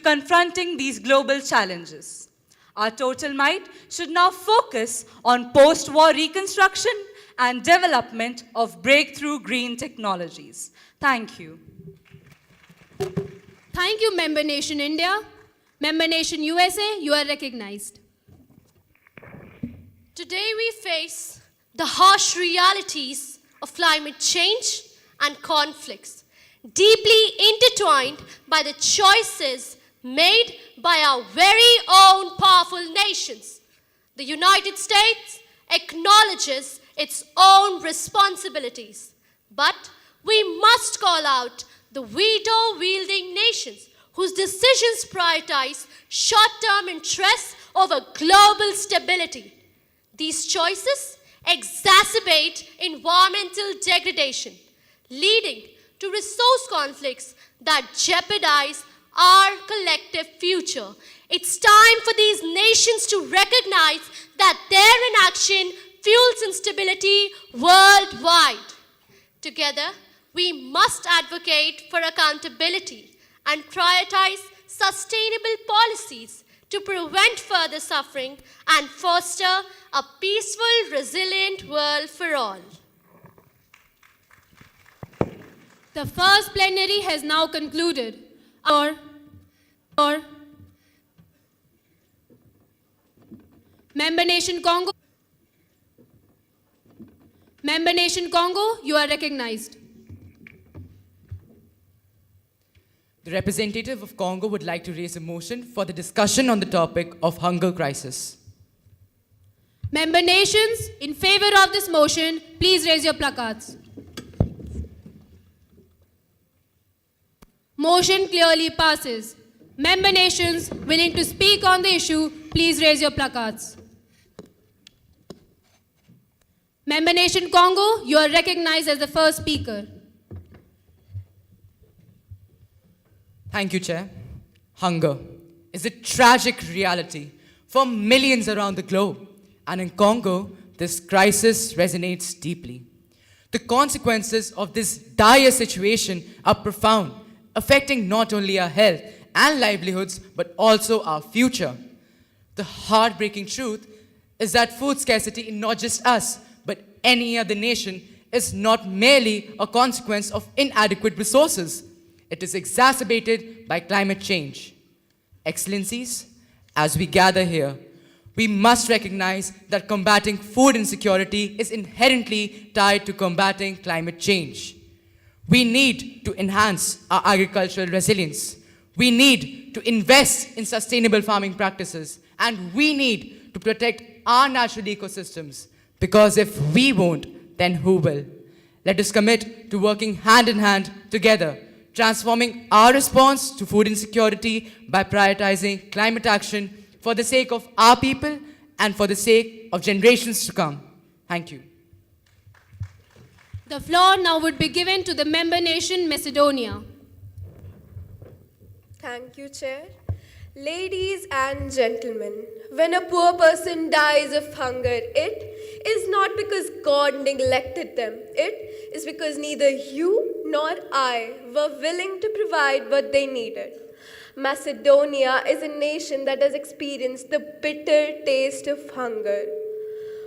confronting these global challenges. Our total might should now focus on post-war reconstruction and development of breakthrough green technologies. Thank you. Thank you, Member Nation India. Member Nation USA, you are recognized. Today we face the harsh realities of climate change and conflicts, deeply intertwined by the choices made by our very own powerful nations. The United States acknowledges its own responsibilities, but we must call out the veto-wielding nations whose decisions prioritize short-term interests over global stability. These choices exacerbate environmental degradation, leading to resource conflicts that jeopardize our collective future. It's time for these nations to recognize that their inaction fuels instability worldwide. Together, we must advocate for accountability and prioritize sustainable policies to prevent further suffering and foster a peaceful, resilient world for all. The first plenary has now concluded. Member Nation Congo. Member Nation Congo, you are recognized. The representative of Congo would like to raise a motion for the discussion on the topic of hunger crisis. Member nations, in favor of this motion, please raise your placards. Motion clearly passes. Member nations willing to speak on the issue, please raise your placards. Member Nation Congo, you are recognized as the first speaker. Thank you, Chair. Hunger is a tragic reality for millions around the globe. And in Congo, this crisis resonates deeply. The consequences of this dire situation are profound, affecting not only our health and livelihoods, but also our future. The heartbreaking truth is that food scarcity in not just us, but any other nation is not merely a consequence of inadequate resources. It is exacerbated by climate change. Excellencies, as we gather here, we must recognize that combating food insecurity is inherently tied to combating climate change. We need to enhance our agricultural resilience. We need to invest in sustainable farming practices. And we need to protect our natural ecosystems. Because if we won't, then who will? Let us commit to working hand in hand together, transforming our response to food insecurity by prioritizing climate action for the sake of our people and for the sake of generations to come. Thank you. The floor now would be given to the member nation Macedonia. Thank you, Chair. Ladies and gentlemen, when a poor person dies of hunger, it is not because God neglected them. It is because neither you nor I were willing to provide what they needed. Macedonia is a nation that has experienced the bitter taste of hunger.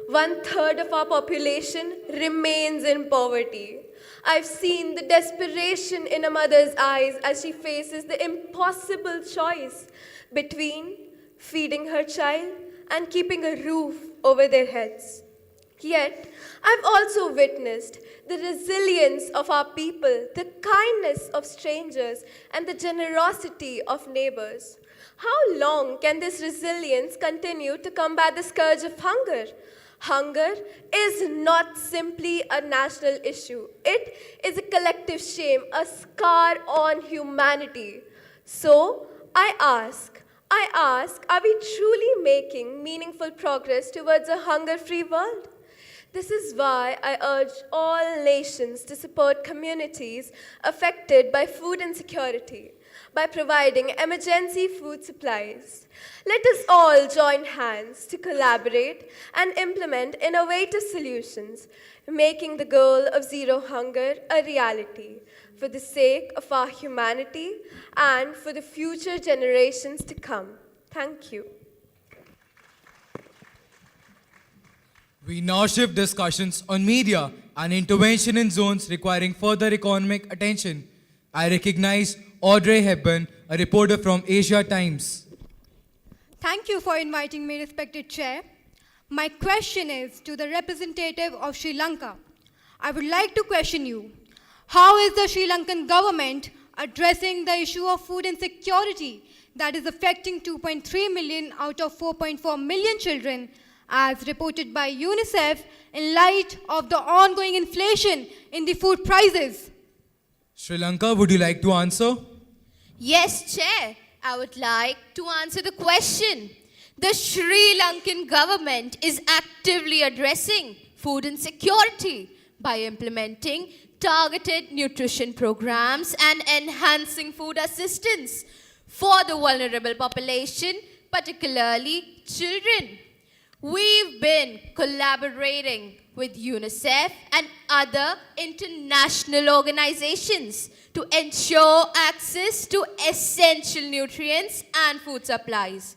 1/3 of our population remains in poverty. I've seen the desperation in a mother's eyes as she faces the impossible choice between feeding her child and keeping a roof over their heads. Yet, I've also witnessed the resilience of our people, the kindness of strangers, and the generosity of neighbors. How long can this resilience continue to combat the scourge of hunger? Hunger is not simply a national issue. It is a collective shame, a scar on humanity. So, I ask, are we truly making meaningful progress towards a hunger-free world? This is why I urge all nations to support communities affected by food insecurity. by providing emergency food supplies. Let us all join hands to collaborate and implement innovative solutions, making the goal of zero hunger a reality for the sake of our humanity and for the future generations to come. Thank you. We now shift discussions on media and intervention in zones requiring further economic attention. I recognize Audrey Hepburn, a reporter from Asia Times. Thank you for inviting me, respected Chair. My question is to the representative of Sri Lanka. I would like to question you. How is the Sri Lankan government addressing the issue of food insecurity that is affecting 2.3 million out of 4.4 million children, as reported by UNICEF, in light of the ongoing inflation in the food prices? Sri Lanka, would you like to answer? Yes, Chair. I would like to answer the question. The Sri Lankan government is actively addressing food insecurity by implementing targeted nutrition programs and enhancing food assistance for the vulnerable population, particularly children. We've been collaborating with UNICEF and other international organizations to ensure access to essential nutrients and food supplies.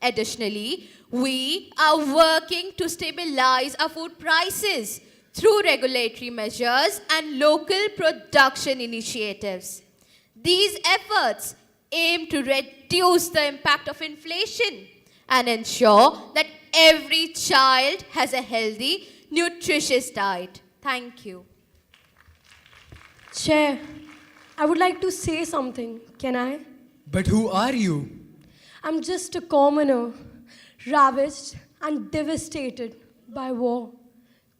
Additionally, we are working to stabilize our food prices through regulatory measures and local production initiatives. These efforts aim to reduce the impact of inflation and ensure that every child has a healthy, nutritious diet. Thank you. Chair, I would like to say something. Can I? But who are you? I'm just a commoner, ravaged and devastated by war.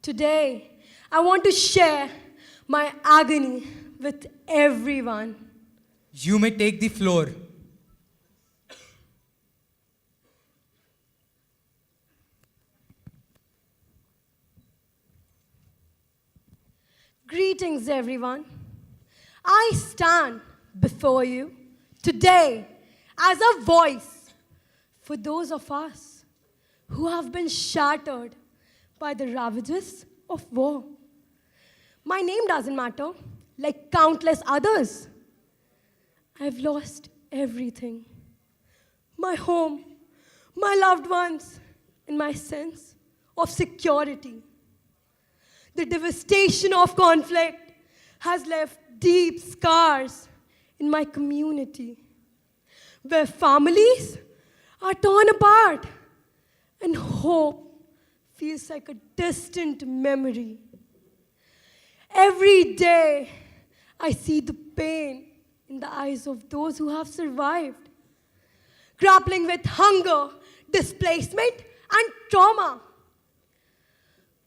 Today, I want to share my agony with everyone. You may take the floor. Greetings, everyone. I stand before you today as a voice for those of us who have been shattered by the ravages of war. My name doesn't matter, like countless others. I've lost everything. My home, my loved ones, and my sense of security. The devastation of conflict has left deep scars in my community, where families are torn apart and hope feels like a distant memory. Every day, I see the pain in the eyes of those who have survived, grappling with hunger, displacement, and trauma.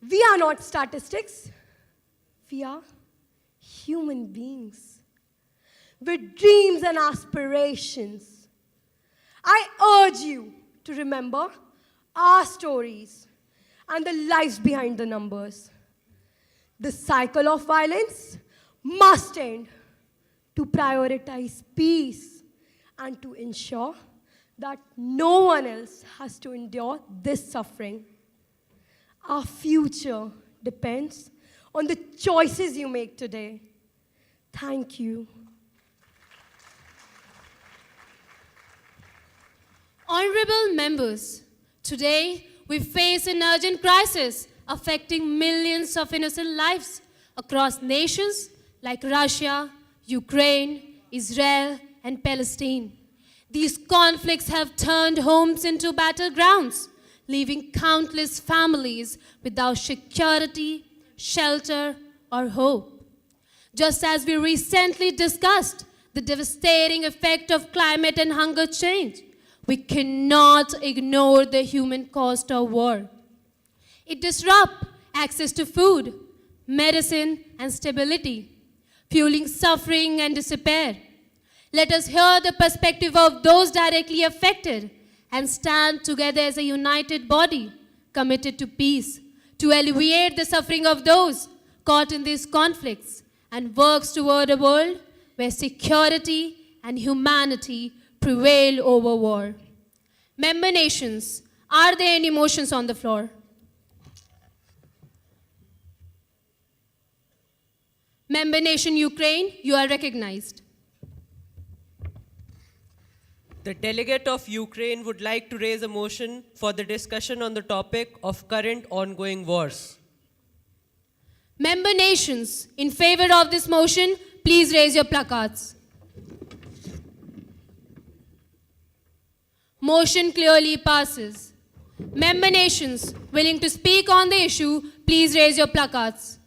We are not statistics. We are human beings with dreams and aspirations. I urge you to remember our stories and the lives behind the numbers. The cycle of violence must end to prioritize peace and to ensure that no one else has to endure this suffering. Our future depends on the choices you make today. Thank you. Honorable members, today we face an urgent crisis affecting millions of innocent lives across nations like Russia, Ukraine, Israel, and Palestine. These conflicts have turned homes into battlegrounds, leaving countless families without security, shelter, or hope. Just as we recently discussed the devastating effect of climate and hunger change, we cannot ignore the human cost of war. It disrupts access to food, medicine, and stability, fueling suffering and despair. Let us hear the perspective of those directly affected and stand together as a united body, committed to peace, to alleviate the suffering of those caught in these conflicts, and works toward a world where security, and humanity prevail over war. Member nations, are there any motions on the floor? Member nation Ukraine, you are recognized. The delegate of Ukraine would like to raise a motion for the discussion on the topic of current ongoing wars. Member nations, in favor of this motion, please raise your placards. Motion clearly passes. Member nations willing to speak on the issue, please raise your placards.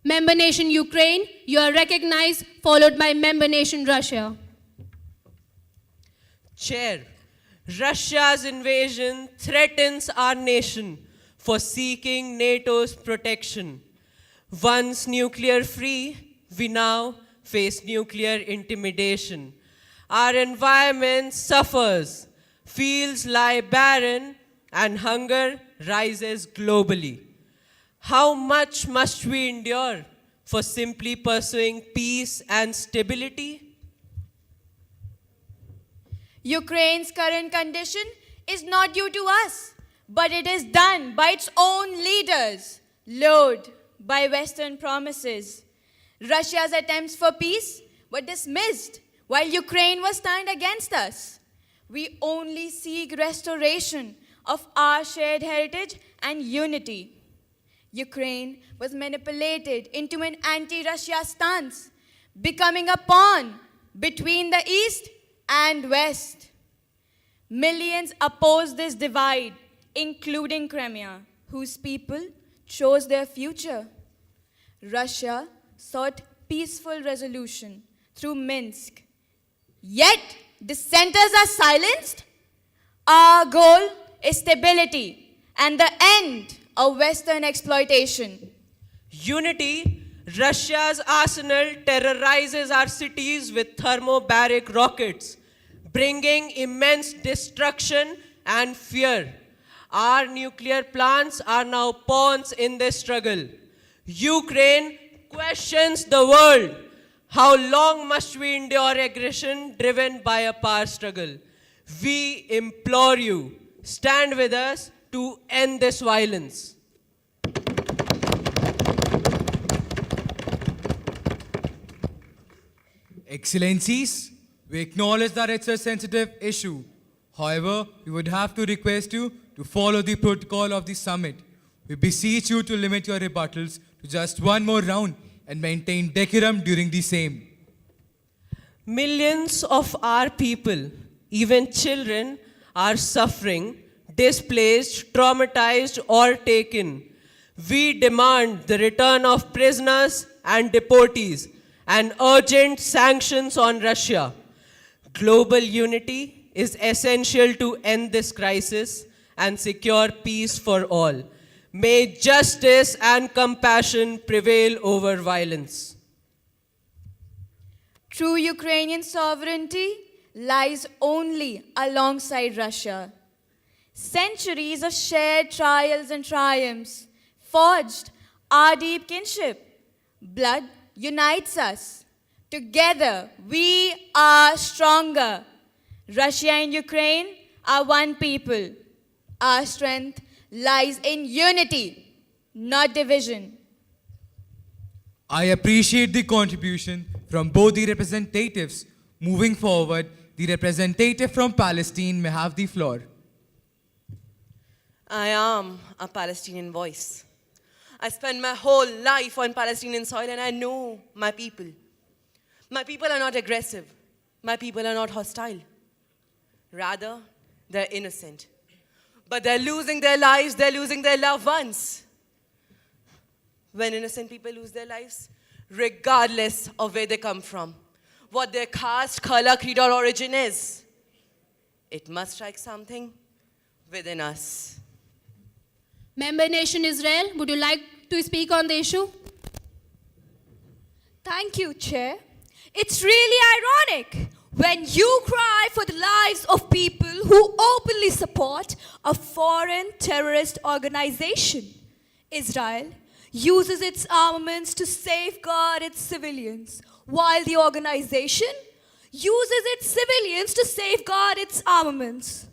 Member nation Ukraine, you are recognized, followed by member nation Russia. Chair, Russia's invasion threatens our nation for seeking NATO's protection. Once nuclear free, we now face nuclear intimidation. Our environment suffers, fields lie barren, and hunger rises globally. How much must we endure for simply pursuing peace and stability? Ukraine's current condition is not due to us, but it is done by its own leaders, lured by Western promises. Russia's attempts for peace were dismissed while Ukraine was turned against us. We only seek restoration of our shared heritage and unity. Ukraine was manipulated into an anti-Russia stance, becoming a pawn between the East and West. Millions opposed this divide, including Crimea, whose people chose their future. Russia sought peaceful resolution through Minsk. Yet, dissenters are silenced. Our goal is stability and the end of Western exploitation. Unity, Russia's arsenal terrorizes our cities with thermobaric rockets, bringing immense destruction and fear. Our nuclear plants are now pawns in this struggle. Ukraine questions the world. How long must we endure aggression driven by a power struggle? We implore you, stand with us to end this violence. Excellencies, we acknowledge that it's a sensitive issue. However, we would have to request you to follow the protocol of the summit. We beseech you to limit your rebuttals to just one more round and maintain decorum during the same. Millions of our people, even children, are suffering, displaced, traumatized, or taken. We demand the return of prisoners and deportees and urgent sanctions on Russia. Global unity is essential to end this crisis and secure peace for all. May justice and compassion prevail over violence. True Ukrainian sovereignty lies only alongside Russia. Centuries of shared trials and triumphs forged our deep kinship. Blood unites us. Together, we are stronger. Russia and Ukraine are one people. Our strength lies in unity, not division. I appreciate the contribution from both the representatives. Moving forward, the representative from Palestine may have the floor. I am a Palestinian voice. I spent my whole life on Palestinian soil and I know my people. My people are not aggressive. My people are not hostile. Rather, they're innocent. But they're losing their lives, they're losing their loved ones. When innocent people lose their lives, regardless of where they come from, what their caste, color, creed, or origin is, it must strike something within us. Member nation Israel, would you like to speak on the issue? Thank you, Chair. It's really ironic when you cry for the lives of people who openly support a foreign terrorist organization. Israel uses its armaments to safeguard its civilians, while the organization uses its civilians to safeguard its armaments.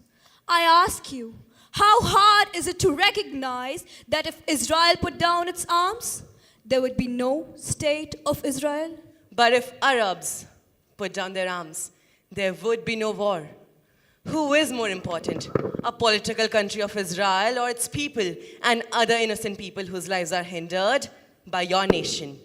I ask you, how hard is it to recognize that if Israel put down its arms, there would be no state of Israel? But if Arabs put down their arms, there would be no war. Who is more important, a political country of Israel or its people and other innocent people whose lives are hindered by your nation?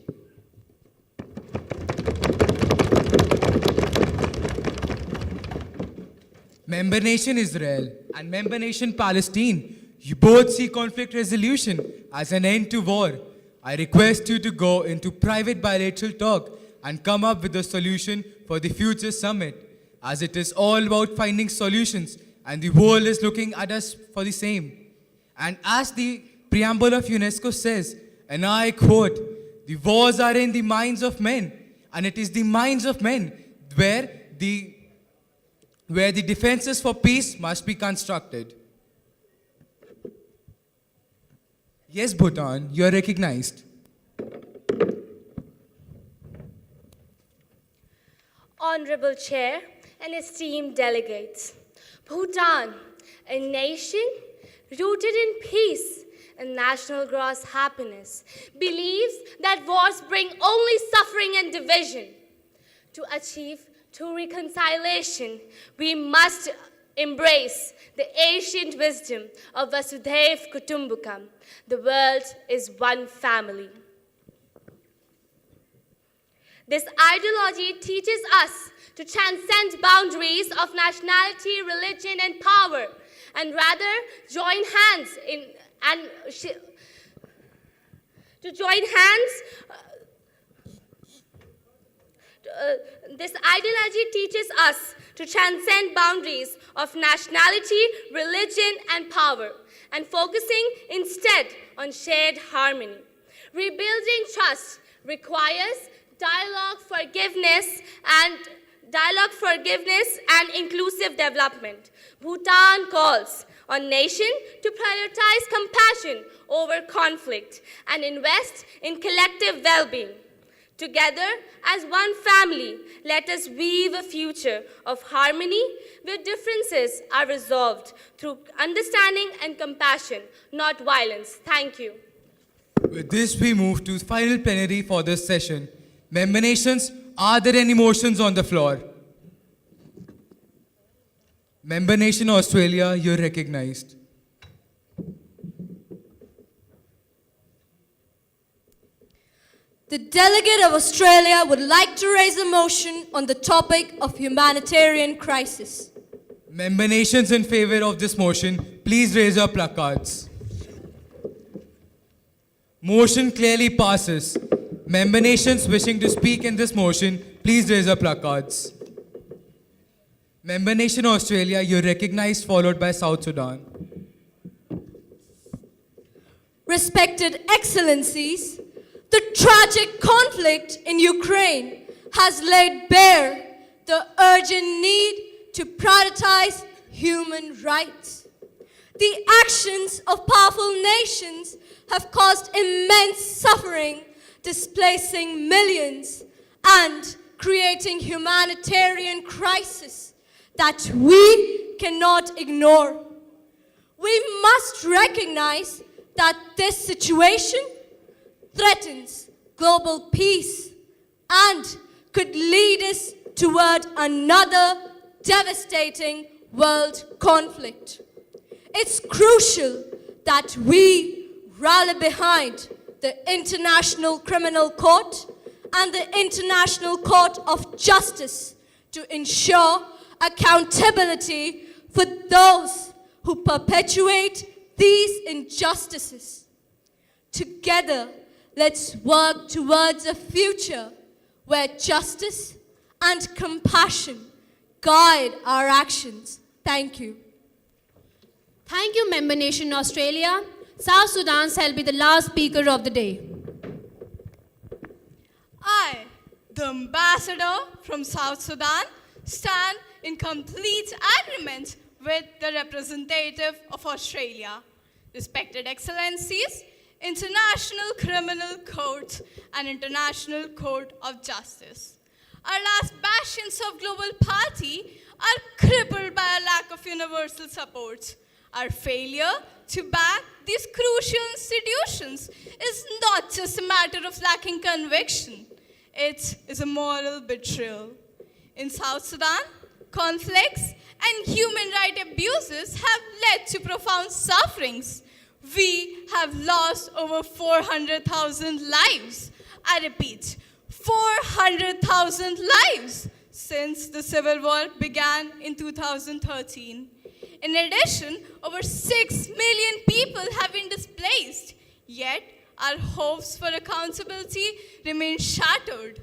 Member nation Israel and member nation Palestine, you both see conflict resolution as an end to war. I request you to go into private bilateral talk and come up with a solution for the future summit, as it is all about finding solutions and the world is looking at us for the same. And as the preamble of UNESCO says, and I quote, "The wars are in the minds of men, and it is the minds of men where the defenses for peace must be constructed." Yes, Bhutan, you are recognized. Honorable Chair and esteemed delegates, Bhutan, a nation rooted in peace and national gross happiness, believes that wars bring only suffering and division. To achieve true reconciliation, we must embrace the ancient wisdom of Vasudhaiv Kutumbakam. The world is one family. This ideology teaches us to transcend boundaries of nationality, religion, and power, and rather join hands This ideology teaches us to transcend boundaries of nationality, religion, and power, and focusing instead on shared harmony. Rebuilding trust requires dialogue, forgiveness, and inclusive development. Bhutan calls on nations to prioritize compassion over conflict and invest in collective well-being. Together, as one family, let us weave a future of harmony where differences are resolved through understanding and compassion, not violence. Thank you. With this, we move to final plenary for this session. Member nations, are there any motions on the floor? Member nation Australia, you're recognized. The delegate of Australia would like to raise a motion on the topic of humanitarian crisis. Member nations in favor of this motion, please raise your placards. Motion clearly passes. Member nations wishing to speak in this motion, please raise your placards. Member nation Australia, you're recognized, followed by South Sudan. Respected Excellencies, the tragic conflict in Ukraine has laid bare the urgent need to prioritize human rights. The actions of powerful nations have caused immense suffering, displacing millions and creating humanitarian crisis that we cannot ignore. We must recognize that this situation threatens global peace and could lead us toward another devastating world conflict. It's crucial that we rally behind the International Criminal Court and the International Court of Justice to ensure accountability for those who perpetuate these injustices. Together, let's work towards a future where justice and compassion guide our actions. Thank you. Thank you, Member Nation Australia. South Sudan shall be the last speaker of the day. I, the ambassador from South Sudan, stand in complete agreement with the representative of Australia. Respected Excellencies, International Criminal Court and International Court of Justice. our last bastions of global party, are crippled by a lack of universal support. Our failure to back these crucial institutions is not just a matter of lacking conviction. It is a moral betrayal. In South Sudan, conflicts and human rights abuses have led to profound sufferings. We have lost over 400,000 lives. I repeat, 400,000 lives since the civil war began in 2013. In addition, over 6 million people have been displaced. Yet, our hopes for accountability remain shattered.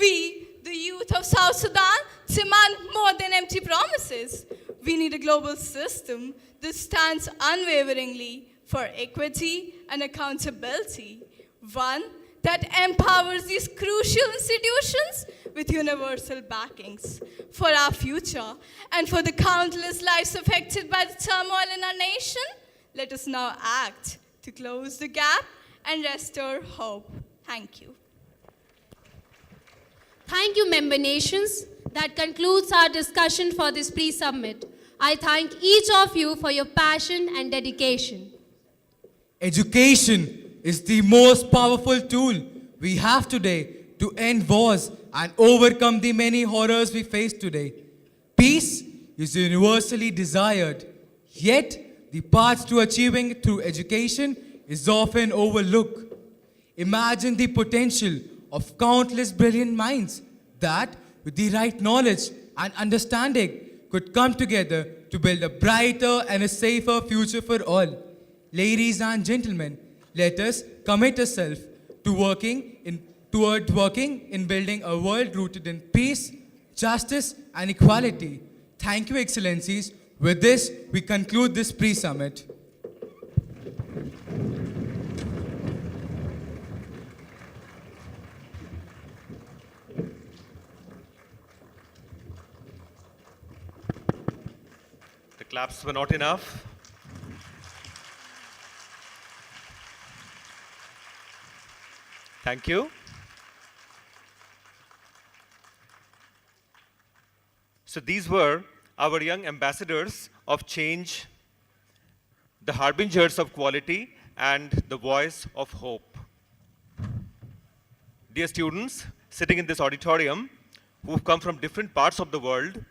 We, the youth of South Sudan, demand more than empty promises. We need a global system that stands unwaveringly for equity and accountability. One that empowers these crucial institutions with universal backings for our future and for the countless lives affected by the turmoil in our nation. Let us now act to close the gap and restore hope. Thank you. Thank you, member nations. That concludes our discussion for this pre-summit. I thank each of you for your passion and dedication. Education is the most powerful tool we have today to end wars and overcome the many horrors we face today. Peace is universally desired, yet the path to achieving it through education is often overlooked. Imagine the potential of countless brilliant minds that, with the right knowledge and understanding, could come together to build a brighter and a safer future for all. Ladies and gentlemen, let us commit ourselves to toward working in building a world rooted in peace, justice, and equality. Thank you, Excellencies. With this, we conclude this pre-summit. The claps were not enough. Thank you. So these were our young ambassadors of change, the harbingers of quality, and the voice of hope. Dear students sitting in this auditorium who've come from different parts of the world,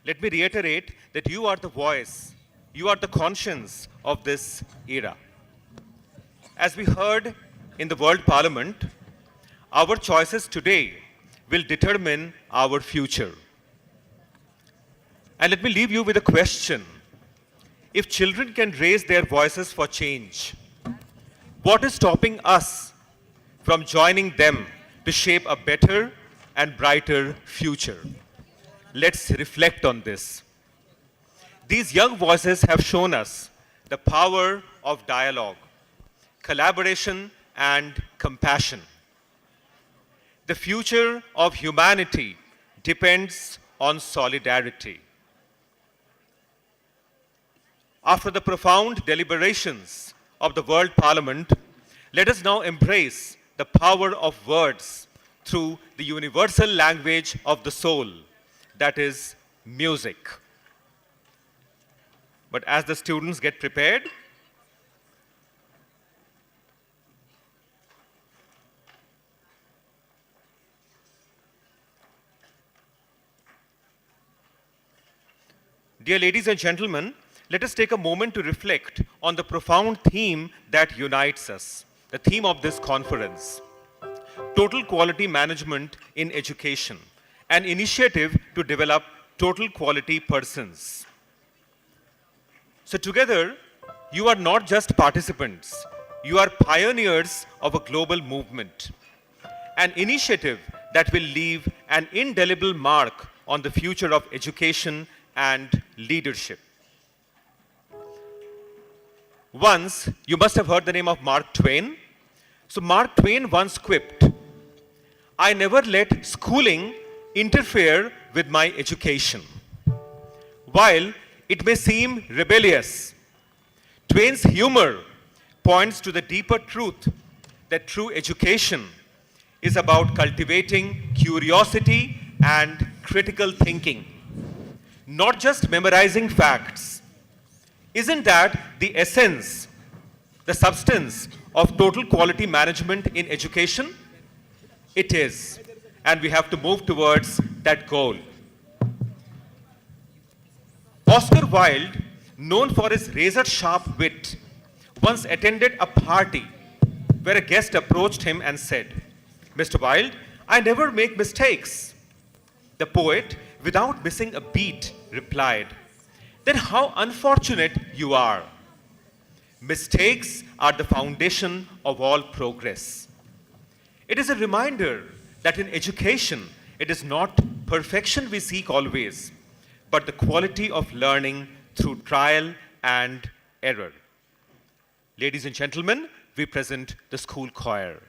let me reiterate that you are the voice, you are the conscience of this era. As we heard in the World Parliament, our choices today will determine our future. And let me leave you with a question. If children can raise their voices for change, what is stopping us from joining them to shape a better and brighter future? Let's reflect on this. These young voices have shown us the power of dialogue, collaboration, and compassion. The future of humanity depends on solidarity. After the profound deliberations of the World Parliament, let us now embrace the power of words through the universal language of the soul, that is music. But as the students get prepared, dear ladies and gentlemen, let us take a moment to reflect on the profound theme that unites us, the theme of this conference: total quality management in education, an initiative to develop total quality persons. So together, you are not just participants, you are pioneers of a global movement, an initiative that will leave an indelible mark on the future of education and leadership. Once, you must have heard the name of Mark Twain. So Mark Twain once quipped, "I never let schooling interfere with my education." While it may seem rebellious, Twain's humor points to the deeper truth that true education is about cultivating curiosity and critical thinking, not just memorizing facts. Isn't that the essence, the substance of total quality management in education? It is, and we have to move towards that goal. Oscar Wilde, known for his razor-sharp wit, once attended a party where a guest approached him and said, "Mr. Wilde, I never make mistakes." The poet, without missing a beat, replied, "Then how unfortunate you are. Mistakes are the foundation of all progress." It is a reminder that in education, it is not perfection we seek always, but the quality of learning through trial and error. Ladies and gentlemen, we present the school choir.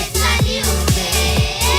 It's a new day.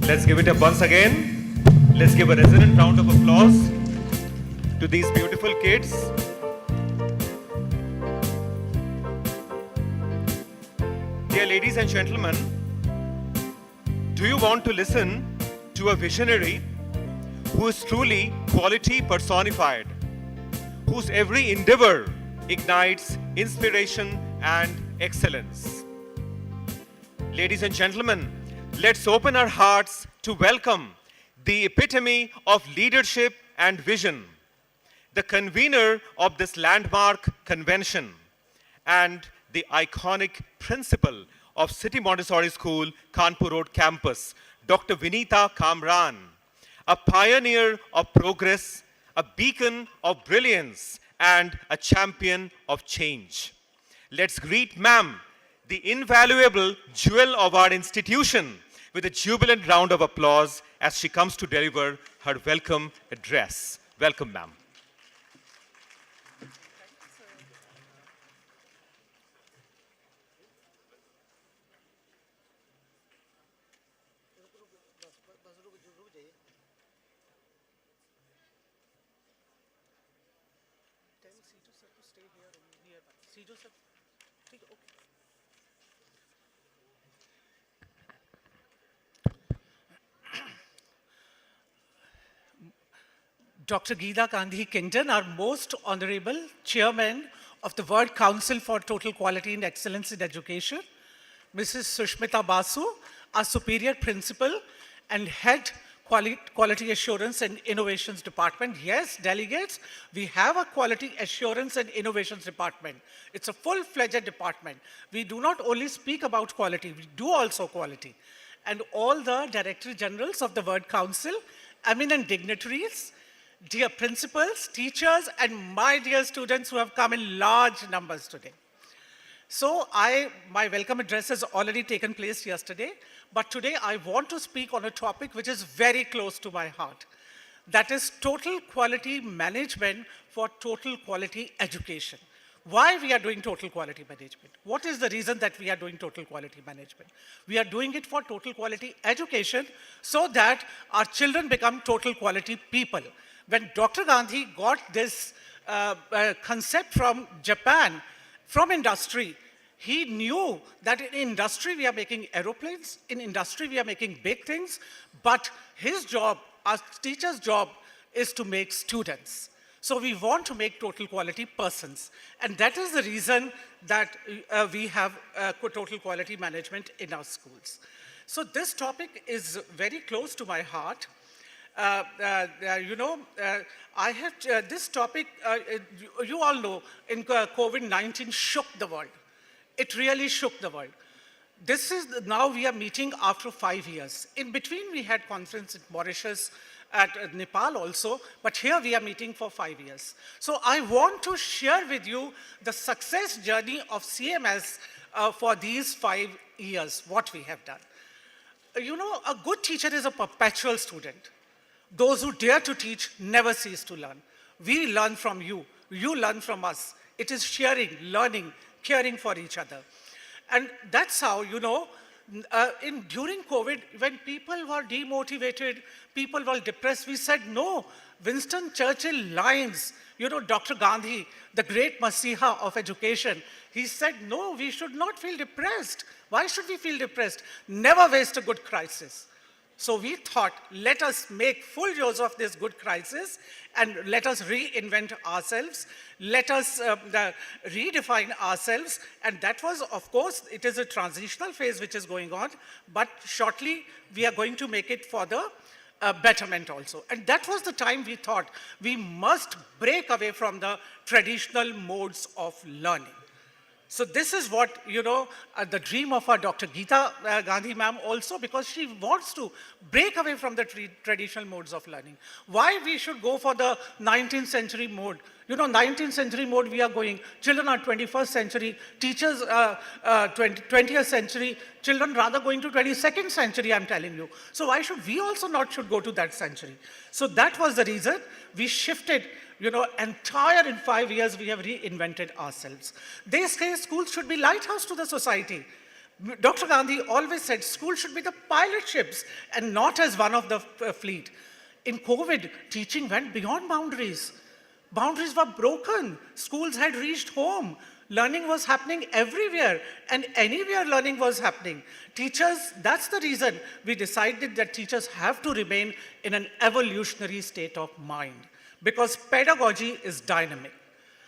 Let's give it up once again. Let's give a resonant round of applause to these beautiful kids. Dear ladies and gentlemen, do you want to listen to a visionary who is truly quality personified, whose every endeavor ignites inspiration and excellence? Ladies and gentlemen, let's open our hearts to welcome the epitome of leadership and vision, the convener of this landmark convention, and the iconic principal of City Montessori School, Kanpur Road campus, Dr. Vinita Kamran, a pioneer of progress, a beacon of brilliance, and a champion of change. Let's greet ma'am, the invaluable jewel of our institution, with a jubilant round of applause as she comes to deliver her welcome address. Welcome, ma'am. Dr. Geeta Gandhi Kinton, our most honorable chairman of the World Council for Total Quality and Excellence in Education, Mrs. Sushmita Basu, our superior principal and head Quality Assurance and Innovations Department. Yes, delegates, we have a Quality Assurance and Innovations Department. It's a full-fledged department. We do not only speak about quality, we do also quality. And all the Director Generals of the World Council, eminent dignitaries, dear principals, teachers, and my dear students who have come in large numbers today. So my welcome address has already taken place yesterday, but today I want to speak on a topic which is very close to my heart. That is total quality management for total quality education. Why we are doing total quality management? What is the reason that we are doing total quality management? We are doing it for total quality education so that our children become total quality people. When Dr. Gandhi got this concept from Japan, from industry, he knew that in industry we are making aeroplanes, in industry we are making big things, but his job, our teacher's job, is to make students. So we want to make total quality persons. And that is the reason that we have total quality management in our schools. So this topic is very close to my heart. I have this topic, you all know, in COVID-19 shook the world. It really shook the world. This is, now we are meeting after 5 years. In between we had conference in Mauritius, at Nepal also, but here we are meeting for 5 years. So I want to share with you the success journey of CMS for these 5 years, what we have done. You know, a good teacher is a perpetual student. Those who dare to teach never cease to learn. We learn from you. You learn from us. It is sharing, learning, caring for each other. And that's how, you know, during COVID, when people were demotivated, people were depressed, we said, no, Winston Churchill lines, you know, Dr. Gandhi, the great Masiha of education, he said, no, we should not feel depressed. Why should we feel depressed? Never waste a good crisis. So we thought, let us make full use of this good crisis and let us reinvent ourselves. Let us redefine ourselves. And that was, of course, it is a transitional phase which is going on, but shortly we are going to make it for the betterment also. And that was the time we thought we must break away from the traditional modes of learning. So this is what, you know, the dream of our Dr. Geeta Gandhi ma'am also, because she wants to break away from the traditional modes of learning. Why we should go for the 19th century mode? You know, 19th century mode we are going, children are 21st century, teachers 20th century, children rather going to 22nd century, I'm telling you. So why should we also not should go to that century? So that was the reason we shifted. You know, entire in 5 years, we have reinvented ourselves. They say schools should be lighthouse to the society. Dr. Gandhi always said school should be the pilot ships and not as one of the fleet. In COVID, teaching went beyond boundaries. Boundaries were broken. Schools had reached home. Learning was happening everywhere, and anywhere learning was happening. Teachers, that's the reason we decided that teachers have to remain in an evolutionary state of mind, because pedagogy is dynamic.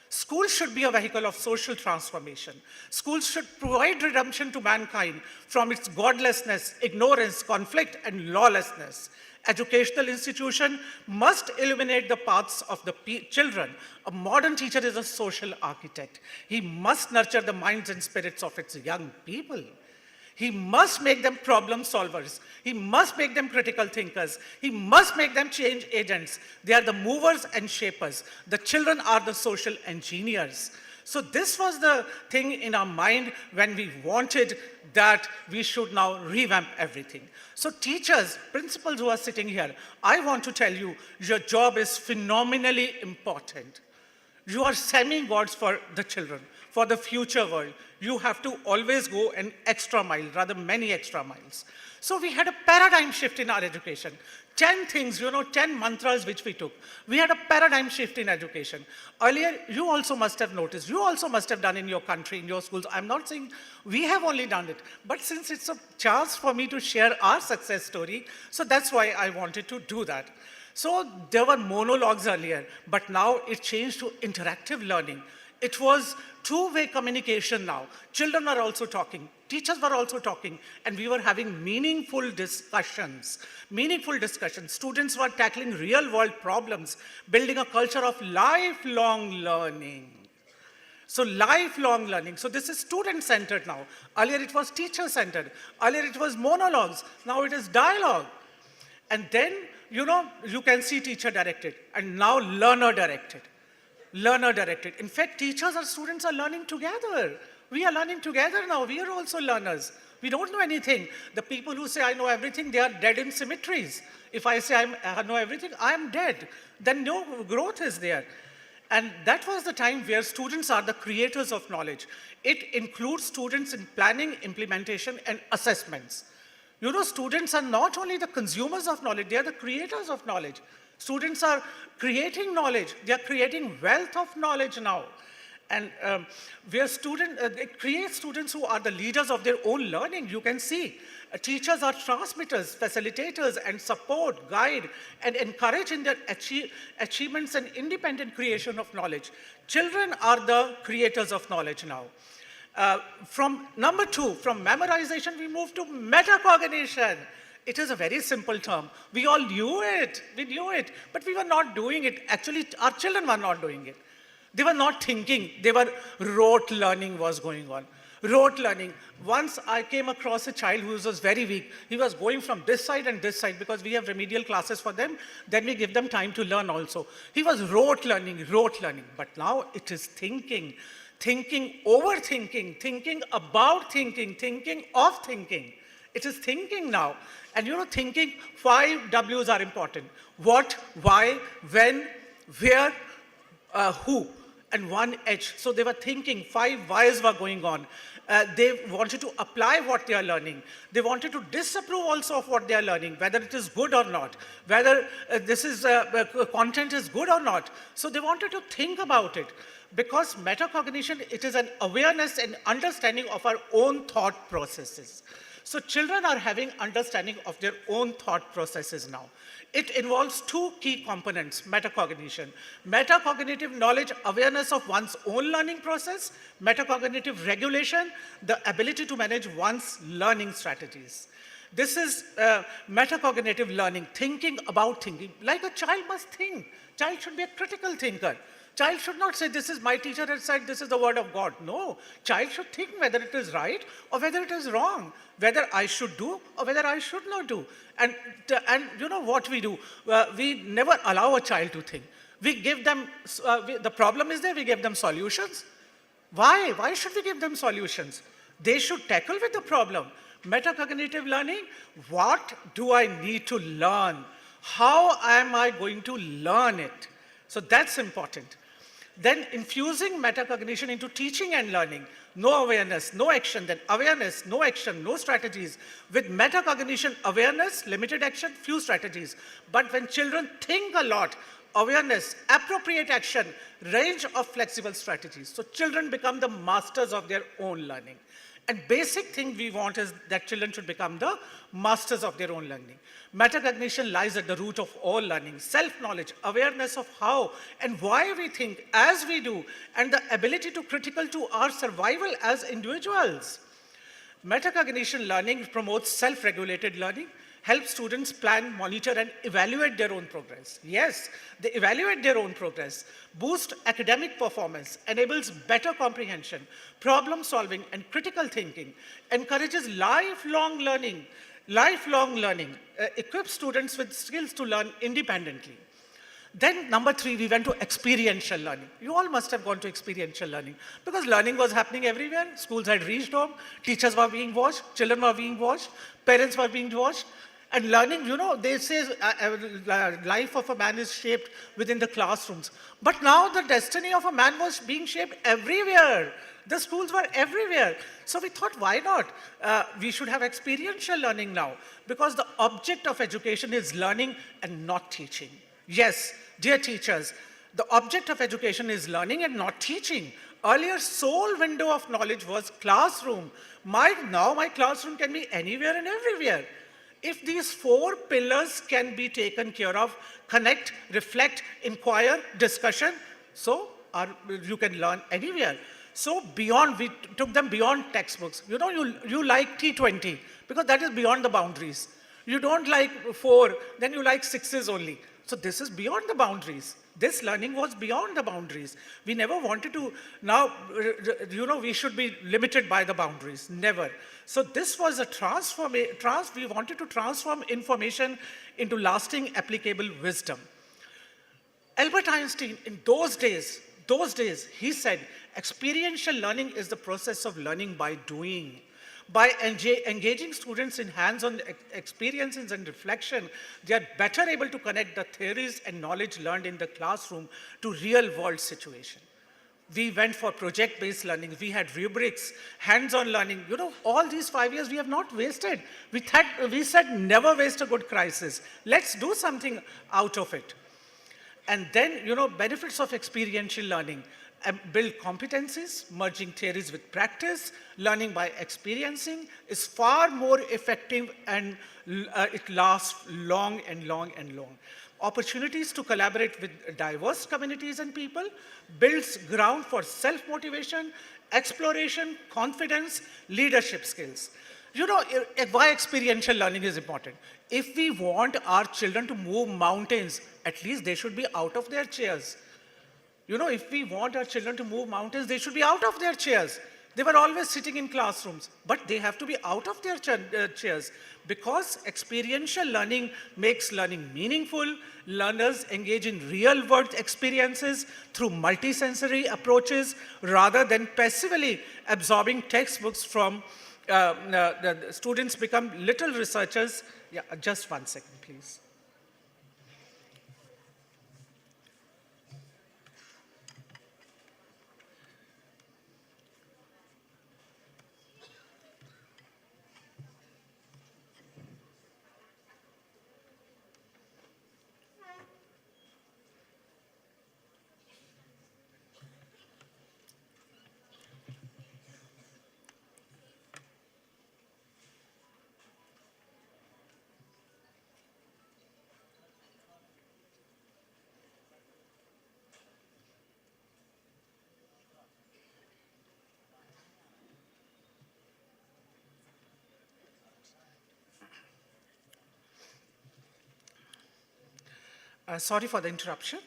Schools should be a vehicle of social transformation. Schools should provide redemption to mankind from its godlessness, ignorance, conflict, and lawlessness. Educational institution must illuminate the paths of the children. A modern teacher is a social architect. He must nurture the minds and spirits of its young people. He must make them problem solvers. He must make them critical thinkers. He must make them change agents. They are the movers and shapers. The children are the social engineers. So this was the thing in our mind when we wanted that we should now revamp everything. So teachers, principals who are sitting here, I want to tell you, your job is phenomenally important. You are semi-gods for the children, for the future world. You have to always go an extra mile, rather many extra miles. So we had a paradigm shift in our education. 10 things, 10 mantras which we took. We had a paradigm shift in education. Earlier, you also must have noticed, you also must have done in your country, in your schools. I'm not saying we have only done it, but since it's a chance for me to share our success story, so that's why I wanted to do that. So there were monologues earlier, but now it changed to interactive learning. It was two-way communication now. Children are also talking, teachers were also talking, and we were having meaningful discussions. Meaningful discussions. Students were tackling real-world problems, building a culture of lifelong learning. So lifelong learning. So this is student-centered now. Earlier it was teacher-centered. Earlier it was monologues. Now it is dialogue. And then, you can see teacher-directed, and now learner-directed. Learner-directed. In fact, teachers and students are learning together. We are learning together now. We are also learners. We don't know anything. The people who say, I know everything, they are dead in symmetries. If I say I know everything, I am dead. Then no growth is there. And that was the time where students are the creators of knowledge. It includes students in planning, implementation, and assessments. Students are not only the consumers of knowledge, they are the creators of knowledge. Students are creating knowledge. They are creating wealth of knowledge now. And it creates students who are the leaders of their own learning. You can see teachers are transmitters, facilitators, and support, guide, and encourage in their achievements and independent creation of knowledge. Children are the creators of knowledge now. From number 2, from memorization, we move to metacognition. It is a very simple term. We all knew it. We knew it, but we were not doing it. Actually, our children were not doing it. They were not thinking. They were rote learning was going on. Rote learning. Once I came across a child who was very weak. He was going from this side and this side because we have remedial classes for them. Then we give them time to learn also. He was rote learning. But now it is thinking. Thinking, overthinking, thinking about thinking, thinking of thinking. It is thinking now. And thinking, 5 W's are important. What, why, when, where, who, and 1 H. So they were thinking, 5 whys were going on. They wanted to apply what they are learning. They wanted to disapprove also of what they are learning, whether it is good or not, whether content is good or not. So they wanted to think about it. Because metacognition, it is an awareness and understanding of our own thought processes. So children are having understanding of their own thought processes now. It involves 2 key components, metacognition. Metacognitive knowledge, awareness of one's own learning process. Metacognitive regulation, the ability to manage one's learning strategies. This is metacognitive learning, thinking about thinking. Like a child must think. Child should be a critical thinker. Child should not say, this is my teacher has said, this is the word of God. No, child should think whether it is right or whether it is wrong, whether I should do or whether I should not do. And what we do? We never allow a child to think. We give them, the problem is there, we give them solutions. Why? Why should we give them solutions? They should tackle with the problem. Metacognitive learning, what do I need to learn? How am I going to learn it? So that's important. Then infusing metacognition into teaching and learning. No awareness, no action. Then awareness, no action, no strategies. With metacognition, awareness, limited action, few strategies. But when children think a lot, awareness, appropriate action, range of flexible strategies. So children become the masters of their own learning. And basic thing we want is that children should become the masters of their own learning. Metacognition lies at the root of all learning. Self-knowledge, awareness of how and why we think as we do, and the ability to critical to our survival as individuals. Metacognition learning promotes self-regulated learning, helps students plan, monitor, and evaluate their own progress. Yes, they evaluate their own progress, boost academic performance, enables better comprehension, problem solving, and critical thinking, encourages lifelong learning, equips students with skills to learn independently. Then number 3, we went to experiential learning. You all must have gone to experiential learning because learning was happening everywhere. Schools had reached home, teachers were being watched, children were being watched, parents were being watched. And learning, you know, they say life of a man is shaped within the classrooms. But now the destiny of a man was being shaped everywhere. The schools were everywhere. So we thought, why not? We should have experiential learning now because the object of education is learning and not teaching. Yes, dear teachers, the object of education is learning and not teaching. Earlier, sole window of knowledge was classroom. Now my classroom can be anywhere and everywhere. If these 4 pillars can be taken care of, connect, reflect, inquire, discussion, so you can learn anywhere. So beyond, we took them beyond textbooks. You know, you like T20 because that is beyond the boundaries. You don't like 4, then you like 6s only. So this is beyond the boundaries. This learning was beyond the boundaries. We never wanted to, now, you know, we should be limited by the boundaries, never. So this was a we wanted to transform information into lasting applicable wisdom. Albert Einstein, in those days, he said, experiential learning is the process of learning by doing. By engaging students in hands-on experiences and reflection, they are better able to connect the theories and knowledge learned in the classroom to real-world situation. We went for project-based learning. We had rubrics, hands-on learning. You know, all these 5 years we have not wasted. We said never waste a good crisis. Let's do something out of it. And then, you know, benefits of experiential learning. Build competencies, merging theories with practice, learning by experiencing is far more effective and it lasts long and long and long. Opportunities to collaborate with diverse communities and people, builds ground for self-motivation, exploration, confidence, leadership skills. You know, why experiential learning is important. If we want our children to move mountains, at least they should be out of their chairs. You know, if we want our children to move mountains, they should be out of their chairs. They were always sitting in classrooms, but they have to be out of their chairs because experiential learning makes learning meaningful. Learners engage in real-world experiences through multisensory approaches rather than passively absorbing textbooks from the students become little researchers. Yeah, just 1 second, please. Sorry for the interruption.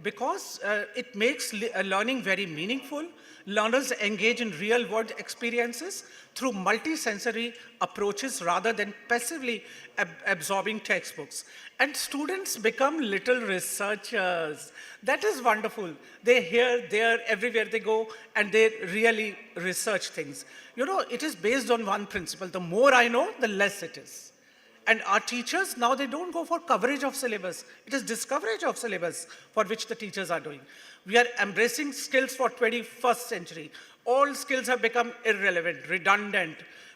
Because it makes learning very meaningful, learners engage in real-world experiences through multisensory approaches rather than passively absorbing textbooks. And students become little researchers. That is wonderful. They here, there, everywhere they go, and they really research things. You know, it is based on one principle. The more I know, the less it is. And our teachers, now they don't go for coverage of syllabus. It is discoverage of syllabus for which the teachers are doing. We are embracing skills for 21st century. All skills have become irrelevant, redundant.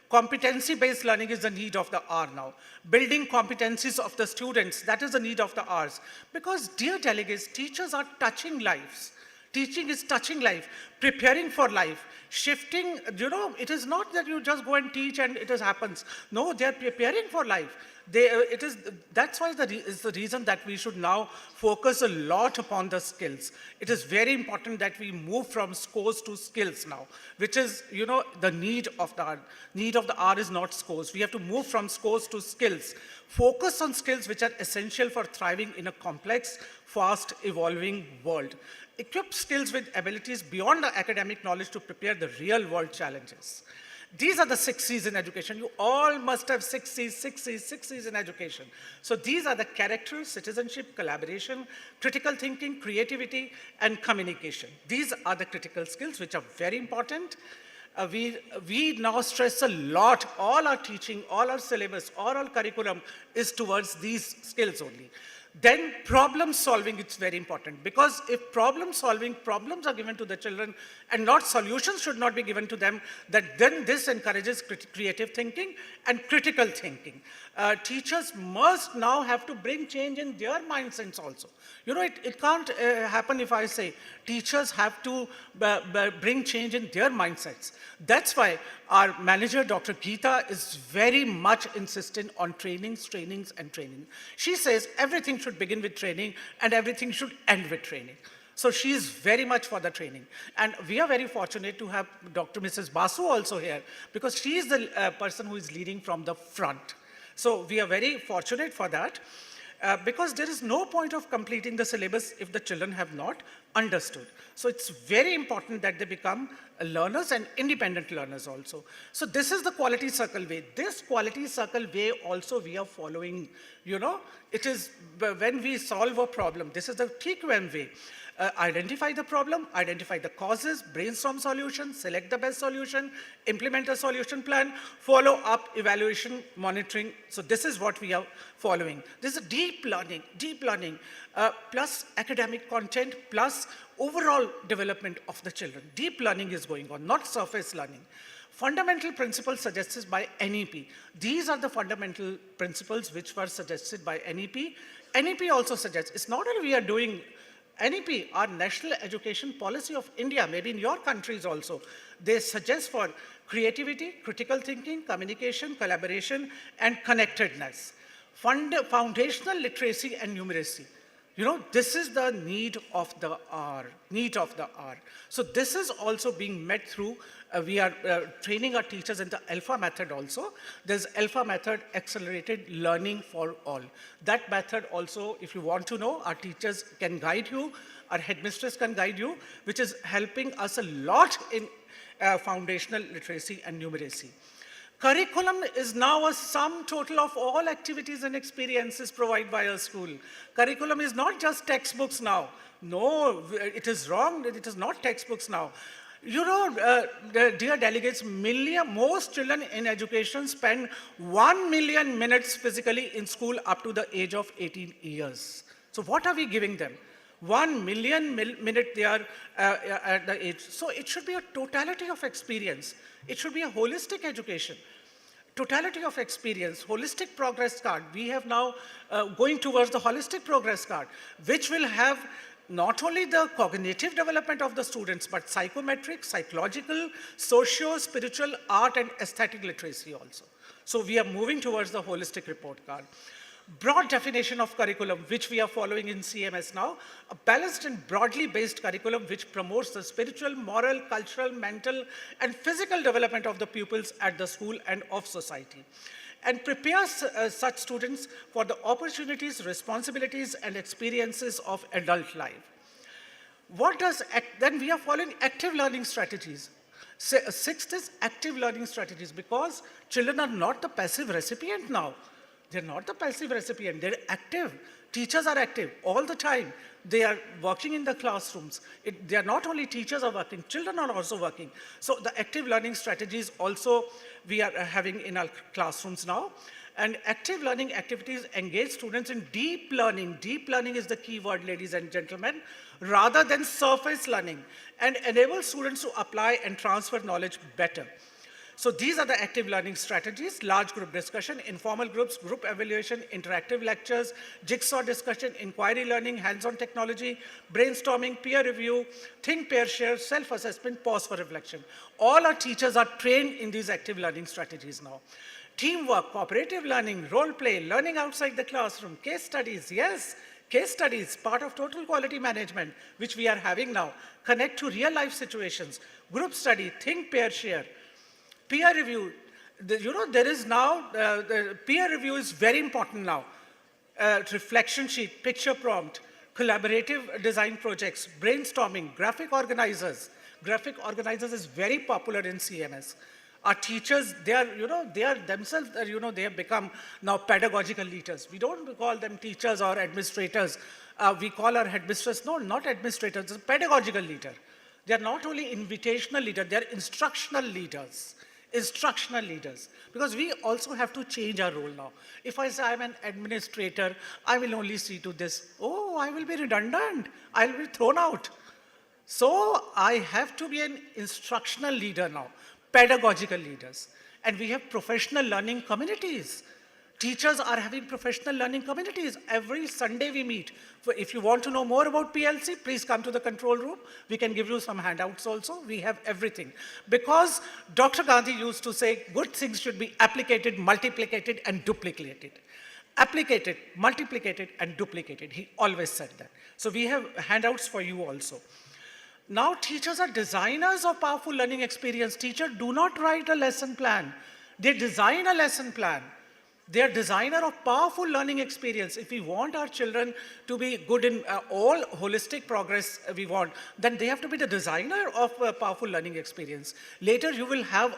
Competency-based learning is the need of the hour now. Building competencies of the students, that is the need of the hours. Because, dear delegates, teachers are touching lives. Teaching is touching life, preparing for life, shifting, it is not that you just go and teach and it just happens. No, they are preparing for life. That's why is the reason that we should now focus a lot upon the skills. It is very important that we move from scores to skills now, which is, the need of the hour. Need of the hour is not scores. We have to move from scores to skills. Focus on skills which are essential for thriving in a complex, fast evolving world. Equip skills with abilities beyond the academic knowledge to prepare the real world challenges. These are the 6 C's in education. You all must have 6 C's in education. So these are the character, citizenship, collaboration, critical thinking, creativity, and communication. These are the critical skills which are very important. We now stress a lot, all our teaching, all our syllabus, all our curriculum is towards these skills only. Then problem solving is very important, because if problems are given to the children and not solutions should not be given to them, then this encourages creative thinking and critical thinking. Teachers must now have to bring change in their mindsets also. It can't happen if I say teachers have to bring change in their mindsets. That's why our manager, Dr. Geeta, is very much insistent on trainings. She says everything should begin with training and everything should end with training. So she is very much for the training. And we are very fortunate to have Dr. Mrs. Basu also here, because she is the person who is leading from the front. So we are very fortunate for that. Because there is no point of completing the syllabus if the children have not understood. So it's very important that they become learners and independent learners also. So this is the quality circle way. This quality circle way also we are following. It is when we solve a problem, this is the TQM way. Identify the problem, identify the causes, brainstorm solutions, select the best solution, implement a solution plan, follow up, evaluation, monitoring. So this is what we are following. This is deep learning, plus academic content, plus overall development of the children. Deep learning is going on, not surface learning. Fundamental principles suggested by NEP. These are the fundamental principles which were suggested by NEP. NEP also suggests, it's not only we are doing NEP, our National Education Policy of India, maybe in your countries also, they suggest for creativity, critical thinking, communication, collaboration, and connectedness. Foundational literacy and numeracy. This is the need of the hour, So this is also being met through, we are training our teachers in the alpha method also. There's alpha method, accelerated learning for all. That method also, if you want to know, our teachers can guide you, our headmistress can guide you, which is helping us a lot in foundational literacy and numeracy. Curriculum is now a sum total of all activities and experiences provided by a school. Curriculum is not just textbooks now. No, it is wrong. It is not textbooks now. Dear delegates, most children in education spend 1 million minutes physically in school up to the age of 18 years. So what are we giving them? 1 million minutes they are at the age. So it should be a totality of experience. It should be a holistic education. Totality of experience, holistic progress card. We have now going towards the holistic progress card, which will have not only the cognitive development of the students, but psychometric, psychological, socio-spiritual, art and aesthetic literacy also. So we are moving towards the holistic report card. Broad definition of curriculum, which we are following in CMS now, a balanced and broadly based curriculum which promotes the spiritual, moral, cultural, mental, and physical development of the pupils at the school and of society, and prepares such students for the opportunities, responsibilities, and experiences of adult life. Then we are following active learning strategies. Sixth is active learning strategies, because children are not the passive recipient now. They're not the passive recipient, they're active. Teachers are active all the time. They are working in the classrooms. They are not only teachers are working, children are also working. So the active learning strategies also we are having in our classrooms now. And active learning activities engage students in deep learning. Deep learning is the key word, ladies and gentlemen, rather than surface learning, and enable students to apply and transfer knowledge better. So these are the active learning strategies: large group discussion, informal groups, group evaluation, interactive lectures, jigsaw discussion, inquiry learning, hands-on technology, brainstorming, peer review, think, pair, share, self-assessment, pause for reflection. All our teachers are trained in these active learning strategies now. Teamwork, cooperative learning, role play, learning outside the classroom, case studies, yes, case studies, part of total quality management, which we are having now. Connect to real life situations, group study, think, pair, share. Peer review, there is now, the peer review is very important now. Reflection sheet, picture prompt, collaborative design projects, brainstorming, graphic organizers. Graphic organizers is very popular in CMS. Our teachers, they are themselves, they have become now pedagogical leaders. We don't call them teachers or administrators. We call our headmistress, no, not administrators, it's a pedagogical leader. They are not only invitational leaders, they are instructional leaders. Instructional leaders, because we also have to change our role now. If I say I'm an administrator, I will only see to this. Oh, I will be redundant. I will be thrown out. So I have to be an instructional leader now, pedagogical leaders. And we have professional learning communities. Teachers are having professional learning communities. Every Sunday we meet. If you want to know more about PLC, please come to the control room. We can give you some handouts also. We have everything. Because Dr. Gandhi used to say, good things should be applicated, multiplicated, and duplicated. Applicated, multiplicated, and duplicated. He always said that. So we have handouts for you also. Now teachers are designers of powerful learning experience. Teachers do not write a lesson plan. They design a lesson plan. They are designer of powerful learning experience. If we want our children to be good in all holistic progress we want, then they have to be the designer of a powerful learning experience. Later you will have,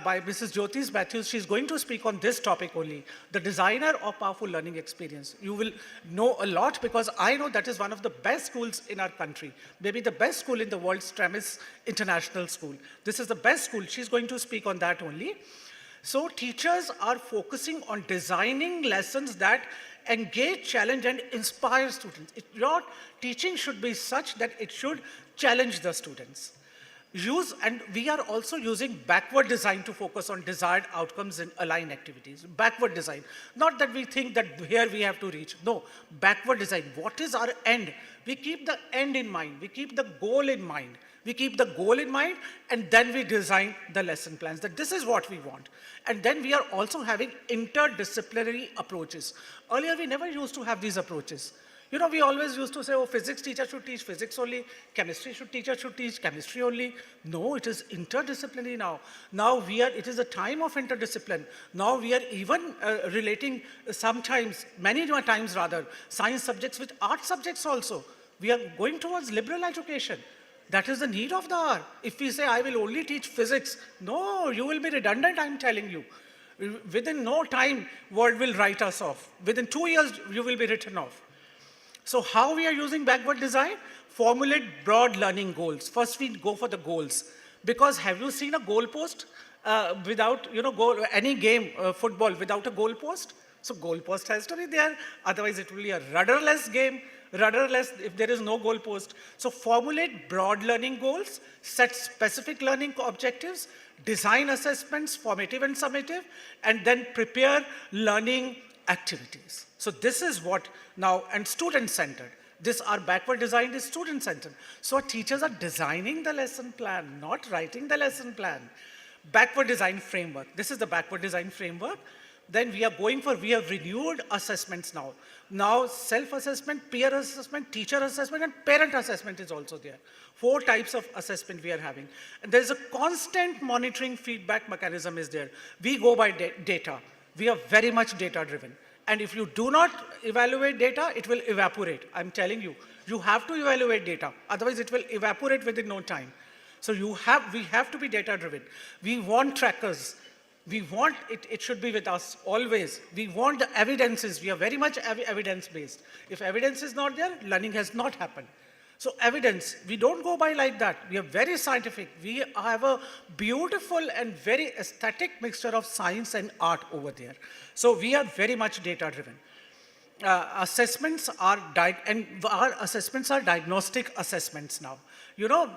by Mrs. Jyotis Matthews, she's going to speak on this topic only, the designer of powerful learning experience. You will know a lot, because I know that is one of the best schools in our country. Maybe the best school in the world, Stramis International School. This is the best school. She's going to speak on that only. So teachers are focusing on designing lessons that engage, challenge, and inspire students. Your teaching should be such that it should challenge the students. And we are also using backward design to focus on desired outcomes in aligned activities. Backward design. Not that we think that here we have to reach. No, backward design. What is our end? We keep the end in mind. We keep the goal in mind. We keep the goal in mind, and then we design the lesson plans, that this is what we want. And then we are also having interdisciplinary approaches. Earlier, we never used to have these approaches. We always used to say, oh, physics teacher should teach physics only, chemistry teacher should teach chemistry only. No, it is interdisciplinary now. Now it is a time of interdiscipline. Now we are even relating sometimes, many times rather, science subjects with art subjects also. We are going towards liberal education. That is the need of the hour. If we say, I will only teach physics, no, you will be redundant, I'm telling you. Within no time, world will write us off. Within 2 years, you will be written off. So how we are using backward design? Formulate broad learning goals. First, we go for the goals. Because have you seen a goal post without, any game, football, without a goal post? So goal post has to be there. Otherwise, it will be a rudderless game. Rudderless if there is no goal post. So formulate broad learning goals, set specific learning objectives, design assessments, formative and summative, and then prepare learning activities. So this is what now, and student-centered. This, our backward design is student-centered. So our teachers are designing the lesson plan, not writing the lesson plan. Backward design framework. This is the backward design framework. Then we have renewed assessments now. Now self-assessment, peer assessment, teacher assessment, and parent assessment is also there. 4 types of assessment we are having. And there is a constant monitoring feedback mechanism is there. We go by data. We are very much data driven. And if you do not evaluate data, it will evaporate. I'm telling you, you have to evaluate data. Otherwise it will evaporate within no time. So we have to be data driven. We want trackers. We want it should be with us always. We want the evidences. We are very much evidence-based. If evidence is not there, learning has not happened. So evidence, we don't go by like that. We are very scientific. We have a beautiful and very aesthetic mixture of science and art over there. So we are very much data-driven. Assessments are our assessments are diagnostic assessments now. You know,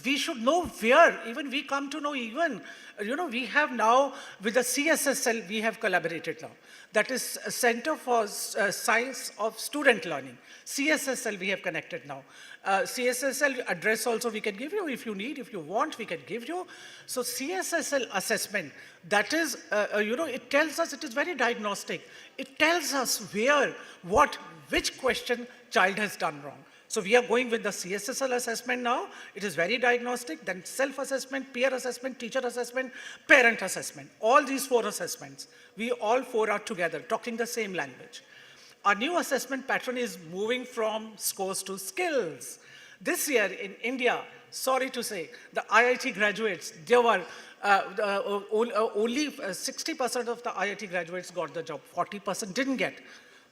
we should know where, even we come to know even, you know, we have now, with the CSSL, we have collaborated now. That is a Center for Science of Student Learning. CSSL we have connected now. CSSL address also we can give you if you need, if you want, we can give you. So CSSL assessment, that is, you know, it tells us, it is very diagnostic. It tells us where, what, which question child has done wrong. So we are going with the CSSL assessment now. It is very diagnostic, then self-assessment, peer assessment, teacher assessment, parent assessment. All these 4 assessments, we all 4 are together, talking the same language. Our new assessment pattern is moving from scores to skills. This year in India, sorry to say, the IIT graduates, there were only 60% of the IIT graduates got the job, 40% didn't get.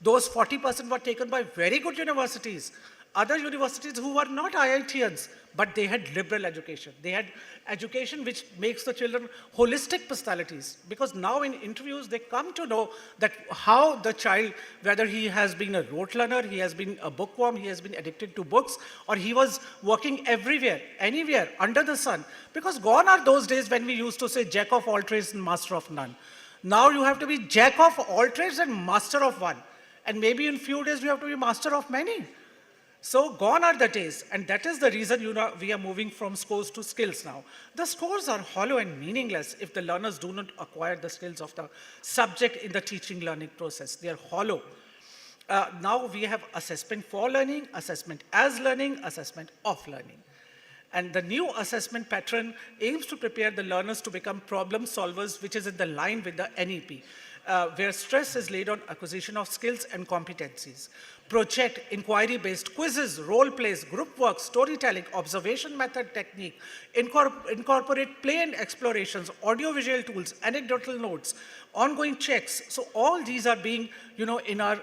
Those 40% were taken by very good universities. Other universities who were not IITians, but they had liberal education. They had education which makes the children holistic personalities. Because now in interviews, they come to know that how the child, whether he has been a rote learner, he has been a bookworm, he has been addicted to books, or he was working everywhere, anywhere, under the sun. Because gone are those days when we used to say jack of all trades and master of none. Now you have to be jack of all trades and master of one. And maybe in few days you have to be master of many. So gone are the days, and that is the reason, you know, we are moving from scores to skills now. The scores are hollow and meaningless if the learners do not acquire the skills of the subject in the teaching learning process. They are hollow. Now we have assessment for learning, assessment as learning, assessment of learning. And the new assessment pattern aims to prepare the learners to become problem solvers, which is in the line with the NEP, where stress is laid on acquisition of skills and competencies. Project, inquiry-based quizzes, role plays, group work, storytelling, observation method technique, incorporate play and explorations, audio-visual tools, anecdotal notes, ongoing checks. So all these are being, you know, in our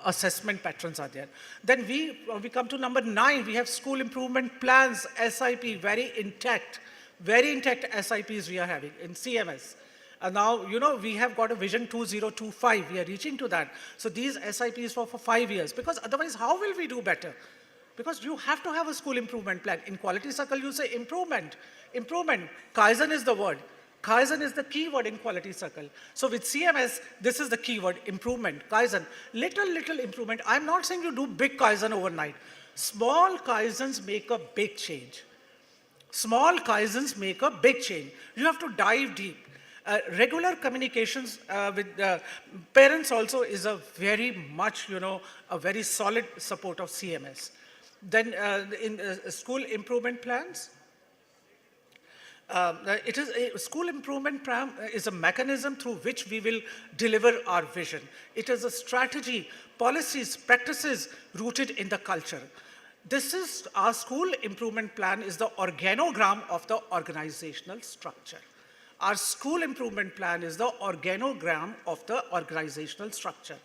assessment patterns are there. Then we come to number 9. We have school improvement plans, SIP, very intact SIPs we are having in CMS. And now, you know, we have got a vision 2025. We are reaching to that. So these SIPs for 5 years, because otherwise how will we do better? Because you have to have a school improvement plan. In quality circle, you say improvement. Improvement. Kaizen is the word. Kaizen is the key word in quality circle. So with CMS, this is the key word, improvement, Kaizen. Little improvement. I'm not saying you do big Kaizen overnight. Small Kaizens make a big change. Small Kaizens make a big change. You have to dive deep. Regular communications with parents also is a very much, you know, a very solid support of CMS. Then in school improvement plans, it is a school improvement plan is a mechanism through which we will deliver our vision. It is a strategy, policies, practices rooted in the culture. This is our school improvement plan is the organogram of the organizational structure. Our school improvement plan is the organogram of the organizational structure.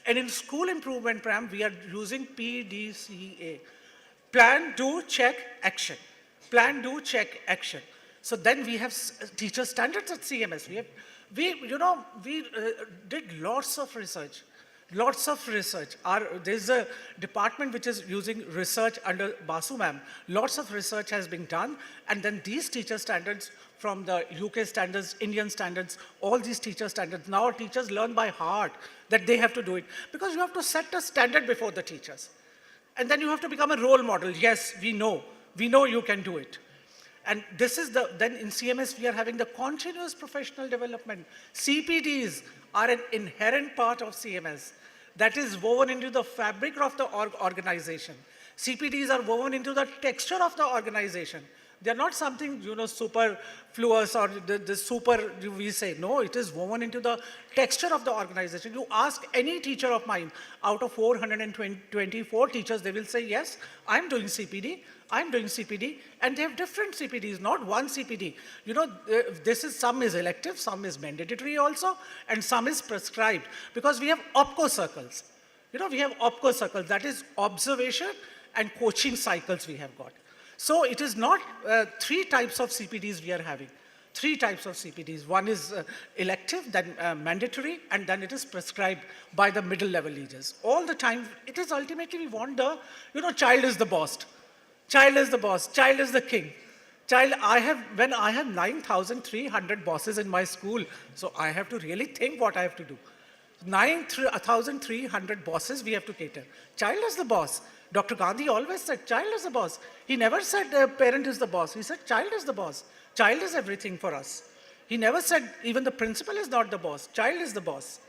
And in school improvement plan, we are using PDCA. Plan, do, check, action. Plan, do, check, action. So then we have teacher standards at CMS. We did lots of research. There's a department which is using research under Basu ma'am. Lots of research has been done. And then these teacher standards from the UK standards, Indian standards, all these teacher standards. Now teachers learn by heart that they have to do it. Because you have to set a standard before the teachers. And then you have to become a role model. Yes, we know you can do it. And this is then in CMS we are having the continuous professional development. CPDs are an inherent part of CMS that is woven into the fabric of the organization. CPDs are woven into the texture of the organization. They're not something, you know, superfluous or the super, we say. No, it is woven into the texture of the organization. You ask any teacher of mine, out of 424 teachers, they will say, yes, I'm doing CPD, and they have different CPDs, not one CPD. You know, some is elective, some is mandatory also, and some is prescribed, because we have OPCO circles. You know, we have OPCO circles, that is observation and coaching cycles we have got. So it is not 3 types of CPDs we are having. 3 types of CPDs. One is elective, then mandatory, and then it is prescribed by the middle level leaders. All the time, it is ultimately we want the, child is the boss. Child is the boss. Child is the king. When I have 9,300 bosses in my school, so I have to really think what I have to do. 9,300 bosses we have to cater. Child is the boss. Dr. Gandhi always said, child is the boss. He never said parent is the boss. He said, child is the boss. Child is everything for us. He never said, even the principal is not the boss. Child is the boss.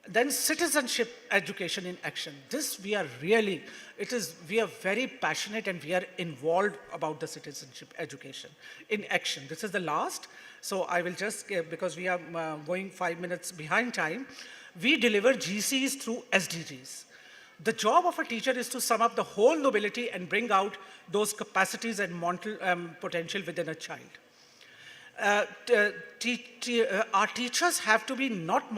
Then citizenship education in action. This we are really, we are very passionate and we are involved about the citizenship education in action. This is the last. So I will just, because we are going 5 minutes behind time, we deliver GCs through SDGs. The job of a teacher is to sum up the whole nobility and bring out those capacities and mental potential within a child. Our teachers have to be not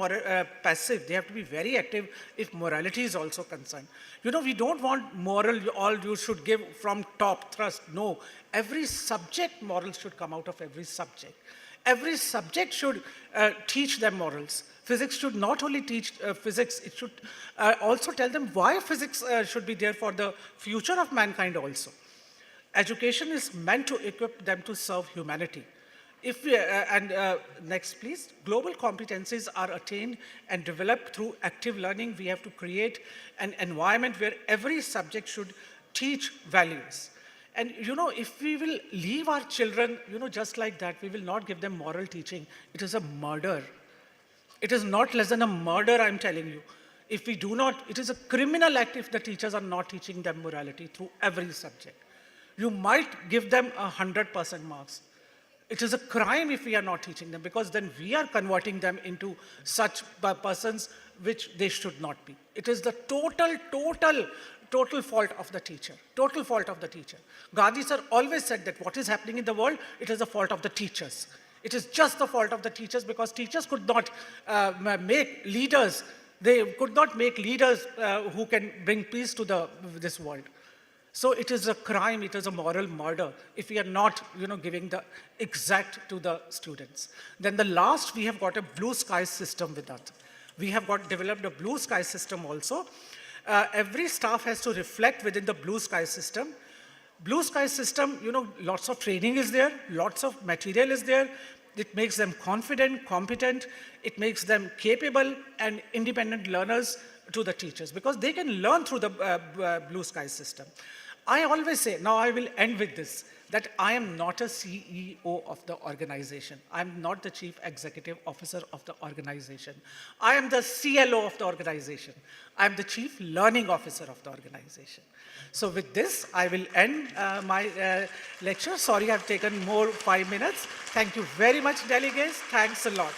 passive, they have to be very active if morality is also concerned. We don't want moral, all you should give from top thrust. No, every subject morals should come out of every subject. Every subject should teach them morals. Physics should not only teach physics, it should also tell them why physics should be there for the future of mankind also. Education is meant to equip them to serve humanity. Next please, global competencies are attained and developed through active learning. We have to create an environment where every subject should teach values. And if we will leave our children, just like that, we will not give them moral teaching. It is a murder. It is not less than a murder, I'm telling you. If we do not, it is a criminal act if the teachers are not teaching them morality through every subject. You might give them 100% marks. It is a crime if we are not teaching them, because then we are converting them into such persons which they should not be. It is the total fault of the teacher. Total fault of the teacher. Gandhi sir always said that what is happening in the world, it is the fault of the teachers. It is just the fault of the teachers, because teachers could not make leaders. They could not make leaders who can bring peace to this world. So it is a crime, it is a moral murder if we are not, giving the exact to the students. Then the last, we have got a blue sky system with us. We have developed a blue sky system also. Every staff has to reflect within the blue sky system. Blue sky system, lots of training is there, lots of material is there. It makes them confident, competent. It makes them capable and independent learners to the teachers, because they can learn through the blue sky system. I always say, now I will end with this, that I am not a CEO of the organization. I am not the chief executive officer of the organization. I am the CLO of the organization. I am the chief learning officer of the organization. So with this, I will end my lecture. Sorry, I've taken more 5 minutes. Thank you very much, delegates. Thanks a lot.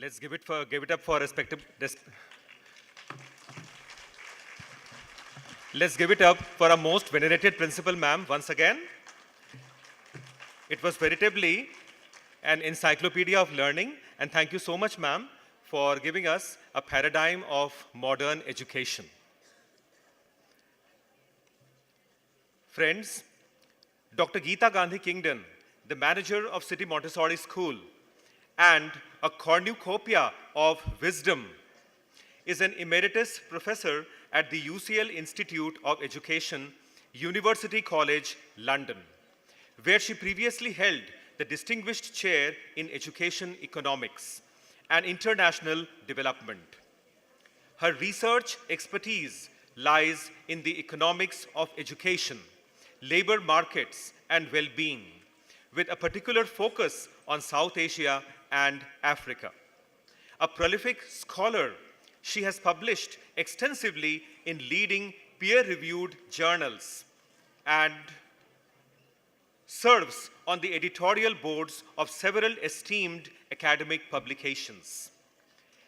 Let's give it up for respective. Let's give it up for our most venerated principal, ma'am, once again. It was veritably an encyclopedia of learning, and thank you so much, ma'am, for giving us a paradigm of modern education. Friends, Dr. Geeta Gandhi Kingdon, the manager of City Montessori School, and a cornucopia of wisdom, is an emeritus professor at the UCL Institute of Education, University College, London, where she previously held the Distinguished Chair in Education Economics and International Development. Her research expertise lies in the economics of education, labor markets, and well-being, with a particular focus on South Asia and Africa. A prolific scholar, she has published extensively in leading peer-reviewed journals and serves on the editorial boards of several esteemed academic publications.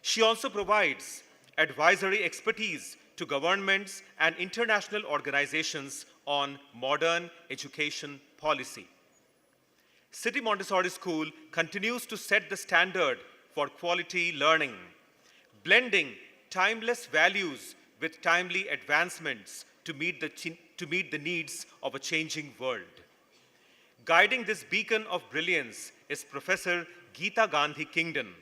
She also provides advisory expertise to governments and international organizations on modern education policy. City Montessori School continues to set the standard for quality learning, blending timeless values with timely advancements to meet the needs of a changing world. Guiding this beacon of brilliance is Professor Geeta Gandhi Kingdon,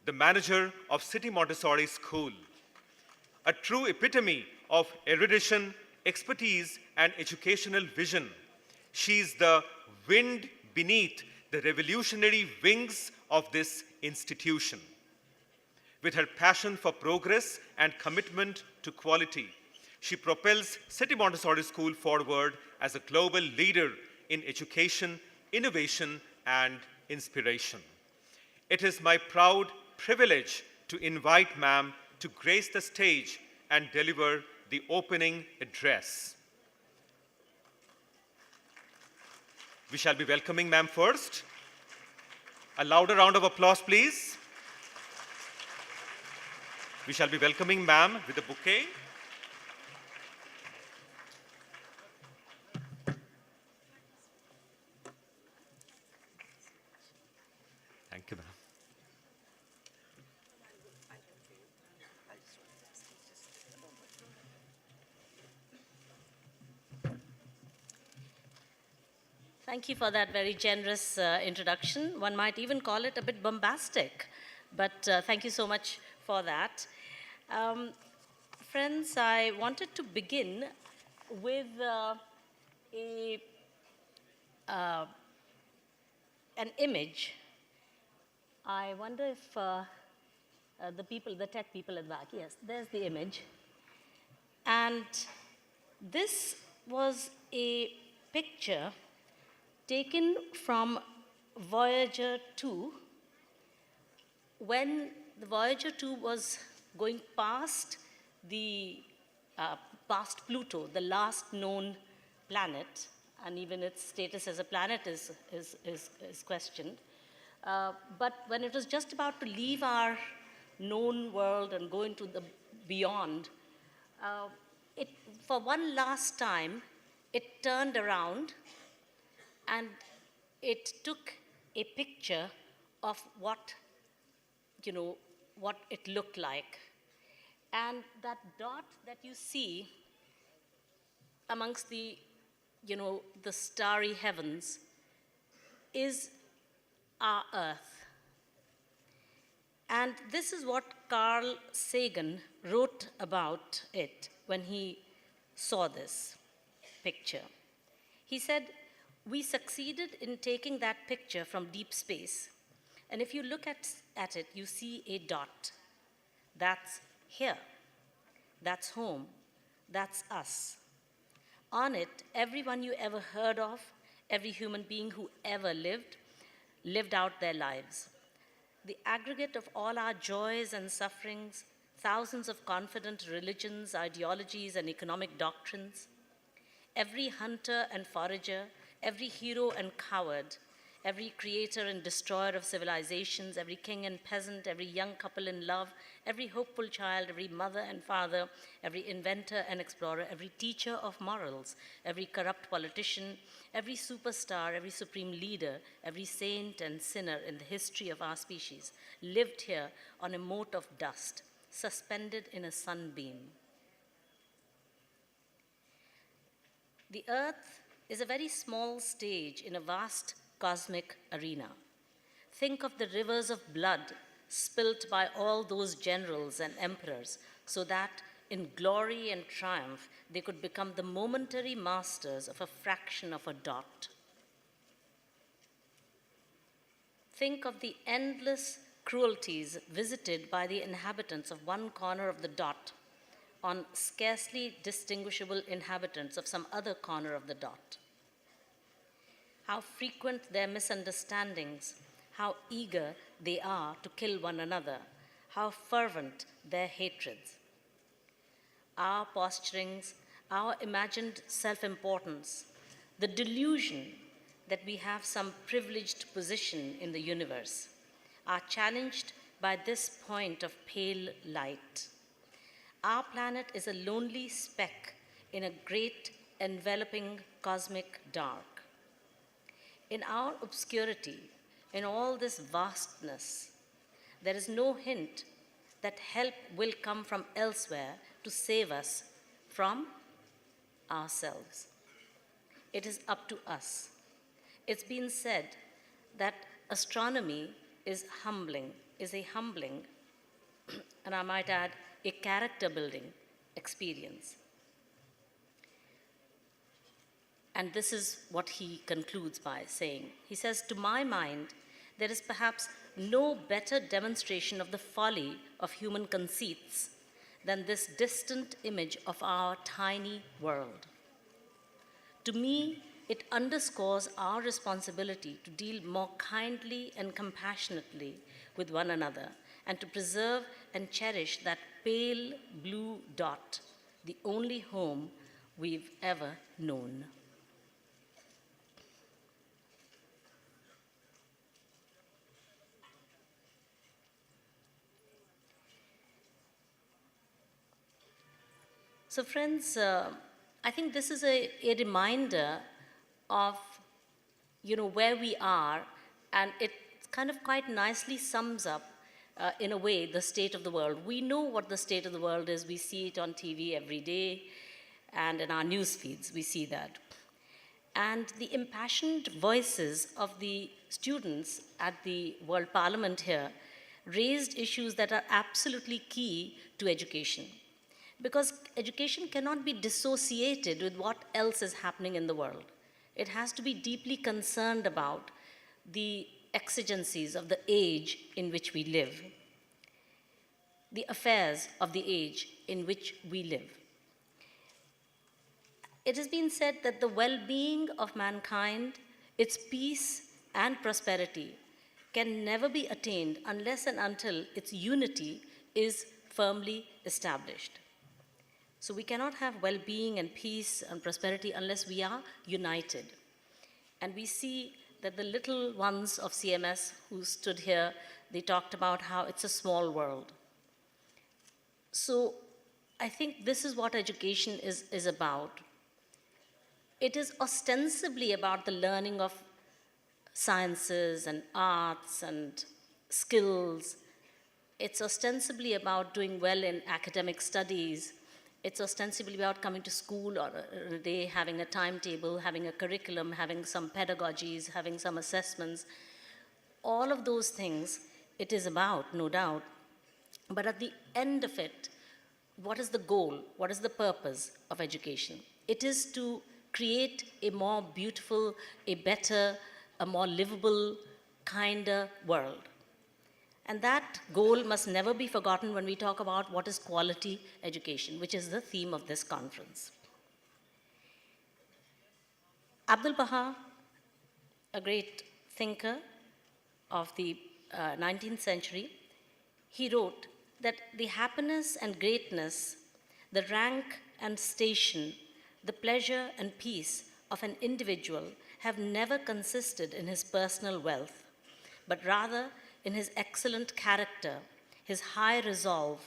the manager of City Montessori School, a true epitome of erudition, expertise, and educational vision. She is the wind beneath the revolutionary wings of this institution. With her passion for progress and commitment to quality, she propels City Montessori School forward as a global leader in education, innovation, and inspiration. It is my proud privilege to invite ma'am to grace the stage and deliver the opening address. We shall be welcoming ma'am first. A louder round of applause, please. We shall be welcoming ma'am with a bouquet. Thank you, ma'am. Thank you for that very generous introduction. One might even call it a bit bombastic, but thank you so much for that. Friends, I wanted to begin with an image. I wonder if the tech people at the back, yes, there's the image. And this was a picture taken from Voyager 2 when the Voyager 2 was going past past Pluto, the last known planet, and even its status as a planet is questioned. But when it was just about to leave our known world and go into the beyond, for one last time, it turned around and it took a picture of what it looked like. And that dot that you see amongst the starry heavens is our Earth. And this is what Carl Sagan wrote about it when he saw this picture. He said, "We succeeded in taking that picture from deep space. And if you look at it, you see a dot. That's here. That's home. That's us. On it, everyone you ever heard of, every human being who ever lived out their lives. The aggregate of all our joys and sufferings, thousands of confident religions, ideologies, and economic doctrines. Every hunter and forager, every hero and coward, every creator and destroyer of civilizations, every king and peasant, every young couple in love, every hopeful child, every mother and father, every inventor and explorer, every teacher of morals, every corrupt politician, every superstar, every supreme leader, every saint and sinner in the history of our species lived here on a mote of dust, suspended in a sunbeam. The earth is a very small stage in a vast cosmic arena. Think of the rivers of blood spilt by all those generals and emperors so that in glory and triumph they could become the momentary masters of a fraction of a dot. Think of the endless cruelties visited by the inhabitants of one corner of the dot on scarcely distinguishable inhabitants of some other corner of the dot. How frequent their misunderstandings, how eager they are to kill one another, how fervent their hatreds. Our posturings, our imagined self-importance, the delusion that we have some privileged position in the universe, are challenged by this point of pale light. Our planet is a lonely speck in a great enveloping cosmic dark. In our obscurity, in all this vastness, there is no hint that help will come from elsewhere to save us from ourselves. It is up to us. It's been said that astronomy is a humbling, and I might add, a character building experience. And this is what he concludes by saying. He says, to my mind, there is perhaps no better demonstration of the folly of human conceits than this distant image of our tiny world. To me, it underscores our responsibility to deal more kindly and compassionately with one another and to preserve and cherish that pale blue dot, the only home we've ever known. So friends, I think this is a reminder of, where we are, and it kind of quite nicely sums up, in a way, the state of the world. We know what the state of the world is. We see it on TV every day, and in our news feeds, we see that. And the impassioned voices of the students at the World Parliament here raised issues that are absolutely key to education. Because education cannot be dissociated with what else is happening in the world. It has to be deeply concerned about the exigencies of the age in which we live, the affairs of the age in which we live. It has been said that the well-being of mankind, its peace and prosperity, can never be attained unless and until its unity is firmly established. So we cannot have well-being and peace and prosperity unless we are united. And we see that the little ones of CMS who stood here, they talked about how it's a small world. So I think this is what education is about. It is ostensibly about the learning of sciences and arts and skills. It's ostensibly about doing well in academic studies. It's ostensibly about coming to school on a day, having a timetable, having a curriculum, having some pedagogies, having some assessments. All of those things it is about, no doubt. But at the end of it, what is the goal? What is the purpose of education? It is to create a more beautiful, a better, a more livable, kinder world. And that goal must never be forgotten when we talk about what is quality education, which is the theme of this conference. Abdul Baha, a great thinker of the 19th century, he wrote that the happiness and greatness, the rank and station, the pleasure and peace of an individual have never consisted in his personal wealth, but rather in his excellent character, his high resolve,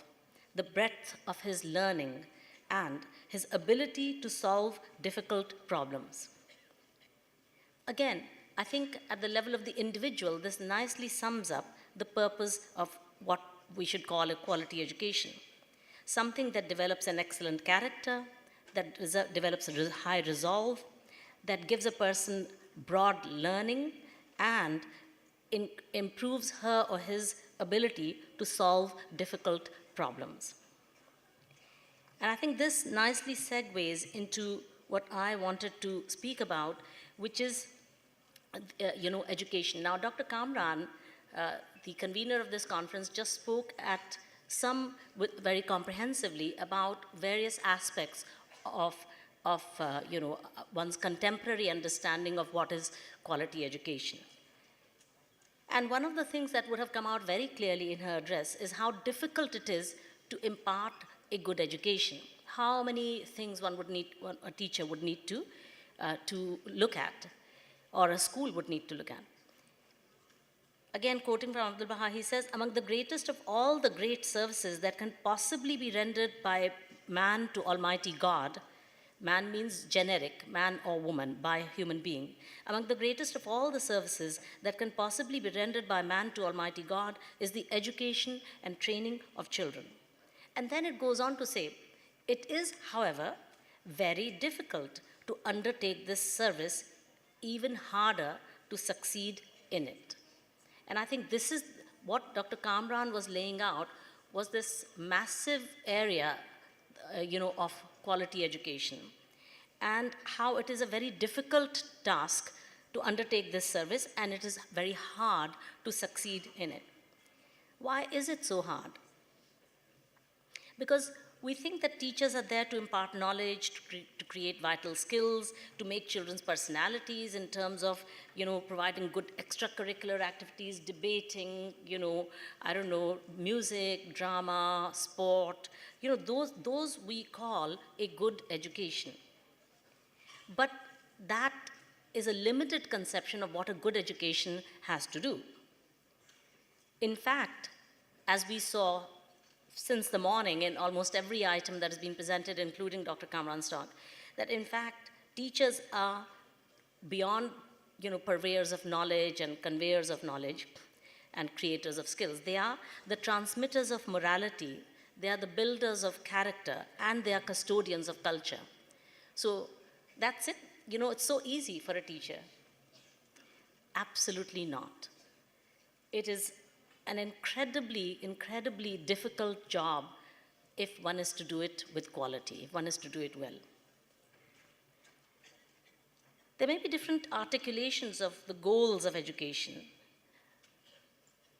the breadth of his learning, and his ability to solve difficult problems. Again, I think at the level of the individual, this nicely sums up the purpose of what we should call a quality education. Something that develops an excellent character, that develops a high resolve, that gives a person broad learning, and improves her or his ability to solve difficult problems. And I think this nicely segues into what I wanted to speak about, which is, education. Now, Dr. Kamran, the convener of this conference, just spoke at very comprehensively about various aspects of one's contemporary understanding of what is quality education. And one of the things that would have come out very clearly in her address is how difficult it is to impart a good education. How many things a teacher would need to look at, or a school would need to look at. again quoting from Abdul Baha, he says, among the greatest of all the great services that can possibly be rendered by man to Almighty God, man means generic, man or woman, by a human being. Among the greatest of all the services that can possibly be rendered by man to Almighty God is the education and training of children. And then it goes on to say, it is, however, very difficult to undertake this service, even harder to succeed in it. And I think this is what Dr. Kamran was laying out, was this massive area, of quality education, and how it is a very difficult task to undertake this service, and it is very hard to succeed in it. Why is it so hard? Because we think that teachers are there to impart knowledge, to create vital skills, to make children's personalities in terms of, providing good extracurricular activities, debating, music, drama, sport, those we call a good education. But that is a limited conception of what a good education has to do. In fact, as we saw since the morning in almost every item that has been presented, including Dr. Kamran's talk, that in fact teachers are beyond, purveyors of knowledge and conveyors of knowledge and creators of skills. They are the transmitters of morality, they are the builders of character, and they are custodians of culture. So that's it. It's so easy for a teacher. Absolutely not. It is an incredibly, incredibly difficult job if one is to do it with quality, if one is to do it well. There may be different articulations of the goals of education.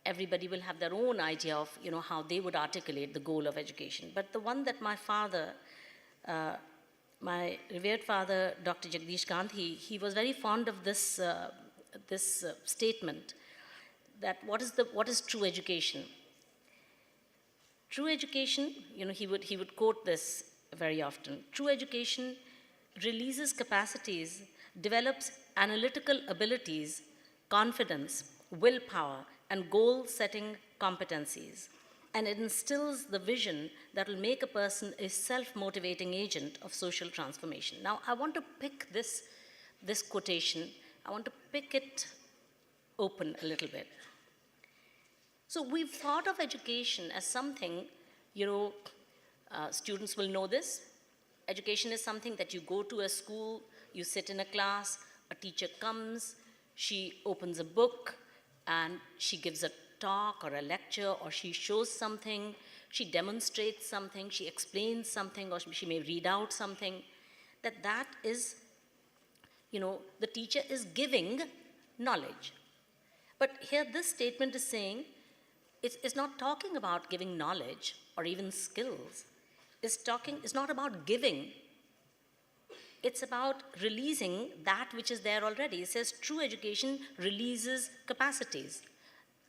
Everybody will have their own idea of, how they would articulate the goal of education. But the one that my father, my revered father, Dr. Jagdish Gandhi, he was very fond of this, statement, that what is true education? True education, he would quote this very often. True education releases capacities, develops analytical abilities, confidence, willpower, and goal-setting competencies, and it instills the vision that will make a person a self-motivating agent of social transformation. Now, I want to pick this quotation, I want to pick it open a little bit. So we've thought of education as something, students will know this. Education is something that you go to a school, you sit in a class, a teacher comes, she opens a book, and she gives a talk or a lecture, or she shows something, she demonstrates something, she explains something, or she may read out something. That is, the teacher is giving knowledge. But here this statement is saying, it's not talking about giving knowledge or even skills. It's not about giving. It's about releasing that which is there already. It says true education releases capacities.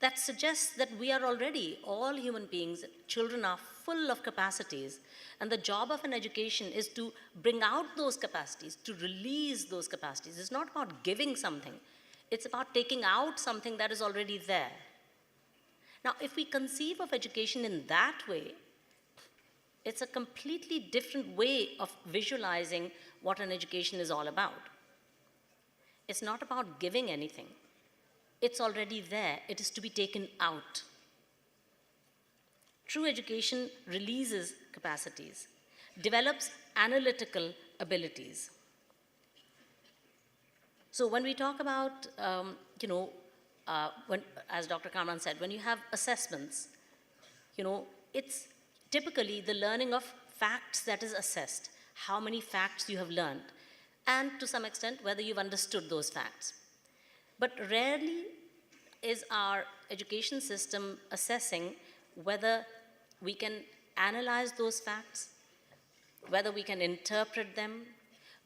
That suggests that we are already, all human beings, children are full of capacities. And the job of an education is to bring out those capacities, to release those capacities. It's not about giving something. It's about taking out something that is already there. Now, if we conceive of education in that way, it's a completely different way of visualizing what an education is all about. It's not about giving anything. It's already there. It is to be taken out. True education releases capacities, develops analytical abilities. So when we talk about, as Dr. Kamran said, when you have assessments, it's typically the learning of facts that is assessed, how many facts you have learned, and to some extent, whether you've understood those facts. But rarely is our education system assessing whether we can analyze those facts, whether we can interpret them,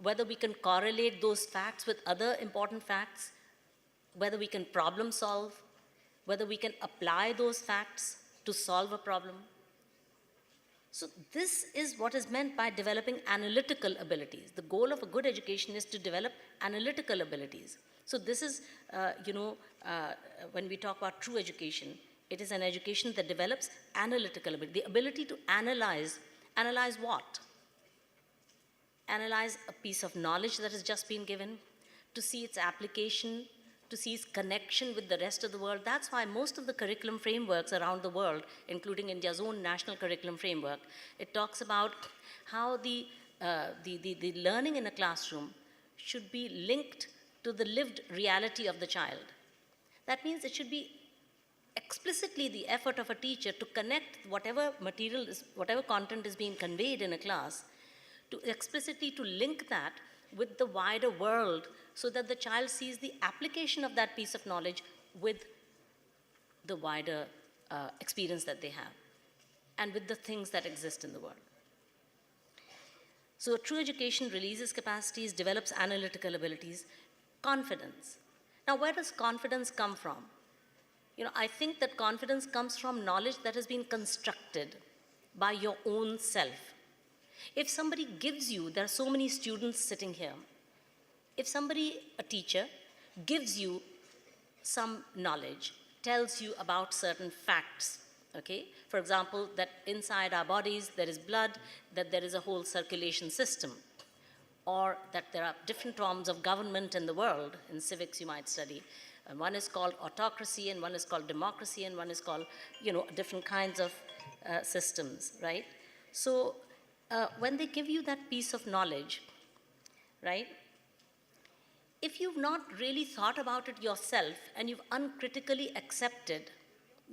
whether we can correlate those facts with other important facts, whether we can problem solve, whether we can apply those facts to solve a problem. So this is what is meant by developing analytical abilities. The goal of a good education is to develop analytical abilities. So this is, when we talk about true education, it is an education that develops analytical ability, the ability to analyze. Analyze what? Analyze a piece of knowledge that has just been given, to see its application, to see its connection with the rest of the world. That's why most of the curriculum frameworks around the world, including India's own national curriculum framework, it talks about how the learning in a classroom should be linked to the lived reality of the child. That means it should be explicitly the effort of a teacher to connect whatever material is, whatever content is being conveyed in a class, to explicitly to link that with the wider world, so that the child sees the application of that piece of knowledge with the wider experience that they have and with the things that exist in the world. So true education releases capacities, develops analytical abilities, confidence. Now, where does confidence come from? I think that confidence comes from knowledge that has been constructed by your own self. If somebody gives you, there are so many students sitting here, if somebody, a teacher, gives you some knowledge, tells you about certain facts, okay? For example, that inside our bodies there is blood, that there is a whole circulation system, or that there are different forms of government in the world. In civics you might study. And one is called autocracy, and one is called democracy, and one is called, different kinds of systems, right? So when they give you that piece of knowledge, right, if you've not really thought about it yourself and you've uncritically accepted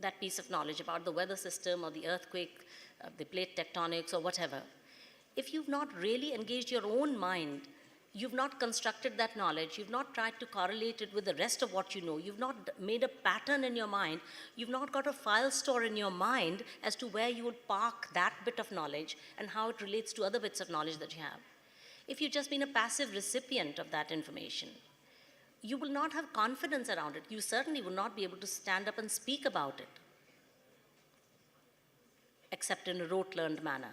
that piece of knowledge about the weather system or the earthquake, the plate tectonics or whatever, if you've not really engaged your own mind, you've not constructed that knowledge, you've not tried to correlate it with the rest of what you know, you've not made a pattern in your mind, you've not got a file store in your mind as to where you would park that bit of knowledge and how it relates to other bits of knowledge that you have. If you've just been a passive recipient of that information, you will not have confidence around it. You certainly will not be able to stand up and speak about it, except in a rote-learned manner.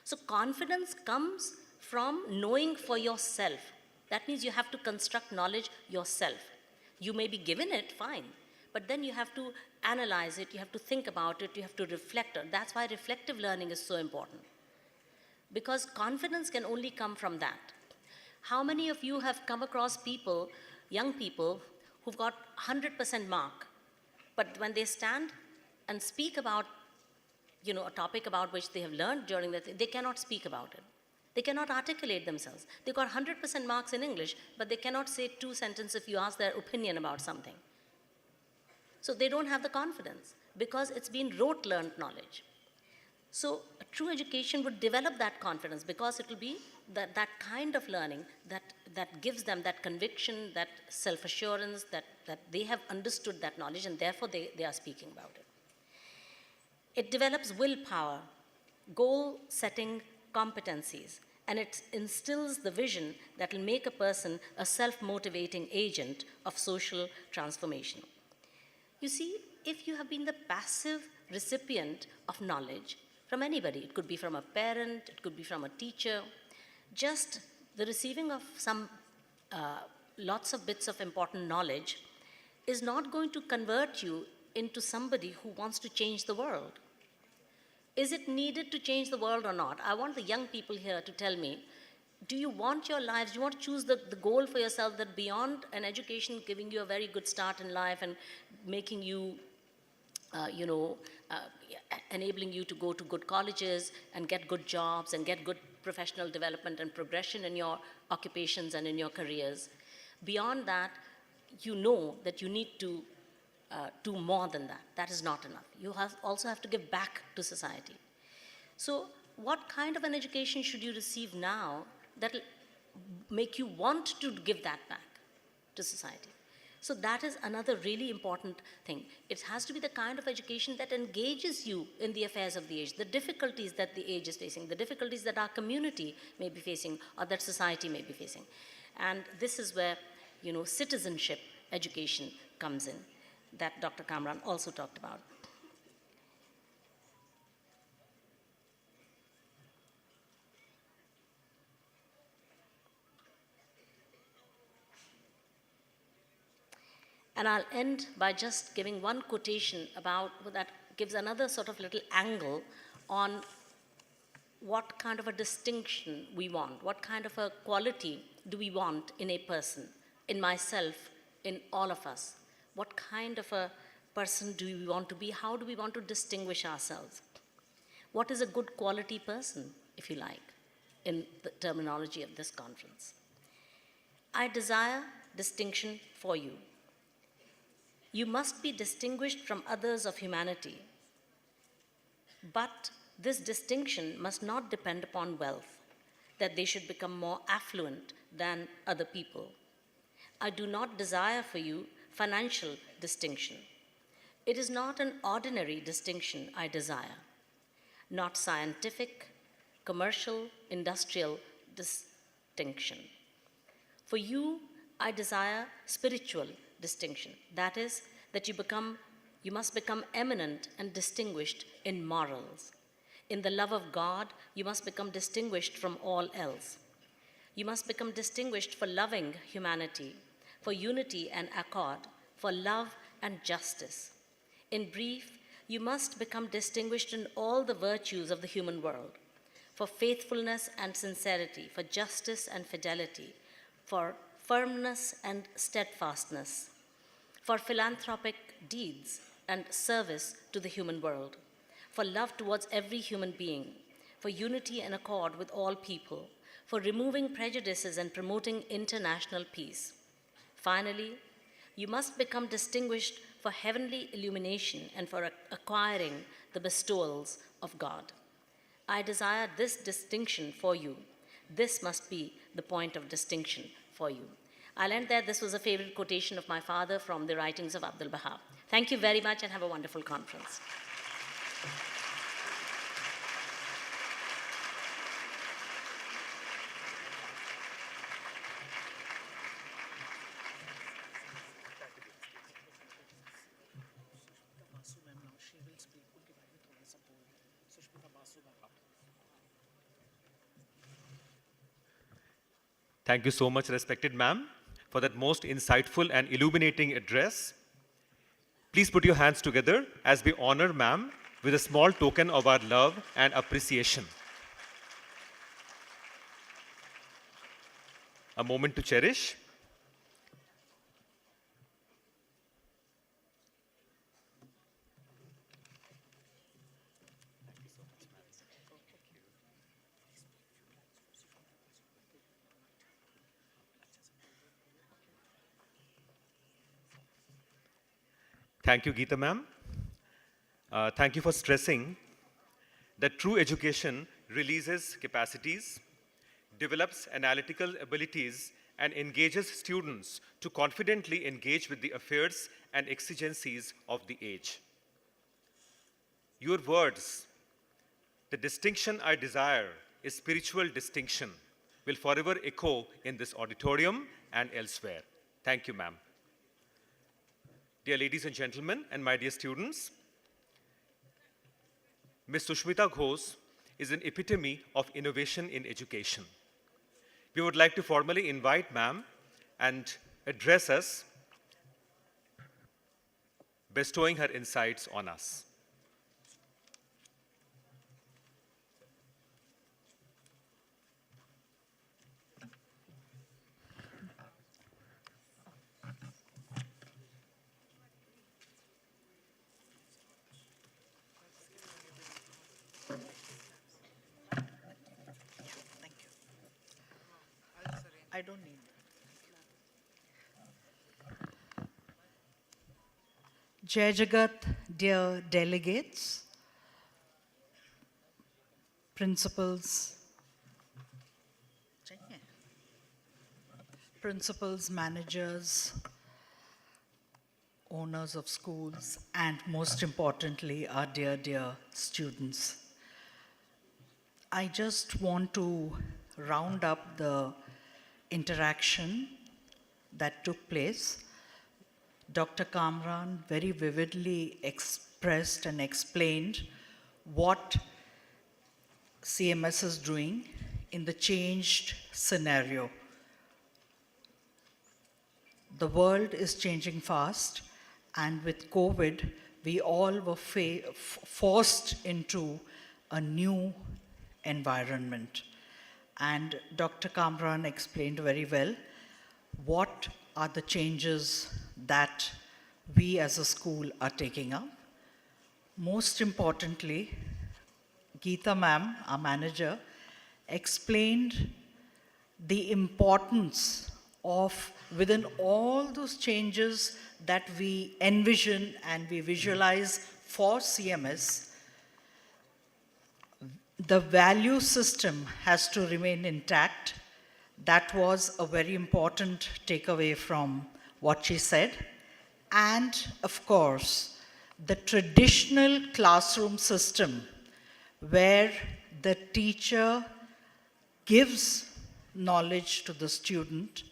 So confidence comes from knowing for yourself. That means you have to construct knowledge yourself. You may be given it, fine, but then you have to analyze it, you have to think about it, you have to reflect on it. That's why reflective learning is so important. Because confidence can only come from that. How many of you have come across people, young people, who've got 100% mark, but when they stand and speak about, a topic about which they have learned during that, they cannot speak about it. They cannot articulate themselves. They got 100% marks in English, but they cannot say 2 sentences if you ask their opinion about something. So they don't have the confidence because it's been rote-learned knowledge. So a true education would develop that confidence because it will be that kind of learning that gives them that conviction, that self-assurance, that they have understood that knowledge and therefore they are speaking about it. It develops willpower, goal-setting competencies, and it instills the vision that will make a person a self-motivating agent of social transformation. You see, if you have been the passive recipient of knowledge from anybody, it could be from a parent, it could be from a teacher, just the receiving of some lots of bits of important knowledge is not going to convert you into somebody who wants to change the world. Is it needed to change the world or not? I want the young people here to tell me, do you want your lives, do you want to choose the goal for yourself that beyond an education giving you a very good start in life and making you, enabling you to go to good colleges and get good jobs and get good professional development and progression in your occupations and in your careers. Beyond that, you know that you need to do more than that. That is not enough. You also have to give back to society. So what kind of an education should you receive now that will make you want to give that back to society? So that is another really important thing. It has to be the kind of education that engages you in the affairs of the age, the difficulties that the age is facing, the difficulties that our community may be facing or that society may be facing. And this is where, citizenship education comes in, that Dr. Kamran also talked about. And I'll end by just giving one quotation about that gives another sort of little angle on what kind of a distinction we want, what kind of a quality do we want in a person, in myself, in all of us. What kind of a person do we want to be? How do we want to distinguish ourselves? What is a good quality person, if you like, in the terminology of this conference? I desire distinction for you. You must be distinguished from others of humanity. But this distinction must not depend upon wealth, that they should become more affluent than other people. I do not desire for you financial distinction. It is not an ordinary distinction I desire, not scientific, commercial, industrial distinction. For you, I desire spiritual distinction. That is, that you must become eminent and distinguished in morals. In the love of God, you must become distinguished from all else. You must become distinguished for loving humanity, for unity and accord, for love and justice. In brief, you must become distinguished in all the virtues of the human world, for faithfulness and sincerity, for justice and fidelity, for firmness and steadfastness, for philanthropic deeds and service to the human world, for love towards every human being, for unity and accord with all people, for removing prejudices and promoting international peace. Finally, you must become distinguished for heavenly illumination and for acquiring the bestowals of God. I desire this distinction for you. This must be the point of distinction for you. I'll end there. This was a favorite quotation of my father from the writings of Abdul Baha. Thank you very much and have a wonderful conference. Thank you so much, respected ma'am, for that most insightful and illuminating address. Please put your hands together as we honor ma'am with a small token of our love and appreciation. A moment to cherish. Thank you, Geeta ma'am. Thank you for stressing that true education releases capacities, develops analytical abilities, and engages students to confidently engage with the affairs and exigencies of the age. Your words, the distinction I desire is spiritual distinction, will forever echo in this auditorium and elsewhere. Thank you, ma'am. Dear ladies and gentlemen, and my dear students, Ms. Sushmita Ghosh is an epitome of innovation in education. We would like to formally invite ma'am and address us, bestowing her insights on us. I don't need that. Jai Jagat, dear delegates, principals, managers, owners of schools, and most importantly, our dear, dear students. I just want to round up the interaction that took place. Dr. Kamran very vividly expressed and explained what CMS is doing in the changed scenario. The world is changing fast, and with COVID, we all were forced into a new environment. And Dr. Kamran explained very well what are the changes that we as a school are taking up. Most importantly, Geeta ma'am, our manager, explained the importance of, within all those changes that we envision and we visualize for CMS, the value system has to remain intact. That was a very important takeaway from what she said. And of course, the traditional classroom system where the teacher gives knowledge to the student,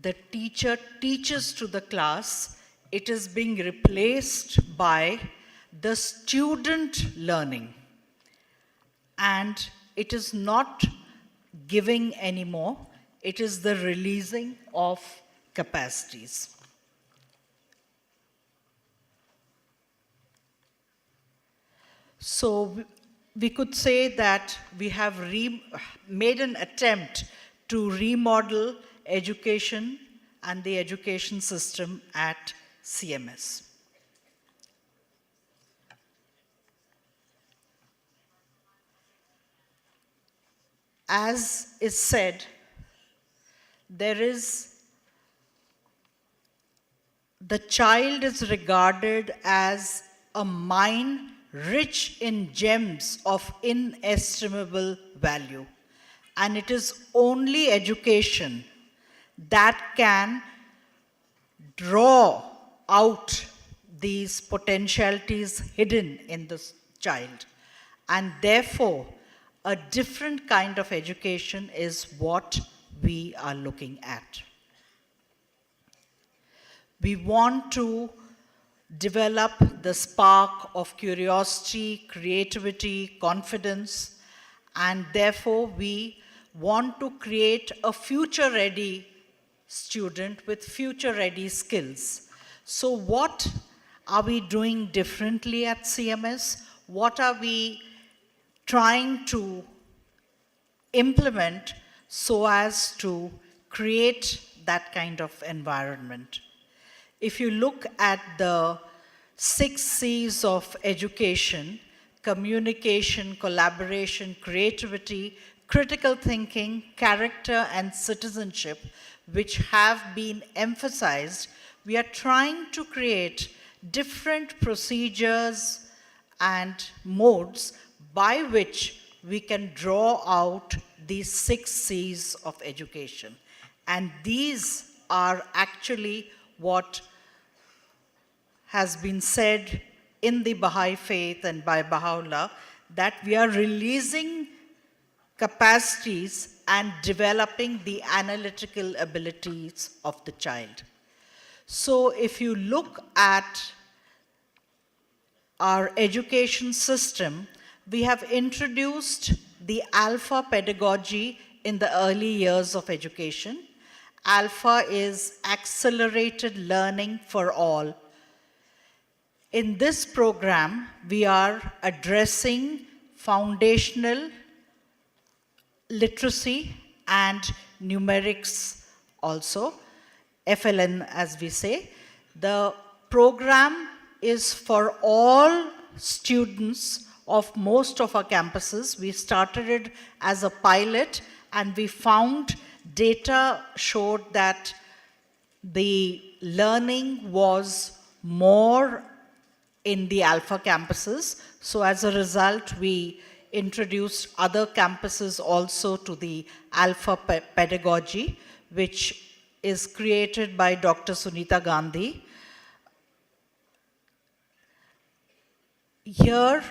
the teacher teaches to the class, it is being replaced by the student learning. And it is not giving anymore, it is the releasing of capacities. So we could say that we have made an attempt to remodel education and the education system at CMS. As is said, the child is regarded as a mine rich in gems of inestimable value. And it is only education that can draw out these potentialities hidden in the child. And therefore, a different kind of education is what we are looking at. We want to develop the spark of curiosity, creativity, confidence, and therefore we want to create a future-ready student with future-ready skills. So what are we doing differently at CMS? What are we trying to implement so as to create that kind of environment? If you look at the 6 C's of education, communication, collaboration, creativity, critical thinking, character, and citizenship, which have been emphasized, we are trying to create different procedures and modes by which we can draw out these 6 C's of education. And these are actually what has been said in the Baha'i faith and by Baha'u'llah, that we are releasing capacities and developing the analytical abilities of the child. So if you look at our education system, we have introduced the alpha pedagogy in the early years of education. Alpha is accelerated learning for all. In this program, we are addressing foundational literacy and numerics also, FLN as we say. The program is for all students of most of our campuses. We started it as a pilot and we found data showed that the learning was more in the alpha campuses. So as a result, we introduced other campuses also to the alpha pedagogy, which is created by Dr. Sunita Gandhi. Here,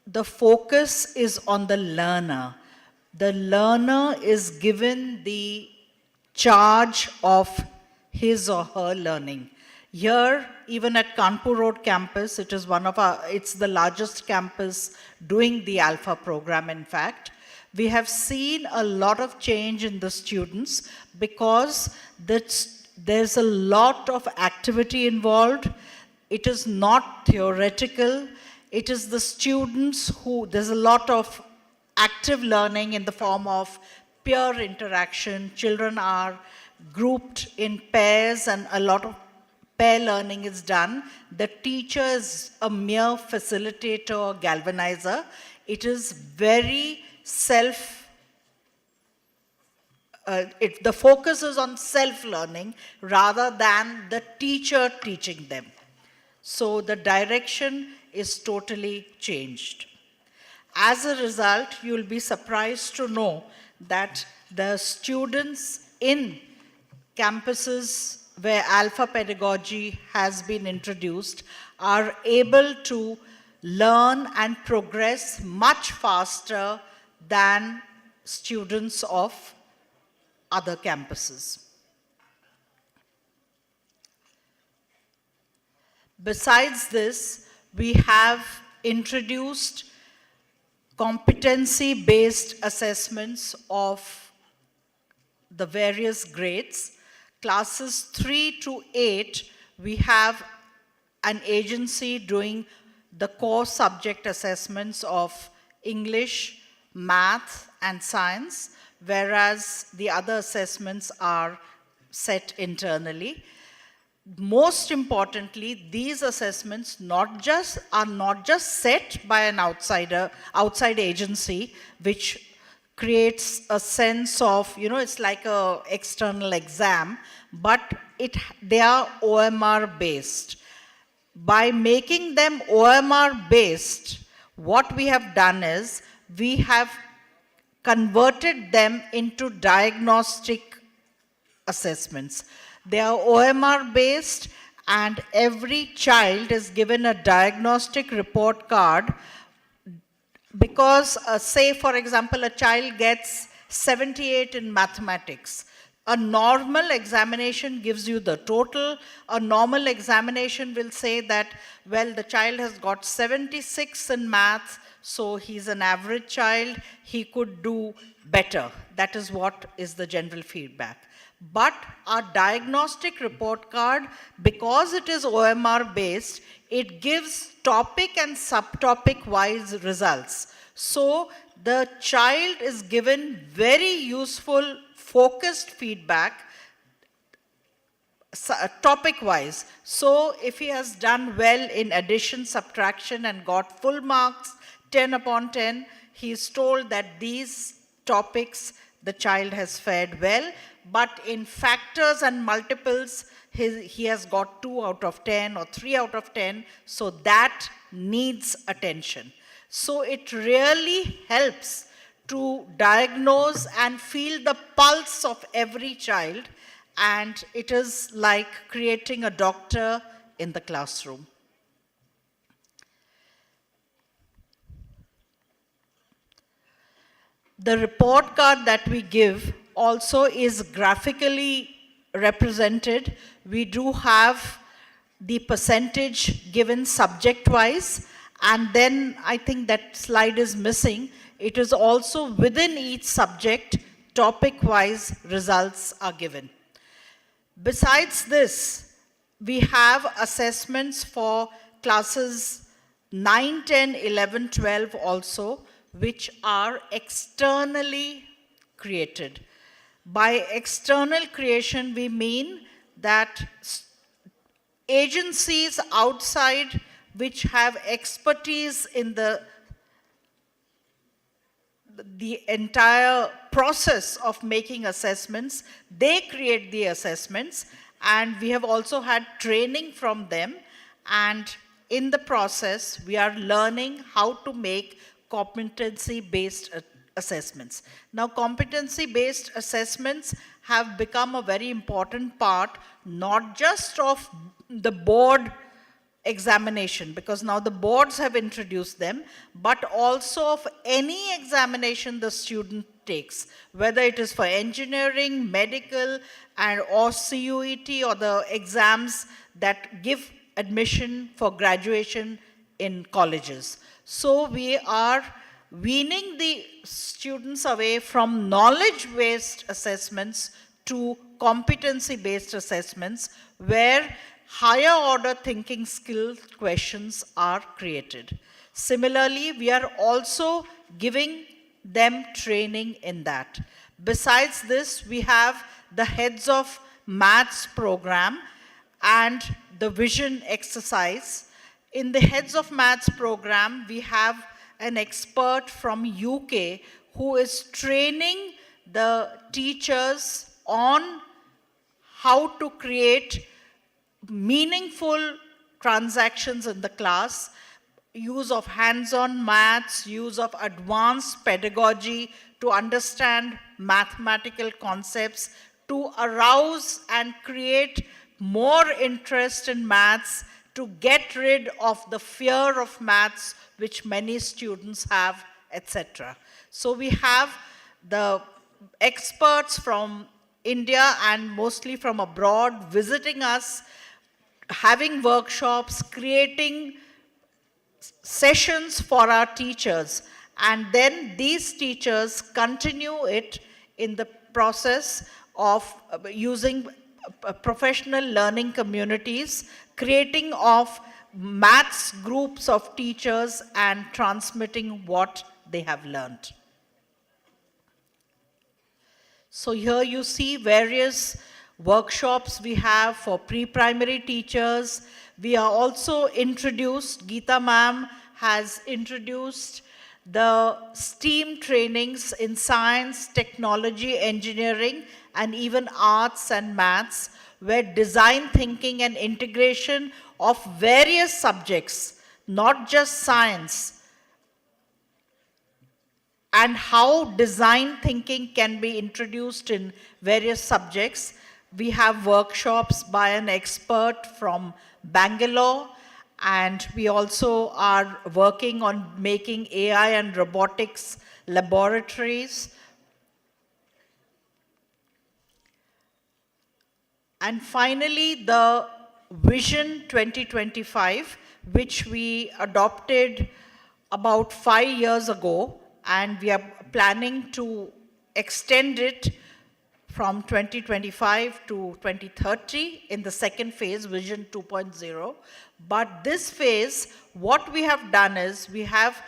the focus is on the learner. The learner is given the charge of his or her learning. Here, even at Kanpur Road campus, it is it's the largest campus doing the Alpha program, in fact. We have seen a lot of change in the students because there's a lot of activity involved. It is not theoretical. It is the students there's a lot of active learning in the form of peer interaction. Children are grouped in pairs and a lot of pair learning is done. The teacher is a mere facilitator or galvanizer. It is very the focus is on self-learning rather than the teacher teaching them. So the direction is totally changed. As a result, you'll be surprised to know that the students in campuses where alpha pedagogy has been introduced are able to learn and progress much faster than students of other campuses. Besides this, we have introduced competency-based assessments of the various grades. Classes 3 to 8, we have an agency doing the core subject assessments of English, math, and science, whereas the other assessments are set internally. Most importantly, these assessments are not just set by an outside agency, which creates a sense of, it's like an external exam, but they are OMR based. By making them OMR based, what we have done is we have converted them into diagnostic assessments. They are OMR based, and every child is given a diagnostic report card because, say for example, a child gets 78 in mathematics. A normal examination gives you the total. A normal examination will say that, well, the child has got 76 in maths, so he's an average child, he could do better. That is what is the general feedback. But our diagnostic report card, because it is OMR based, it gives topic and subtopic wise results. So the child is given very useful, focused feedback topic wise. So if he has done well in addition, subtraction, and got full marks, 10 upon 10, he is told that these topics the child has fared well, but in factors and multiples, he has got 2 out of 10 or 3 out of 10, so that needs attention. So it really helps to diagnose and feel the pulse of every child, and it is like creating a doctor in the classroom. The report card that we give also is graphically represented. We do have the percentage given subject-wise, and then I think that slide is missing. It is also within each subject, topic-wise results are given. Besides this, we have assessments for classes 9, 10, 11, 12 also, which are externally created. By external creation, we mean that agencies outside which have expertise in the entire process of making assessments, they create the assessments, and we have also had training from them, and in the process, we are learning how to make competency-based assessments. Now, competency-based assessments have become a very important part, not just of the board examination, because now the boards have introduced them, but also of any examination the student takes, whether it is for engineering, medical, or CUET, or the exams that give admission for graduation in colleges. So we are weaning the students away from knowledge-based assessments to competency-based assessments where higher order thinking skill questions are created. Similarly, we are also giving them training in that. Besides this, we have the heads of maths program and the vision exercise. In the heads of maths program, we have an expert from UK who is training the teachers on how to create meaningful transactions in the class, use of hands-on maths, use of advanced pedagogy to understand mathematical concepts, to arouse and create more interest in maths, to get rid of the fear of maths which many students have, etc. So we have the experts from India and mostly from abroad visiting us, having workshops, creating sessions for our teachers, and then these teachers continue it in the process of using professional learning communities, creating of maths groups of teachers and transmitting what they have learned. So here you see various workshops we have for pre-primary teachers. We are also introduced, Geeta ma'am has introduced the STEAM trainings in science, technology, engineering, and even arts and maths, where design thinking and integration of various subjects, not just science, and how design thinking can be introduced in various subjects. We have workshops by an expert from Bangalore, and we also are working on making AI and robotics laboratories. And finally, the Vision 2025, which we adopted about 5 years ago, and we are planning to extend it from 2025 to 2030 in the second phase, Vision 2.0. But this phase, what we have done is we have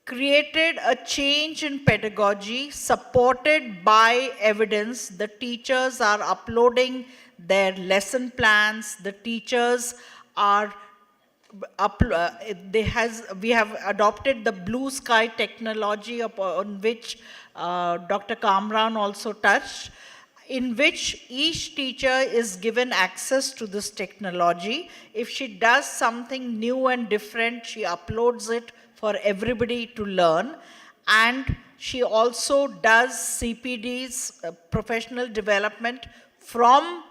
created a change in pedagogy supported by evidence. The teachers are uploading their lesson plans. The teachers are we have adopted the blue sky technology on which Dr. Kamran also touched, in which each teacher is given access to this technology. If she does something new and different, she uploads it for everybody to learn. And she also does CPD's professional development from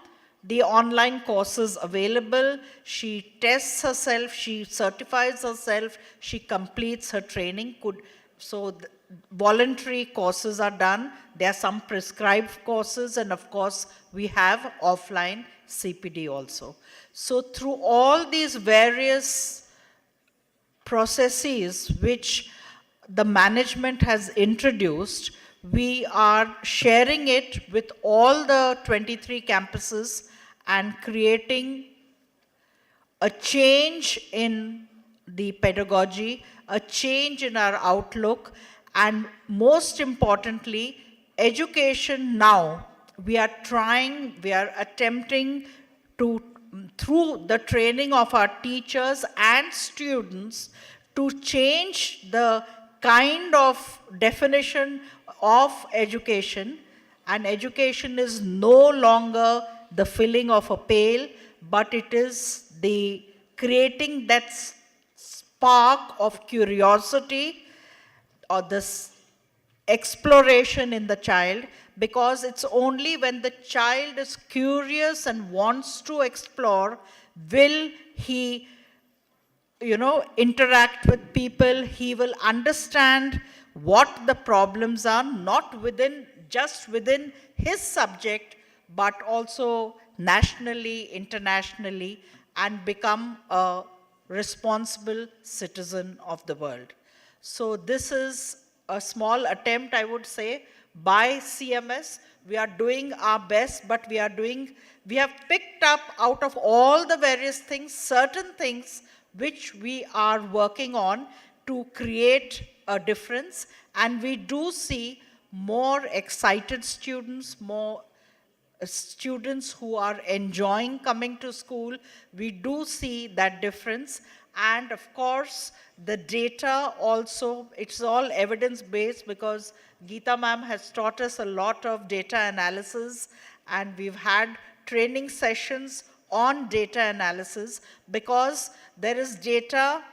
the online courses available. She tests herself, she certifies herself, she completes her training. So voluntary courses are done. There are some prescribed courses, and of course, we have offline CPD also. So through all these various processes which the management has introduced, we are sharing it with all the 23 campuses and creating a change in the pedagogy, a change in our outlook, and most importantly, education now. We are attempting to, through the training of our teachers and students, to change the kind of definition of education. And education is no longer the filling of a pail, but it is the creating that spark of curiosity or this exploration in the child, because it's only when the child is curious and wants to explore will he interact with people. He will understand what the problems are, not just within his subject, but also nationally, internationally, and become a responsible citizen of the world. So this is a small attempt, I would say, by CMS We are doing our best, but we have picked up out of all the various things, certain things which we are working on to create a difference. And we do see more excited students, more students who are enjoying coming to school. We do see that difference. And of course, the data also, it's all evidence-based because Geeta ma'am has taught us a lot of data analysis, and we've had training sessions on data analysis because there is data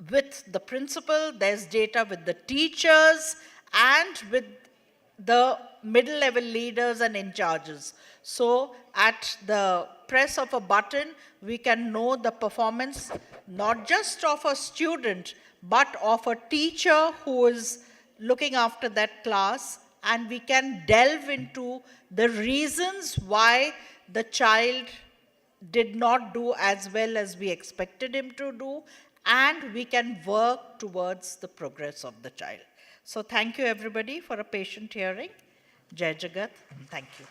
with the principal, there's data with the teachers, and with the middle-level leaders and in charges. So at the press of a button, we can know the performance not just of a student, but of a teacher who is looking after that class, and we can delve into the reasons why the child did not do as well as we expected him to do, and we can work towards the progress of the child. So thank you everybody for a patient hearing. Jai Jagat, and thank you.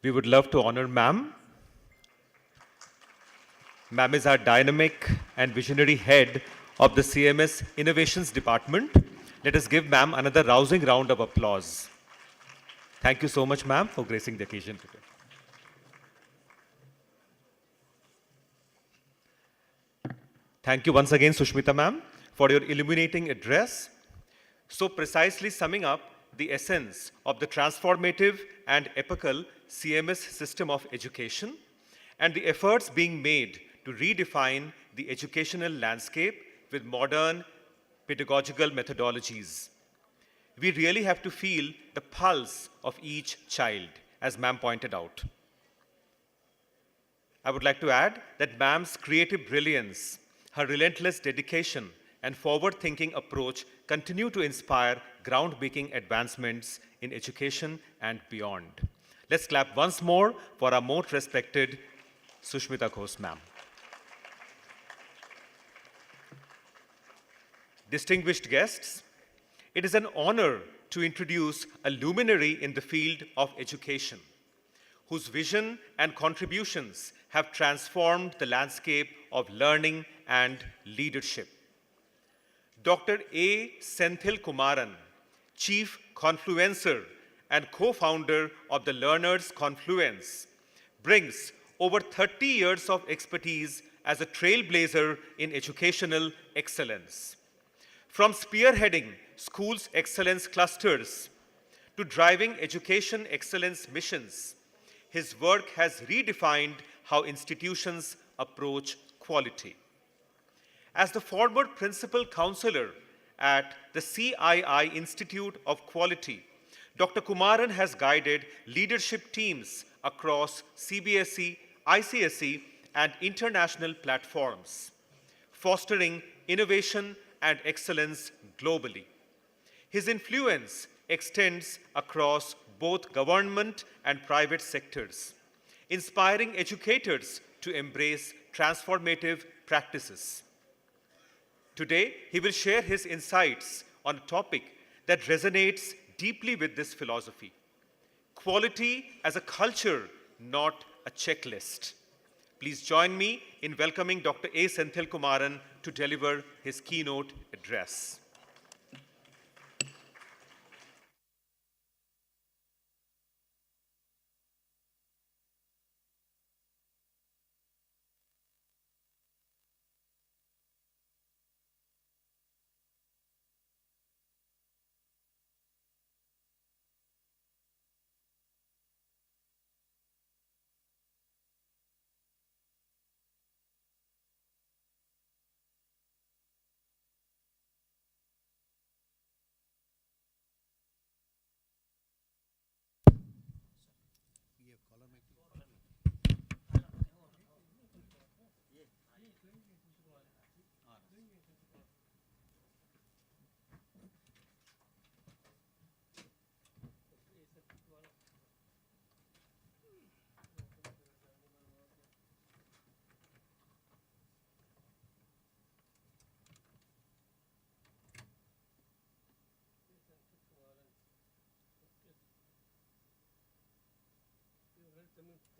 We would love to honor ma'am. Ma'am is our dynamic and visionary head of the CMS Innovations Department. Let us give ma'am another rousing round of applause. Thank you so much, ma'am, for gracing the occasion today. Thank you once again, Sushmita ma'am, for your illuminating address, so precisely summing up the essence of the transformative and epochal CMS system of education and the efforts being made to redefine the educational landscape with modern pedagogical methodologies. We really have to feel the pulse of each child, as ma'am pointed out. I would like to add that ma'am's creative brilliance, her relentless dedication, and forward-thinking approach continue to inspire groundbreaking advancements in education and beyond. Let's clap once more for our most respected Sushmita Ghosh ma'am. Distinguished guests, it is an honor to introduce a luminary in the field of education, whose vision and contributions have transformed the landscape of learning and leadership. Dr. A. Senthil Kumaran, Chief Confluencer and co-founder of the Learners Confluence, brings over 30 years of expertise as a trailblazer in educational excellence. From spearheading schools' excellence clusters to driving education excellence missions, his work has redefined how institutions approach quality. As the former principal counselor at the CII Institute of Quality, Dr. Kumaran has guided leadership teams across CBSE, ICSE, and international platforms, fostering innovation and excellence globally. His influence extends across both government and private sectors, inspiring educators to embrace transformative practices. Today, he will share his insights on a topic that resonates deeply with this philosophy: quality as a culture, not a checklist. Please join me in welcoming Dr. A. Senthil Kumaran to deliver his keynote address.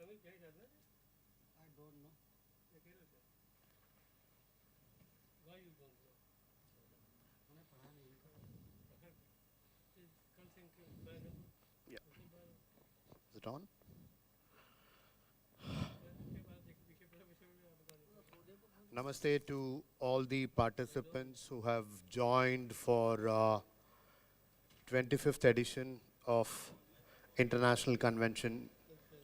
Is it on? Namaste to all the participants who have joined for 25th edition of International Convention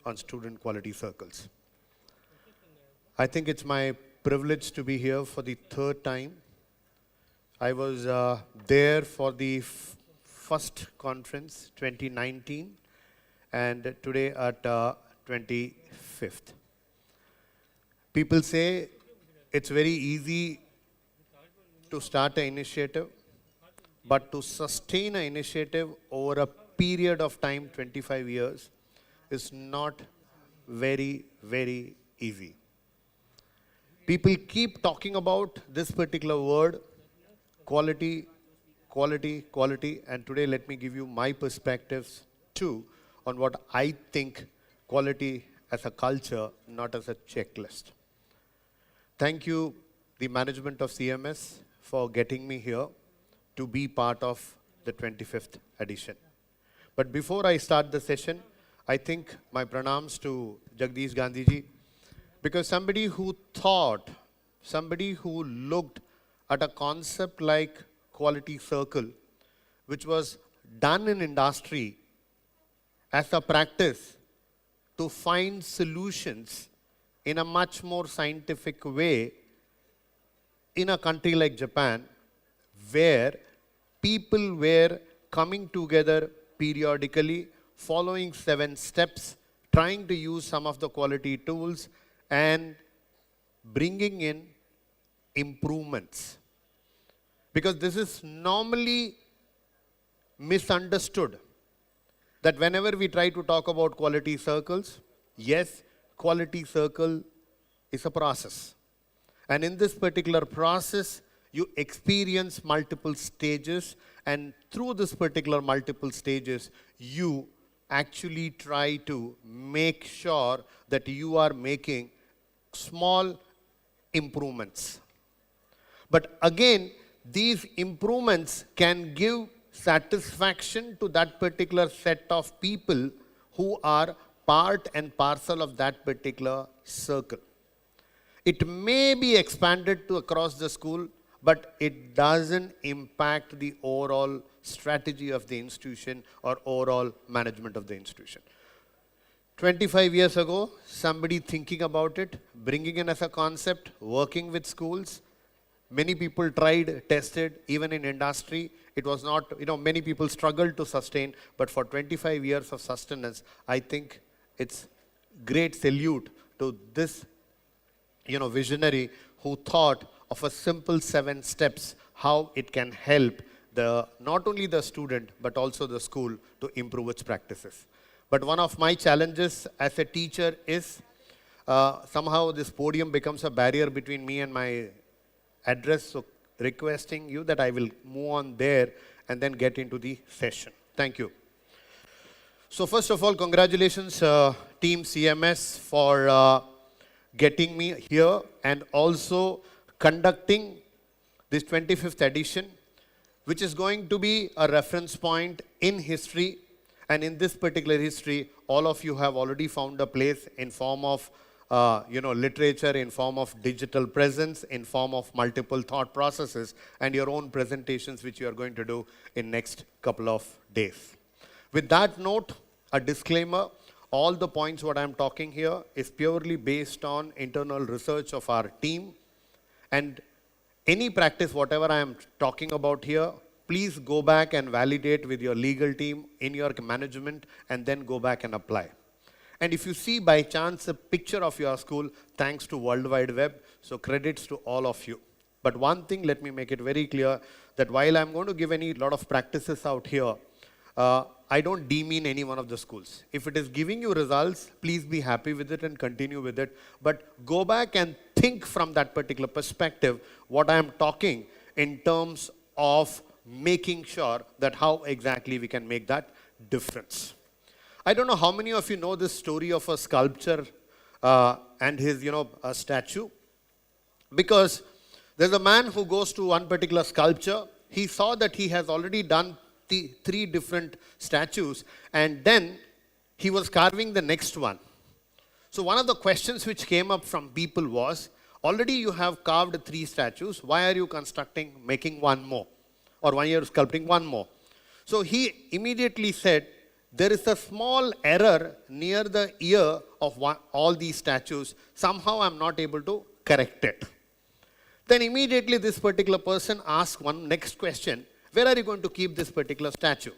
on Student Quality Circles. I think it's my privilege to be here for the third time. I was there for the first conference, 2019, and today at 25th. People say it's very easy to start an initiative, but to sustain an initiative over a period of time, 25 years, is not very, very easy. People keep talking about this particular word, quality, quality, quality, and today let me give you my perspectives too on what I think quality as a culture, not as a checklist. Thank you, the management of CMS, for getting me here to be part of the 25th edition. But before I start the session, I think my pranams to Jagdish Gandhi ji, because somebody who thought, somebody who looked at a concept like quality circle, which was done in industry as a practice to find solutions in a much more scientific way in a country like Japan, where people were coming together periodically, following 7 steps, trying to use some of the quality tools and bringing in improvements. Because this is normally misunderstood, that whenever we try to talk about quality circles, yes, quality circle is a process. And in this particular process, you experience multiple stages, and through this particular multiple stages, you actually try to make sure that you are making small improvements. But again, these improvements can give satisfaction to that particular set of people who are part and parcel of that particular circle. It may be expanded to across the school, but it doesn't impact the overall strategy of the institution or overall management of the institution. 25 years ago, somebody thinking about it, bringing in as a concept, working with schools. Many people tried, tested, even in industry. It was not, many people struggled to sustain, but for 25 years of sustenance, I think it's great salute to this, visionary who thought of a simple 7 steps, how it can help not only the student, but also the school to improve its practices. But one of my challenges as a teacher is somehow this podium becomes a barrier between me and my address, so requesting you that I will move on there and then get into the session. Thank you. So first of all, congratulations team CMS for getting me here and also conducting this 25th edition, which is going to be a reference point in history. And in this particular history, all of you have already found a place in form of literature, in form of digital presence, in form of multiple thought processes, and your own presentations, which you are going to do in next couple of days. With that note, a disclaimer, all the points what I'm talking here is purely based on internal research of our team. And any practice, whatever I am talking about here, please go back and validate with your legal team in your management and then go back and apply. And if you see by chance a picture of your school, thanks to World Wide Web, so credits to all of you. But one thing, let me make it very clear, that while I'm going to give a lot of practices out here, I don't demean any one of the schools. If it is giving you results, please be happy with it and continue with it. But go back and think from that particular perspective what I am talking in terms of making sure that how exactly we can make that difference. I don't know how many of you know this story of a sculpture and his, a statue. Because there's a man who goes to one particular sculpture. He saw that he has already done three different statues, and then he was carving the next one. So one of the questions which came up from people was, already you have carved 3 statues, why are you making one more? Or why are you sculpting one more? So he immediately said, there is a small error near the ear of all these statues. Somehow I'm not able to correct it. Then immediately this particular person asked one next question, where are you going to keep this particular statue?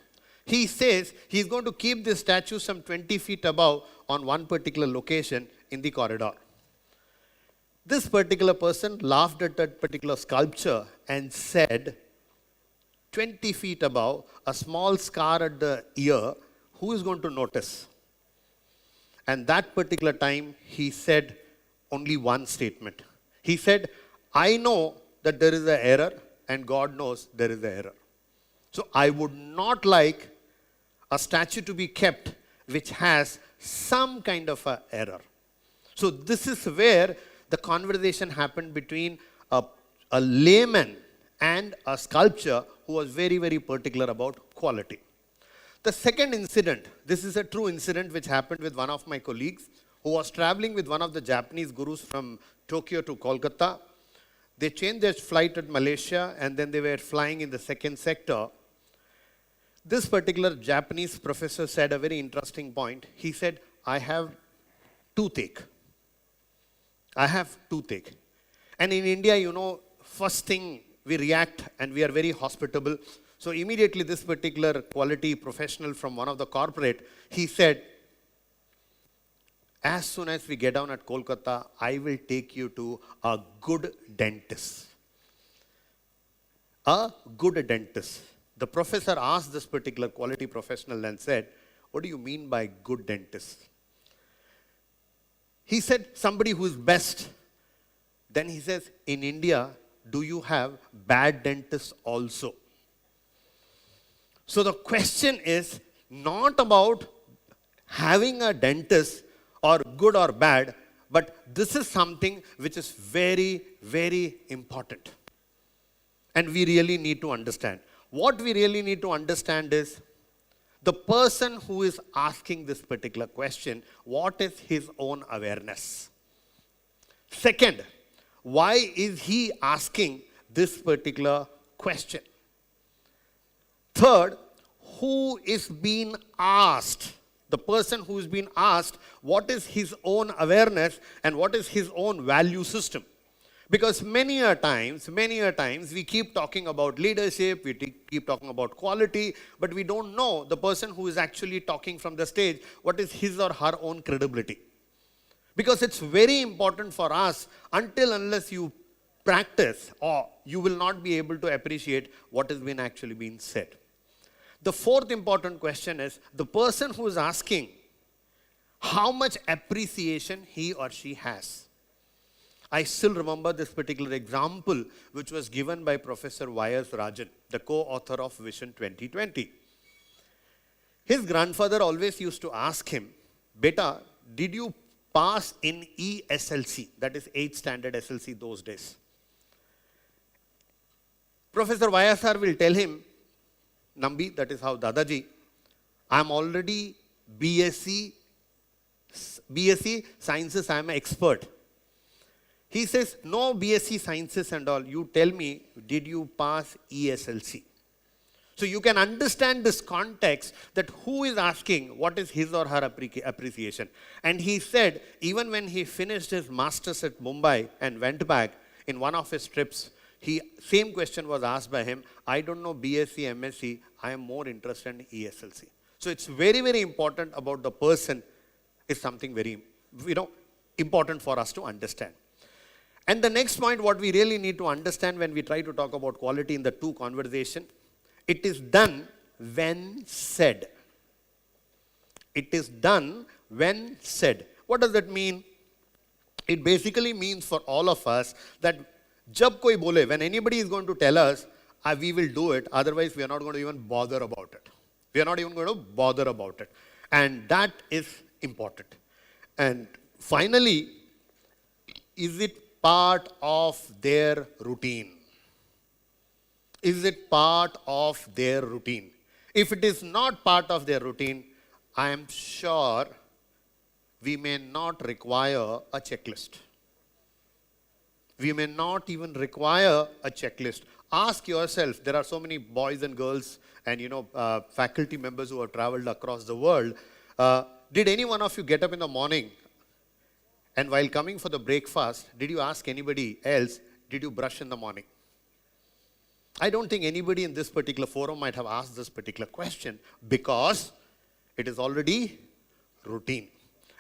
He says he's going to keep this statue some 20 feet above on one particular location in the corridor. This particular person laughed at that particular sculpture and said, 20 feet above, a small scar at the ear, who is going to notice? And that particular time, he said only one statement. He said, I know that there is an error, and God knows there is an error. So I would not like a statue to be kept which has some kind of an error. So this is where the conversation happened between a layman and a sculptor who was very, very particular about quality. The second incident, this is a true incident which happened with one of my colleagues who was traveling with one of the Japanese gurus from Tokyo to Kolkata. They changed their flight at Malaysia, and then they were flying in the second sector. This particular Japanese professor said a very interesting point. He said, I have toothache. I have toothache. And in India, first thing we react and we are very hospitable. So immediately this particular quality professional from one of the corporate, he said, as soon as we get down at Kolkata, I will take you to a good dentist. A good dentist. The professor asked this particular quality professional and said, what do you mean by good dentist? He said, somebody who is best. Then he says, in India, do you have bad dentists also? So the question is not about having a dentist or good or bad, but this is something which is very, very important. And we really need to understand. What we really need to understand is the person who is asking this particular question, what is his own awareness? Second, why is he asking this particular question? Third, who is being asked? The person who is being asked, what is his own awareness and what is his own value system? Because many a times, we keep talking about leadership, we keep talking about quality, but we don't know the person who is actually talking from the stage, what is his or her own credibility. Because it's very important for us, unless you practice, or you will not be able to appreciate what has been actually being said. The fourth important question is, the person who is asking, how much appreciation he or she has. I still remember this particular example which was given by Professor Y.S. Rajan, the co-author of Vision 2020. His grandfather always used to ask him, Beta, did you pass in ESLC? That is 8th standard SLC those days. Professor Y.S.R. will tell him, Nambi, that is how Dadaji, I am already BSc Sciences, I am an expert. He says, no BSc Sciences and all. You tell me, did you pass ESLC? So you can understand this context that who is asking what is his or her appreciation. And he said, even when he finished his master's at Mumbai and went back in one of his trips, same question was asked by him. I don't know BSc, MSc. I am more interested in ESLC. So it's very, very important about the person is something very, important for us to understand. And the next point, what we really need to understand when we try to talk about quality in the two conversation, it is done when said. It is done when said. What does that mean? It basically means for all of us that jab koi bole, when anybody is going to tell us, we will do it, otherwise we are not going to even bother about it. We are not even going to bother about it. And that is important. And finally, is it part of their routine? Is it part of their routine? If it is not part of their routine, I am sure we may not require a checklist. We may not even require a checklist. Ask yourself, there are so many boys and girls and faculty members who have traveled across the world. Did any one of you get up in the morning and while coming for the breakfast, did you ask anybody else, did you brush in the morning? I don't think anybody in this particular forum might have asked this particular question because it is already routine.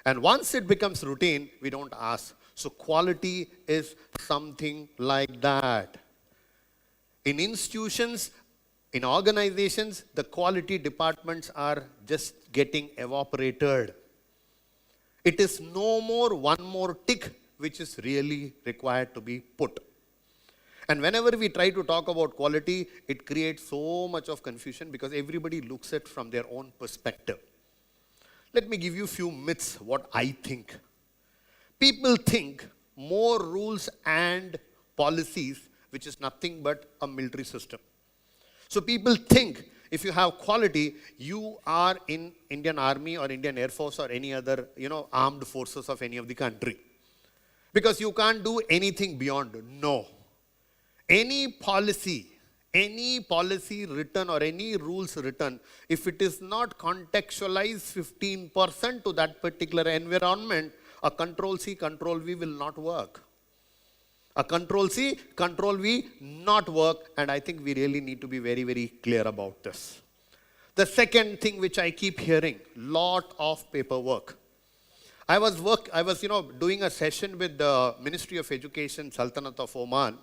And once it becomes routine, we don't ask. So quality is something like that. In institutions, in organizations, the quality departments are just getting evaporated. It is no more one more tick which is really required to be put. And whenever we try to talk about quality, it creates so much of confusion because everybody looks at it from their own perspective. Let me give you a few myths, what I think. People think more rules and policies, which is nothing but a military system. So people think if you have quality, you are in Indian Army or Indian Air Force or any other, armed forces of any of the country. Because you can't do anything beyond. No. Any policy written or any rules written, if it is not contextualized 15% to that particular environment, a Control-C, Control-V will not work. A Control-C, Control-V not work, and I think we really need to be very, very clear about this. The second thing which I keep hearing, lot of paperwork. I was doing a session with the Ministry of Education, Sultanate of Oman,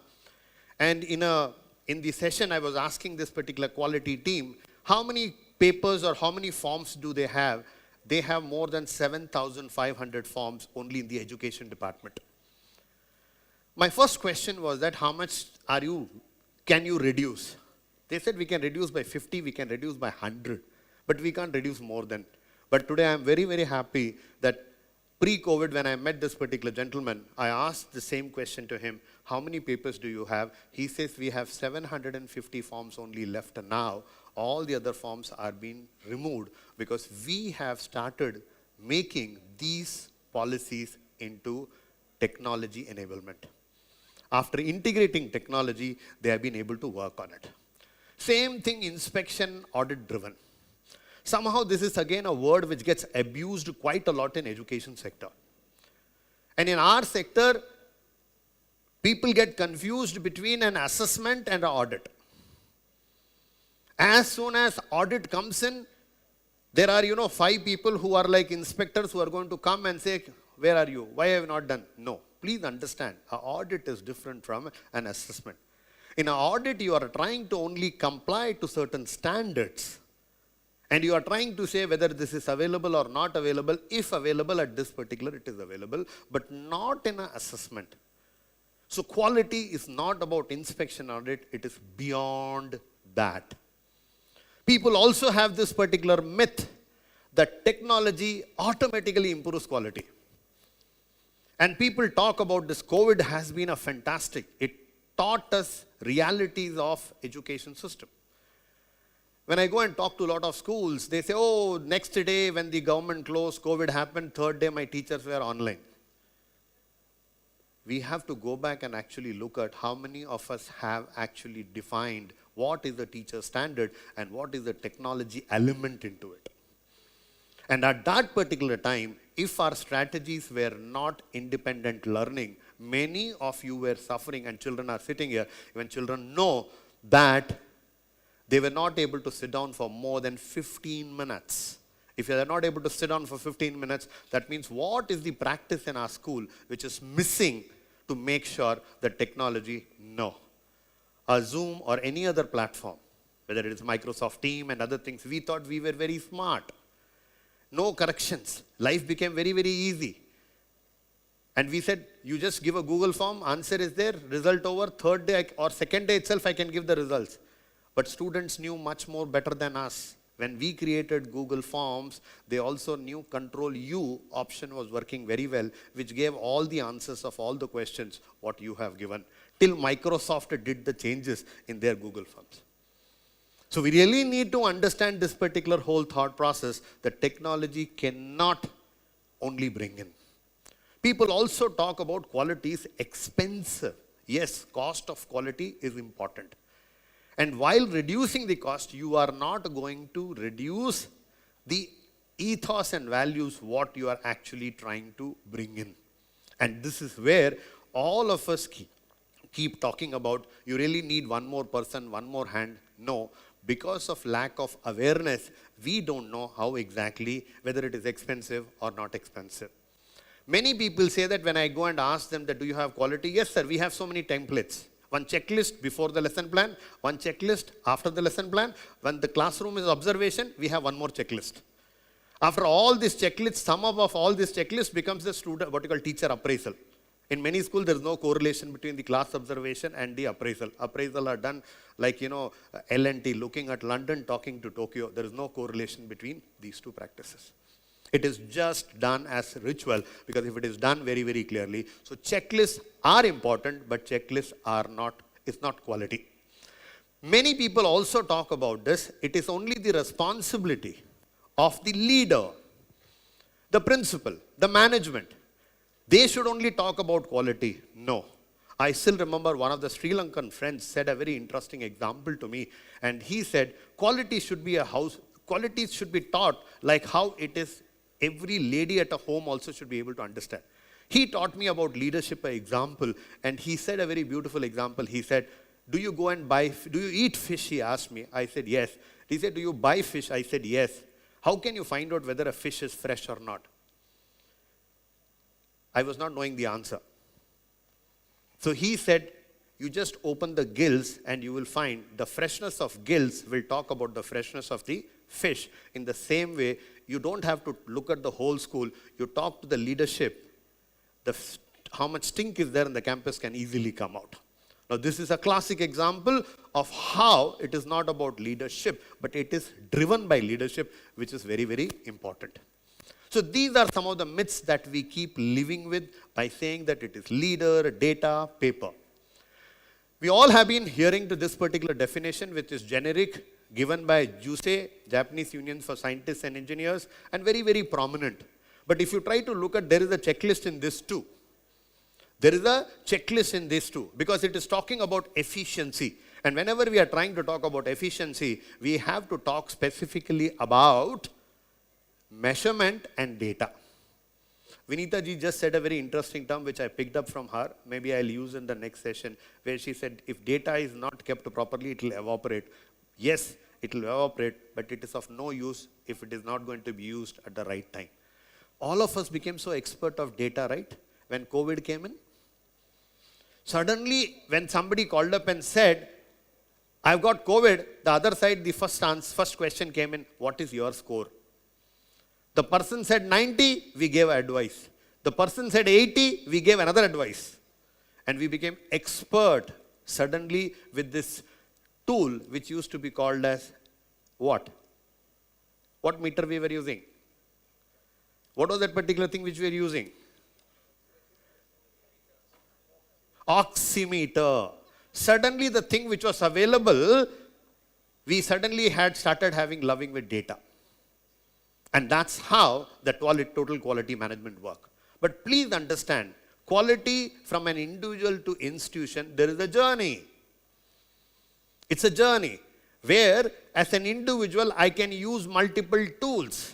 and in the session I was asking this particular quality team, how many papers or how many forms do they have? They have more than 7,500 forms only in the education department. My first question was that how much can you reduce? They said we can reduce by 50, we can reduce by 100, but we can't reduce more than. But today I'm very, very happy that pre-COVID, when I met this particular gentleman, I asked the same question to him, how many papers do you have? He says we have 750 forms only left now. All the other forms are being removed because we have started making these policies into technology enablement. After integrating technology, they have been able to work on it. Same thing, inspection, audit driven. Somehow this is again a word which gets abused quite a lot in education sector. And in our sector, people get confused between an assessment and an audit. As soon as audit comes in, there are 5 people who are like inspectors who are going to come and say, where are you? Why have you not done? No, please understand, an audit is different from an assessment. In an audit, you are trying to only comply to certain standards. And you are trying to say whether this is available or not available. If available at this particular, it is available, but not in an assessment. So quality is not about inspection audit, it is beyond that. People also have this particular myth that technology automatically improves quality. And people talk about this. COVID has been a fantastic. It taught us realities of education system. When I go and talk to a lot of schools, they say, oh, next day when the government closed, COVID happened, third day my teachers were online. We have to go back and actually look at how many of us have actually defined what is the teacher standard and what is the technology element into it. And at that particular time, if our strategies were not independent learning, many of you were suffering, and children are sitting here, even children know that they were not able to sit down for more than 15 minutes. If you are not able to sit down for 15 minutes, that means what is the practice in our school which is missing to make sure that technology, no. A Zoom or any other platform, whether it is Microsoft Teams and other things, we thought we were very smart. No corrections. Life became very, very easy. And we said, you just give a Google form, answer is there, result over, third day or second day itself I can give the results. But students knew much more better than us When we created Google Forms, they also knew Control U option was working very well, which gave all the answers of all the questions what you have given, till Microsoft did the changes in their Google Forms. So we really need to understand this particular whole thought process that technology cannot only bring in. People also talk about quality is expensive. Yes, cost of quality is important. And while reducing the cost, you are not going to reduce the ethos and values what you are actually trying to bring in. And this is where all of us keep talking about, you really need one more person, one more hand. No, because of lack of awareness, we don't know how exactly, whether it is expensive or not expensive. Many people say that when I go and ask them that, do you have quality? Yes, sir, we have so many templates. One checklist before the lesson plan, one checklist after the lesson plan. When the classroom is observation, we have one more checklist. After all these checklists, sum up of all these checklists becomes the student, what you call teacher appraisal. In many schools, there is no correlation between the class observation and the appraisal. Appraisal are done like, L&T, looking at London, talking to Tokyo. There is no correlation between these two practices. It is just done as ritual, because if it is done very, very clearly. So checklists are important, but checklists are not, it's not quality. Many people also talk about this. It is only the responsibility of the leader, the principal, the management. They should only talk about quality. No. I still remember one of the Sri Lankan friends said a very interesting example to me. And he said, quality should be quality should be taught like how it is. Every lady at a home also should be able to understand. He taught me about leadership, an example, and he said a very beautiful example. He said, do you eat fish? He asked me. I said, yes. He said, do you buy fish? I said, yes. How can you find out whether a fish is fresh or not? I was not knowing the answer. So he said, you just open the gills and you will find the freshness of gills will talk about the freshness of the fish. In the same way, you don't have to look at the whole school. You talk to the leadership. How much stink is there in the campus can easily come out. Now, this is a classic example of how it is not about leadership, but it is driven by leadership, which is very, very important. So these are some of the myths that we keep living with by saying that it is leader, data, paper. We all have been hearing to this particular definition, which is generic, given by JUCC, Japanese Union for Scientists and Engineers, and very, very prominent. But if you try to look at, there is a checklist in this too. There is a checklist in this too, because it is talking about efficiency. And whenever we are trying to talk about efficiency, we have to talk specifically about measurement and data. Vinita ji just said a very interesting term which I picked up from her. Maybe I'll use in the next session, where she said, if data is not kept properly, it will evaporate. Yes, it will evaporate, but it is of no use if it is not going to be used at the right time. All of us became so expert of data, right? When COVID came in. Suddenly, when somebody called up and said, I've got COVID, the other side, the first question came in, what is your score? The person said 90, we gave advice. The person said 80, we gave another advice. And we became expert suddenly with this tool which used to be called as what? What meter we were using? What was that particular thing which we were using? Oximeter. Suddenly the thing which was available, we suddenly had started loving with data. And that's how the total quality management work. But please understand, quality from an individual to institution, there is a journey. It's a journey where as an individual, I can use multiple tools.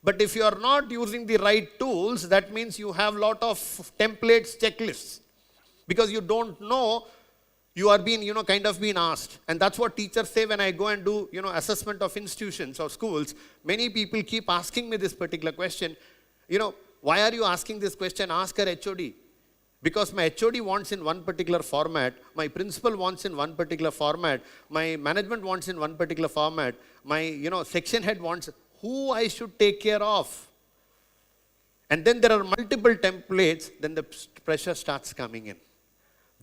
But if you are not using the right tools, that means you have a lot of templates, checklists. Because you don't know, you are being, kind of being asked. And that's what teachers say when I go and do, assessment of institutions or schools. Many people keep asking me this particular question. Why are you asking this question? Ask her HOD. Because my HOD wants in one particular format, my principal wants in one particular format, my management wants in one particular format, my, section head wants who I should take care of. And then there are multiple templates, then the pressure starts coming in.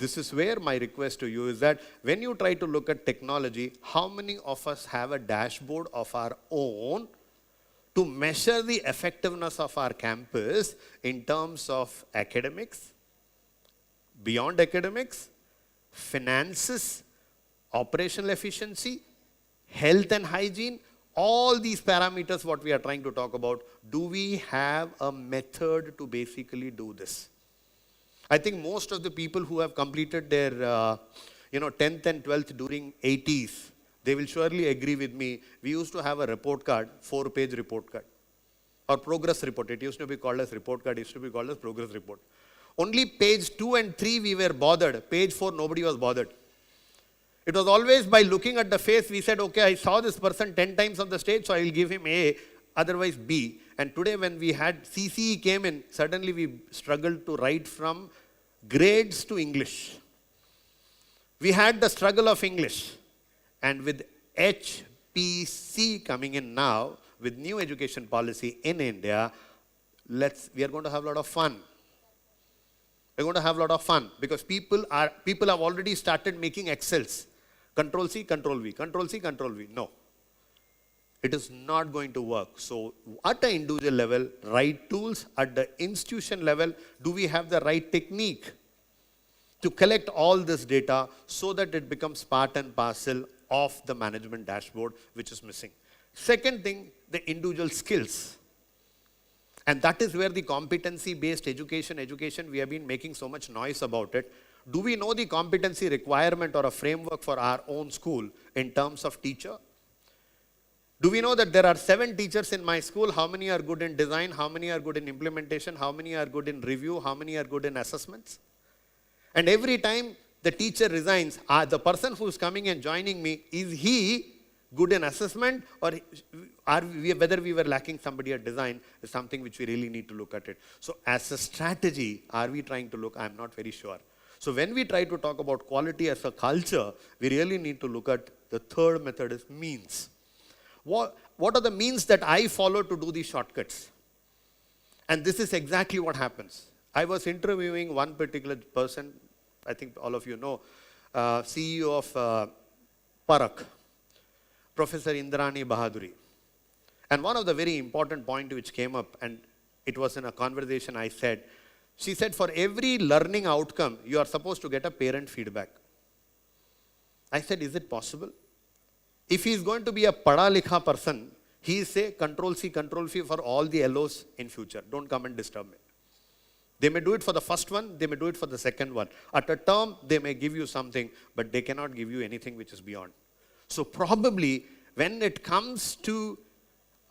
This is where my request to you is that when you try to look at technology, how many of us have a dashboard of our own to measure the effectiveness of our campus in terms of academics, beyond academics, finances, operational efficiency, health and hygiene, all these parameters what we are trying to talk about, do we have a method to basically do this? I think most of the people who have completed their 10th and 12th during 80s, they will surely agree with me. We used to have a report card, 4-page report card, or progress report. It used to be called as report card, it used to be called as progress report. Only page 2 and 3 we were bothered. Page 4 nobody was bothered. It was always by looking at the face we said, okay, I saw this person 10 times on the stage, so I will give him A, otherwise B. And today when we had CCE came in, suddenly we struggled to write from grades to English. We had the struggle of English. And with HPC coming in now, with new education policy in India, we are going to have a lot of fun. We're going to have a lot of fun because people have already started making Excels. Control C, Control V, Control C, Control V. No. It is not going to work. So at the individual level, right tools. At the institution level, do we have the right technique to collect all this data so that it becomes part and parcel of the management dashboard, which is missing. Second thing, the individual skills. And that is where the competency-based education, we have been making so much noise about it. Do we know the competency requirement or a framework for our own school in terms of teacher? Do we know that there are 7 teachers in my school? How many are good in design? How many are good in implementation? How many are good in review? How many are good in assessments? And every time the teacher resigns, the person who's coming and joining me, is he good in assessment, or whether we were lacking somebody at design is something which we really need to look at it. So as a strategy, are we trying to look? I'm not very sure. So when we try to talk about quality as a culture, we really need to look at the third method is means. What are the means that I follow to do these shortcuts? And this is exactly what happens. I was interviewing one particular person, I think all of you know, CEO of Parak, Professor Indrani Bahaduri. And one of the very important points which came up, and it was in a conversation I said, she said, for every learning outcome, you are supposed to get a parent feedback. I said, is it possible? If he is going to be a pada likha person, he say Control C, Control V for all the LOs in future. Don't come and disturb me. They may do it for the first one, they may do it for the second one. At a term, they may give you something, but they cannot give you anything which is beyond. So probably when it comes to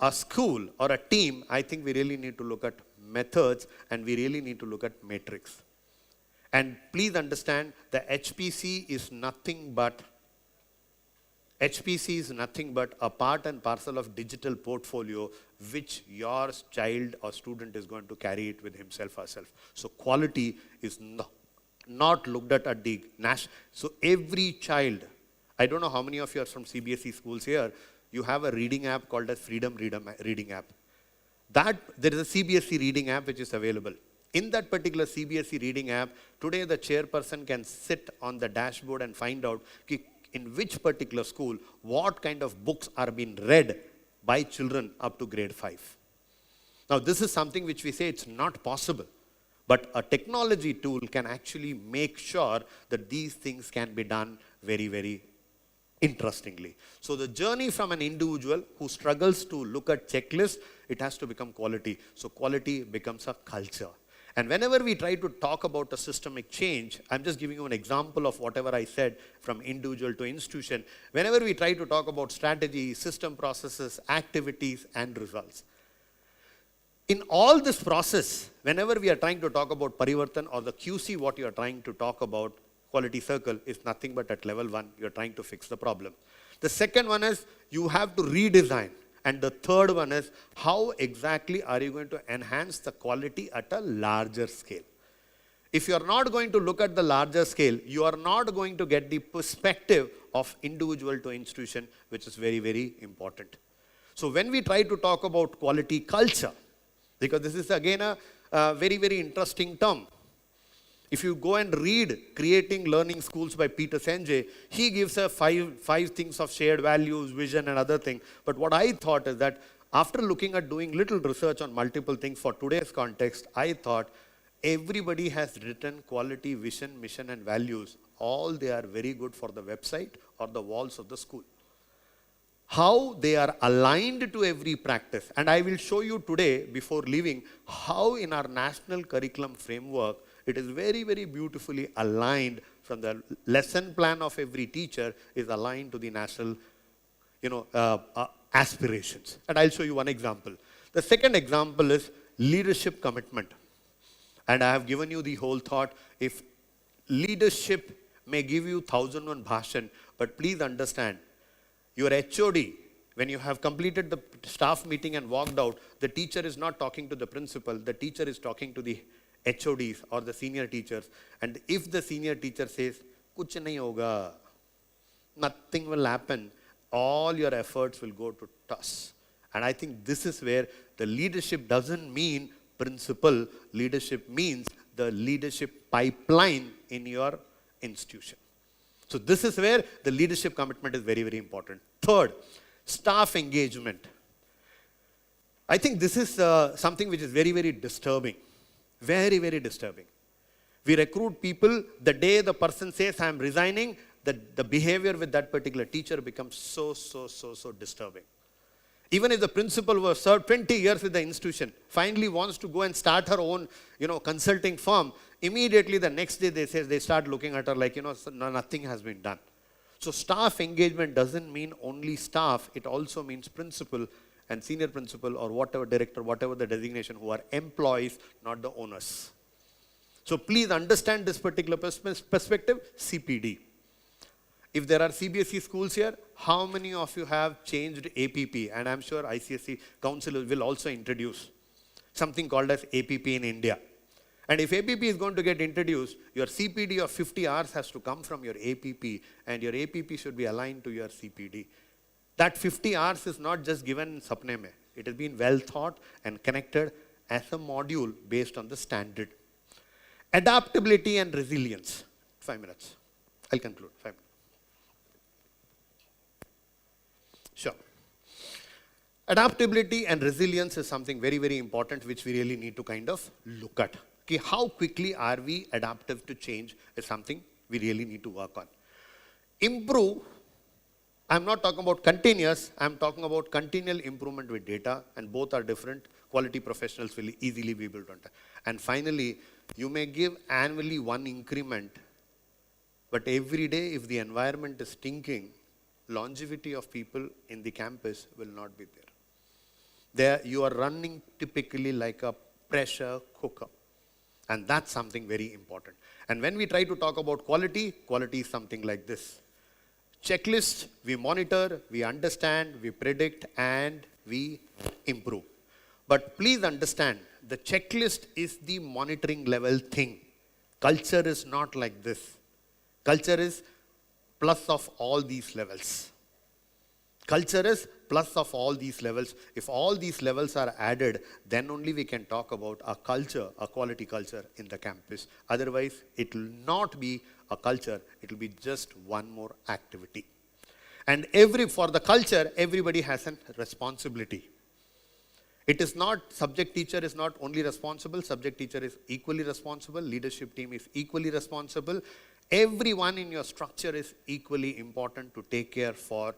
a school or a team, I think we really need to look at methods and we really need to look at metrics. And please understand, the HPC is nothing but a part and parcel of digital portfolio which your child or student is going to carry it with himself or herself. So quality is not looked at the national. So every child, I don't know how many of you are from CBSE schools here, you have a reading app called as Freedom Reading app. There is a CBSE reading app which is available. In that particular CBSE reading app, today the chairperson can sit on the dashboard and find out in which particular school, what kind of books are being read by children up to grade 5. Now this is something which we say it's not possible. But a technology tool can actually make sure that these things can be done very, very interestingly. So the journey from an individual who struggles to look at checklists, it has to become quality. So quality becomes a culture. And whenever we try to talk about a systemic change, I'm just giving you an example of whatever I said from individual to institution. Whenever we try to talk about strategy, system processes, activities, and results. In all this process, whenever we are trying to talk about Parivartan or the QC, what you are trying to talk about, quality circle, is nothing but at level 1, you are trying to fix the problem. The second one is you have to redesign. And the third one is, how exactly are you going to enhance the quality at a larger scale? If you are not going to look at the larger scale, you are not going to get the perspective of individual to institution, which is very, very important. So when we try to talk about quality culture, because this is again a very, very interesting term. If you go and read Creating Learning Schools by Peter Senge, he gives a five things of shared values, vision and other things. But what I thought is that after looking at doing little research on multiple things for today's context, I thought everybody has written quality, vision, mission and values. All they are very good for the website or the walls of the school. How they are aligned to every practice. And I will show you today, before leaving, how in our national curriculum framework, it is very, very beautifully aligned from the lesson plan of every teacher is aligned to the national, aspirations. And I'll show you one example. The second example is leadership commitment. And I have given you the whole thought. If leadership may give you 1001 bhashan, but please understand, your HOD, when you have completed the staff meeting and walked out, the teacher is not talking to the principal, the teacher is talking to the HODs or the senior teachers. And if the senior teacher says, kuch nahi hoga, nothing will happen, all your efforts will go to toss. And I think this is where the leadership doesn't mean principal, leadership means the leadership pipeline in your institution. So this is where the leadership commitment is very, very important. Third, staff engagement. I think this is something which is very, very disturbing. Very, very disturbing. We recruit people, the day the person says, I am resigning, the behavior with that particular teacher becomes so disturbing. Even if the principal was served 20 years with the institution, finally wants to go and start her own, consulting firm, immediately the next day they start looking at her like, nothing has been done. So staff engagement doesn't mean only staff, it also means principal and senior principal or whatever director, whatever the designation, who are employees, not the owners. So please understand this particular perspective, CPD. If there are CBSE schools here, how many of you have changed APP? And I'm sure ICSE Council will also introduce something called as APP in India. And if APP is going to get introduced, your CPD of 50 hours has to come from your APP, and your APP should be aligned to your CPD. That 50 hours is not just given in sapne mein. It has been well thought and connected as a module based on the standard. Adaptability and resilience. 5 minutes. I'll conclude. 5 minutes. Sure. Adaptability and resilience is something very, very important which we really need to kind of look at. Okay, how quickly are we adaptive to change is something we really need to work on. Improve. I'm not talking about continuous, I'm talking about continual improvement with data, and both are different. Quality professionals will easily be able to understand. And finally, you may give annually one increment, but every day if the environment is stinking, longevity of people in the campus will not be there. There you are running typically like a pressure cooker. And that's something very important. And when we try to talk about quality, quality is something like this. Checklist, we monitor, we understand, we predict, and we improve. But please understand, the checklist is the monitoring level thing. Culture is not like this. Culture is plus of all these levels. Culture is plus of all these levels. If all these levels are added, then only we can talk about a culture, a quality culture in the campus. Otherwise, it will not be a culture, it will be just one more activity. And for the culture, everybody has a responsibility. It is not, subject teacher is not only responsible, subject teacher is equally responsible, leadership team is equally responsible. Everyone in your structure is equally important to take care for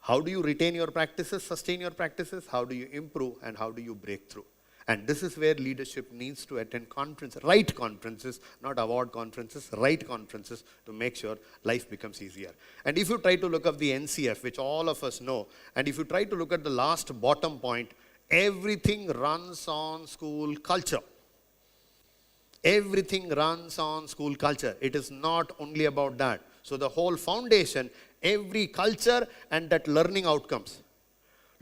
how do you retain your practices, sustain your practices, how do you improve, and how do you break through. And this is where leadership needs to attend conferences, right conferences, not award conferences, right conferences to make sure life becomes easier. And if you try to look up the NCF, which all of us know, and if you try to look at the last bottom point, everything runs on school culture. Everything runs on school culture. It is not only about that. So the whole foundation, every culture and that learning outcomes.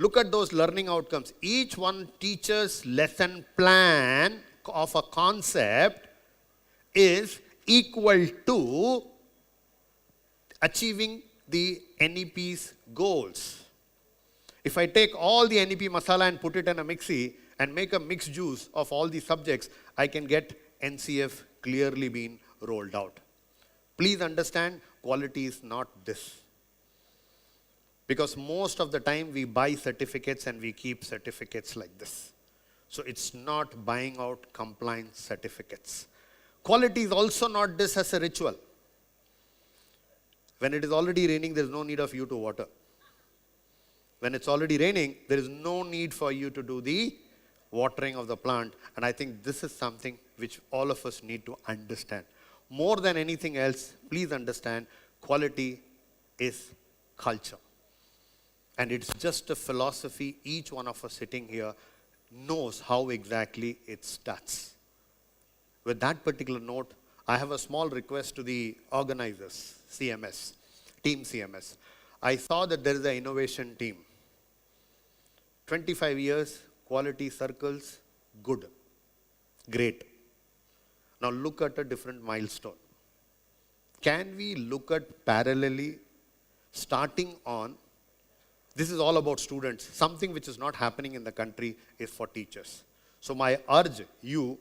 Look at those learning outcomes. Each one teacher's lesson plan of a concept is equal to achieving the NEP's goals. If I take all the NEP masala and put it in a mixie and make a mixed juice of all the subjects, I can get NCF clearly been rolled out. Please understand, quality is not this. Because most of the time we buy certificates and we keep certificates like this. So it's not buying out compliance certificates. Quality is also not this as a ritual. When it is already raining, there is no need of you to water. When it's already raining, there is no need for you to do the watering of the plant. And I think this is something which all of us need to understand. More than anything else, please understand, quality is culture. And it's just a philosophy each one of us sitting here knows how exactly it starts. With that particular note, I have a small request to the organizers, CMS, Team CMS. I saw that there is an innovation team. 25 years, quality circles, good, great. Now look at a different milestone. Can we look at parallelly starting on, this is all about students, something which is not happening in the country is for teachers. So my urge you,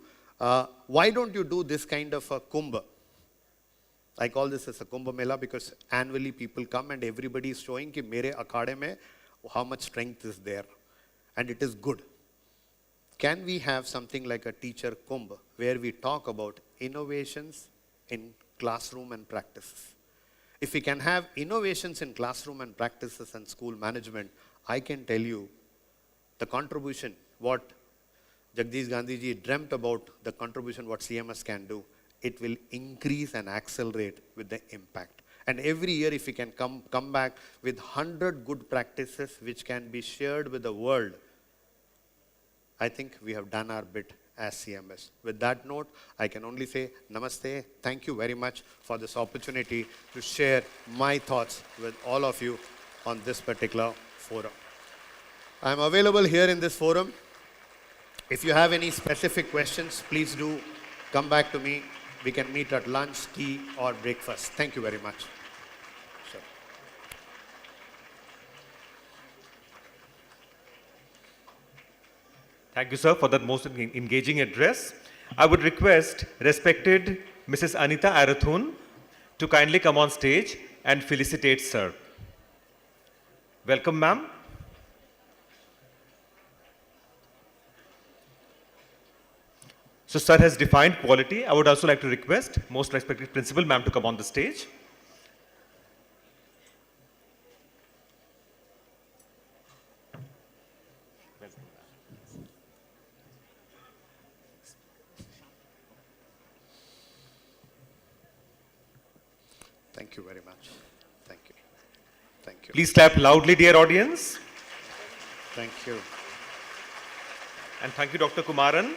why don't you do this kind of a kumbh? I call this as a Kumbh Mela because annually people come and everybody is showing ki mere akhade mein how much strength is there. And it is good. Can we have something like a teacher Kumbh where we talk about innovations in classroom and practices? If we can have innovations in classroom and practices and school management, I can tell you the contribution, what Jagdish Gandhi ji dreamt about, the contribution what CMS can do, it will increase and accelerate with the impact. And every year if we can come back with 100 good practices which can be shared with the world, I think we have done our bit as CMS. With that note, I can only say namaste. Thank you very much for this opportunity to share my thoughts with all of you on this particular forum. I am available here in this forum. If you have any specific questions, please do come back to me. We can meet at lunch, tea, or breakfast. Thank you very much. Sure. Thank you, sir, for that most engaging address. I would request respected Mrs. Anita Arathun to kindly come on stage and felicitate sir. Welcome, ma'am. So sir has defined quality. I would also like to request most respected principal ma'am to come on the stage. Thank you very much. Thank you. Thank you. Please clap loudly, dear audience. Thank you. And thank you, Dr. Kumaran,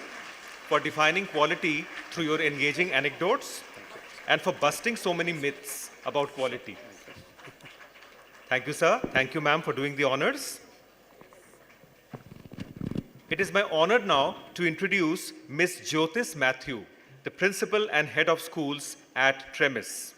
for defining quality through your engaging anecdotes and for busting so many myths about quality. Thank you, sir. Thank you, ma'am, for doing the honors. It is my honor now to introduce Ms. Jyotis Matthew, the principal and head of schools at Tremis.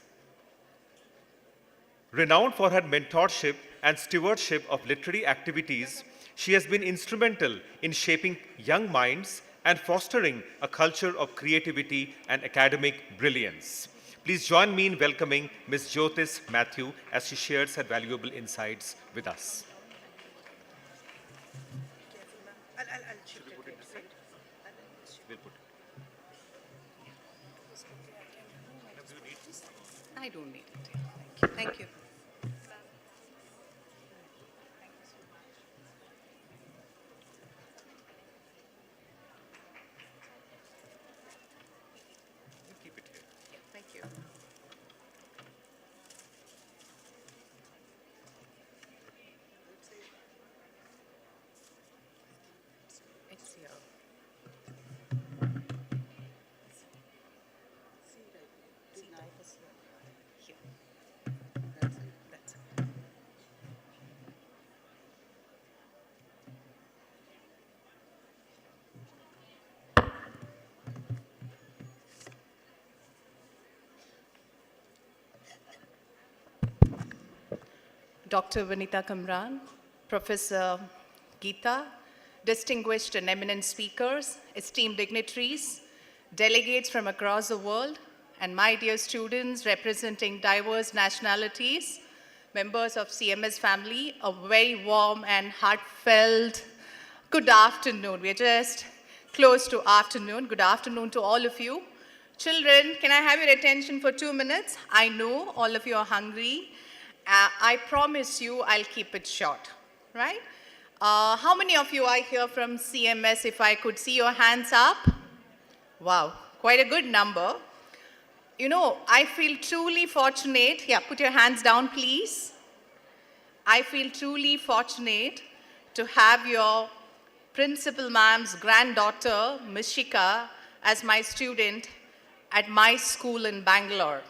Renowned for her mentorship and stewardship of literary activities, she has been instrumental in shaping young minds and fostering a culture of creativity and academic brilliance. Please join me in welcoming Ms. Jyotis Matthew as she shares her valuable insights with us. I don't need it. Thank you. Thank you. It's here. See, knife is here. That's it. That's it. Dr. Vanita Kamran, Professor Geeta, distinguished and eminent speakers, esteemed dignitaries, delegates from across the world, and my dear students representing diverse nationalities, members of CMS family, a very warm and heartfelt good afternoon. We're just close to afternoon. Good afternoon to all of you. Children, can I have your attention for 2 minutes? I know all of you are hungry. I promise you I'll keep it short, right? How many of you are here from CMS? If I could see your hands up. Wow, quite a good number. You know, I feel truly fortunate. Yeah, put your hands down, please. I feel truly fortunate to have your principal ma'am's granddaughter, Mishika, as my student at my school in Bangalore.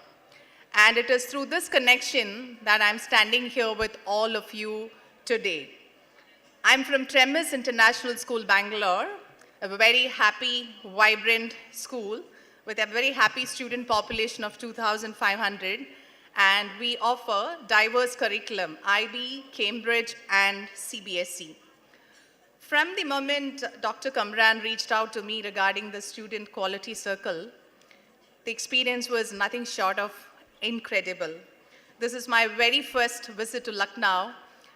And it is through this connection that I'm standing here with all of you today. I'm from Tremis International School, Bangalore, a very happy, vibrant school with a very happy student population of 2,500. And we offer diverse curriculum, IB, Cambridge, and CBSE. From the moment Dr. Kamran reached out to me regarding the Student Quality Circle, the experience was nothing short of incredible. This is my very first visit to Lucknow,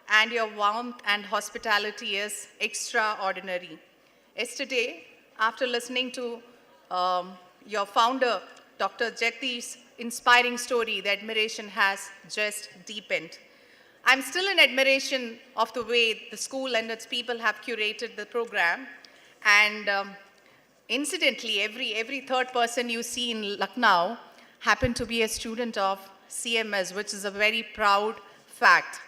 and your warmth and hospitality is extraordinary. Yesterday, after listening to your founder, Dr. Jagdish's inspiring story, the admiration has just deepened. I'm still in admiration of the way the school and its people have curated the program. And incidentally, every third person you see in Lucknow happened to be a student of CMS, which is a very proud fact.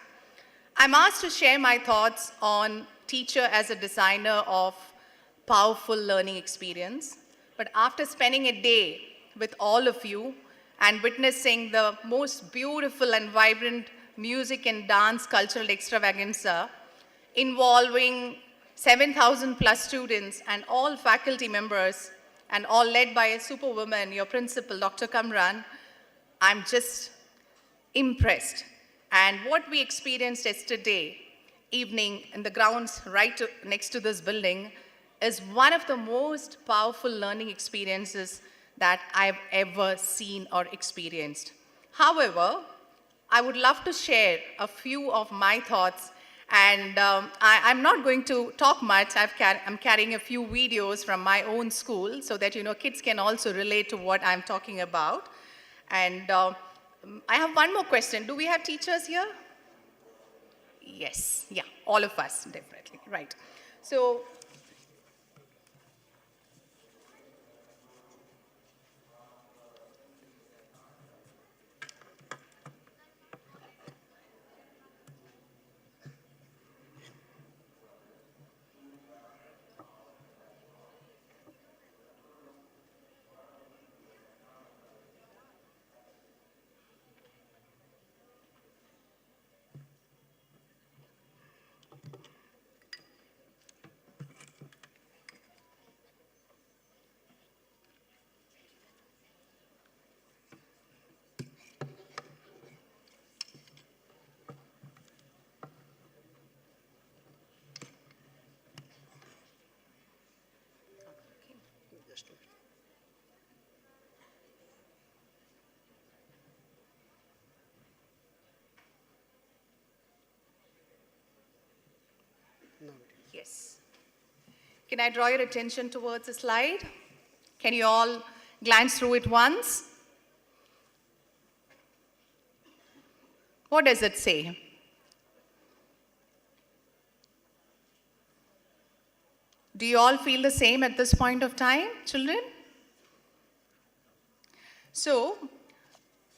I'm asked to share my thoughts on teacher as a designer of powerful learning experience. But after spending a day with all of you and witnessing the most beautiful and vibrant music and dance cultural extravaganza involving 7,000 plus students and all faculty members and all led by a superwoman, your principal, Dr. Kamran, I'm just impressed. And what we experienced yesterday evening in the grounds right next to this building is one of the most powerful learning experiences that I've ever seen or experienced. However, I would love to share a few of my thoughts, and I'm not going to talk much. I'm carrying a few videos from my own school so that kids can also relate to what I'm talking about. And I have one more question. Do we have teachers here? Yes, yeah, all of us, definitely, right. So, yes. Can I draw your attention towards the slide? Can you all glance through it once? What does it say? Do you all feel the same at this point of time, children? So,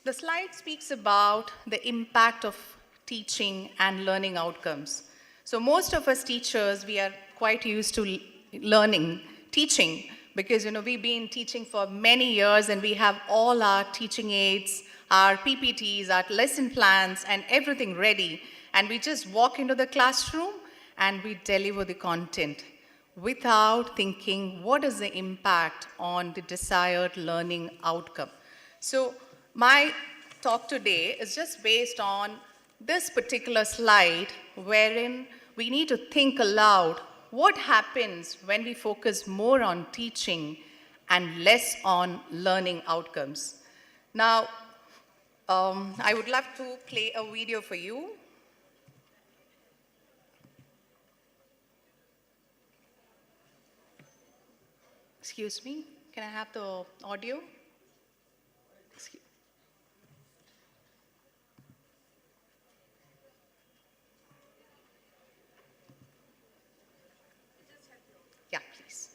the slide speaks about the impact of teaching and learning outcomes. So most of us teachers, we are quite used to teaching, because we've been teaching for many years and we have all our teaching aids, our PPTs, our lesson plans and everything ready. And we just walk into the classroom and we deliver the content without thinking what is the impact on the desired learning outcome. So my talk today is just based on this particular slide, wherein we need to think aloud what happens when we focus more on teaching and less on learning outcomes. Now, I would love to play a video for you. Excuse me, can I have the audio? Yeah, please.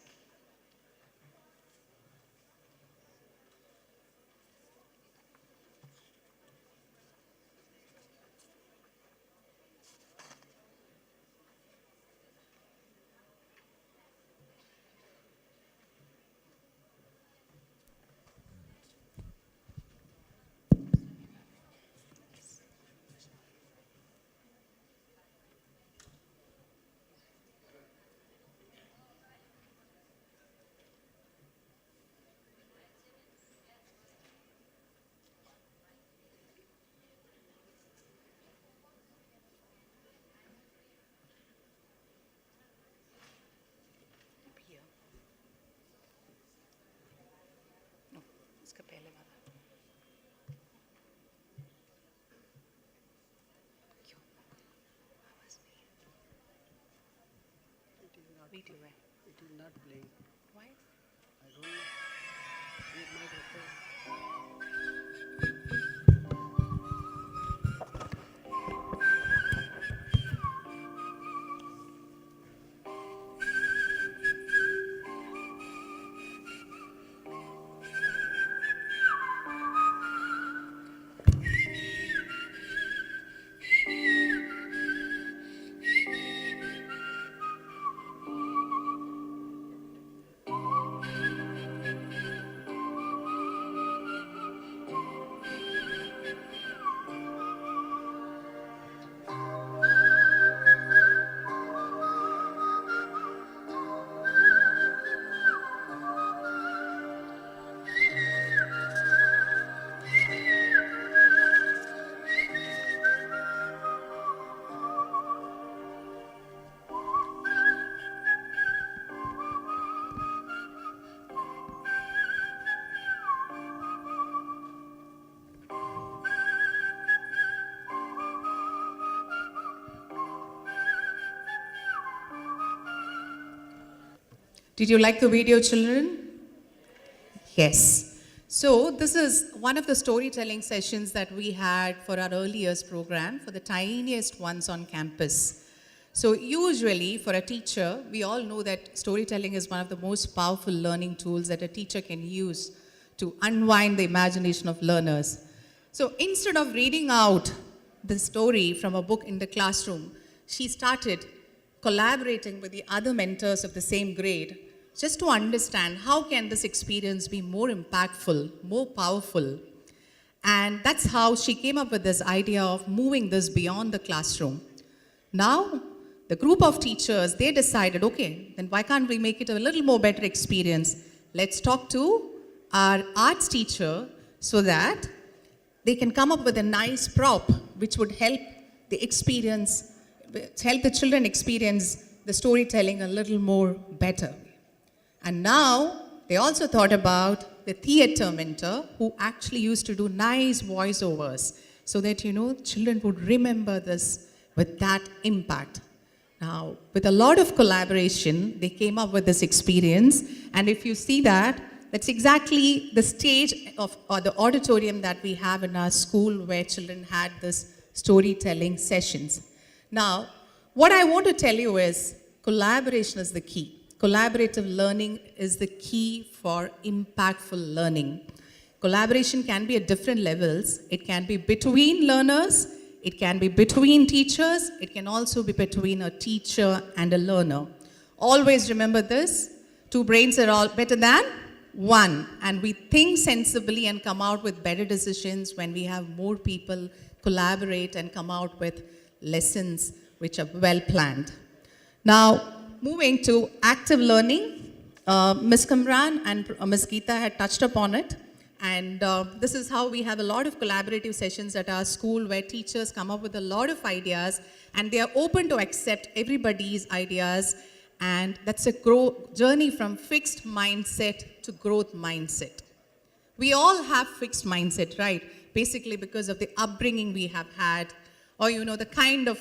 इसका पहले वाला क्यों आवाज नहीं है video है It is not playing. Why? I don't know. It might record. Did you like the video, children? Yes. So this is one of the storytelling sessions that we had for our early years program for the tiniest ones on campus. So usually for a teacher, we all know that storytelling is one of the most powerful learning tools that a teacher can use to unwind the imagination of learners. So instead of reading out the story from a book in the classroom, she started collaborating with the other mentors of the same grade just to understand how can this experience be more impactful, more powerful. And that's how she came up with this idea of moving this beyond the classroom. Now, the group of teachers, they decided, okay, then why can't we make it a little more better experience? Let's talk to our arts teacher so that they can come up with a nice prop which would help the experience, help the children experience the storytelling a little more better. And now they also thought about the theater mentor who actually used to do nice voiceovers so that, children would remember this with that impact. Now, with a lot of collaboration, they came up with this experience. And if you see that, that's exactly the stage of or the auditorium that we have in our school where children had this storytelling sessions. Now, what I want to tell you is collaboration is the key. Collaborative learning is the key for impactful learning. Collaboration can be at different levels. It can be between learners, it can be between teachers, it can also be between a teacher and a learner. Always remember this, 2 brains are all better than 1. And we think sensibly and come out with better decisions when we have more people collaborate and come out with lessons which are well planned. Now, moving to active learning, Ms. Kamran and Ms. Geeta had touched upon it. And this is how we have a lot of collaborative sessions at our school where teachers come up with a lot of ideas and they are open to accept everybody's ideas And that's a journey from fixed mindset to growth mindset. We all have fixed mindset, right? Basically because of the upbringing we have had, or the kind of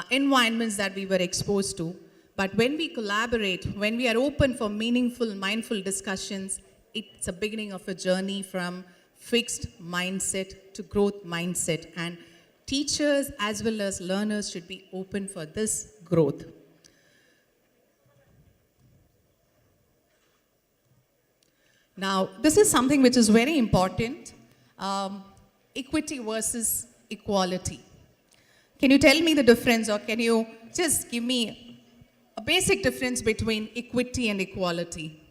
environments that we were exposed to. But when we collaborate, when we are open for meaningful, mindful discussions, it's a beginning of a journey from fixed mindset to growth mindset. And teachers as well as learners should be open for this growth. Now, this is something which is very important, equity versus equality. Can you tell me the difference, or can you just give me a basic difference between equity and equality?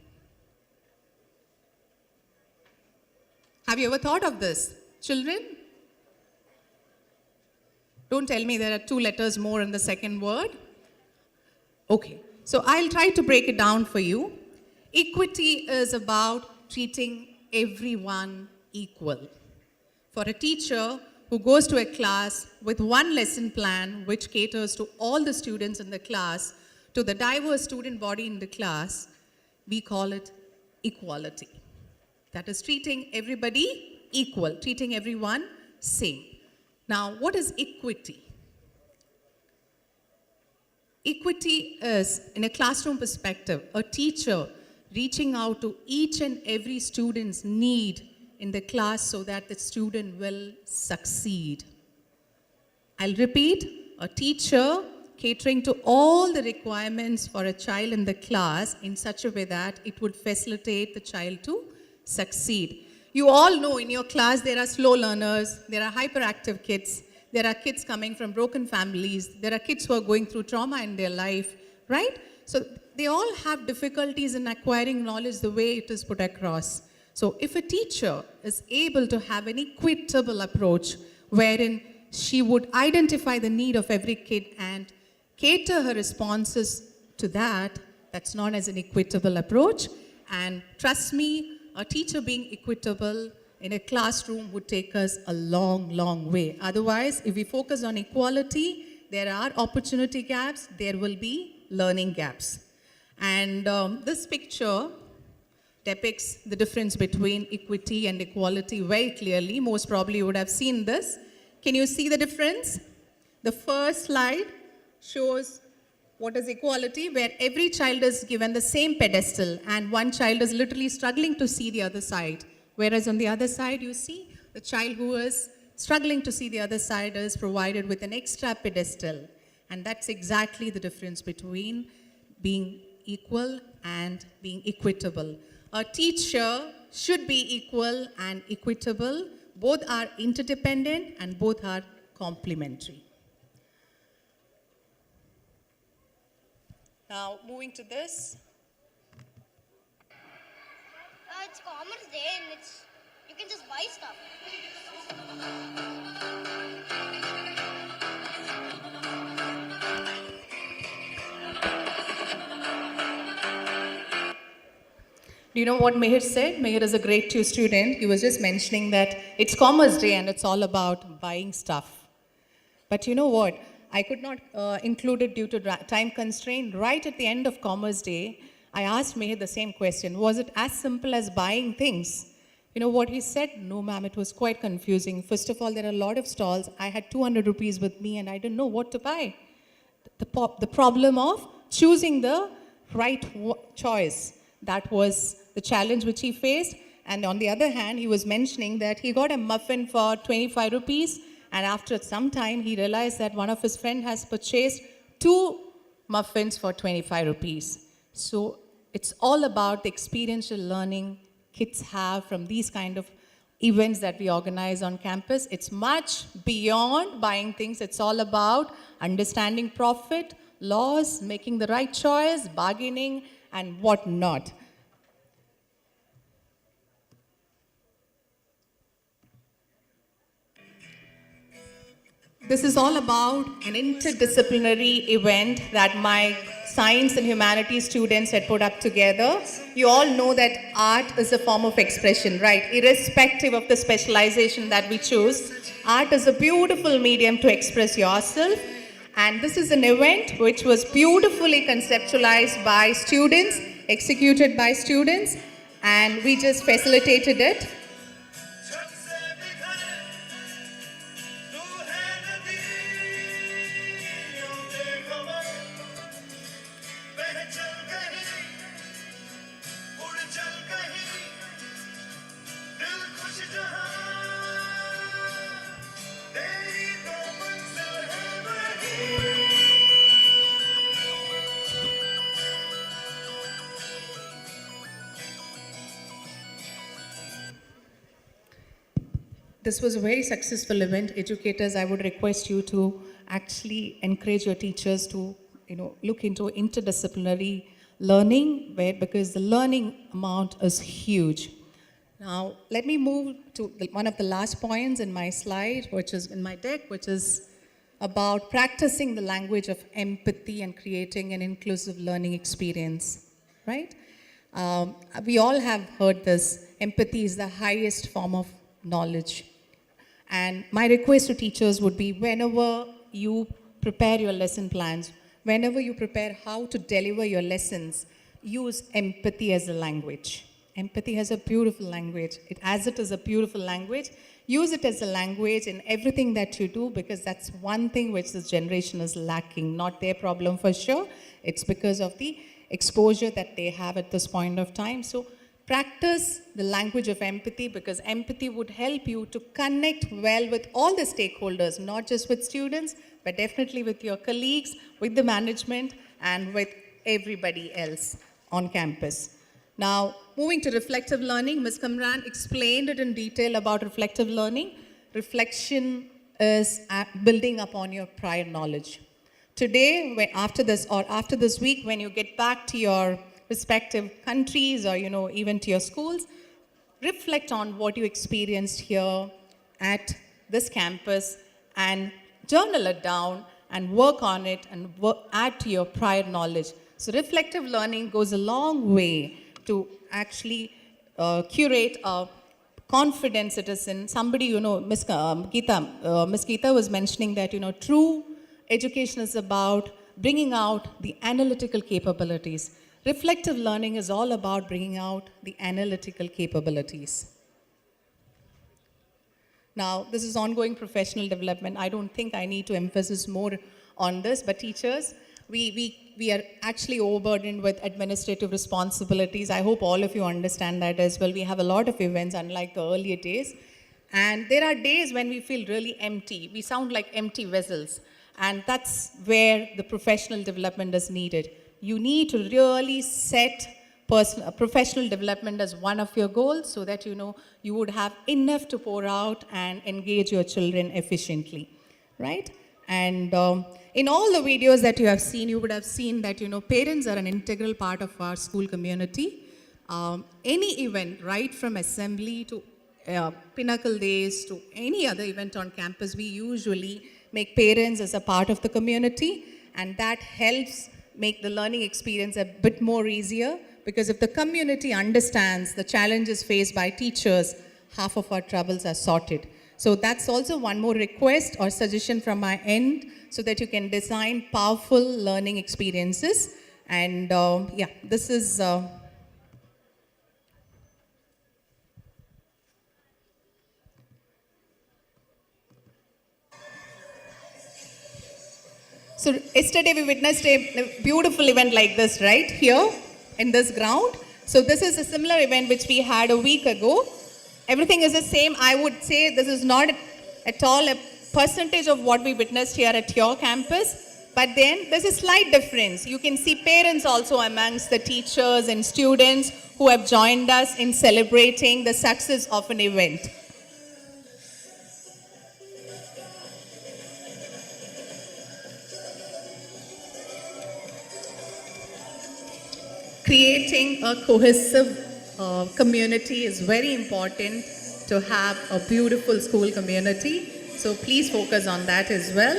Have you ever thought of this? Children? Don't tell me there are 2 letters more in the second word. Okay, so I'll try to break it down for you. Equity is about treating everyone equal. For a teacher who goes to a class with one lesson plan which caters to all the students in the class, to the diverse student body in the class, we call it equality. That is treating everybody equal, treating everyone same. Now, what is equity? Equity is, in a classroom perspective, a teacher reaching out to each and every student's need in the class so that the student will succeed. I'll repeat, a teacher catering to all the requirements for a child in the class in such a way that it would facilitate the child to succeed. You all know in your class there are slow learners, there are hyperactive kids, there are kids coming from broken families, there are kids who are going through trauma in their life, right? So they all have difficulties in acquiring knowledge the way it is put across. So if a teacher is able to have an equitable approach wherein she would identify the need of every kid and cater her responses to that, that's known as an equitable approach. And trust me, a teacher being equitable in a classroom would take us a long, long way. Otherwise, if we focus on equality, there are opportunity gaps, there will be learning gaps. And this picture depicts the difference between equity and equality very clearly. Most probably you would have seen this. Can you see the difference? The first slide shows what is equality, where every child is given the same pedestal and one child is literally struggling to see the other side. Whereas on the other side, you see the child who is struggling to see the other side is provided with an extra pedestal. And that's exactly the difference between being equal and being equitable. A teacher should be equal and equitable. Both are interdependent and both are complementary. Now, moving to this. It's Commerce Day and you can just buy stuff. Do you know what Meher said? Meher is a grade 2 student. He was just mentioning that it's Commerce Day and it's all about buying stuff. But you know what? I could not include it due to time constraint. Right at the end of Commerce Day, I asked Meher the same question. Was it as simple as buying things? You know what he said? No, ma'am, it was quite confusing. First of all, there are a lot of stalls. I had 200 rupees with me and I didn't know what to buy. The problem of choosing the right choice. That was the challenge which he faced. And on the other hand, he was mentioning that he got a muffin for 25 rupees. And after some time, he realized that one of his friends has purchased 2 muffins for 25 rupees. So it's all about the experiential learning kids have from these kind of events that we organize on campus. It's much beyond buying things. It's all about understanding profit, laws, making the right choice, bargaining, and whatnot. This is all about an interdisciplinary event that my science and humanities students had put up together. You all know that art is a form of expression, right? Irrespective of the specialization that we choose, art is a beautiful medium to express yourself. And this is an event which was beautifully conceptualized by students, executed by students, and we just facilitated it. This was a very successful event. Educators, I would request you to actually encourage your teachers to, look into interdisciplinary learning, because the learning amount is huge. Now, let me move to one of the last points in my slide, which is in my deck, which is about practicing the language of empathy and creating an inclusive learning experience, right? We all have heard this. Empathy is the highest form of knowledge. And my request to teachers would be, whenever you prepare your lesson plans, whenever you prepare how to deliver your lessons, use empathy as a language. Empathy has a beautiful language. As it is a beautiful language, use it as a language in everything that you do, because that's one thing which this generation is lacking. Not their problem for sure. It's because of the exposure that they have at this point of time. So practice the language of empathy, because empathy would help you to connect well with all the stakeholders, not just with students, but definitely with your colleagues, with the management, and with everybody else on campus. Now, moving to reflective learning, Ms. Kamran explained it in detail about reflective learning. Reflection is building upon your prior knowledge. Today, after this week, when you get back to your respective countries or, even to your schools, reflect on what you experienced here at this campus and journal it down and work on it and add to your prior knowledge. So reflective learning goes a long way to actually curate a confident citizen. Somebody, Ms. Geeta was mentioning that, true education is about bringing out the analytical capabilities. Reflective learning is all about bringing out the analytical capabilities. Now, this is ongoing professional development. I don't think I need to emphasize more on this, but teachers, we are actually overburdened with administrative responsibilities. I hope all of you understand that as well. We have a lot of events, unlike the earlier days. And there are days when we feel really empty. We sound like empty vessels. And that's where the professional development is needed. You need to really set professional development as one of your goals, so that you would have enough to pour out and engage your children efficiently, right? And in all the videos that you have seen, you would have seen that parents are an integral part of our school community. Any event, right from assembly to Pinnacle Days to any other event on campus, we usually make parents as a part of the community, and that helps make the learning experience a bit more easier, because if the community understands the challenges faced by teachers, half of our troubles are sorted. So that's also one more request or suggestion from my end, so that you can design powerful learning experiences. And this is... So yesterday we witnessed a beautiful event like this, right, here in this ground. So this is a similar event which we had a week ago. Everything is the same. I would say this is not at all a percentage of what we witnessed here at your campus. But then there's a slight difference. You can see parents also amongst the teachers and students who have joined us in celebrating the success of an event. Creating a cohesive community is very important to have a beautiful school community. So please focus on that as well.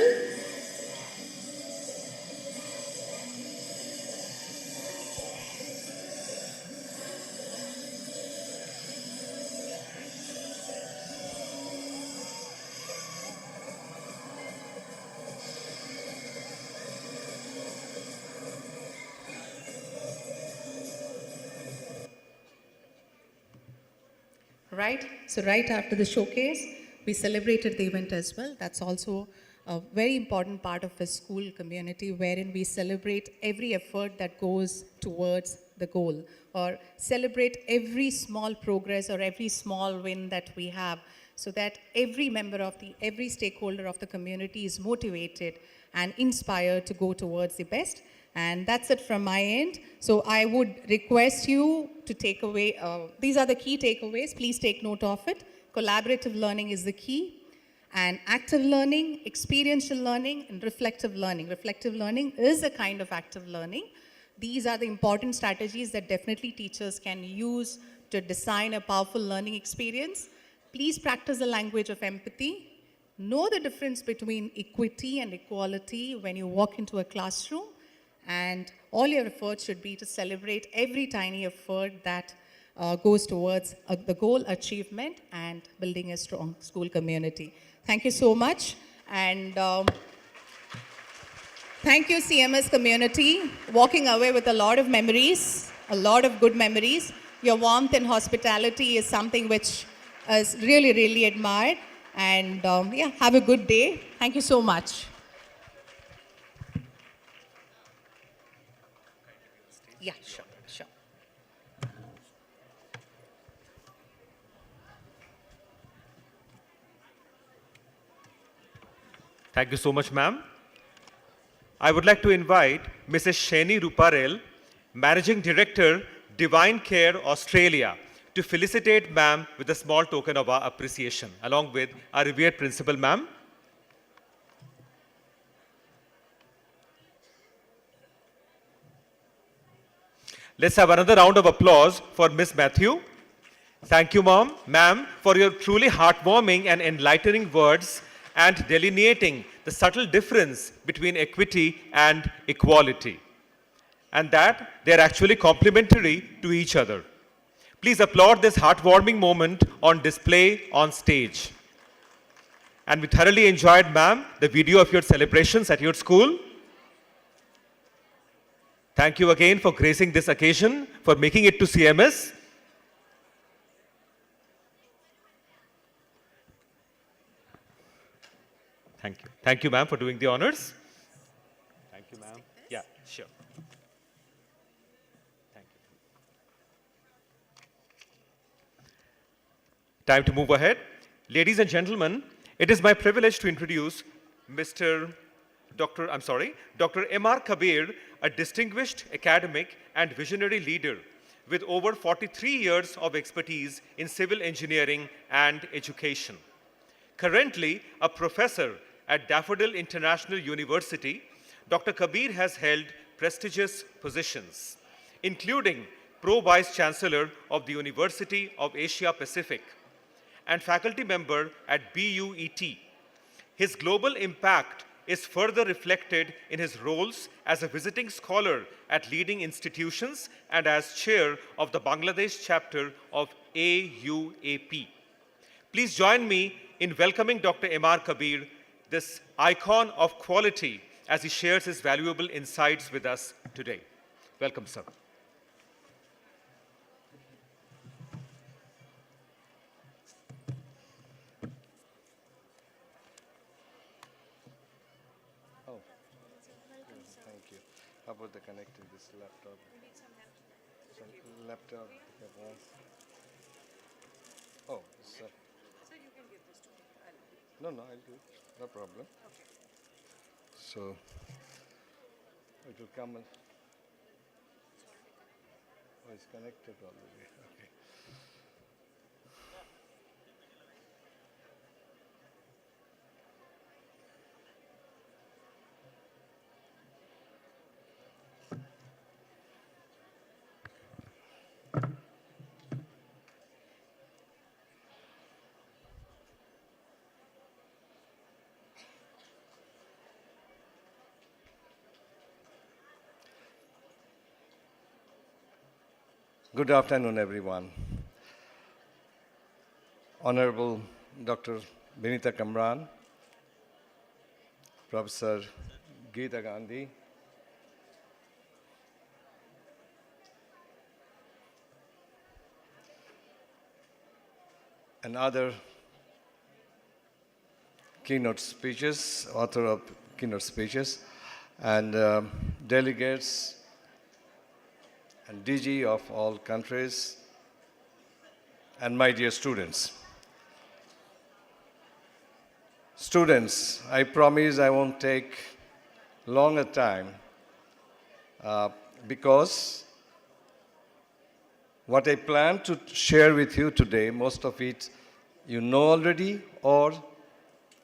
right? So right after the showcase, we celebrated the event as well. That's also a very important part of a school community wherein we celebrate every effort that goes towards the goal, or celebrate every small progress or every small win that we have, so that every stakeholder of the community is motivated and inspired to go towards the best. And that's it from my end. So I would request you to take away, these are the key takeaways. Please take note of it. Collaborative learning is the key. And active learning, experiential learning, and reflective learning. Reflective learning is a kind of active learning. These are the important strategies that definitely teachers can use to design a powerful learning experience. Please practice the language of empathy. Know the difference between equity and equality when you walk into a classroom. And all your efforts should be to celebrate every tiny effort that goes towards the goal achievement and building a strong school community. Thank you so much. And thank you, CMS community, walking away with a lot of memories, a lot of good memories. Your warmth and hospitality is something which is really, really admired. And yeah, have a good day. Thank you so much. Yeah, sure, sure. Thank you so much, ma'am. I would like to invite Mrs. Sheni Ruparel, Managing Director, Divine Care Australia, to felicitate ma'am with a small token of our appreciation, along with our revered principal, ma'am. Let's have another round of applause for Miss Matthew. Thank you, ma'am, for your truly heartwarming and enlightening words and delineating the subtle difference between equity and equality, and that they're actually complementary to each other. Please applaud this heartwarming moment on display on stage. And we thoroughly enjoyed, ma'am, the video of your celebrations at your school. Thank you again for gracing this occasion, for making it to CMS. Thank you. Thank you, ma'am, for doing the honors. Thank you, ma'am. Yeah, sure. Thank you. Time to move ahead. Ladies and gentlemen, it is my privilege to introduce Dr. M.R. Kabir, a distinguished academic and visionary leader with over 43 years of expertise in civil engineering and education. Currently a professor at Daffodil International University, Dr. Kabir has held prestigious positions, including Pro-Vice Chancellor of the University of Asia Pacific and faculty member at BUET. His global impact is further reflected in his roles as a visiting scholar at leading institutions and as chair of the Bangladesh chapter of AUAP. Please join me in welcoming Dr. M.R. Kabir, this icon of quality, as he shares his valuable insights with us today. Welcome, sir. Thank you. How about the connecting this laptop? Some laptop. Oh, sir. So you can give this to me. No, I'll do it. No problem. Okay. So it will come and it's connected already. Okay. Good afternoon, everyone. Honorable Dr. Vinita Kamran, Professor Geeta Gandhi, and other keynote speeches, author of keynote speeches, and delegates and DG of all countries, and my dear students. Students, I promise I won't take longer time because what I plan to share with you today, most of it you know already, or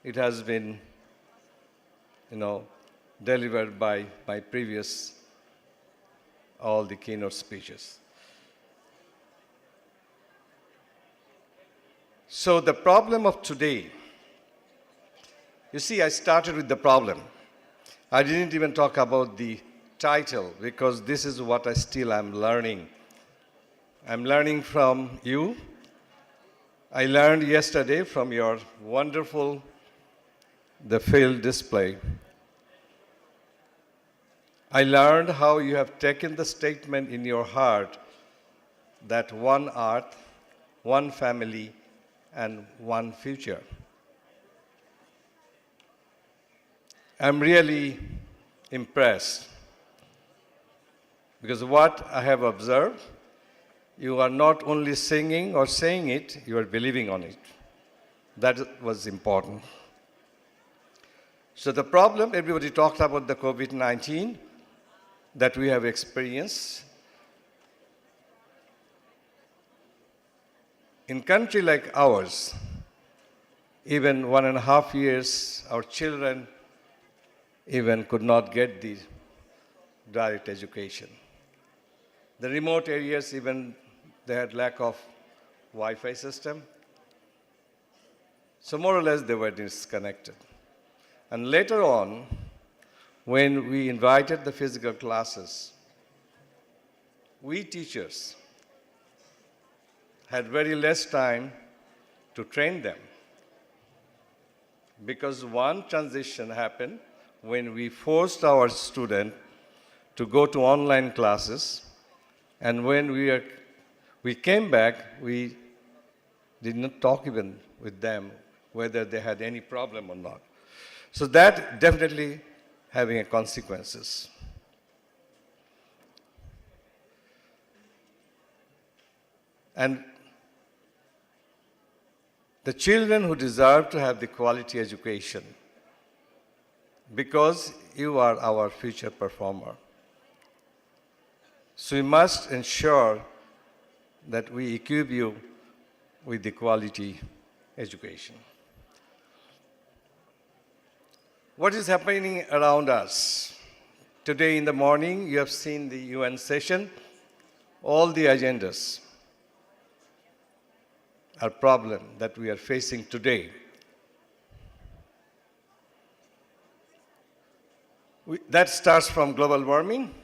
it has been, delivered by my previous, all the keynote speeches. So the problem of today, you see, I started with the problem. I didn't even talk about the title because this is what I still am learning. I'm learning from you. I learned yesterday from your wonderful, the field display. I learned how you have taken the statement in your heart that one earth, one family, and one future. I'm really impressed because what I have observed, you are not only singing or saying it, you are believing on it. That was important. So the problem, everybody talked about the COVID-19 that we have experienced. In country like ours, even 1.5 years, our children even could not get the direct education. The remote areas, even they had lack of Wi-Fi system. So more or less they were disconnected. And later on, when we invited the physical classes, we teachers had very less time to train them because one transition happened when we forced our students to go to online classes, and when we came back, we did not talk even with them whether they had any problem or not. So that definitely having consequences. And the children who deserve to have the quality education, because you are our future performer. So we must ensure that we equip you with the quality education. What is happening around us? Today in the morning, you have seen the UN session. All the agendas are problems that we are facing today. That starts from global warming,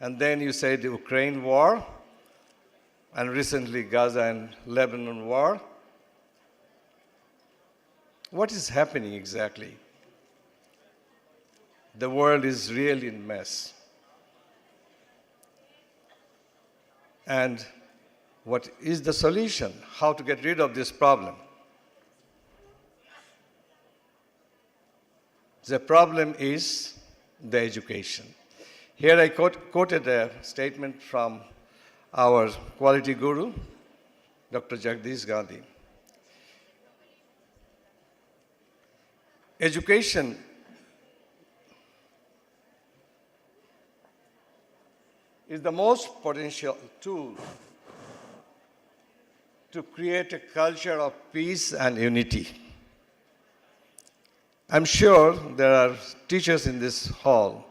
and then you say the Ukraine war, and recently Gaza and Lebanon war. What is happening exactly? The world is really in mess. And what is the solution? How to get rid of this problem? The problem is the education. Here I quoted a statement from our quality guru, Dr. Jagdish Gandhi. Education is the most potential tool to create a culture of peace and unity. I'm sure there are teachers in this hall.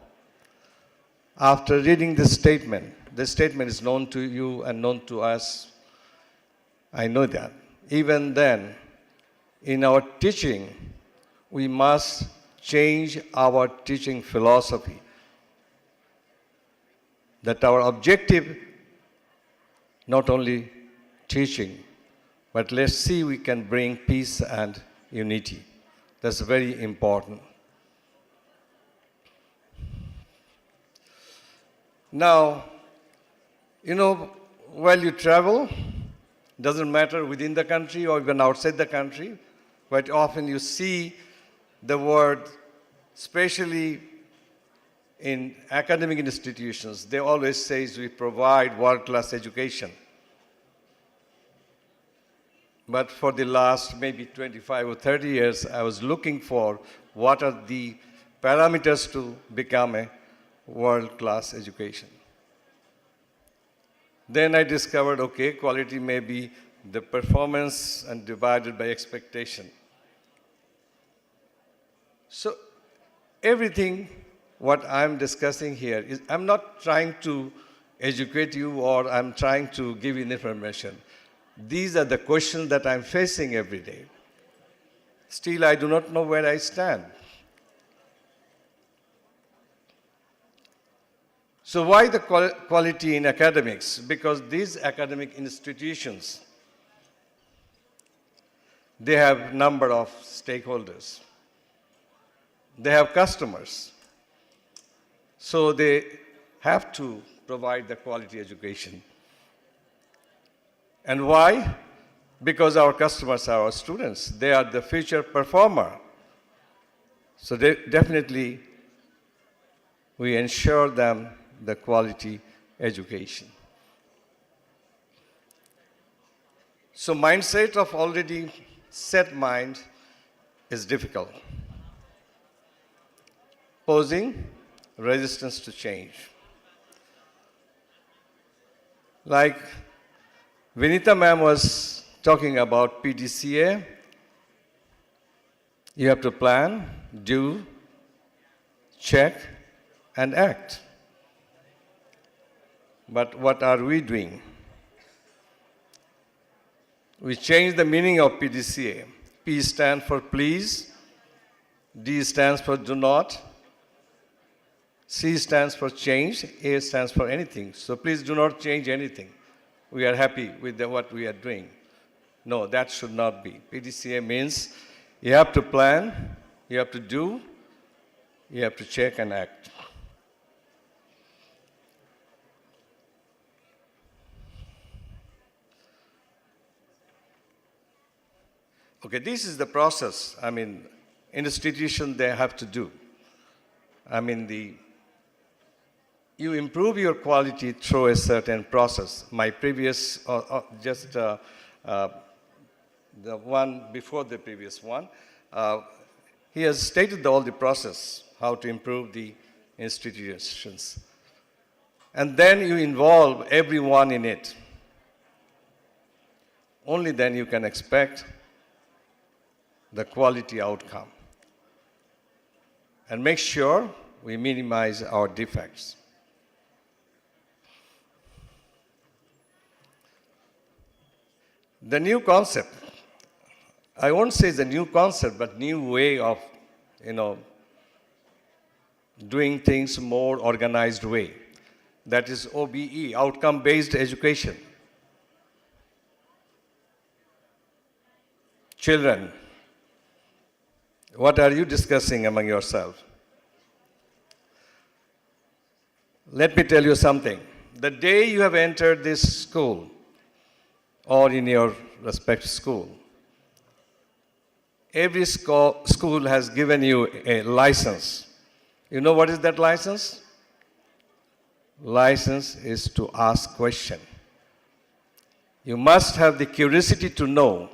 After reading this statement is known to you and known to us. I know that. Even then, in our teaching, we must change our teaching philosophy. That our objective, not only teaching, but let's see we can bring peace and unity. That's very important. Now, while you travel, Doesn't matter within the country or even outside the country. Quite often you see the word, especially in academic institutions, they always say we provide world-class education. But for the last maybe 25 or 30 years, I was looking for what are the parameters to become a world-class education. Then I discovered, okay, quality may be the performance and divided by expectation. So everything what I'm discussing here is, I'm not trying to educate you or I'm trying to give you information. These are the questions that I'm facing every day. Still, I do not know where I stand. So why the quality in academics? Because these academic institutions, they have number of stakeholders. They have customers. So they have to provide the quality education. And why? Because our customers are our students. They are the future performer. So they definitely, we ensure them the quality education. So mindset of already set mind is difficult. Posing resistance to change. Like Vinita ma'am was talking about PDCA. You have to plan, do, check, and act. But what are we doing? We changed the meaning of PDCA. P stands for please, D stands for do not, C stands for change, A stands for anything. So please do not change anything. We are happy with what we are doing. No, that should not be. PDCA means you have to plan, you have to do, you have to check and act. Okay, this is the process. I mean, institution they have to do. I mean, you improve your quality through a certain process. My previous, the one before the previous one, he has stated all the process, how to improve the institutions. And then you involve everyone in it. Only then you can expect the quality outcome. And make sure we minimize our defects. The new concept, I won't say it's a new concept, but new way of, doing things more organized way. That is OBE, outcome-based education. Children, what are you discussing among yourselves? Let me tell you something. The day you have entered this school, or in your respective school, every school has given you a license. You know what is that license? License is to ask question. You must have the curiosity to know.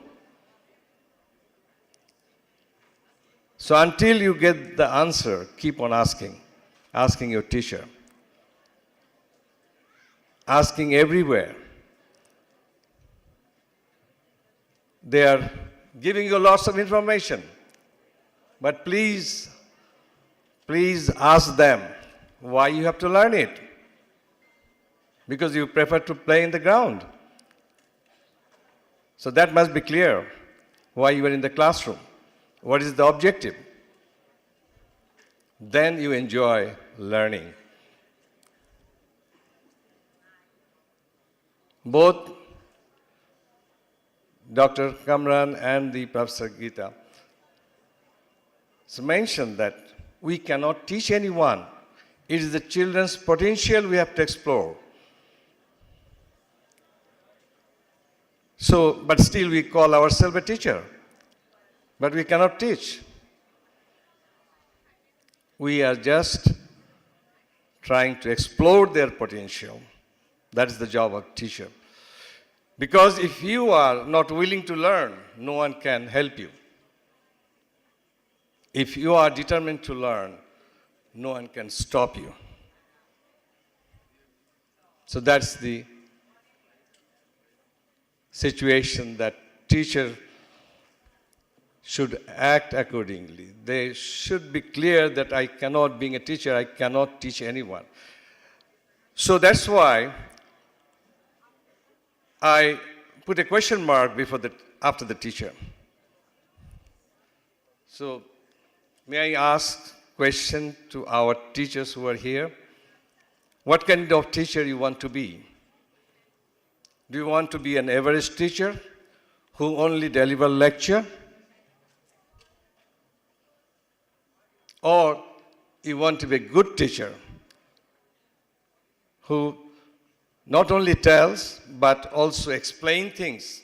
So until you get the answer, keep on asking. Asking your teacher. Asking everywhere. They are giving you lots of information. But please ask them why you have to learn it. Because you prefer to play in the ground. So that must be clear why you are in the classroom. What is the objective? Then you enjoy learning. Both Dr. Kamran and the Professor Geeta mentioned that we cannot teach anyone. It is the children's potential we have to explore. So, but still we call ourselves a teacher. But we cannot teach. We are just trying to explore their potential. That is the job of teacher. Because if you are not willing to learn, no one can help you. If you are determined to learn, no one can stop you. So that's the situation that teacher should act accordingly. They should be clear that I cannot, being a teacher, I cannot teach anyone. So that's why I put a question mark after the teacher. So may I ask question to our teachers who are here? What kind of teacher you want to be? Do you want to be an average teacher who only deliver lecture? Or you want to be a good teacher who not only tells but also explain things?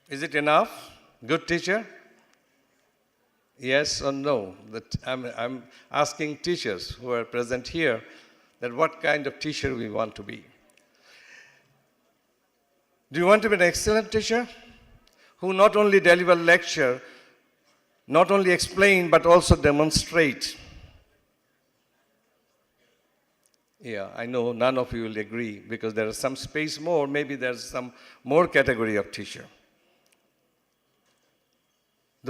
Is it enough? Good teacher? Yes or no? I'm asking teachers who are present here that what kind of teacher we want to be. Do you want to be an excellent teacher who not only deliver lecture, not only explain, but also demonstrate? Yeah, I know none of you will agree because there is some space more, maybe there's some more category of teacher.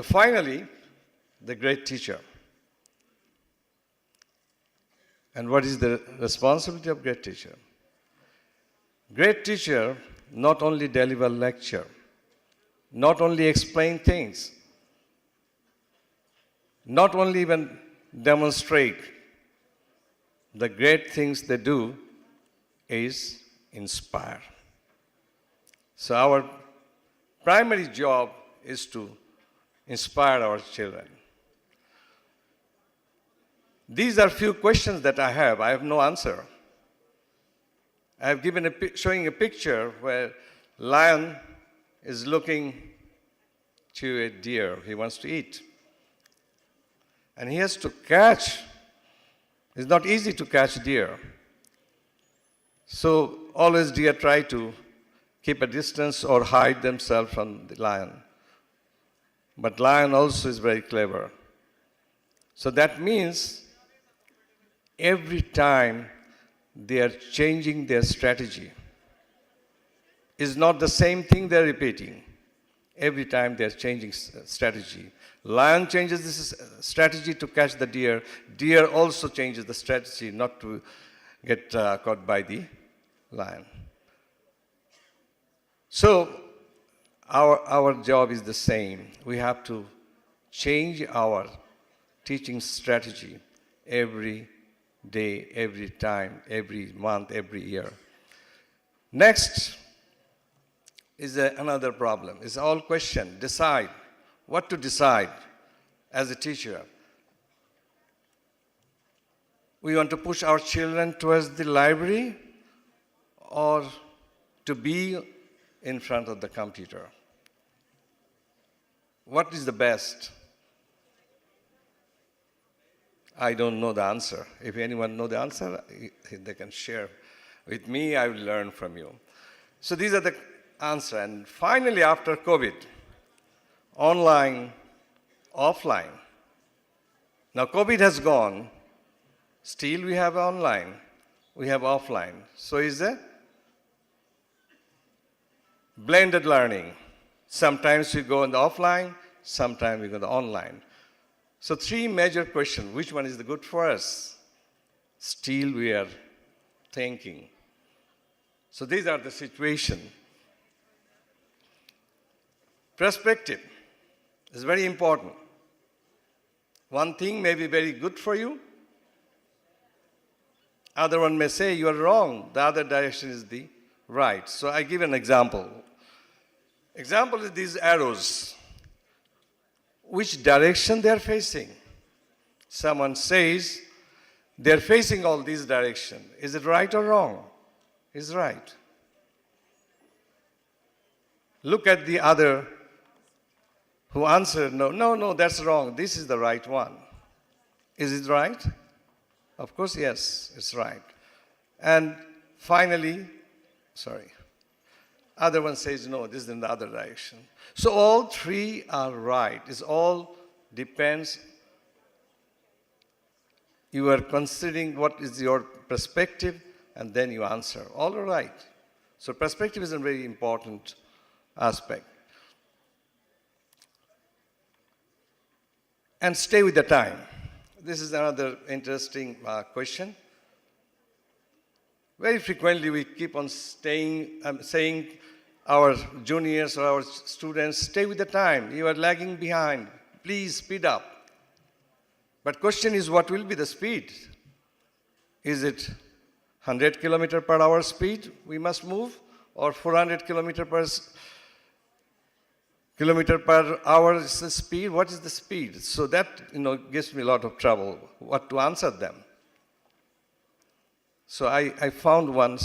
Finally, the great teacher. And what is the responsibility of great teacher? Great teacher not only deliver lecture, not only explain things, not only even demonstrate. The great things they do is inspire. So our primary job is to inspire our children. These are few questions that I have. I have no answer. I have given showing a picture where lion is looking to a deer he wants to eat. And he has to catch. It's not easy to catch deer. So always deer try to keep a distance or hide themselves from the lion. But lion also is very clever. So that means every time they are changing their strategy. It's not the same thing they're repeating. Every time they're changing strategy. Lion changes this strategy to catch the deer. Deer also changes the strategy not to get caught by the lion. So our job is the same. We have to change our teaching strategy every day, every time, every month, every year. Next is another problem. It's all question. Decide. What to decide as a teacher? We want to push our children towards the library or to be in front of the computer? What is the best? I don't know the answer. If anyone knows the answer, they can share with me. I will learn from you. So these are the answers. And finally, after COVID, online, offline. Now COVID has gone. Still we have online. We have offline. So is a blended learning. Sometimes we go in the offline, sometimes we go in the online. So three major questions. Which one is the good for us? Still we are thinking. So these are the situation. Perspective is very important. One thing may be very good for you. Other one may say you are wrong. The other direction is the right. So I give an example. Example is these arrows. Which direction they are facing? Someone says they are facing all these directions. Is it right or wrong? is right. Look at the other who answered, no, no, no, that's wrong. This is the right one. Is it right? Of course, yes, it's right. And finally, other one says, no, this is in the other direction. So all three are right. It all depends. You are considering what is your perspective, and then you answer. All are right. So perspective is a very important aspect. And stay with the time. This is another interesting question. Very frequently we keep on saying our juniors or our students, stay with the time. You are lagging behind. Please speed up. But question is, what will be the speed? Is it 100 kilometer per hour speed we must move, or 400 kilometer per hour is the speed? What is the speed? So that gives me a lot of trouble, what to answer them. So I found one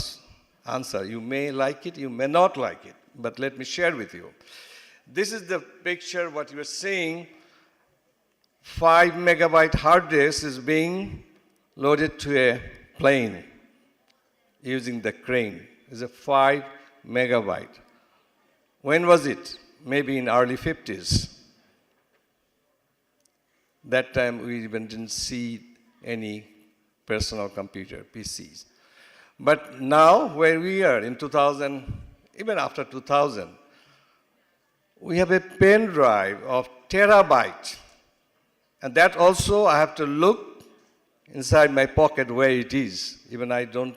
answer. You may like it, you may not like it, but let me share with you. This is the picture, what you are seeing. 5 megabyte hard disk is being loaded to a plane using the crane. It's a 5 megabyte. When was it? Maybe in early 50s. That time we even didn't see any personal computer, PCs. But now, where we are in 2000, even after 2000, we have a pen drive of terabyte. And that also I have to look inside my pocket where it is. Even I don't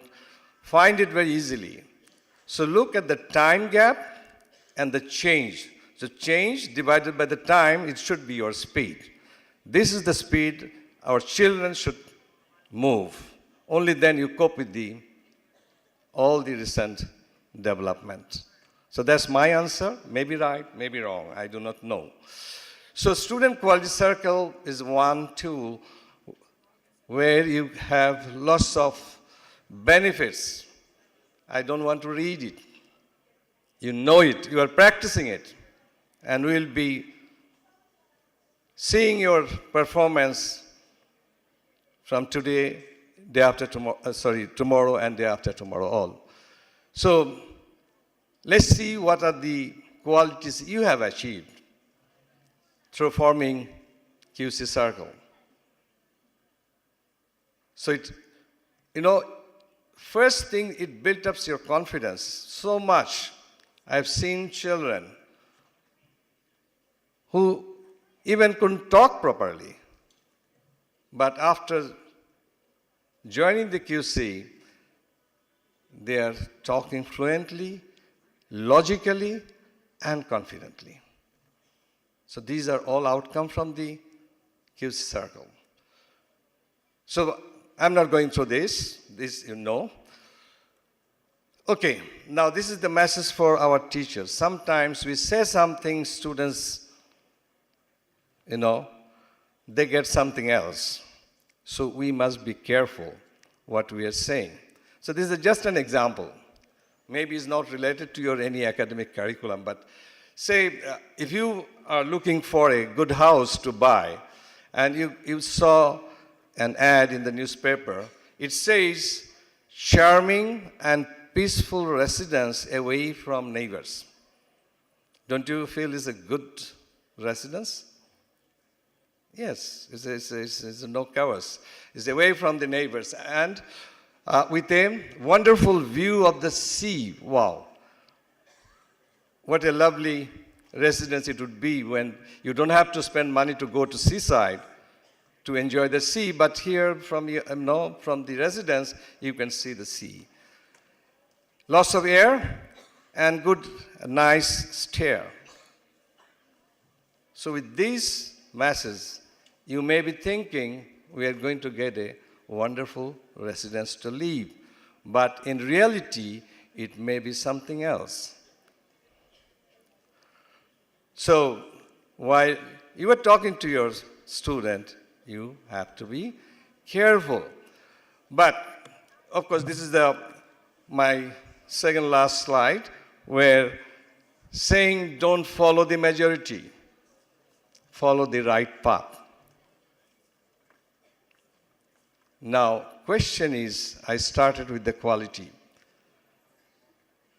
find it very easily. So look at the time gap and the change. So change divided by the time, it should be your speed. This is the speed our children should move. Only then you cope with all the recent development. So that's my answer. Maybe right, maybe wrong. I do not know. So student quality circle is one tool where you have lots of benefits. I don't want to read it. You know it. You are practicing it. And we'll be seeing your performance from today, tomorrow and day after tomorrow all. So let's see what are the qualities you have achieved through forming QC circle. So first thing, it built up your confidence so much. I've seen children who even couldn't talk properly, but after joining the QC, they are talking fluently, logically, and confidently. So these are all outcomes from the QC circle. So I'm not going through this you know. Okay, now this is the message for our teachers. Sometimes we say something, students, they get something else. So we must be careful what we are saying. So this is just an example. Maybe it's not related to your any academic curriculum, but say if you are looking for a good house to buy and you saw an ad in the newspaper, it says charming and peaceful residence away from neighbors. Don't you feel it's a good residence? Yes, it's no chaos. It's away from the neighbors and with a wonderful view of the sea. Wow. What a lovely residence it would be when you don't have to spend money to go to seaside to enjoy the sea, but here from the residence, you can see the sea. Lots of air and good, nice stair. So with these masses, you may be thinking we are going to get a wonderful residence to live, but in reality, it may be something else. So while you are talking to your student, you have to be careful. But of course, this is the my second last slide, where saying don't follow the majority, follow the right path. Now, question is, I started with the quality.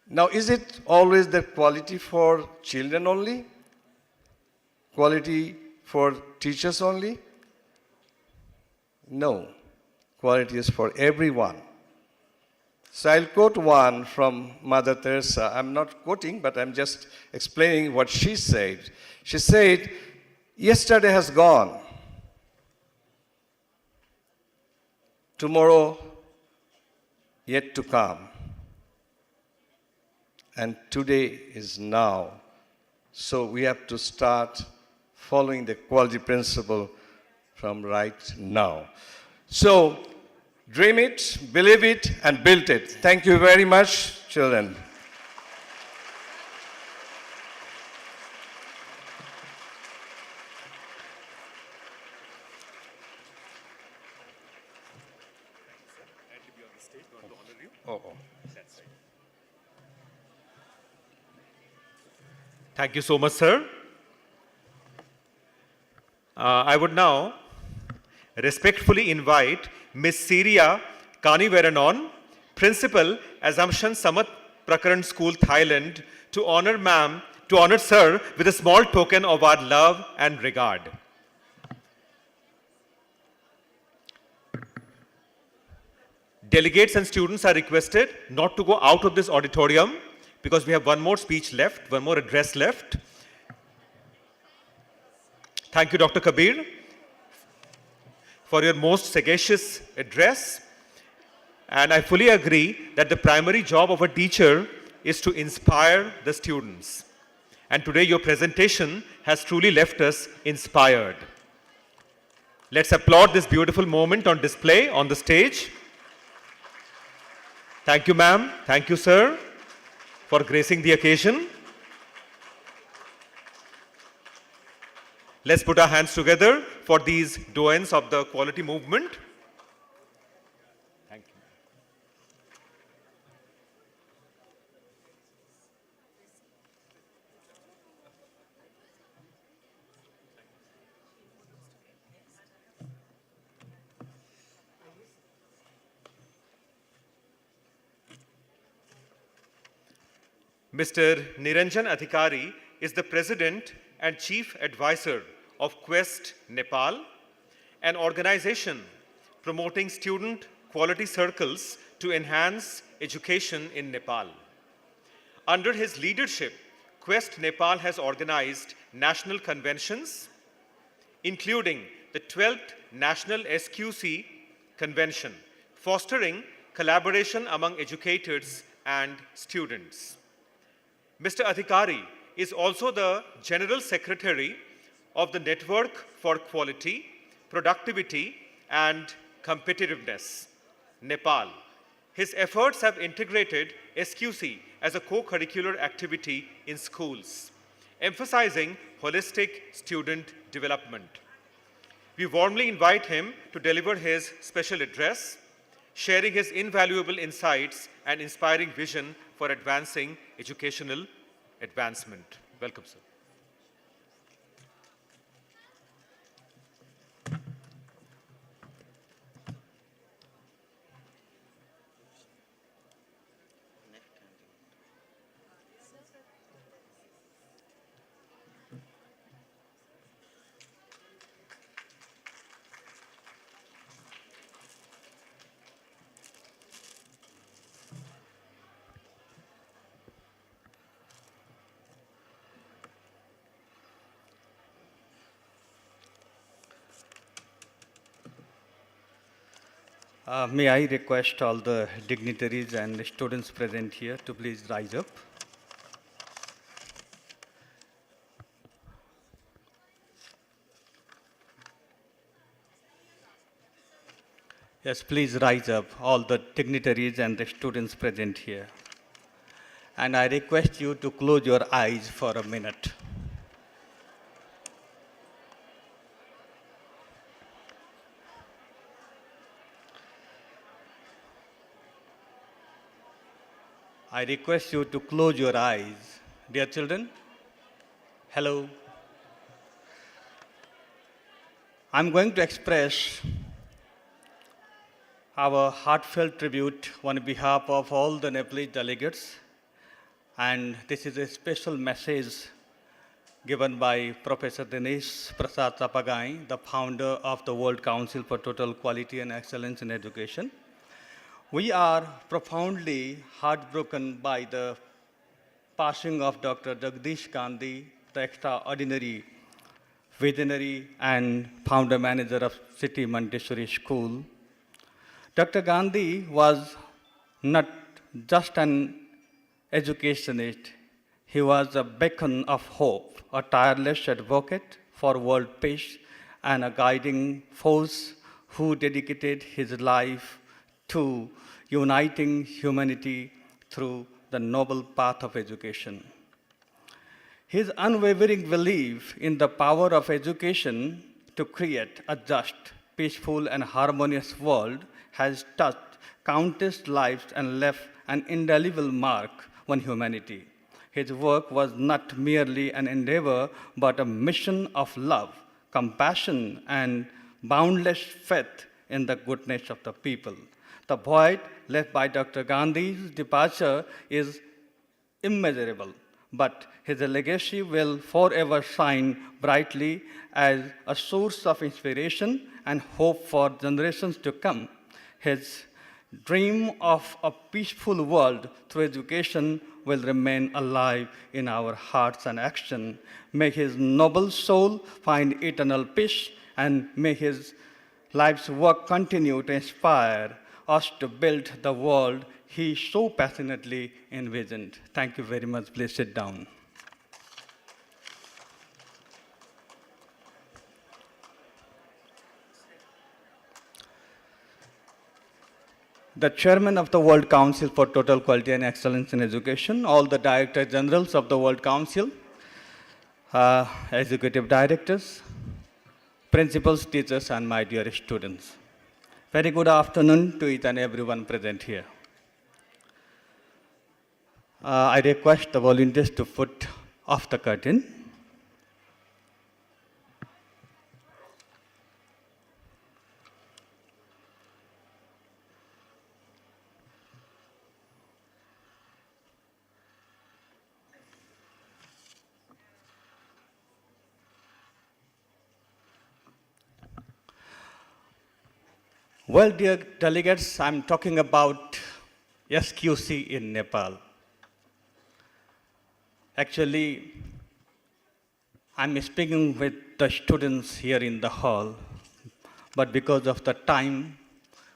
Now, is it always the quality for children only? Quality for teachers only? No, quality is for everyone. So I'll quote one from Mother Teresa. I'm not quoting, but I'm just explaining what she said. She said, yesterday has gone. Tomorrow yet to come. And today is now. So we have to start following the quality principle from right now. So dream it, believe it, and build it. Thank you very much, children. Thank you so much, sir. I would now respectfully invite Ms. Syria Kanivaranon, Principal, Assumption Samat Prakaran School, Thailand, to honor sir with a small token of our love and regard. Delegates and students are requested not to go out of this auditorium because we have one more speech left, one more address left. Thank you, Dr. Kabir, for your most sagacious address. And I fully agree that the primary job of a teacher is to inspire the students. And today your presentation has truly left us inspired. Let's applaud this beautiful moment on display on the stage. Thank you, ma'am. Thank you, sir, for gracing the occasion. Let's put our hands together for these doyens of the quality movement. Thank you. Mr. Niranjan Adhikari is the President and Chief Advisor of Quest Nepal, an organization promoting student quality circles to enhance education in Nepal. Under his leadership, Quest Nepal has organized national conventions, including the 12th National SQC Convention, fostering collaboration among educators and students. Mr. Adhikari is also the General Secretary of the Network for Quality, Productivity and Competitiveness, Nepal. His efforts have integrated SQC as a co-curricular activity in schools, emphasizing holistic student development. We warmly invite him to deliver his special address, sharing his invaluable insights and inspiring vision for advancing educational advancement. Welcome, sir. May I request all the dignitaries and students present here to please rise up. Yes, please rise up, all the dignitaries and the students present here. And I request you to close your eyes for a minute. I request you to close your eyes. Dear children, hello. I'm going to express our heartfelt tribute on behalf of all the Nepalese delegates. And this is a special message given by Professor Dinesh Prasad Tapagai, the founder of the World Council for Total Quality and Excellence in Education. We are profoundly heartbroken by the passing of Dr. Jagdish Gandhi, the extraordinary visionary and founder manager of City Montessori School. Dr. Gandhi was not just an educationist, he was a beacon of hope, a tireless advocate for world peace, and a guiding force who dedicated his life to uniting humanity through the noble path of education. His unwavering belief in the power of education to create a just, peaceful, and harmonious world has touched countless lives and left an indelible mark on humanity. His work was not merely an endeavor, but a mission of love, compassion, and boundless faith in the goodness of the people. The void left by Dr. Gandhi's departure is immeasurable, but his legacy will forever shine brightly as a source of inspiration and hope for generations to come. His dream of a peaceful world through education will remain alive in our hearts and action. May his noble soul find eternal peace, and may his life's work continue to inspire us to build the world he so passionately envisioned. Thank you very much. Please sit down. The chairman of the World Council for Total Quality and Excellence in Education, all the director generals of the World Council, executive directors, principals, teachers, and my dear students. Very good afternoon to each and everyone present here. I request the volunteers to put off the curtain. Well, dear delegates, I'm talking about SQC in Nepal. Actually, I'm speaking with the students here in the hall, but because of the time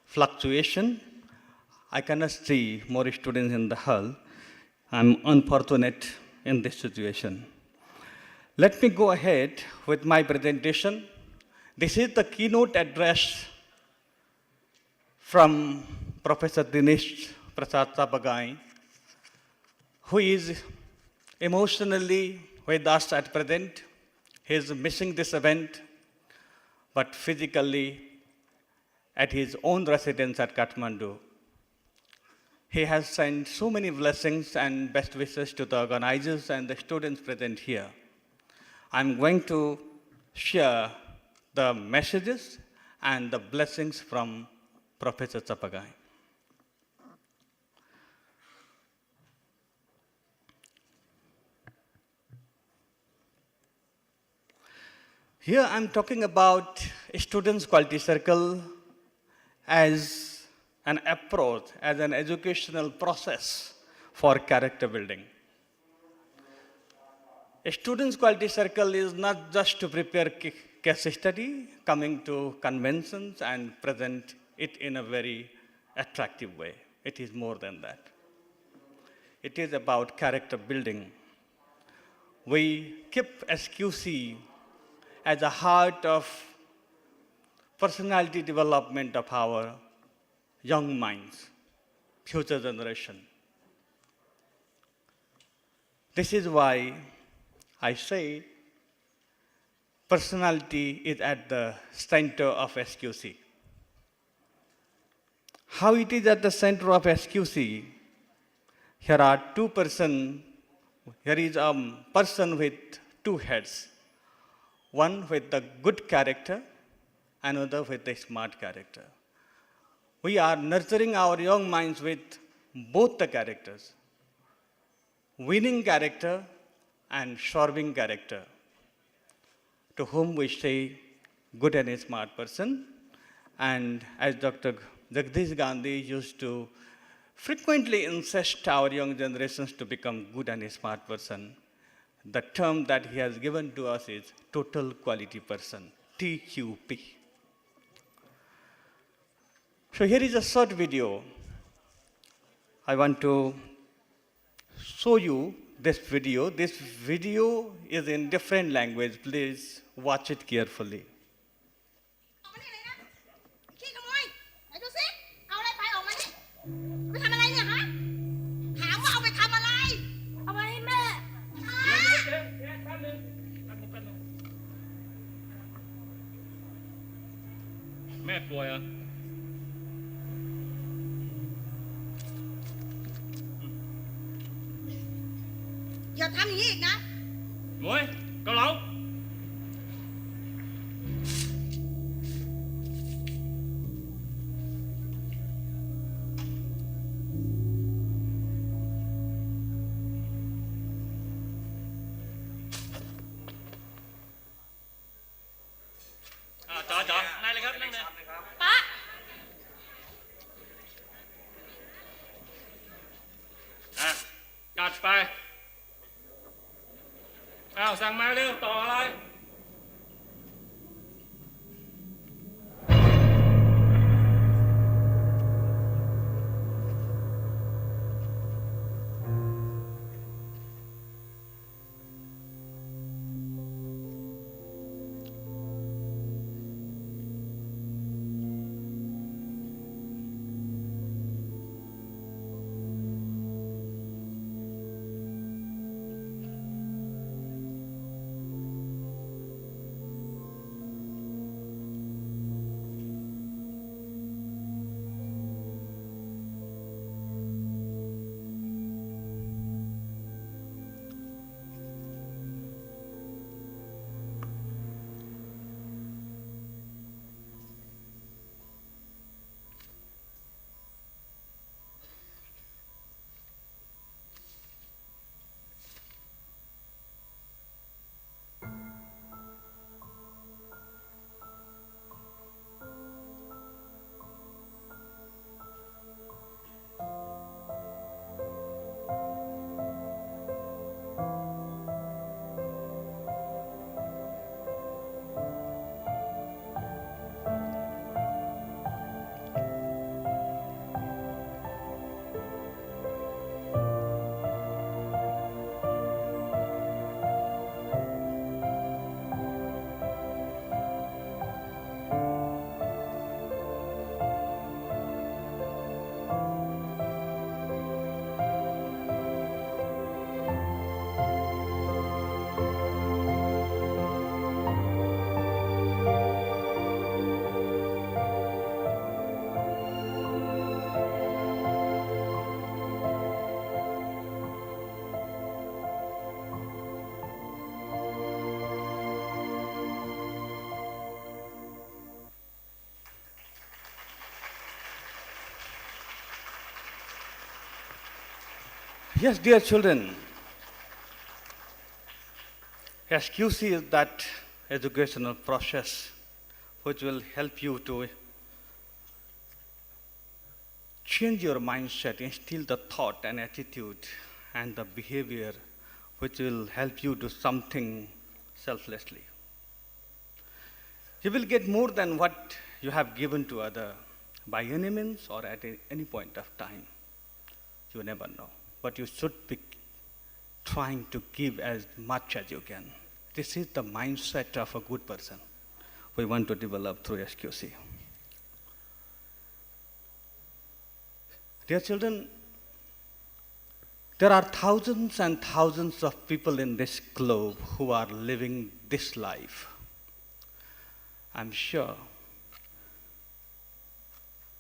fluctuation, I cannot see more students in the hall. I'm unfortunate in this situation. Let me go ahead with my presentation. This is the keynote address from Professor Dinesh Prasad Tapagai, who is emotionally with us at present. He is missing this event, but physically at his own residence at Kathmandu. He has sent so many blessings and best wishes to the organizers and the students present here. I'm going to share the messages and the blessings from Professor Tapagai. Here I'm talking about Students' Quality Circle as an approach, as an educational process for character building. A Students' Quality Circle is not just to prepare case study, coming to conventions and present it in a very attractive way. It is more than that. It is about character building. We keep SQC as a heart of personality development of our young minds, future generation. This is why I say personality is at the center of SQC. How it is at the center of SQC? Here are here is a person with two heads. One with the good character, another with the smart character. We are nurturing our young minds with both the characters, winning character and serving character, to whom we say good and a smart person. And as Dr. Jagdish Gandhi used to frequently insist our young generations to become good and a smart person, the term that he has given to us is total quality person, TQP. So here is a short video. I want to show you this video. This video is in different language. Please watch it carefully. ขี้ขโมยไหนดูสิเอาอะไรไปออกมานี่ไปทำอะไรเนี่ยฮะถามว่าเอาไปทำอะไรเอาไปให้แม่แม่ป่วยอ่ะอย่าทำอย่างนี้อีกนะ โว้ยเกาเหลา จอนั่งเลยครับนั่งเลยป๊าจัดไปสั่งมาเร็วต่ออะไร Yes, dear children, SQC is that educational process which will help you to change your mindset, instill the thought and attitude and the behavior which will help you do something selflessly. You will get more than what you have given to other by any means or at any point of time. You never know. But you should be trying to give as much as you can. This is the mindset of a good person we want to develop through SQC. Dear children, there are thousands and thousands of people in this globe who are living this life. I'm sure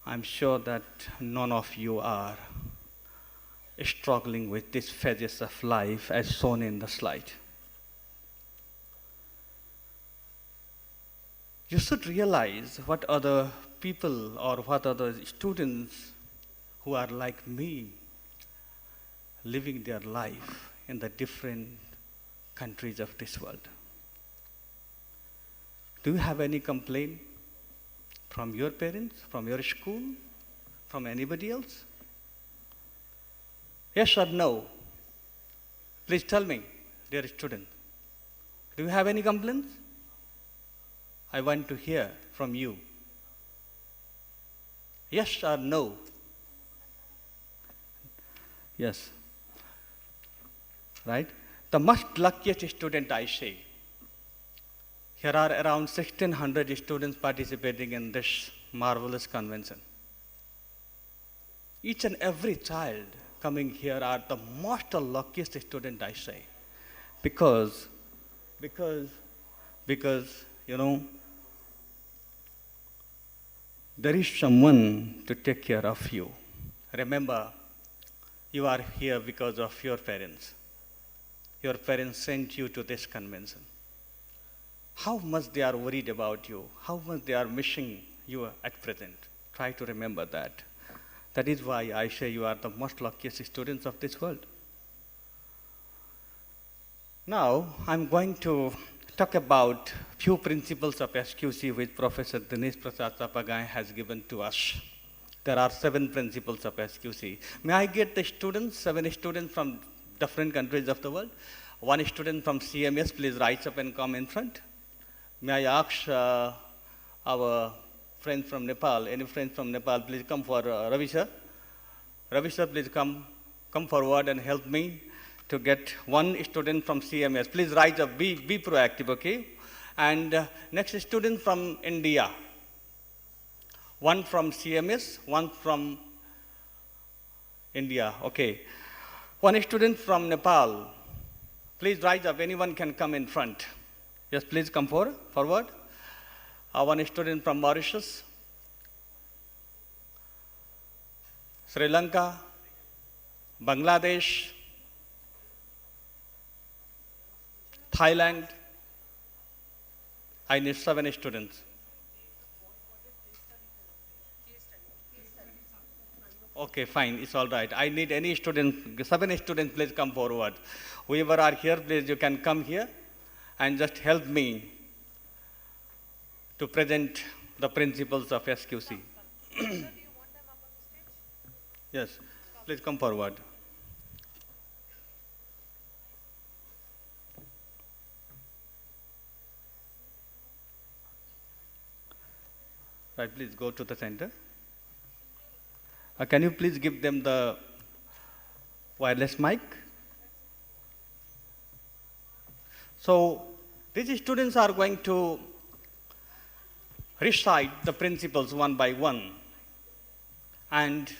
that none of you are struggling with these phases of life as shown in the slide. You should realize what other people or what other students who are like me living their life in the different countries of this world. Do you have any complaint from your parents, from your school, from anybody else? Yes or no? Please tell me, dear student. Do you have any complaints? I want to hear from you. Yes or no? Yes. Right? The most luckiest student I say. Here are around 1,600 students participating in this marvelous convention. Each and every child coming here are the most luckiest student I say. Because, you know, there is someone to take care of you. Remember, you are here because of your parents. Your parents sent you to this convention. How much they are worried about you, how much they are missing you at present. Try to remember that. That is why I say you are the most luckiest students of this world. Now, I'm going to talk about few principles of SQC which Professor Dinesh Prasad Sapagai has given to us. There are 7 principles of SQC. May I get the students, 7 students from different countries of the world? 1 student from CMS, please rise up and come in front. May I ask our friends from Nepal, any friends from Nepal, please come for Ravi sir. Ravi sir, please come forward and help me to get 1 student from CMS. Please rise up, be proactive, okay? And next student from India. 1 from CMS, 1 from India, okay. 1 student from Nepal. Please rise up, anyone can come in front. Yes, please come forward. 1 student from Mauritius, Sri Lanka, Bangladesh, Thailand. I need 7 students. Okay, fine, it's all right. I need any student, 7 students, please come forward. Whoever are here, please, you can come here and just help me to present the principles of SQC. Yes, please come forward. Right, please go to the center. Can you please give them the wireless mic? So, these students are going to recite the principles one by one. And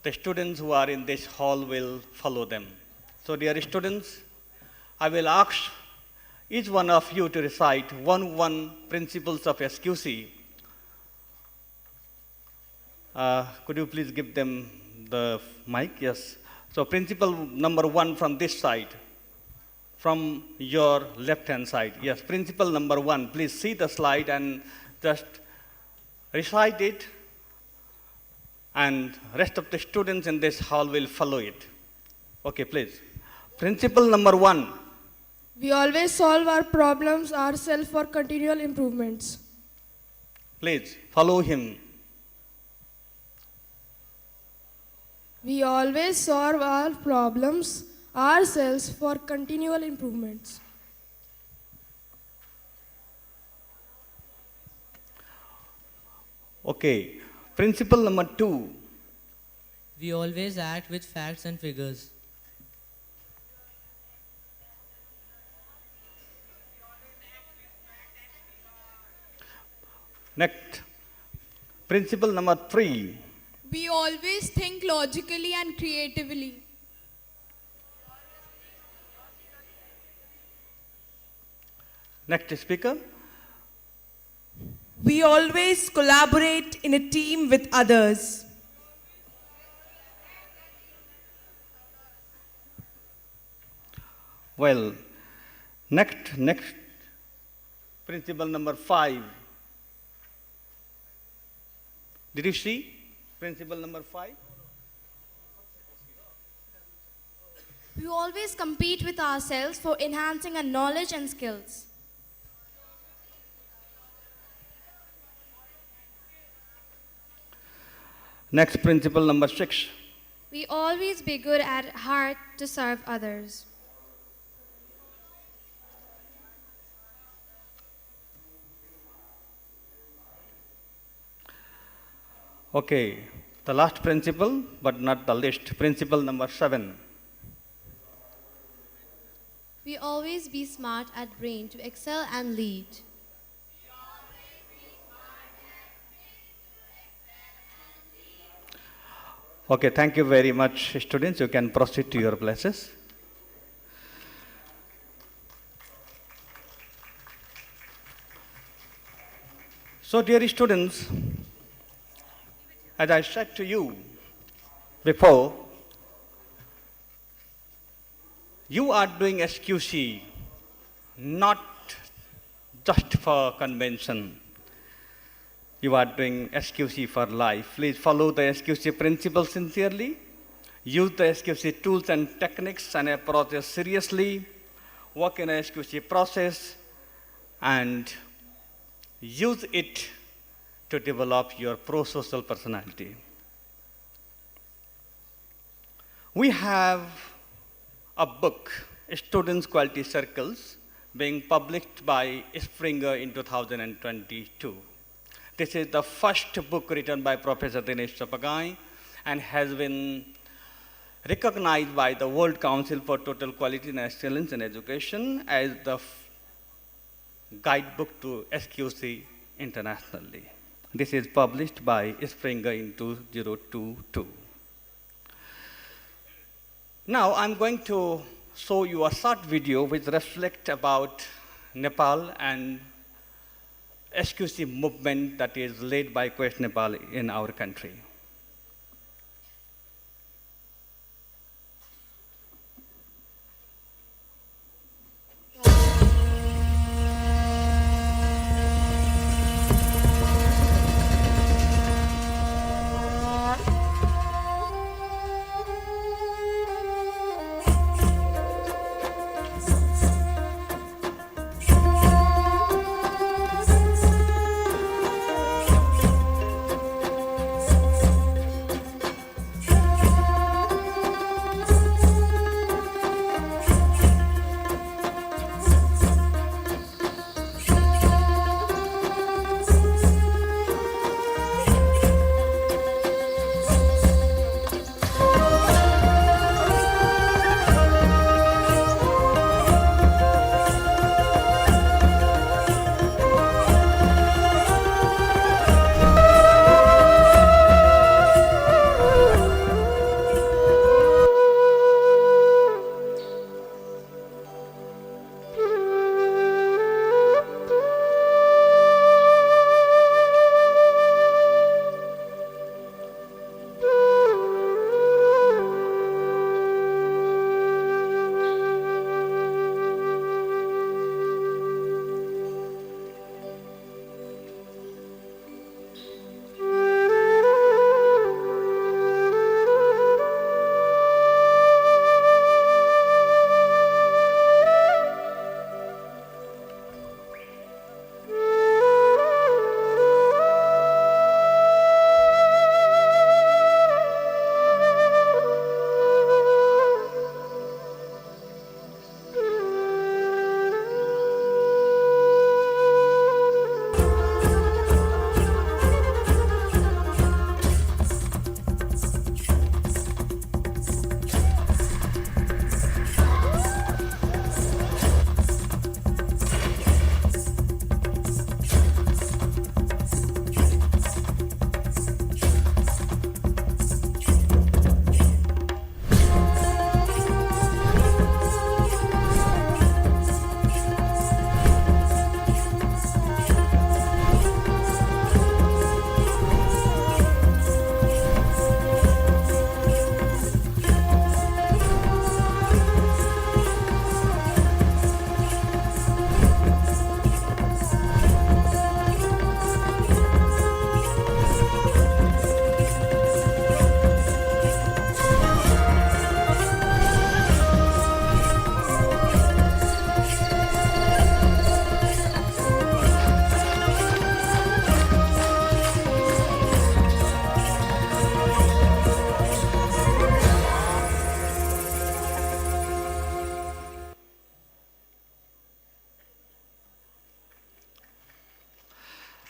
the students who are in this hall will follow them. So, dear students, I will ask each one of you to recite 1 principles of SQC. Could you please give them the mic? Yes. So, principle number 1 from this side, from your left-hand side. Yes, principle number 1. Please see the slide and just recite it, and rest of the students in this hall will follow it. Okay, please. Principle number 1. We always solve our problems ourselves for continual improvements. Please follow him. We always solve our problems ourselves for continual improvements. Okay. Principle number 2. We always act with facts and figures. Next. Principle number 3. We always think logically and creatively. Next speaker. We always collaborate in a team with others. Well, next principle number 5. Did you see principle number 5? We always compete with ourselves for enhancing our knowledge and skills. Next principle number 6. We always be good at heart to serve others. Okay, the last principle, but not the least, principle number 7. We always be smart at brain to excel and lead. Okay, thank you very much, students. You can proceed to your places. So, dear students, as I said to you before, you are doing SQC not just for convention. You are doing SQC for life. Please follow the SQC principles sincerely. Use the SQC tools and techniques and approaches seriously. Work in a SQC process and use it to develop your pro-social personality. We have a book, Students' Quality Circles, being published by Springer in 2022. This is the first book written by Professor Dinesh Chapagai and has been recognized by the World Council for Total Quality and Excellence in Education as the guidebook to SQC internationally. This is published by Springer in 2022. Now I'm going to show you a short video which reflects about Nepal and SQC movement that is led by Quest Nepal in our country.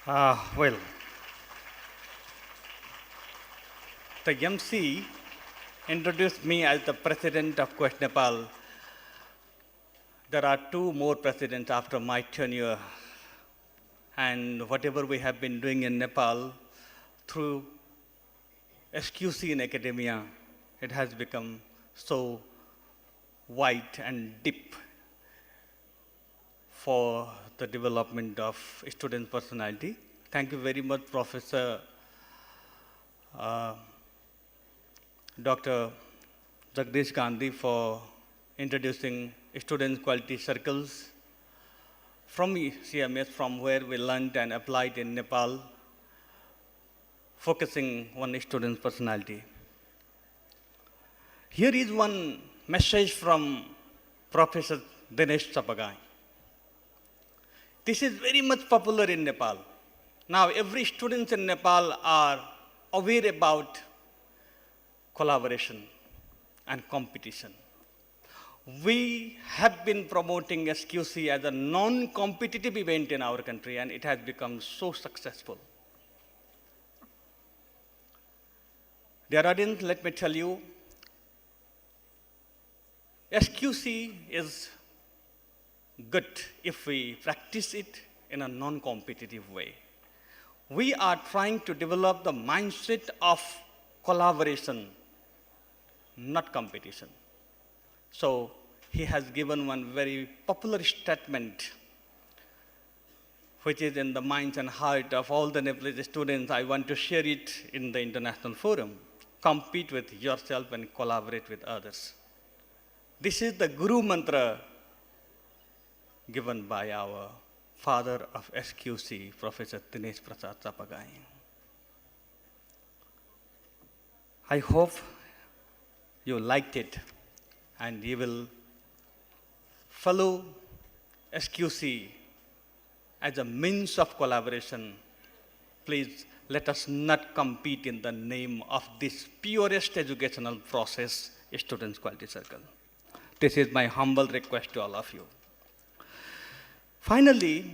Well, the MC introduced me as the president of Quest Nepal. There are two more presidents after my tenure. And whatever we have been doing in Nepal through SQC in academia, it has become so wide and deep for the development of student personality. Thank you very much, Professor Dr. Jagdish Gandhi, for introducing student quality circles from CMS, from where we learned and applied in Nepal, focusing on student's personality. Here is one message from Professor Dinesh Chapagai. This is very much popular in Nepal. Now, every student in Nepal are aware about collaboration and competition. We have been promoting SQC as a non-competitive event in our country, and it has become so successful. Dear audience, let me tell you, SQC is good if we practice it in a non-competitive way. We are trying to develop the mindset of collaboration, not competition. So he has given one very popular statement, which is in the minds and heart of all the Nepalese students. I want to share it in the international forum. Compete with yourself and collaborate with others. This is the Guru Mantra given by our father of SQC, Professor Dinesh Prasad Chapagai. I hope you liked it and you will follow SQC as a means of collaboration. Please let us not compete in the name of this purest educational process, Students' Quality Circle. This is my humble request to all of you. Finally,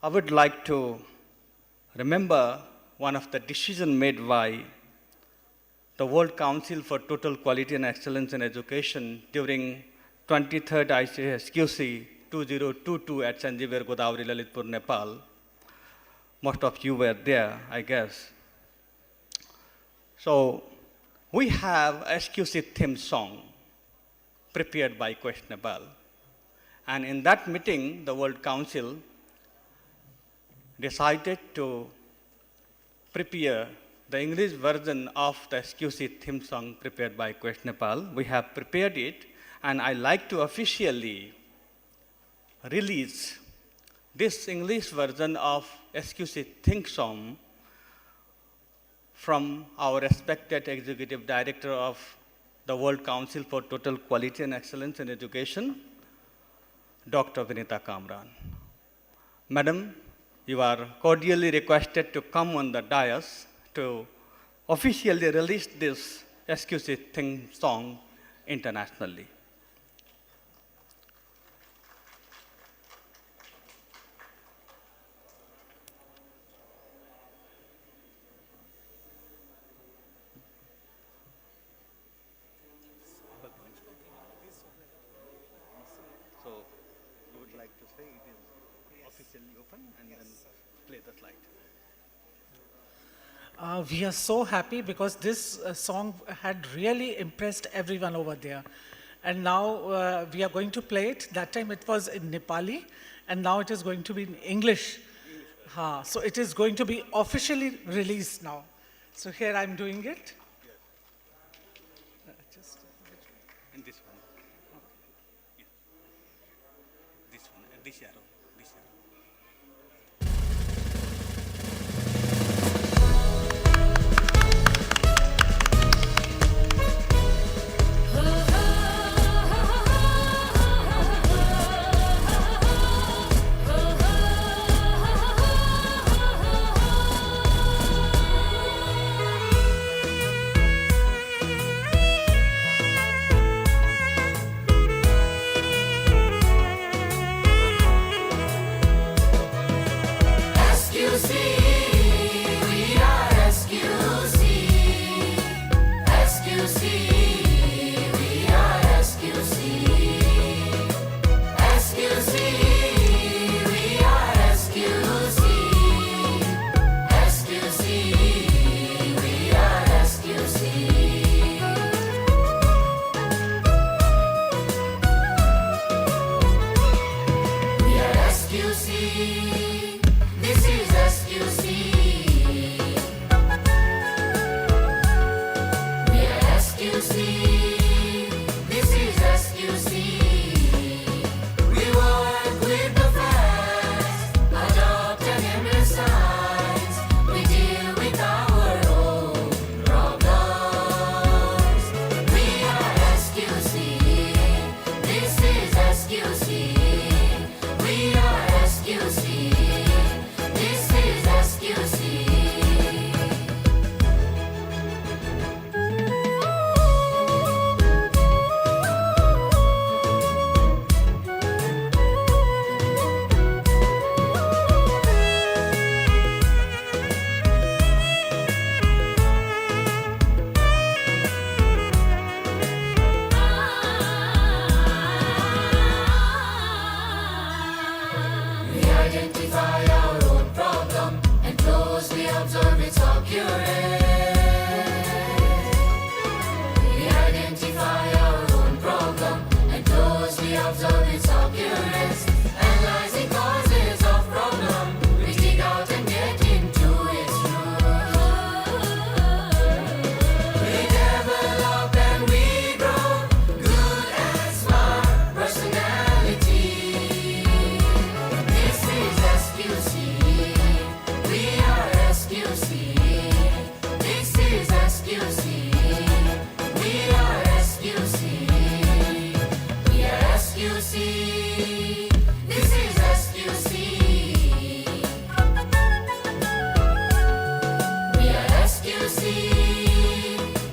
I would like to remember one of the decisions made by the World Council for Total Quality and Excellence in Education during 23rd ICSQC 2022 at Sanjeevar Godavari, Lalitpur, Nepal. Most of you were there, I guess. So we have a SQC theme song prepared by Quest Nepal. And in that meeting, the World Council decided to prepare the English version of the SQC theme song prepared by Quest Nepal. We have prepared it, and I like to officially release this English version of SQC theme song from our respected Executive Director of the World Council for Total Quality and Excellence in Education, Dr. Vinita Kamran. Madam, you are cordially requested to come on the dais to officially release this SQC theme song internationally. So, you would like to say it is officially open and then play the slide. We are so happy because this song had really impressed everyone over there. And now we are going to play it. That time it was in Nepali, and now it is going to be in English. So it is going to be officially released now. So here I'm doing it. And this one. Yeah. This one, this arrow, this arrow.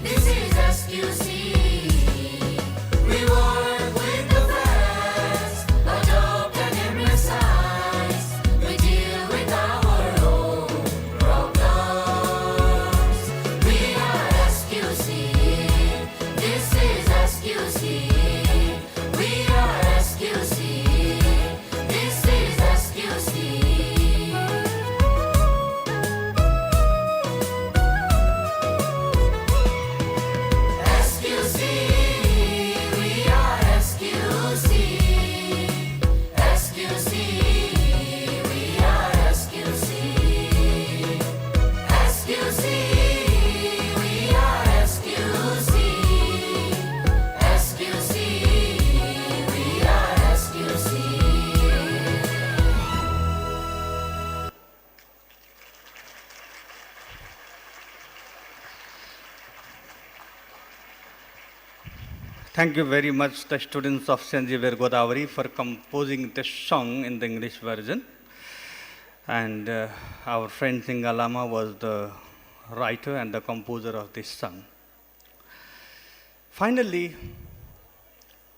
This is SQC. We work with the facts, adopt and emphasize. We deal with our own problems. We are SQC. This is SQC. We are SQC. This is SQC. SQC, we are SQC. SQC, we are SQC. SQC, we are SQC. SQC, we are SQC. Thank you very much, the students of St. Xavier Godavari, for composing this song in the English version. And our friend Singalama was the writer and the composer of this song. Finally,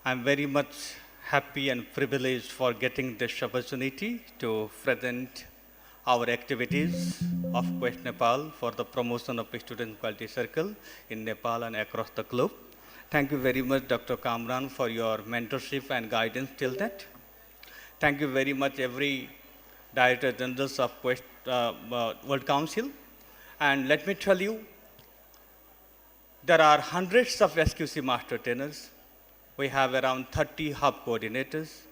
I'm very much happy and privileged for getting this opportunity to present our activities of Quest Nepal for the promotion of Student Quality Circle in Nepal and across the globe. Thank you very much, Dr. Kamran, for your mentorship and guidance till that. Thank you very much, every Director Generals of Quest World Council. And let me tell you, there are hundreds of SQC master trainers. We have around 30 hub coordinators,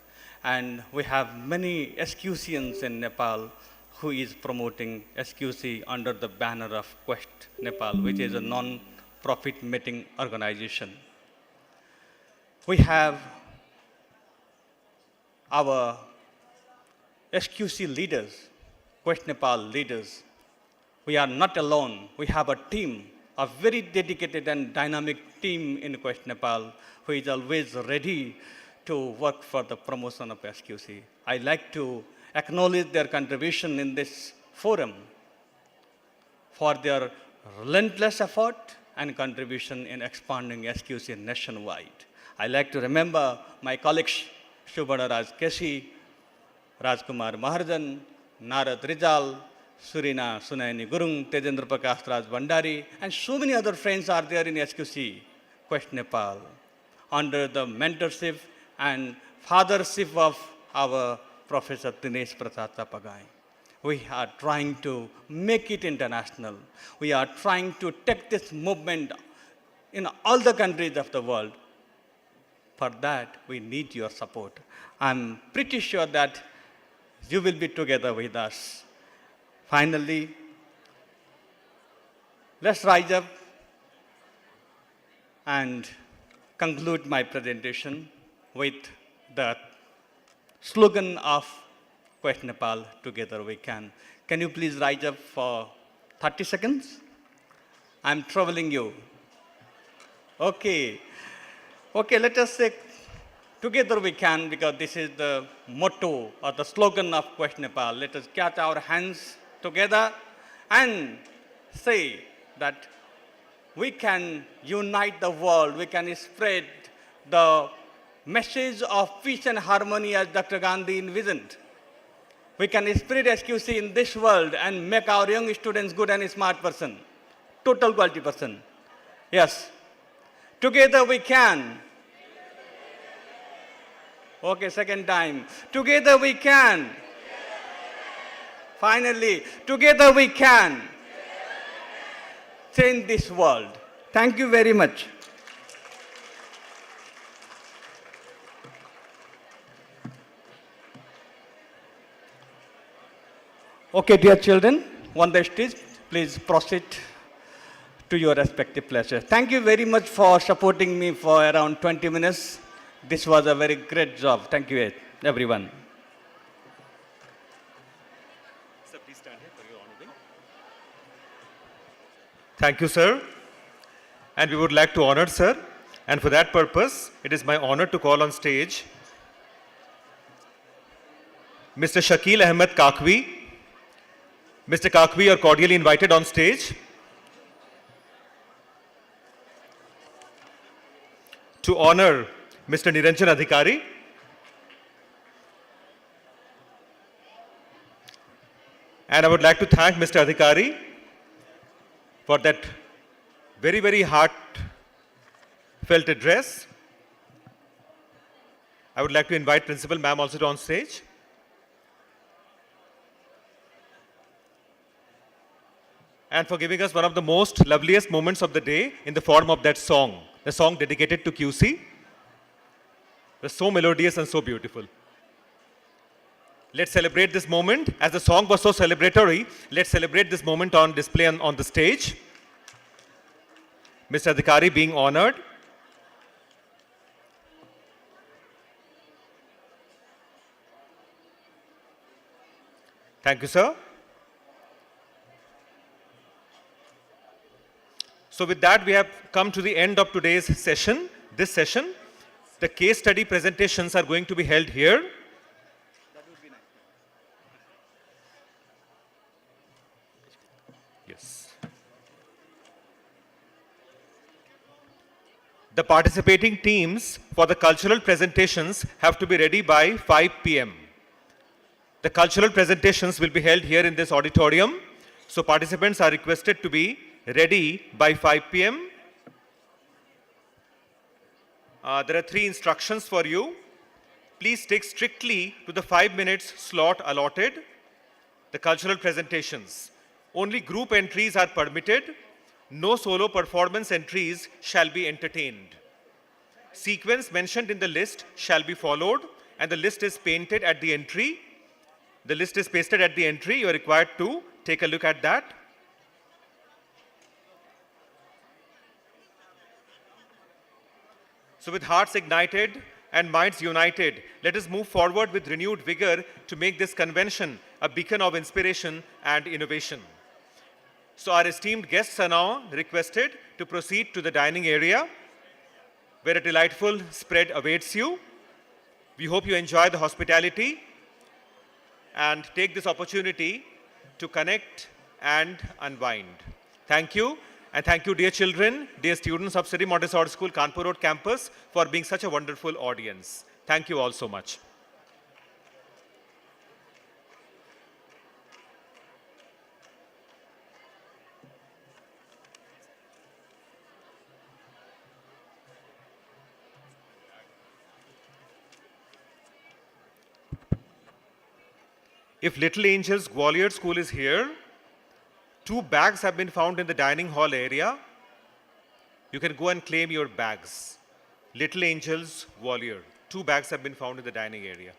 and we have many SQCians in Nepal who is promoting SQC under the banner of Quest Nepal, which is a non-profit meeting organization. We have our SQC leaders, Quest Nepal leaders. We are not alone. We have a team, a very dedicated and dynamic team in Quest Nepal who is always ready to work for the promotion of SQC. I like to acknowledge their contribution in this forum for their relentless effort and contribution in expanding SQC nationwide. I like to remember my colleagues, Shubhana Raj Keshi, Rajkumar Maharjan, Narad Rizal, Surina Sunayani Gurung, Tejendra Prakash Raj Bandari, and so many other friends are there in SQC, Quest Nepal, under the mentorship and fathership of our Professor Dinesh Prasad Tapagai. We are trying to make it international. We are trying to take this movement in all the countries of the world. For that, we need your support. I'm pretty sure that you will be together with us. Finally, let's rise up and conclude my presentation with the slogan of Quest Nepal, Together We Can. Can you please rise up for 30 seconds? I'm troubling you. Okay. Okay, let us say Together We Can, because this is the motto or the slogan of Quest Nepal. Let us catch our hands together and say that we can unite the world, we can spread the message of peace and harmony as Dr. Gandhi envisioned. We can spread SQC in this world and make our young students good and smart person, total quality person. Yes. Together we can. Okay, second time. Together we can. Finally, together we can change this world. Thank you very much. Okay, dear children, on the stage, please proceed to your respective places. Thank you very much for supporting me for around 20 minutes. This was a very great job. Thank you, everyone. Sir, please stand here for your honoring. Thank you, sir. And we would like to honor sir. And for that purpose, it is my honor to call on stage Mr. Shakil Ahmed Kakwi. Mr. Kakwi, you are cordially invited on stage. to honor Mr. Niranjan Adhikari. And I would like to thank Mr. Adhikari for that very, very heartfelt address. I would like to invite Principal Ma'am also on stage. And for giving us one of the most loveliest moments of the day in the form of that song, the song dedicated to QC. It was so melodious and so beautiful. Let's celebrate this moment. As the song was so celebratory, let's celebrate this moment on display on the stage. Mr. Adhikari being honored. Thank you, sir. So with that, we have come to the end of today's session, this session. The case study presentations are going to be held here. Yes. The participating teams for the cultural presentations have to be ready by 5 p.m. The cultural presentations will be held here in this auditorium. So participants are requested to be ready by 5 p.m. There are 3 instructions for you. Please stick strictly to the 5 minutes slot allotted. The cultural presentations. Only group entries are permitted. No solo performance entries shall be entertained. Sequence mentioned in the list shall be followed, and the list is painted at the entry. The list is pasted at the entry. You are required to take a look at that. So with hearts ignited and minds united, let us move forward with renewed vigor to make this convention a beacon of inspiration and innovation. So our esteemed guests are now requested to proceed to the dining area, where a delightful spread awaits you. We hope you enjoy the hospitality and take this opportunity to connect and unwind. Thank you. And thank you, dear children, dear students of City Montessori School, Kanpur Road campus, for being such a wonderful audience. Thank you all so much. If Little Angels Gwalior School is here, 2 bags have been found in the dining hall area. You can go and claim your bags. Little Angels Gwalior. 2 bags have been found in the dining area.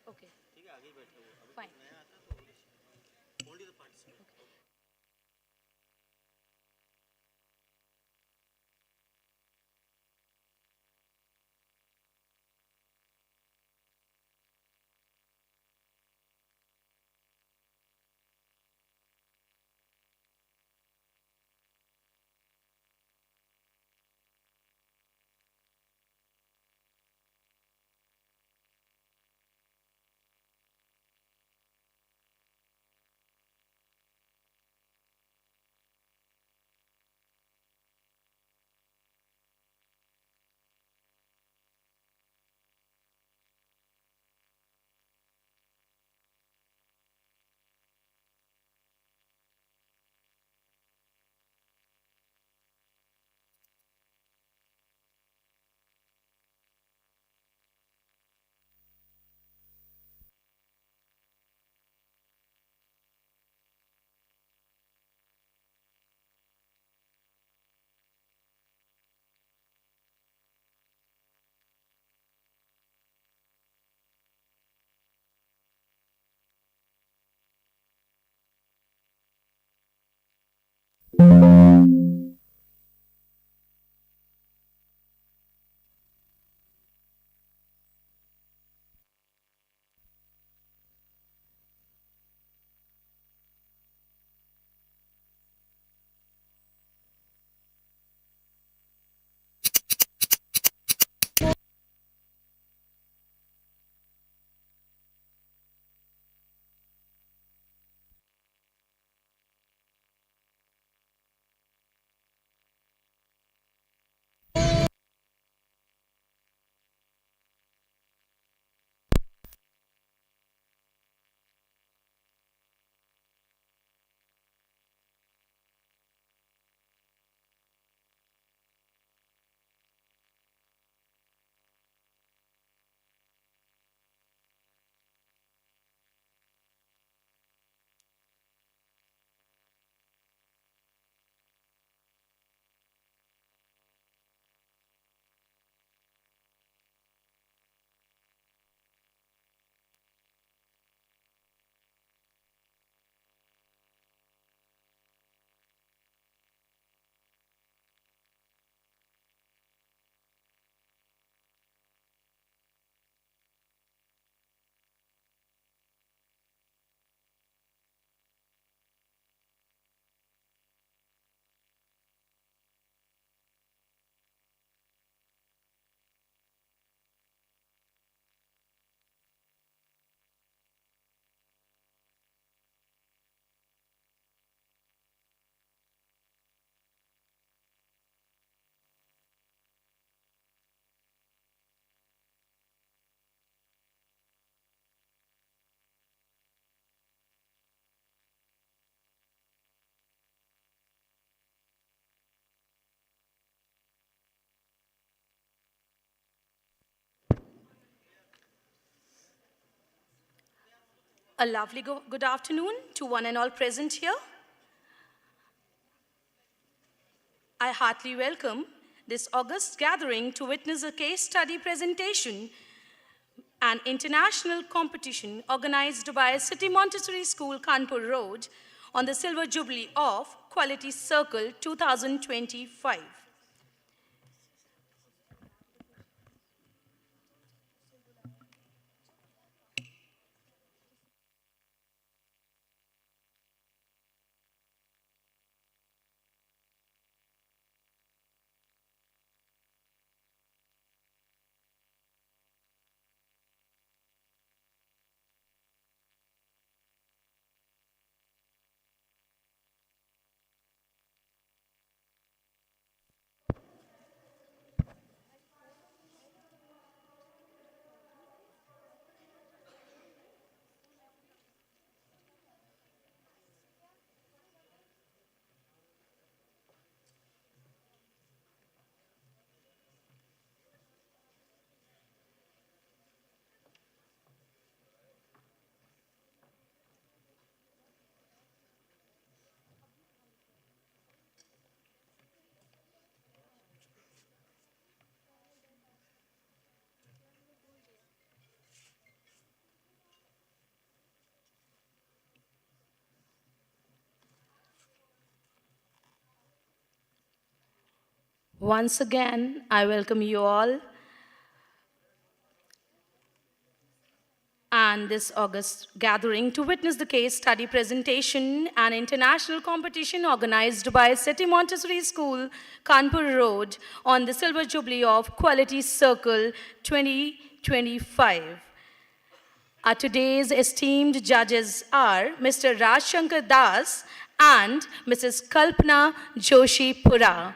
Okay. Fine. A lovely good afternoon to one and all present here. I heartily welcome this august gathering to witness a case study presentation, an international competition organized by City Montessori School, Kanpur Road, on the Silver Jubilee of Quality Circle 2025. Once again, I welcome you all and this August gathering to witness the case study presentation and international competition organized by City Montessori School, Kanpur Road, on the Silver Jubilee of Quality Circle 2025. Our today's esteemed judges are Mr. Raj Shankar Das and Mrs. Kalpana Joshi Pura.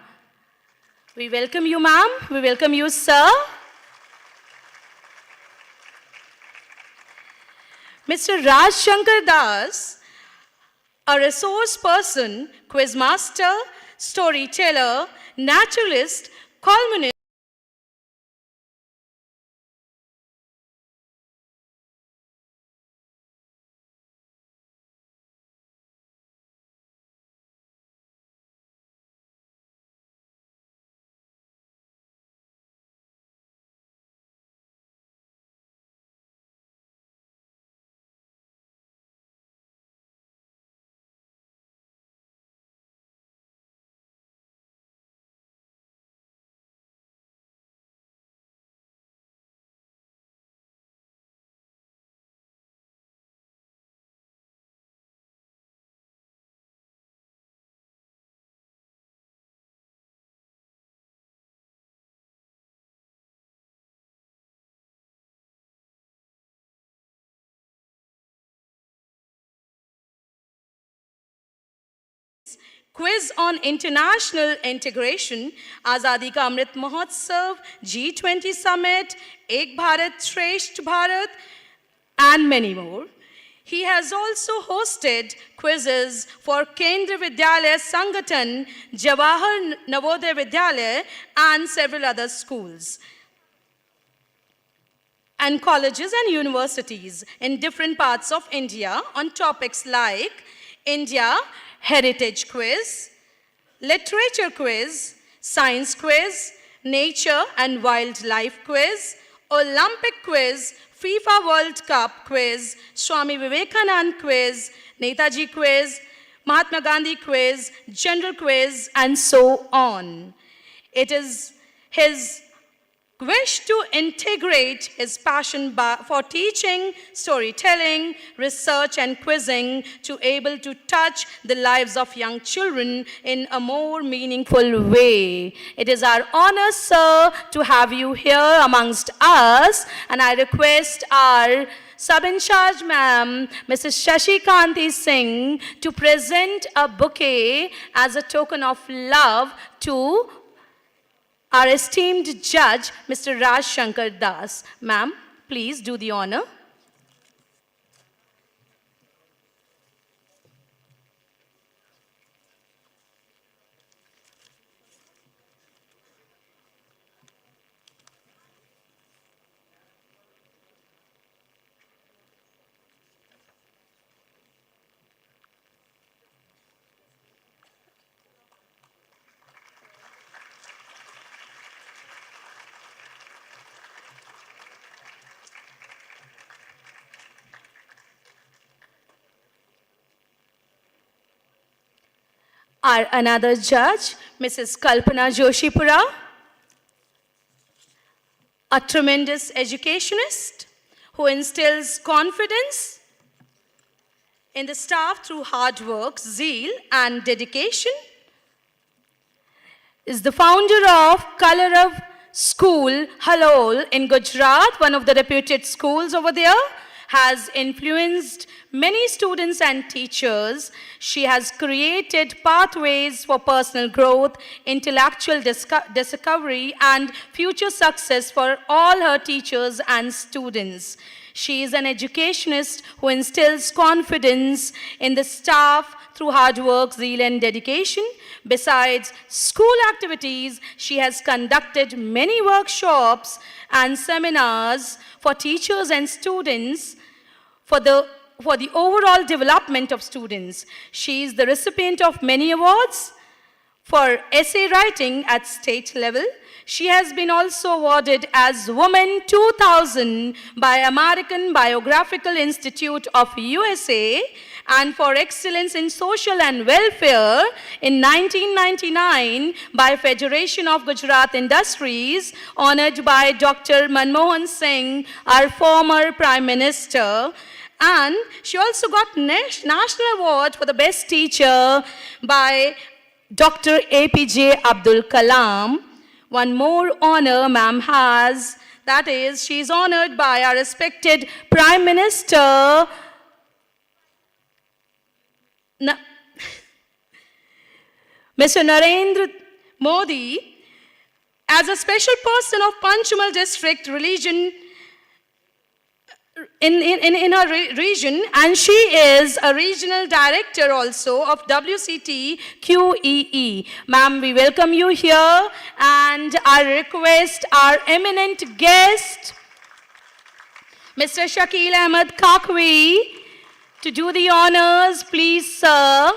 We welcome you, ma'am. We welcome you, sir. Mr. Raj Shankar Das, a resource person, quizmaster, storyteller, naturalist, columnist, quiz on international integration, Azadi Ka Amrit Mahotsav, G20 Summit, Ek Bharat Shresht Bharat, and many more. He has also hosted quizzes for Kendra Vidyalaya Sangathan, Jawahar Navodaya Vidyalaya, and several other schools and colleges and universities in different parts of India on topics like India Heritage Quiz, Literature Quiz, Science Quiz, Nature and Wildlife Quiz, Olympic Quiz, FIFA World Cup Quiz, Swami Vivekanand Quiz, Netaji Quiz, Mahatma Gandhi Quiz, General Quiz, and so on. It is his wish to integrate his passion for teaching, storytelling, research, and quizzing to able to touch the lives of young children in a more meaningful way. It is our honor, sir, to have you here amongst us, and I request our Sub-in-charge ma'am, Mrs. Shashi Kanti Singh, to present a bouquet as a token of love to our esteemed judge, Mr. Raj Shankar Das. Ma'am, please do the honor. Our another judge, Mrs. Kalpana Joshipura, a tremendous educationist who instills confidence in the staff through hard work, zeal, and dedication, is the founder of Kalarav School, Halol in Gujarat, one of the reputed schools over there, has influenced many students and teachers. She has created pathways for personal growth, intellectual discovery, and future success for all her teachers and students. She is an educationist who instills confidence in the staff through hard work, zeal, and dedication. Besides school activities, she has conducted many workshops and seminars for teachers and students for the overall development of students. She is the recipient of many awards for essay writing at state level. She has been also awarded as Woman 2000 by American Biographical Institute of USA and for excellence in social and welfare in 1999 by Federation of Gujarat Industries, honored by Dr. Manmohan Singh, our former Prime Minister. And she also got National Award for the Best Teacher by Dr. APJ Abdul Kalam. One more honor ma'am has, that is, she is honored by our respected Prime Minister, Mr. Narendra Modi, as a special person of Panchamal district religion in her region, and she is a regional director also of WCT QEE. Ma'am, we welcome you here, and I request our eminent guest, Mr. Shakil Ahmed Kakwi, to do the honors. Please, sir.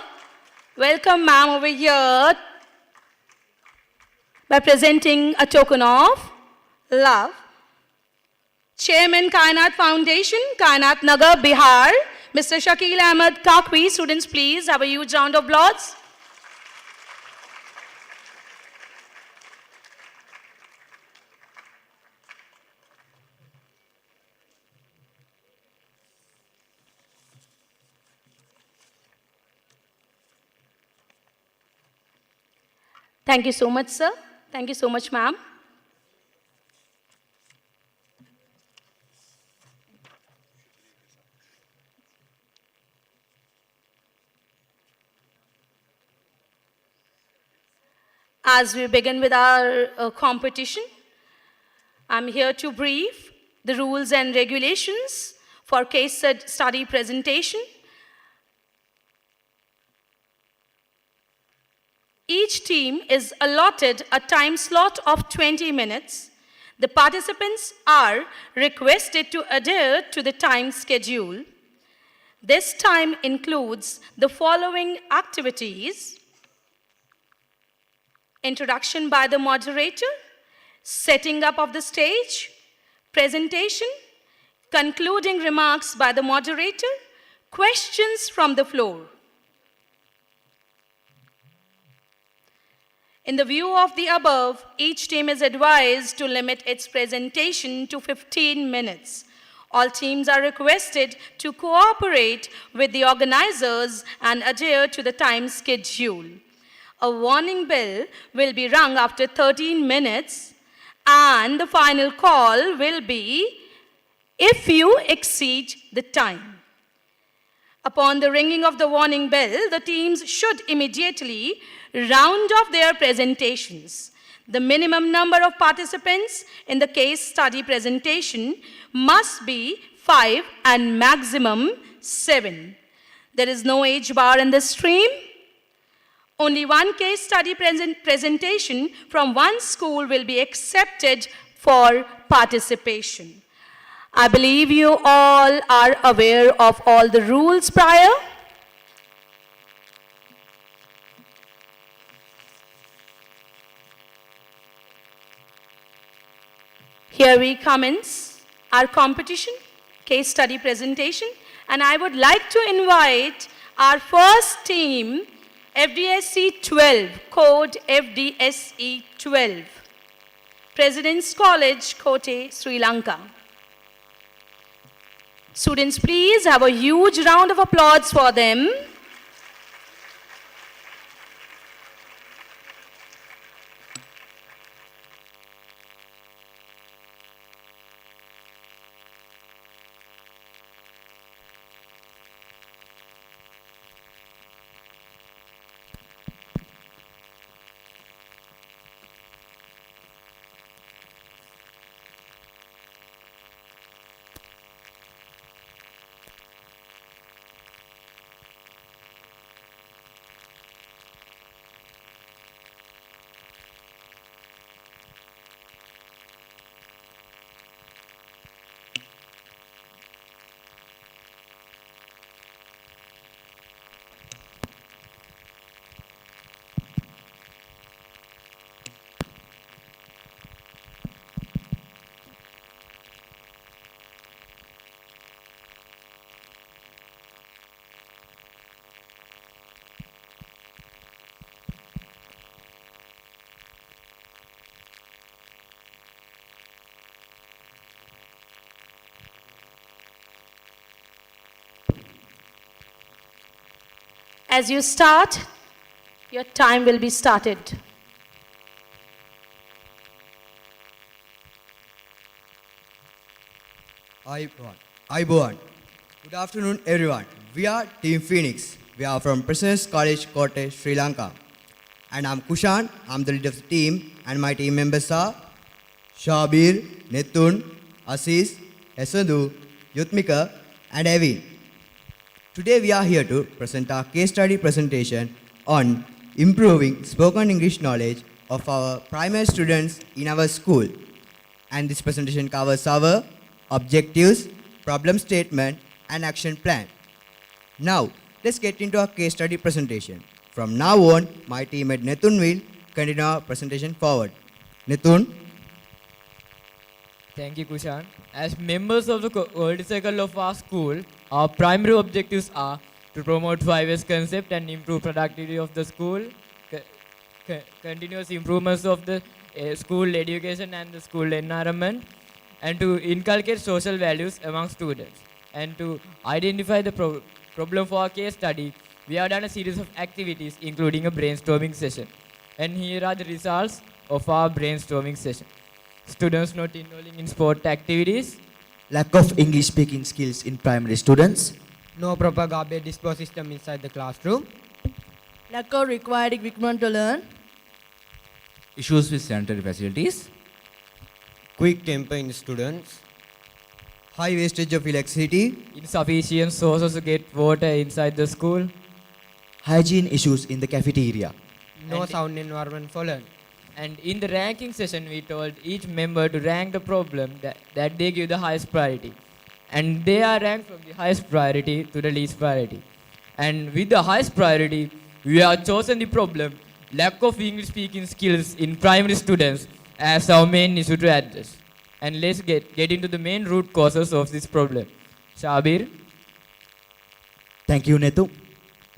Welcome, ma'am, over here by presenting a token of love. Chairman, Kainat Foundation, Kainat Nagar, Bihar, Mr. Shakil Ahmed Kakwi. Students, please have a huge round of applause. Thank you so much, sir. Thank you so much, ma'am. As we begin with our competition, I'm here to brief the rules and regulations for case study presentation. Each team is allotted a time slot of 20 minutes. The participants are requested to adhere to the time schedule. This time includes the following activities: introduction by the moderator, setting up of the stage, presentation, concluding remarks by the moderator, questions from the floor. In the view of the above, each team is advised to limit its presentation to 15 minutes. All teams are requested to cooperate with the organizers and adhere to the time schedule. A warning bell will be rung after 13 minutes, and the final call will be if you exceed the time. Upon the ringing of the warning bell, the teams should immediately round off their presentations. The minimum number of participants in the case study presentation must be 5 and maximum 7. There is no age bar in the stream. Only one case study presentation from one school will be accepted for participation. I believe you all are aware of all the rules prior. Here we commence our competition, case study presentation, and I would like to invite our first team, FDSE 12, code FDSE 12, President's College, Kotte, Sri Lanka. Students, please have a huge round of applause for them. As you start, your time will be started. Aiboan. Good afternoon, everyone. We are Team Phoenix. We are from President's College, Kotte, Sri Lanka. And I'm Kushan. I'm the leader of the team. And my team members are Shabir, Nethun, Aziz, Esandu, Yutmika, and Evin. Today we are here to present our case study presentation on improving spoken English knowledge of our primary students in our school. And this presentation covers our objectives, problem statement, and action plan. Now, let's get into our case study presentation. From now on, my teammate Nethun will continue our presentation forward. Nethun. Thank you, Kushan. As members of the World Circle of our school, our primary objectives are to promote 5S concept and improve productivity of the school, continuous improvements of the school education and the school environment, and to inculcate social values among students. And to identify the problem for our case study, we have done a series of activities, including a brainstorming session. And here are the results of our brainstorming session. Students not enrolling in sport activities. Lack of English speaking skills in primary students. No proper garbage disposal system inside the classroom. Lack of required equipment to learn. Issues with sanitary facilities. Quick temper in students. High wastage of electricity. Insufficient sources to get water inside the school. Hygiene issues in the cafeteria. No sound environment for learn. And in the ranking session, we told each member to rank the problem that they give the highest priority. And they are ranked from the highest priority to the least priority. And with the highest priority, we have chosen the problem, lack of English speaking skills in primary students, as our main issue to address. And let's get into the main root causes of this problem. Shabir. Thank you, Nethu.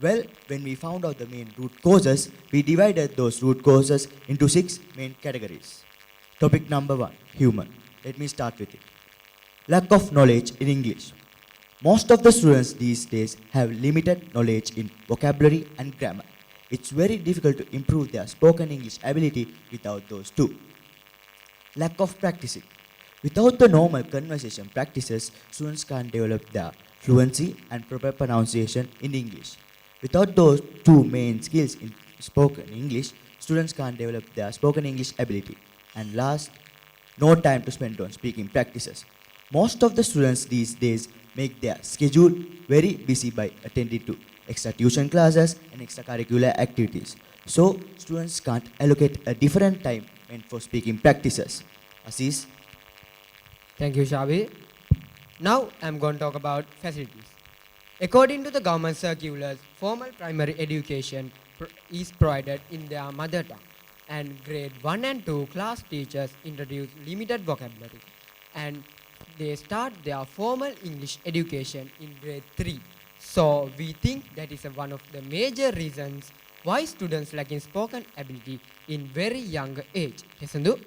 Well, when we found out the main root causes, we divided those root causes into 6 main categories. Topic number 1, human. Let me start with it. Lack of knowledge in English. Most of the students these days have limited knowledge in vocabulary and grammar. It's very difficult to improve their spoken English ability without those two. Lack of practicing. Without the normal conversation practices, students can't develop their fluency and proper pronunciation in English. Without those two main skills in spoken English, students can't develop their spoken English ability. And last, no time to spend on speaking practices. Most of the students these days make their schedule very busy by attending to extra tuition classes and extracurricular activities. So, students can't allocate a different time meant for speaking practices. Aziz. Thank you, Shabi. Now, I'm going to talk about facilities. According to the government circulars, formal primary education is provided in their mother tongue, and grade 1 and 2 class teachers introduce limited vocabulary, and they start their formal English education in grade 3. So we think that is one of the major reasons why students lack in spoken ability in very young age. Hesandu?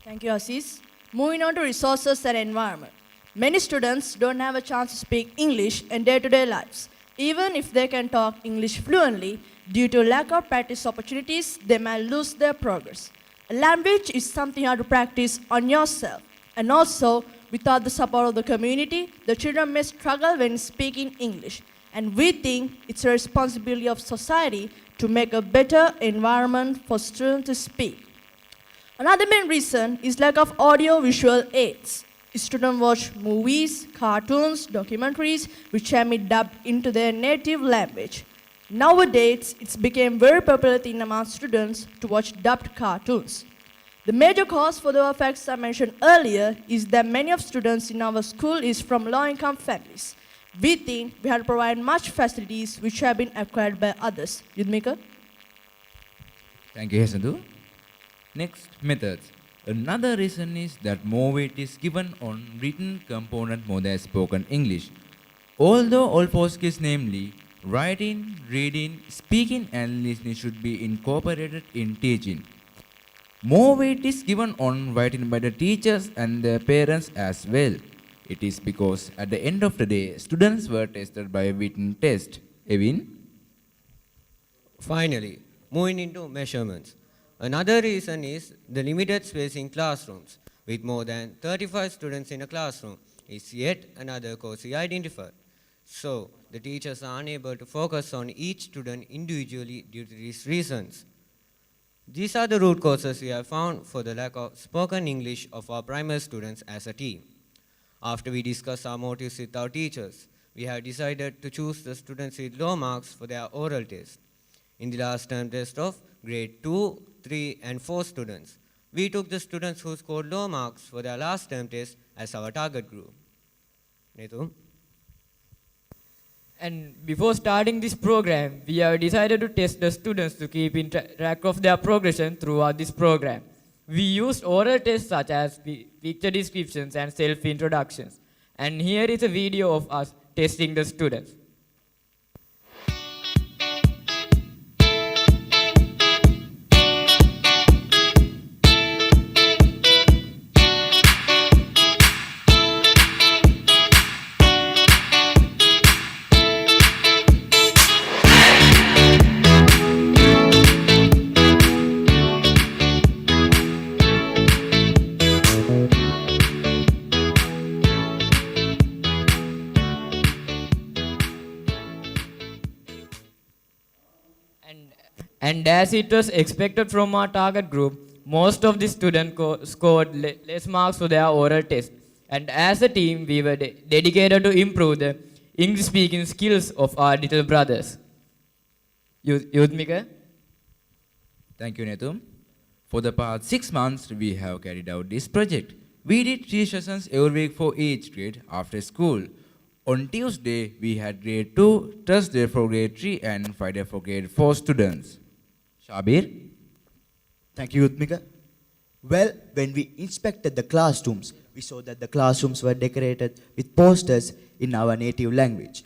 Thank you, Aziz. Moving on to resources and environment. Many students don't have a chance to speak English in day-to-day lives. Even if they can talk English fluently, due to lack of practice opportunities, they might lose their progress. A language is something you have to practice on yourself. And also, without the support of the community, the children may struggle when speaking English. And we think it's a responsibility of society to make a better environment for students to speak. Another main reason is lack of audio-visual aids. Students watch movies, cartoons, documentaries, which have been dubbed into their native language. Nowadays, it's become very popular thing among students to watch dubbed cartoons. The major cause for the effects I mentioned earlier is that many of students in our school is from low-income families. We think we have to provide much facilities which have been acquired by others. Yudmika? Thank you, Hesandu. Next, methods. Another reason is that more weight is given on written component more than spoken English. Although all 4 skills, namely writing, reading, speaking and listening, should be incorporated in teaching, more weight is given on writing by the teachers and their parents as well. It is because at the end of the day, students were tested by a written test. Evin? Finally, moving into measurements. Another reason is the limited space in classrooms. With more than 35 students in a classroom is yet another cause we identified. So, the teachers are unable to focus on each student individually due to these reasons. These are the root causes we have found for the lack of spoken English of our primary students as a team. After we discussed our motives with our teachers, we have decided to choose the students with low marks for their oral test. In the last term test of grade 2, 3, and 4 students, we took the students who scored low marks for their last term test as our target group. Netu? And before starting this program, we have decided to test the students to keep in track of their progression throughout this program. We used oral tests such as picture descriptions and self-introductions. And here is a video of us testing the students. And as it was expected from our target group, most of the students scored less marks for their oral test. And as a team, we were dedicated to improve the English speaking skills of our little brothers. Yudmika? Thank you, Netum. For the past 6 months, we have carried out this project. We did 3 sessions every week for each grade after school. On Tuesday, we had grade 2, Thursday for grade 3, and Friday for grade 4 students. Shabir? Thank you, Utmika. Well, when we inspected the classrooms, we saw that the classrooms were decorated with posters in our native language.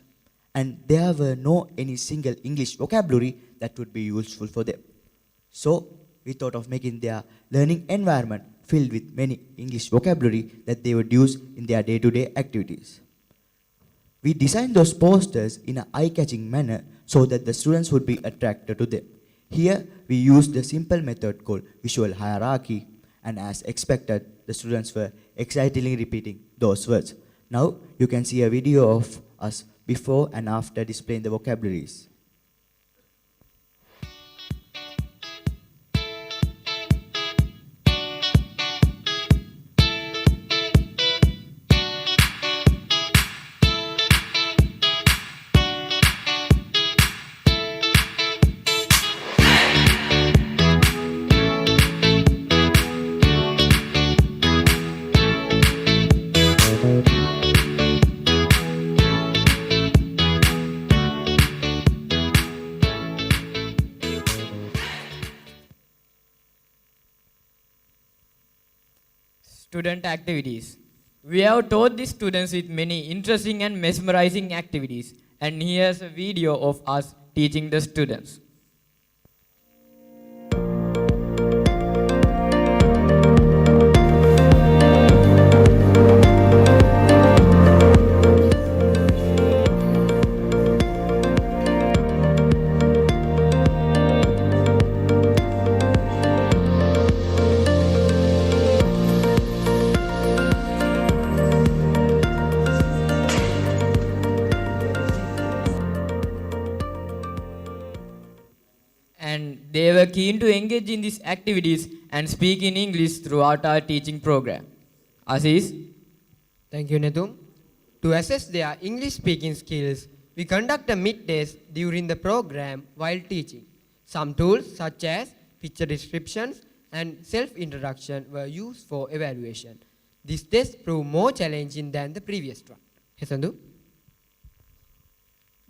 And there were no any single English vocabulary that would be useful for them. So, we thought of making their learning environment filled with many English vocabulary that they would use in their day-to-day activities. We designed those posters in an eye-catching manner so that the students would be attracted to them. Here, we used the simple method called visual hierarchy, and as expected, the students were excitedly repeating those words. Now, you can see a video of us before and after displaying the vocabularies. Student activities. We have taught the students with many interesting and mesmerizing activities. And here's a video of us teaching the students. They were keen to engage in these activities and speak in English throughout our teaching program. Aziz? Thank you, Netum. To assess their English speaking skills, we conduct a mid-test during the program while teaching. Some tools such as picture descriptions and self-introduction were used for evaluation. This test proved more challenging than the previous one. Hesandu?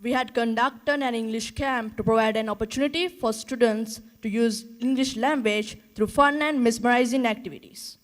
We had conducted an English camp to provide an opportunity for students to use English language through fun and mesmerizing activities.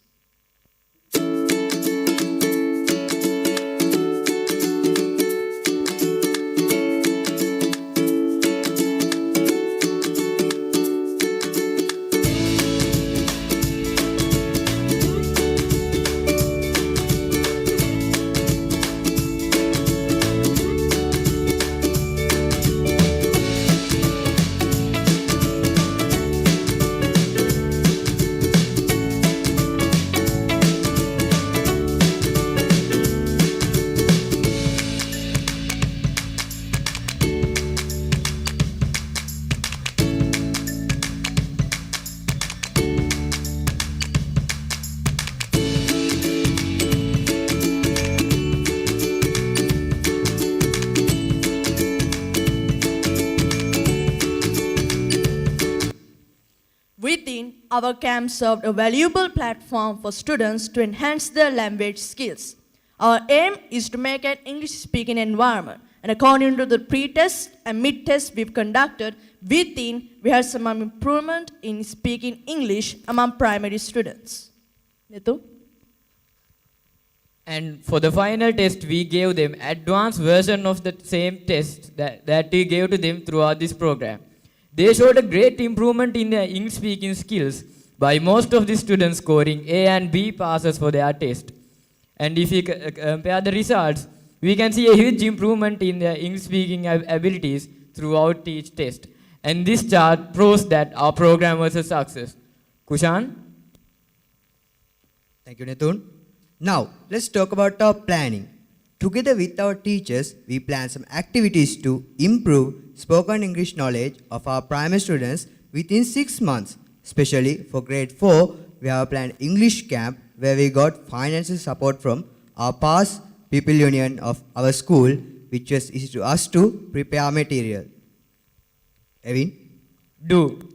our camp served a valuable platform for students to enhance their language skills. Our aim is to make an English-speaking environment, and according to the pre-test and mid-test we've conducted, we had some improvement in speaking English among primary students. Netu? And for the final test, we gave them advanced version of the same test that we gave to them throughout this program. They showed a great improvement in their English speaking skills by most of the students scoring A and B passes for their test. And if we compare the results, we can see a huge improvement in their English speaking abilities throughout each test. And this chart proves that our program was a success. Kushan? Thank you, Nethun. Now, let's talk about our planning. Together with our teachers, we plan some activities to improve spoken English knowledge of our primary students within 6 months. Especially for grade 4, we have planned English camp where we got financial support from our past people union of our school, which was easy to us to prepare material. Evin? Do.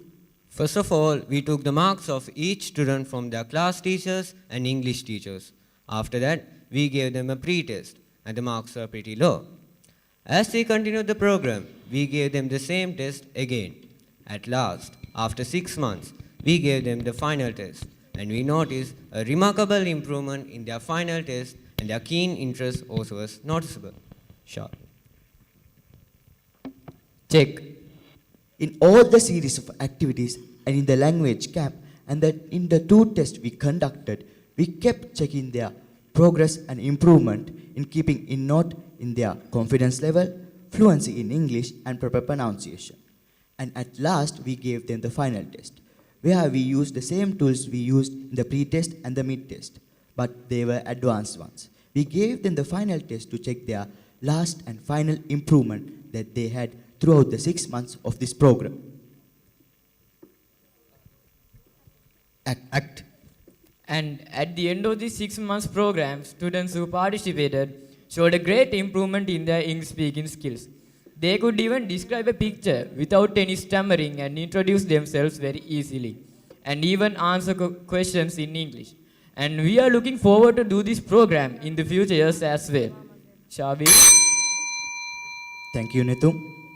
First of all, we took the marks of each student from their class teachers and English teachers. After that, we gave them a pre-test, and the marks are pretty low. As we continued the program, we gave them the same test again. At last, after 6 months, we gave them the final test, and we noticed a remarkable improvement in their final test, and their keen interest also was noticeable. Sure. Check. In all the series of activities and in the language camp and that in the 2 tests we conducted, we kept checking their progress and improvement in keeping in note in their confidence level, fluency in English and proper pronunciation. And at last we gave them the final test, where we used the same tools we used in the pre-test and the mid-test, but they were advanced ones. We gave them the final test to check their last and final improvement that they had throughout the 6 months of this program. Act. And at the end of the 6 months program, students who participated showed a great improvement in their English speaking skills. They could even describe a picture without any stammering and introduce themselves very easily, and even answer questions in English. And we are looking forward to do this program in the future years as well. Shabi? Thank you, Netu.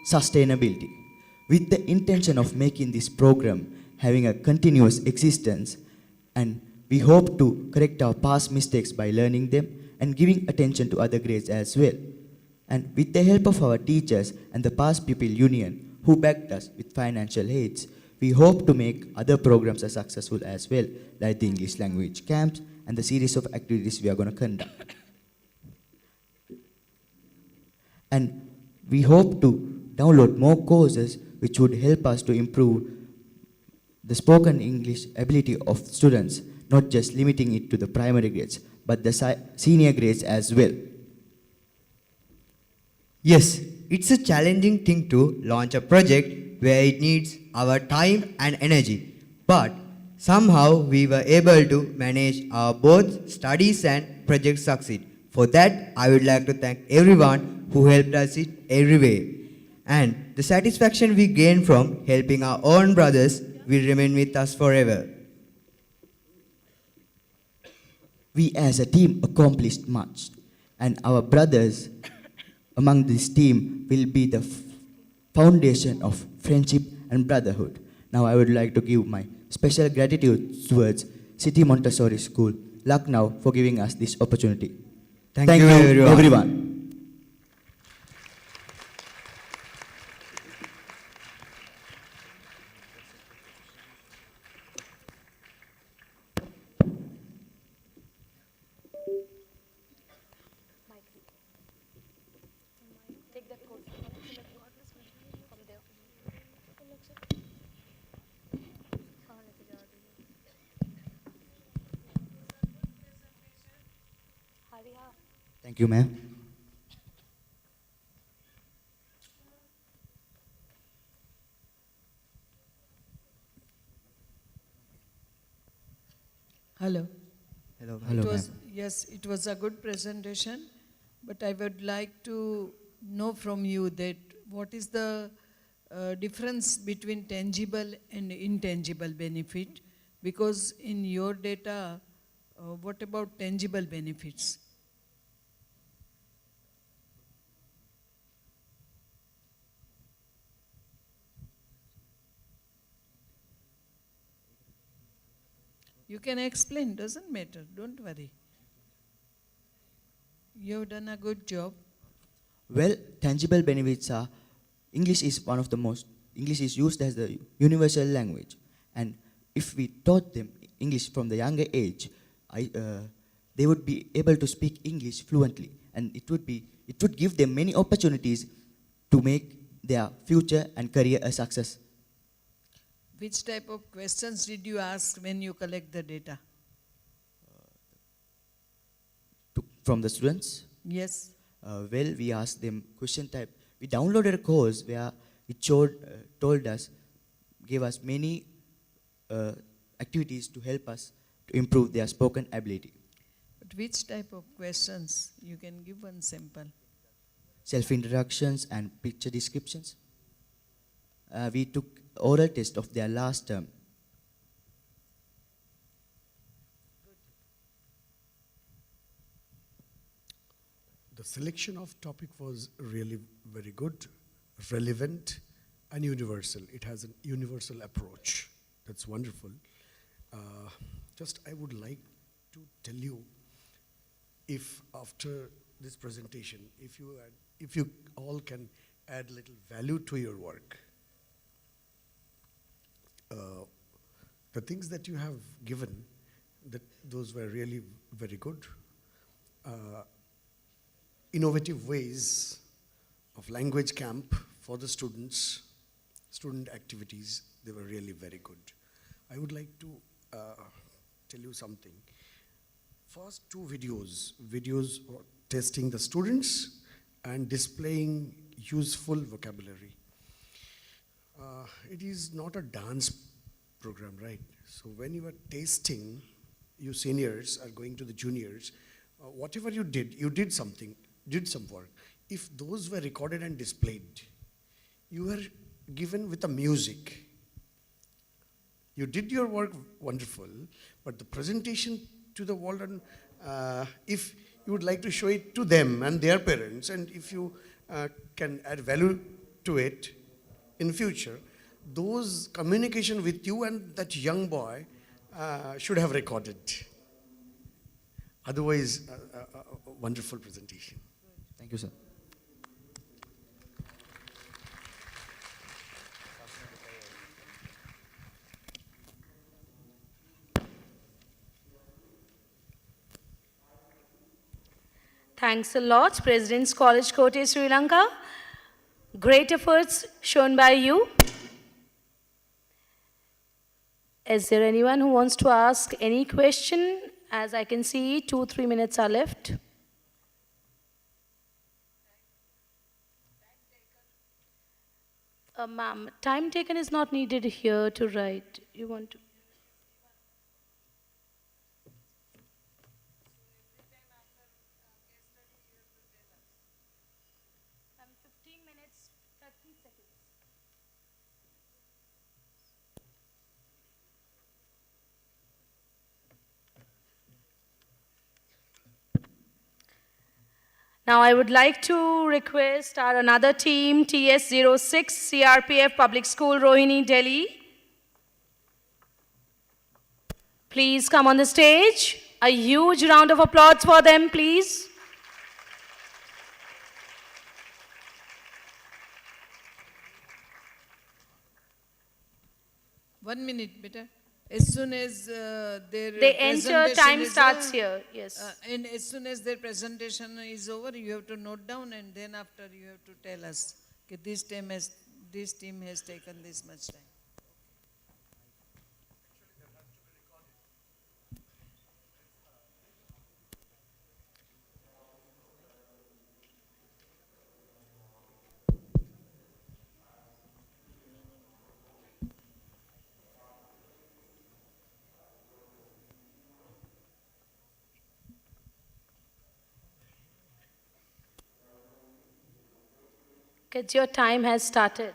Sustainability. With the intention of making this program having a continuous existence, and we hope to correct our past mistakes by learning them and giving attention to other grades as well. And with the help of our teachers and the past people union who backed us with financial aids, we hope to make other programs as successful as well, like the English language camps and the series of activities we are going to conduct. And we hope to download more courses which would help us to improve the spoken English ability of students, not just limiting it to the primary grades, but the senior grades as well. Yes, it's a challenging thing to launch a project where it needs our time and energy. But somehow we were able to manage our both studies and project succeed. For that, I would like to thank everyone who helped us in every way. And the satisfaction we gain from helping our own brothers will remain with us forever. We as a team accomplished much, and our brothers among this team will be the foundation of friendship and brotherhood. Now I would like to give my special gratitude towards City Montessori School, Lucknow, for giving us this opportunity. Thank you everyone. Thank you, ma'am. Hello. Hello. Yes, it was a good presentation, but I would like to know from you that what is the difference between tangible and intangible benefit Because in your data, what about tangible benefits? You can explain, doesn't matter, don't worry. You've done a good job. Well, tangible benefits are English is used as the universal language. And if we taught them English from the younger age, they would be able to speak English fluently. And it would give them many opportunities to make their future and career a success. Which type of questions did you ask when you collect the data? From the students? Yes. Well, we asked them question type. We downloaded a course where it gave us many activities to help us to improve their spoken ability. But which type of questions? You can give one sample. Self-introductions and picture descriptions. We took oral test of their last term. The selection of topic was really very good, relevant, and universal. It has a universal approach. That's wonderful. Just I would like to tell you, if after this presentation, if you all can add little value to your work, the things that you have given, those were really very good. Innovative ways of language camp for the students, student activities, they were really very good. I would like to tell you something. First two videos were testing the students and displaying useful vocabulary. It is not a dance program, right? So when you are tasting, you seniors are going to the juniors, whatever you did something, did some work. If those were recorded and displayed, you were given with a music. You did your work wonderful, but the presentation to the world, if you would like to show it to them and their parents, and if you can add value to it in future, those communication with you and that young boy should have recorded. Otherwise, a wonderful presentation. Thank you, sir. Thanks a lot, President's College, Kotte, Sri Lanka. Great efforts shown by you. Is there anyone who wants to ask any question? As I can see, 2-3 minutes are left. Ma'am, time taken is not needed here to write. You want to? Now I would like to request our another team, TS06, CRPF Public School, Rohini, Delhi. Please come on the stage. A huge round of applause for them, please. One minute, beta. As soon as they enter, time starts here, yes. And as soon as their presentation is over, you have to note down, and then after you have to tell us, okay, this team has taken this much time. Kids, your time has started.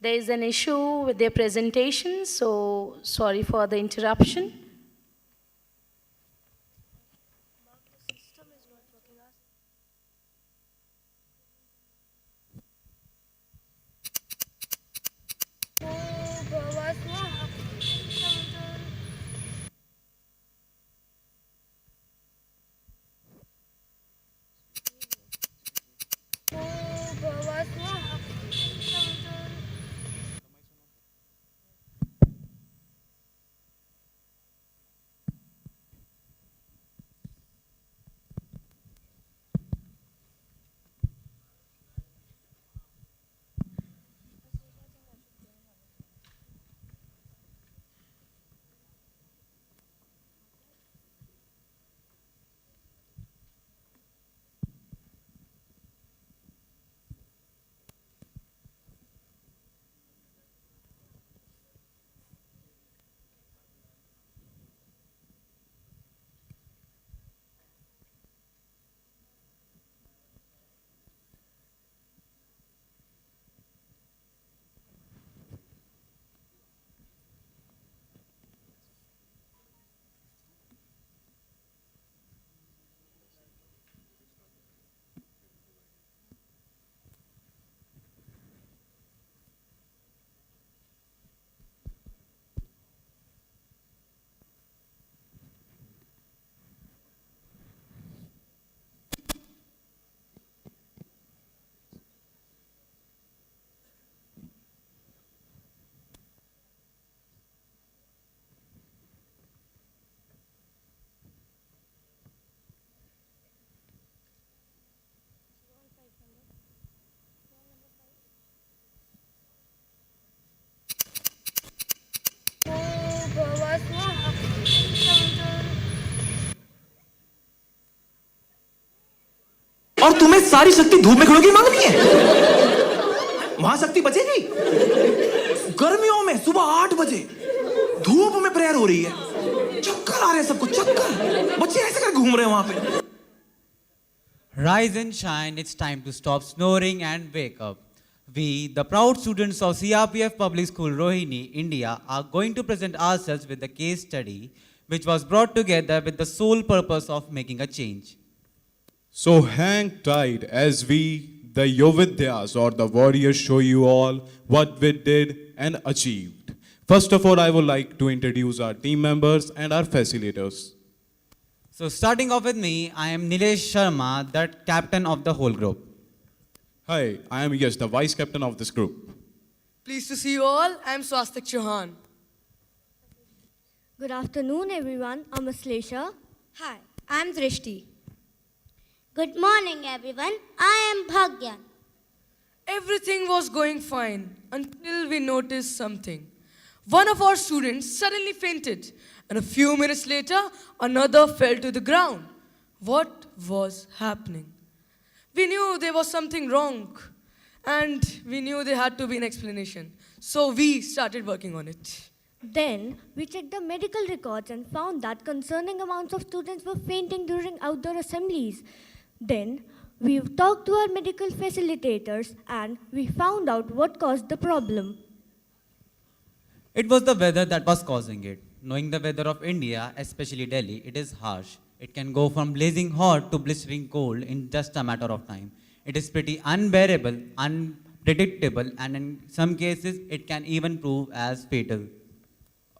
There is an issue with their presentation, so sorry for the interruption. और तुम्हें सारी शक्ति धूप में खड़ों की मांगनी है? वहां शक्ति बचेगी? गर्मियों में सुबह 8 बजे धूप में प्रेयर हो रही है, चक्कर आ रहे हैं सबको, चक्कर। बच्चे ऐसे कर घूम रहे हैं वहां पे। Rise and shine, it's time to stop snoring and wake up. We, the proud students of CRPF Public School Rohini, India, are going to present ourselves with a case study which was brought together with the sole purpose of making a change. So hang tight as we, the Yovidyas or the warriors, show you all what we did and achieved. First of all, I would like to introduce our team members and our facilitators. So starting off with me, I am Nilesh Sharma, the captain of the whole group. Hi, I am Yash, the vice captain of this group. Pleased to see you all. I am Swastik Chauhan. Good afternoon, everyone. I'm Aslesha. Hi, I'm Drishti. Good morning, everyone. I am Bhagyan. Everything was going fine until we noticed something. One of our students suddenly fainted, and a few minutes later, another fell to the ground. What was happening? We knew there was something wrong, and we knew there had to be an explanation. So we started working on it. Then we checked the medical records and found that concerning amounts of students were fainting during outdoor assemblies. Then we talked to our medical facilitators and we found out what caused the problem. It was the weather that was causing it. Knowing the weather of India, especially Delhi, it is harsh. It can go from blazing hot to blistering cold in just a matter of time. It is pretty unbearable, unpredictable, and in some cases, it can even prove as fatal.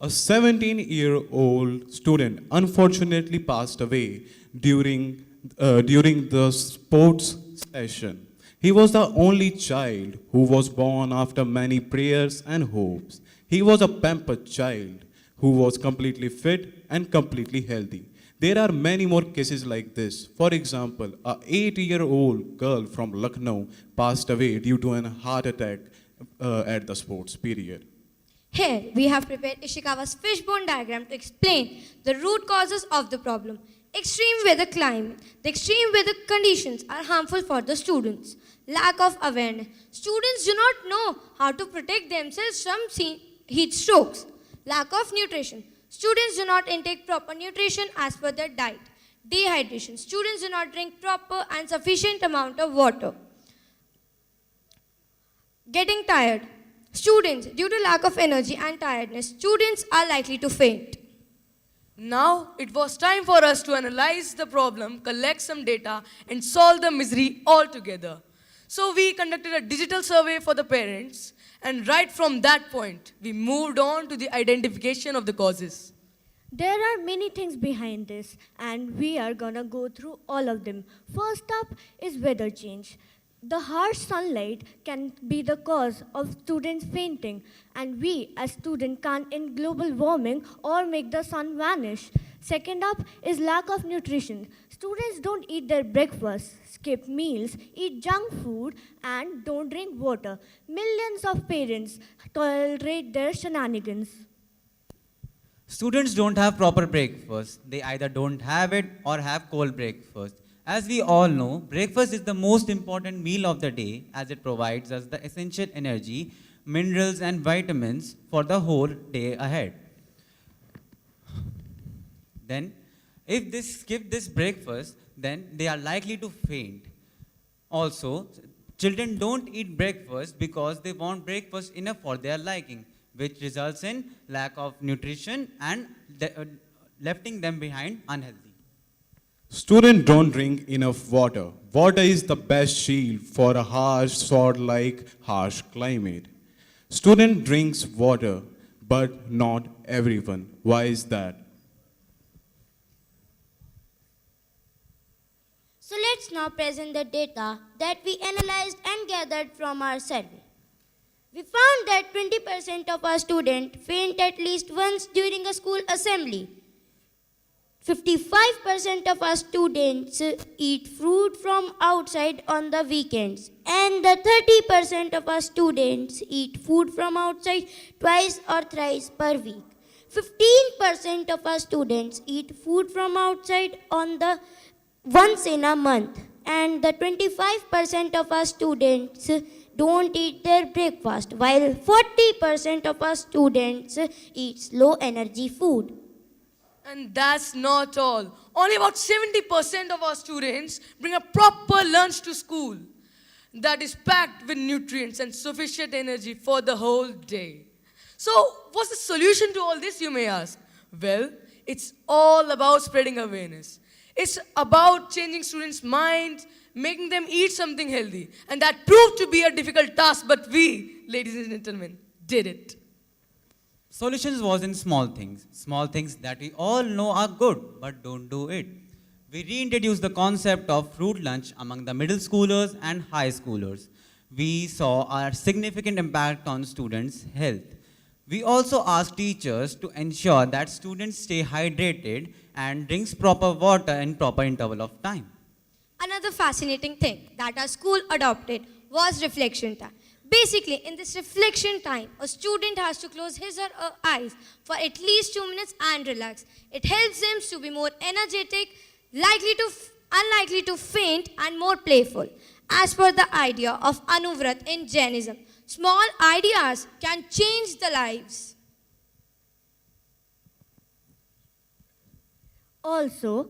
A 17-year-old student unfortunately passed away during the sports session. He was the only child who was born after many prayers and hopes. He was a pampered child who was completely fit and completely healthy. There are many more cases like this. For example, a 8-year-old girl from Lucknow passed away due to a heart attack at the sports period. Here, we have prepared Ishikawa's fishbone diagram to explain the root causes of the problem. Extreme weather climate. The extreme weather conditions are harmful for the students. Lack of awareness. Students do not know how to protect themselves from heat strokes. Lack of nutrition. Students do not intake proper nutrition as per their diet. Dehydration. Students do not drink proper and sufficient amount of water. Getting tired. Students, due to lack of energy and tiredness, students are likely to faint. Now it was time for us to analyze the problem, collect some data, and solve the misery all together. So we conducted a digital survey for the parents, and right from that point, we moved on to the identification of the causes. There are many things behind this, and we are gonna go through all of them. First up is weather change. The harsh sunlight can be the cause of students fainting, and we as students can't end global warming or make the sun vanish. Second up is lack of nutrition. Students don't eat their breakfast, skip meals, eat junk food, and don't drink water. Millions of parents tolerate their shenanigans. Students don't have proper breakfast. They either don't have it or have cold breakfast. As we all know, breakfast is the most important meal of the day as it provides us the essential energy, minerals and vitamins for the whole day ahead. Then, if they skip this breakfast, then they are likely to faint. Also, children don't eat breakfast because they want breakfast enough for their liking, which results in lack of nutrition and lefting them behind unhealthy. Students don't drink enough water. Water is the best shield for a harsh, sword-like, harsh climate. Student drinks water, but not everyone. Why is that? So let's now present the data that we analyzed and gathered from our survey. We found that 20% of our students faint at least once during a school assembly. 55% of our students eat food from outside on the weekends, and the 30% of our students eat food from outside twice or thrice per week. 15% of our students eat food from outside on the once in a month, and the 25% of our students don't eat their breakfast, while 40% of our students eat low energy food. And that's not all. Only about 70% of our students bring a proper lunch to school that is packed with nutrients and sufficient energy for the whole day. So, what's the solution to all this, you may ask? Well, it's all about spreading awareness. It's about changing students' minds, making them eat something healthy. And that proved to be a difficult task, but we, ladies and gentlemen, did it. Solutions was in small things that we all know are good, but don't do it. We reintroduced the concept of fruit lunch among the middle schoolers and high schoolers. We saw a significant impact on students' health. We also asked teachers to ensure that students stay hydrated and drinks proper water in proper interval of time. Another fascinating thing that our school adopted was reflection time. Basically, in this reflection time, a student has to close his or her eyes for at least 2 minutes and relax. It helps them to be more energetic, unlikely to faint, and more playful. As per the idea of Anuvrat in Jainism, small ideas can change the lives. Also,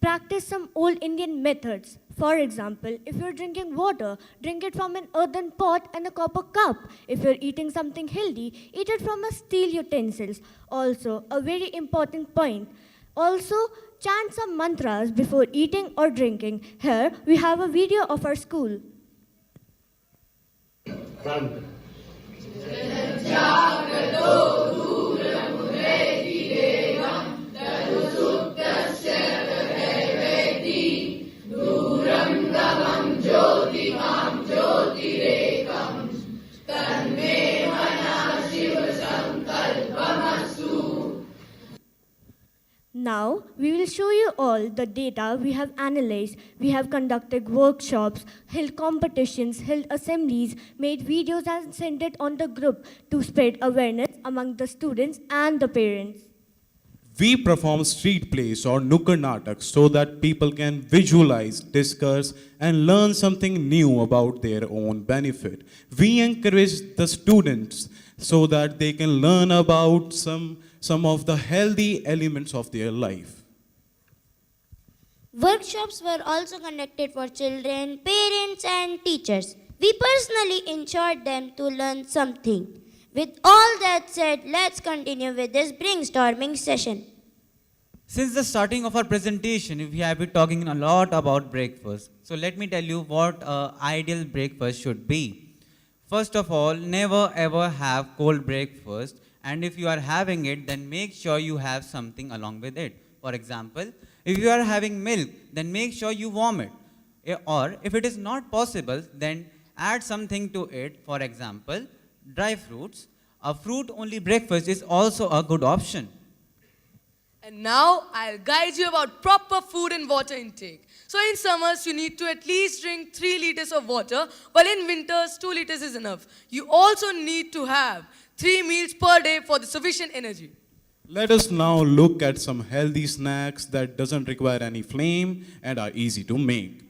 practice some old Indian methods. For example, if you're drinking water, drink it from an earthen pot and a copper cup. If you're eating something healthy, eat it from a steel utensils. Also, a very important point. Also, chant some mantras before eating or drinking. Here, we have a video of our school. Now, we will show you all the data we have analyzed. We have conducted workshops, held competitions, held assemblies, made videos and sent it on the group to spread awareness among the students and the parents. We perform street plays or nukkad nataks so that people can visualize, discuss, and learn something new about their own benefit. We encourage the students so that they can learn about some of the healthy elements of their life. Workshops were also conducted for children, parents, and teachers. We personally ensured them to learn something. With all that said, let's continue with this brainstorming session. Since the starting of our presentation, we have been talking a lot about breakfast. So let me tell you what ideal breakfast should be. First of all, never ever have cold breakfast. And if you are having it, then make sure you have something along with it. For example, if you are having milk, then make sure you warm it. Or if it is not possible, then add something to it. For example, dry fruits. A fruit-only breakfast is also a good option. And now I'll guide you about proper food and water intake. So in summers, you need to at least drink 3 liters of water, while in winters, 2 liters is enough. You also need to have 3 meals per day for the sufficient energy. Let us now look at some healthy snacks that doesn't require any flame and are easy to make.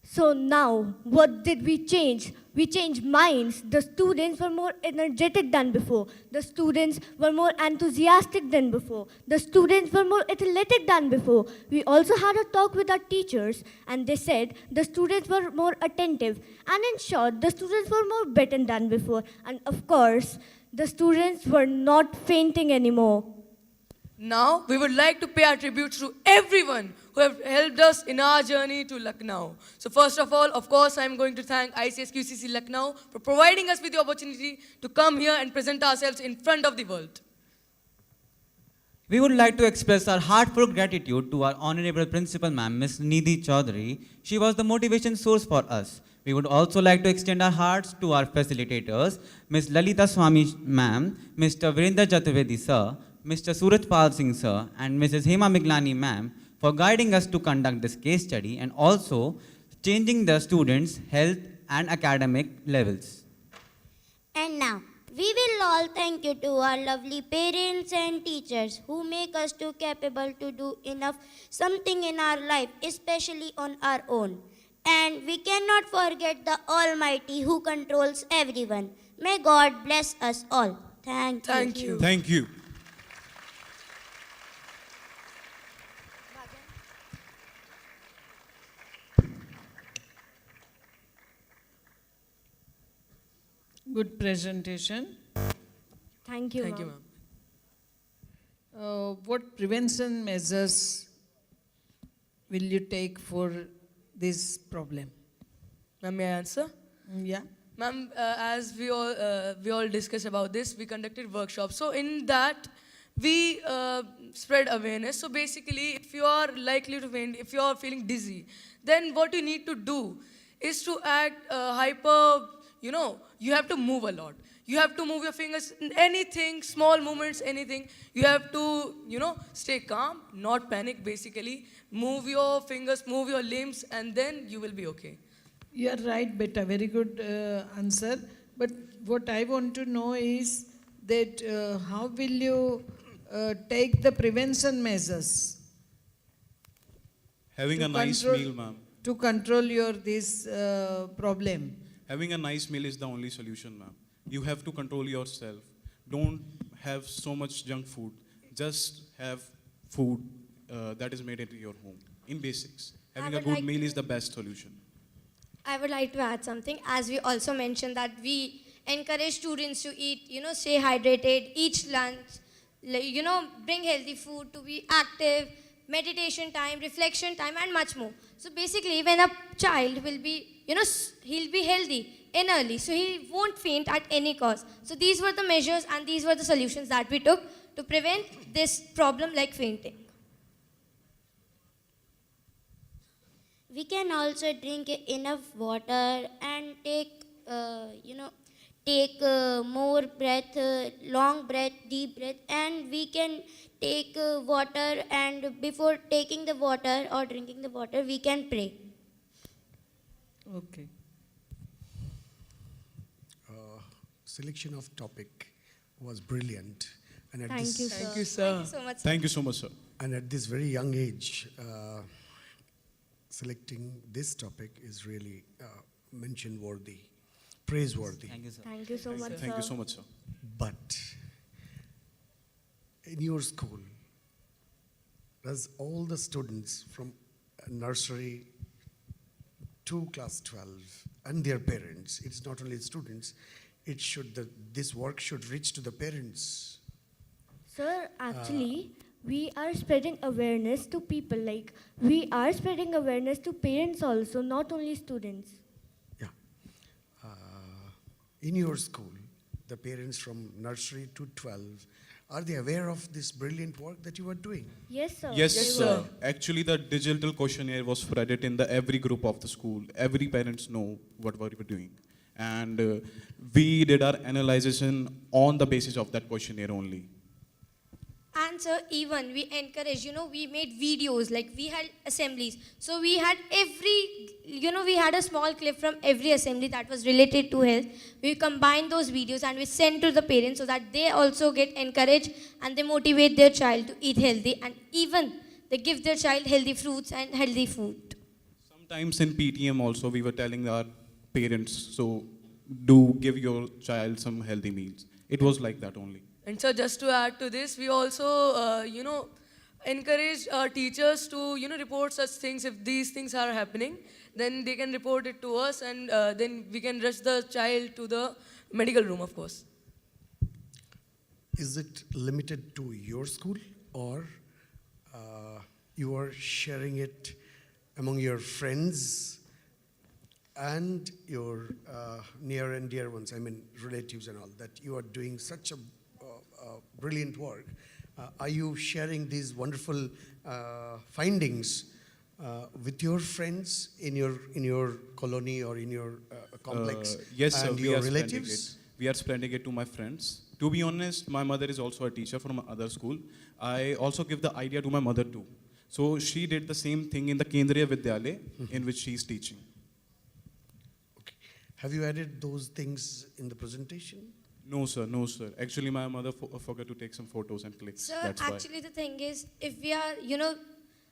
So now, what did we change? We changed minds. The students were more energetic than before. The students were more enthusiastic than before. The students were more athletic than before. We also had a talk with our teachers, and they said the students were more attentive. And in short, the students were more better than before. And of course, the students were not fainting anymore. Now, we would like to pay our tributes to everyone who have helped us in our journey to Lucknow. So first of all, of course, I'm going to thank ICSQCC Lucknow for providing us with the opportunity to come here and present ourselves in front of the world. We would like to express our heartfelt gratitude to our Honorable Principal Ma'am, Ms. Nidhi Chaudhary. She was the motivation source for us. We would also like to extend our hearts to our facilitators, Ms. Lalita Swami Ma'am, Mr. Virendra Chaturvedi Sir, Mr. Surat Pal Singh Sir, and Mrs. Hema Miglani Ma'am for guiding us to conduct this case study and also changing the students' health and academic levels. And now, we will all thank you to our lovely parents and teachers who make us too capable to do enough something in our life, especially on our own. And we cannot forget the Almighty who controls everyone. May God bless us all. Thank you. Thank you. Good presentation. Thank you, Thank you, ma'am. ma'am. What prevention measures will you take for this problem? Ma'am, may I answer? Yeah. Ma'am, as we all discussed about this, we conducted workshops. So in that, we spread awareness. So basically, if you are likely to faint, if you are feeling dizzy, then what you need to do is to act hyper, you have to move a lot. You have to move your fingers, anything, small movements, anything. You have to, stay calm, not panic basically. Move your fingers, move your limbs, and then you will be okay. You are right, beta. Very good answer. But what I want to know is that how will you take the prevention measures? Having to a nice control- meal, ma'am. To control this problem. Having a nice meal is the only solution, ma'am. You have to control yourself. Don't have so much junk food. Just have food that is made at your home. In basics, having a would good like meal to- is the best solution. I would like to add something. As we also mentioned that we encourage students to eat, stay hydrated, eat lunch, bring healthy food, to be active, meditation time, reflection time, and much more. So basically, when a child will be, he'll be healthy and early, so he won't faint at any cost. So these were the measures and these were the solutions that we took to prevent this problem like fainting. We can also drink enough water and take, more breath, long breath, deep breath, and we can take water, and before taking the water or drinking the water, we can pray. Okay. Selection of topic was brilliant. And at Thank this, you, sir. Thank you, sir. Thank you so much, sir. Thank you so much, sir. And at this very young age, selecting this topic is really mention worthy, praiseworthy. Thank you, sir. Thank you so much, Thank sir. you so much, sir. But in your school, does all the students from nursery to class 12 and their parents, it's not only students, this work should reach to the parents? Sir, actually, we are spreading awareness to people. Like, we are spreading awareness to parents also, not only students. In your school, the parents from nursery to 12, are they aware of this brilliant work that you are doing? Yes, sir. Yes, sir. Actually, the digital questionnaire was spreaded in every group of the school. Every parents know what we were doing. And we did our analysis on the basis of that questionnaire only. And sir, even we encourage, we made videos, like we had assemblies. So we had we had a small clip from every assembly that was related to health. We combined those videos and we sent to the parents so that they also get encouraged and they motivate their child to eat healthy, and even they give their child healthy fruits and healthy food. Sometimes in PTM also, we were telling our parents, so do give your child some healthy meals. It was like that only. And so just to add to this, we also, encourage our teachers to, report such things. If these things are happening, then they can report it to us, and then we can rush the child to the medical room, of course. Is it limited to your school, or you are sharing it among your friends and your near and dear ones, I mean relatives and all, that you are doing such a brilliant work? Are you sharing these wonderful findings with your friends in your colony or in your complex? Yes, sir. And your relatives? We are spreading it to my friends. To be honest, my mother is also a teacher from another school. I also give the idea to my mother too. So she did the same thing in the Kendriya Vidyalaya in which she is teaching. Okay. Have you added those things in the presentation? No, sir. No, sir. Actually, my mother forgot to take some photos and clicks. Sir, That's actually the thing is, if we are,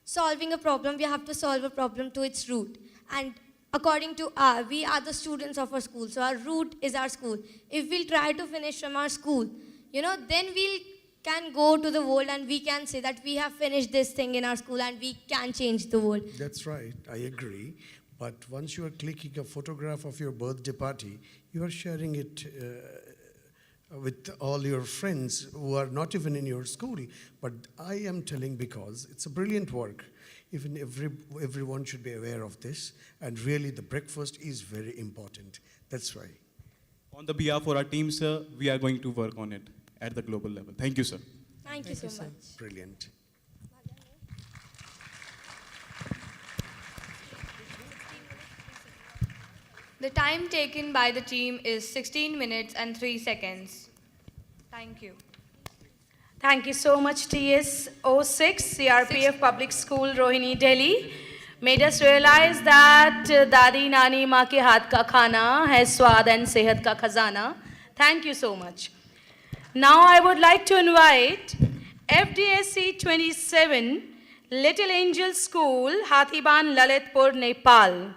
solving a problem, we have to solve a problem to its root. And according to we are the students of our school, so our root is our school. If we'll try to finish from our school, then we can go to the world and we can say that we have finished this thing in our school and we can change the world. That's right, I agree. But once you are clicking a photograph of your birthday party, you are sharing it with all your friends who are not even in your school. But I am telling because it's a brilliant work. Even everyone should be aware of this. And really the breakfast is very important. That's why. On the behalf of our team, sir, we are going to work on it at the global level. Thank you, sir. Thank you so much. Brilliant. The time taken by the team is 16 minutes and 3 seconds. Thank you. Thank you so much, TS06, CRPF Public School, Rohini, Delhi. Made us realize that Dadi Nani Ma ke haath ka khana hai swad and sehat ka khazana. Thank you so much. Now I would like to invite FDSC 27, Little Angel School, Hathiban, Lalitpur, Nepal.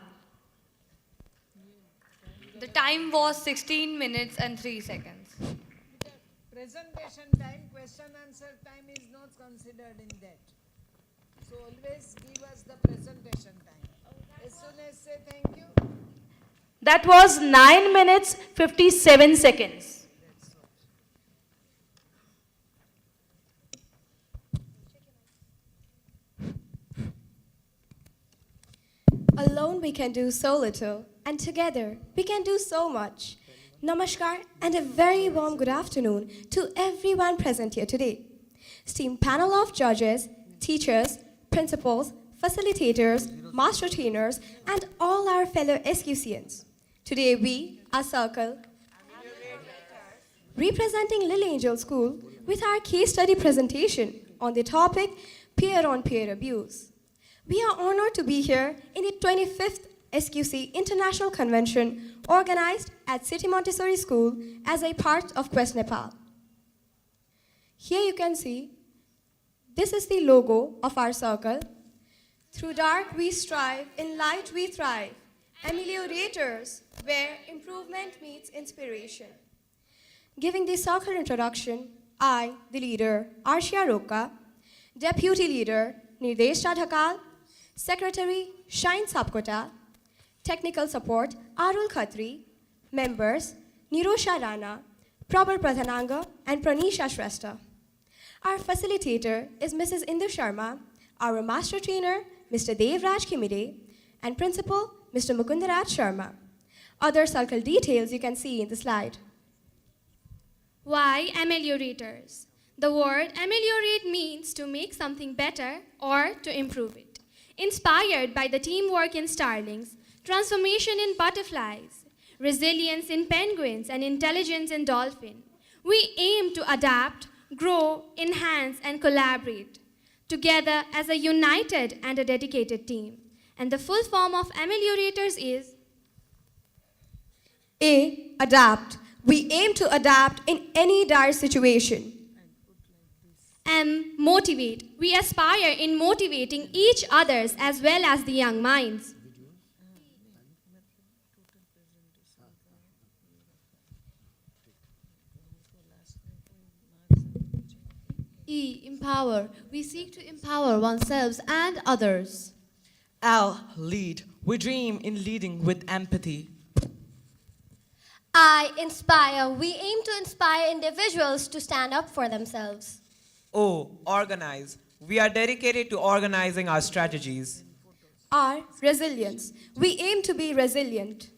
The time was 16 minutes and 3 seconds. Presentation time, question answer time is not considered in that. So always give us the presentation time. As soon as say thank you. That was 9 minutes 57 seconds. Alone we can do so little, and together we can do so much. Namaskar and a very warm good afternoon to everyone present here today. Esteemed panel of judges, teachers, principals, facilitators, master trainers, and all our fellow SQCians. Today we, our circle, representing Little Angel School with our case study presentation on the topic peer-on-peer abuse. We are honored to be here in the 25th SQC International Convention organized at City Montessori School as a part of Quest Nepal. Here you can see, this is the logo of our circle. Through dark we strive, in light we thrive. Ameliorators, where improvement meets inspiration. Giving the circle introduction, I, the leader, Arshia Roka, Deputy Leader, Nirdesh Dhakal, Secretary, Shine Sapkota, Technical Support, Arul Khatri, Members, Nirosha Rana, Prabal Pradhananga, and Pranisha Shrestha. Our facilitator is Mrs. Indu Sharma, our Master Trainer, Mr. Devraj Kimide, and Principal, Mr. Mukundaraj Sharma. Other circle details you can see in the slide. Why ameliorators? The word ameliorate means to make something better or to improve it. Inspired by the teamwork in starlings, transformation in butterflies, resilience in penguins, and intelligence in dolphins, we aim to adapt, grow, enhance, and collaborate together as a united and a dedicated team. And the full form of ameliorators is A. Adapt. We aim to adapt in any dire situation. M. Motivate. We aspire in motivating each others as well as the young minds. E. Empower. We seek to empower oneself and others. L. Lead. We dream in leading with empathy. I. Inspire. We aim to inspire individuals to stand up for themselves. O. Organize. We are dedicated to organizing our strategies. R. Resilience. We aim to be resilient.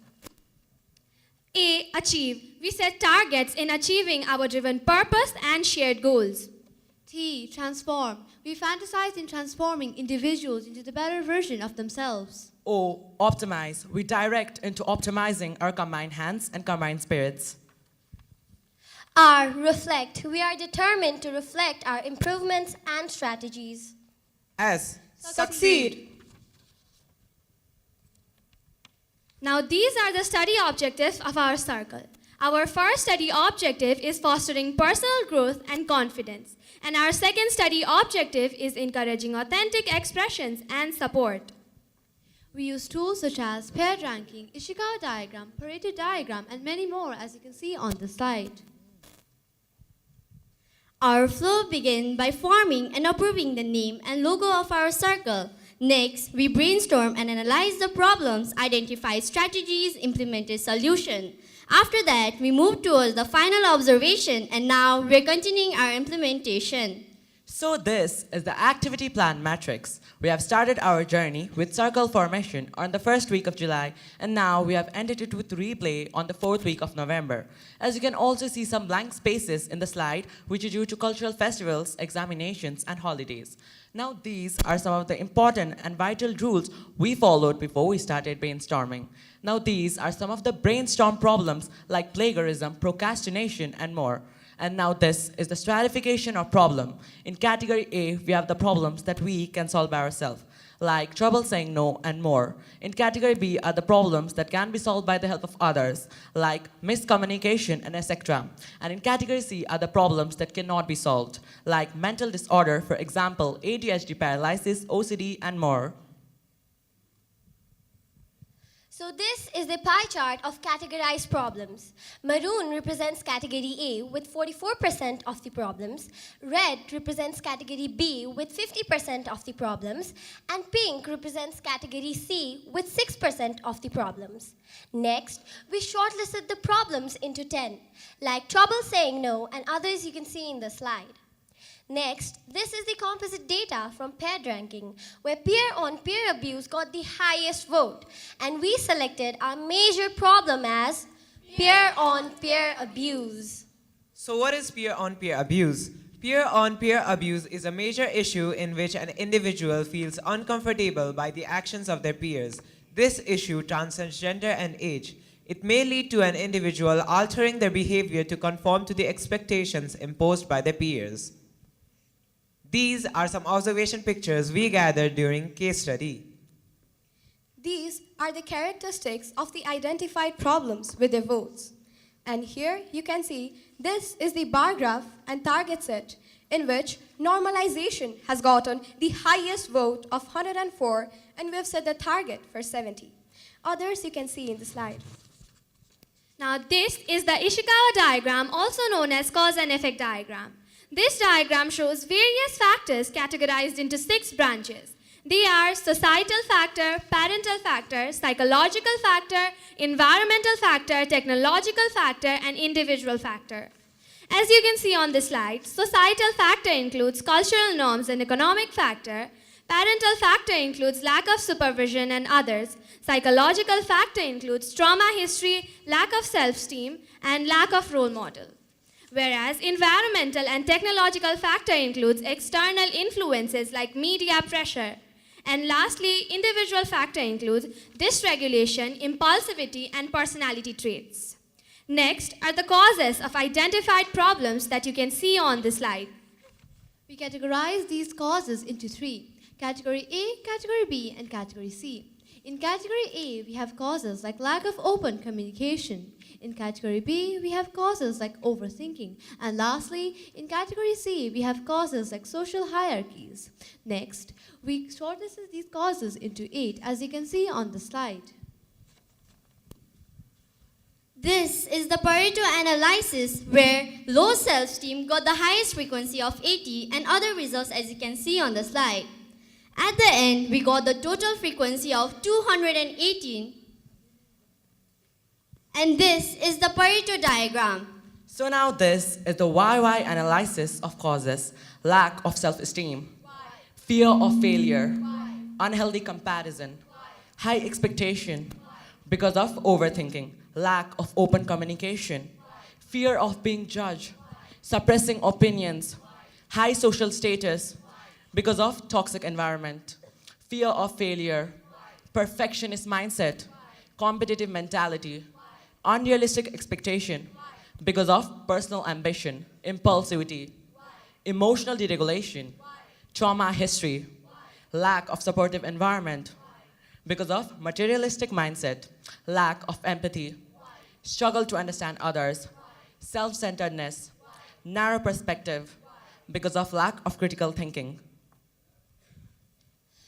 A. Achieve. We set targets in achieving our driven purpose and shared goals. T. Transform. We fantasize in transforming individuals into the better version of themselves. O. Optimize. We direct into optimizing our combined hands and combined spirits. R. Reflect. We are determined to reflect our improvements and strategies. S. Succeed. Now these are the study objectives of our circle. Our first study objective is fostering personal growth and confidence. And our second study objective is encouraging authentic expressions and support. We use tools such as paired ranking, Ishikawa diagram, Pareto diagram, and many more, as you can see on the slide. Our flow begins by forming and approving the name and logo of our circle. Next, we brainstorm and analyze the problems, identify strategies, implement a solution. After that, we move towards the final observation, and now we're continuing our implementation. So this is the activity plan matrix. We have started our journey with circle formation on the first week of July, and now we have ended it with replay on the fourth week of November. As you can also see some blank spaces in the slide, which are due to cultural festivals, examinations, and holidays. Now these are some of the important and vital rules we followed before we started brainstorming. Now these are some of the brainstorm problems like plagiarism, procrastination, and more. And now this is the stratification of problem. In category A, we have the problems that we can solve by ourselves, like trouble saying no and more. In category B are the problems that can be solved by the help of others, like miscommunication and etc. And in category C are the problems that cannot be solved, like mental disorder, for example, ADHD paralysis, OCD, and more. So this is the pie chart of categorized problems. Maroon represents category A with 44% of the problems, red represents category B with 50% of the problems, and pink represents category C with 6% of the problems. Next, we shortlisted the problems into 10, like trouble saying no and others you can see in the slide. Next, this is the composite data from paired ranking, where peer-on-peer abuse got the highest vote, and we selected our major problem as peer-on-peer abuse. So what is peer-on-peer abuse? Peer-on-peer abuse is a major issue in which an individual feels uncomfortable by the actions of their peers. This issue transcends gender and age. It may lead to an individual altering their behavior to conform to the expectations imposed by their peers. These are some observation pictures we gathered during case study. These are the characteristics of the identified problems with their votes. And here you can see this is the bar graph and target set in which normalization has gotten the highest vote of 104, and we have set the target for 70. Others you can see in the slide. Now this is the Ishikawa diagram, also known as cause and effect diagram. This diagram shows various factors categorized into 6 branches. They are societal factor, parental factor, psychological factor, environmental factor, technological factor, and individual factor. As you can see on this slide, societal factor includes cultural norms and economic factor. Parental factor includes lack of supervision and others. Psychological factor includes trauma history, lack of self-esteem, and lack of role model. Whereas environmental and technological factor includes external influences like media pressure. And lastly, individual factor includes dysregulation, impulsivity, and personality traits. Next are the causes of identified problems that you can see on the slide. We categorize these causes into 3, Category A, Category B, and Category C. In Category A, we have causes like lack of open communication. In Category B, we have causes like overthinking. And lastly, in Category C, we have causes like social hierarchies. Next, we shortlist these causes into 8, as you can see on the slide. This is the Pareto analysis where low self-esteem got the highest frequency of 80 and other results as you can see on the slide. At the end, we got the total frequency of 218, and this is the Pareto diagram. So now this is the YY analysis of causes: lack of self-esteem, fear of failure, unhealthy comparison, high expectation because of overthinking, lack of open communication, fear of being judged, suppressing opinions, high social status because of toxic environment, fear of failure, perfectionist mindset, competitive mentality, unrealistic expectation because of personal ambition, impulsivity, emotional deregulation, trauma history, lack of supportive environment because of materialistic mindset, lack of empathy, struggle to understand others, self-centeredness, narrow perspective because of lack of critical thinking.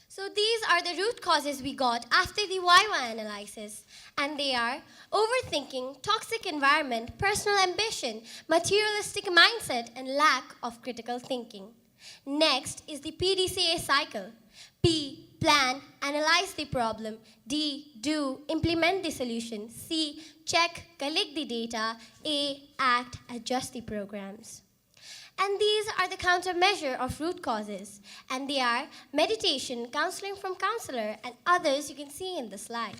So these are the root causes we got after the YY analysis, and they are overthinking, toxic environment, personal ambition, materialistic mindset, and lack of critical thinking. Next is the PDCA cycle. P, plan, analyze the problem. D, do, implement the solution. C, check, collect the data. A, act, adjust the programs. And these are the countermeasure of root causes. And they are meditation, counseling from counselor, and others you can see in the slide.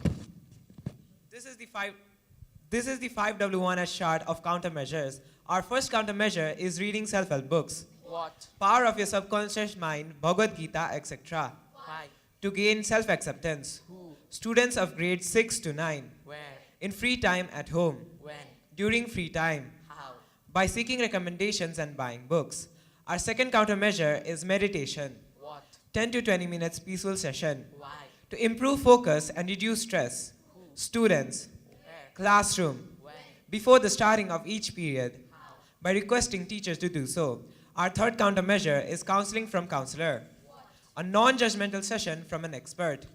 This is the 5W1S chart of countermeasures. Our first countermeasure is reading self-help books. What? Power of your subconscious mind, Bhagavad Gita, etc. Why? To gain self-acceptance. Who? Students of grades 6 to 9. Where? In free time at home. When? During free time. How? By seeking recommendations and buying books. Our second countermeasure is meditation. What? 10 to 20 minutes peaceful session. Why? To improve focus and reduce stress. Who? Students. Where? Classroom. When? Before the starting of each period. How? By requesting teachers to do so. Our third countermeasure is counseling from counselor. What? A non-judgmental session from an expert.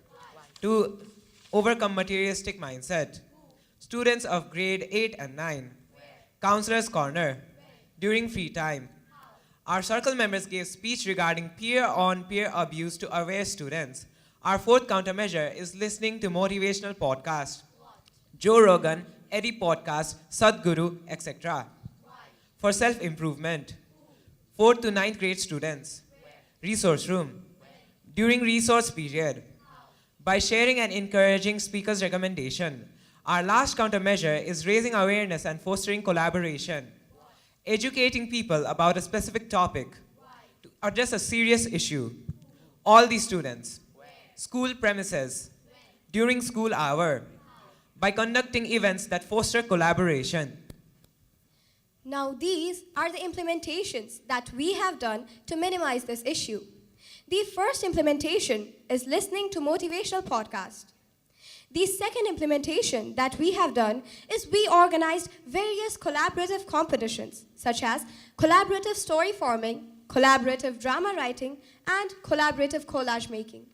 To overcome materialistic mindset. Students of grade 8 and 9. Counselor's Corner. During free time. Our circle members gave speech regarding peer-on-peer abuse to aware students. Our fourth countermeasure is listening to motivational podcasts. Joe Rogan, Eddie Podcast, Sadhguru, etc. For self-improvement. 4th to 9th grade students. Resource room. During resource period. By sharing and encouraging speakers' recommendation. Our last countermeasure is raising awareness and fostering collaboration. Educating people about a specific topic to address a serious issue. All the students. School premises. During school hour. By conducting events that foster collaboration. Now these are the implementations that we have done to minimize this issue. The first implementation is listening to motivational podcasts. The second implementation that we have done is we organized various collaborative competitions, such as collaborative story forming, collaborative drama writing, and collaborative collage making.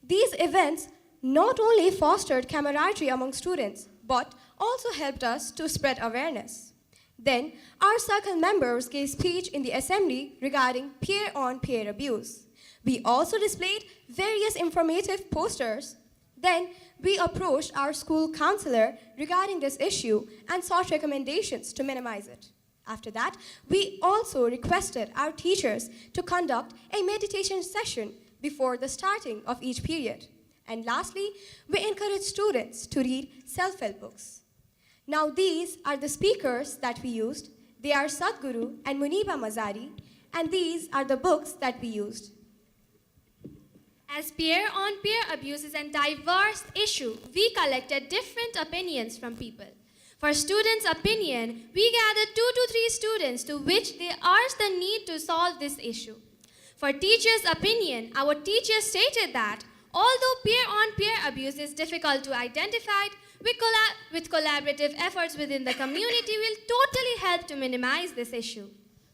These events not only fostered camaraderie among students, but also helped us to spread awareness. Then, our circle members gave speech in the assembly regarding peer-on-peer abuse. We also displayed various informative posters. Then, we approached our school counselor regarding this issue and sought recommendations to minimize it. After that, we also requested our teachers to conduct a meditation session before the starting of each period. And lastly, we encouraged students to read self-help books. Now these are the speakers that we used. They are Sadhguru and Muniba Mazari, and these are the books that we used. As peer-on-peer abuse is a diverse issue, we collected different opinions from people. For students' opinion, we gathered 2 to 3 students to which they asked the need to solve this issue. For teachers' opinion, our teachers stated that although peer-on-peer abuse is difficult to identify, with collaborative efforts within the community will totally help to minimize this issue.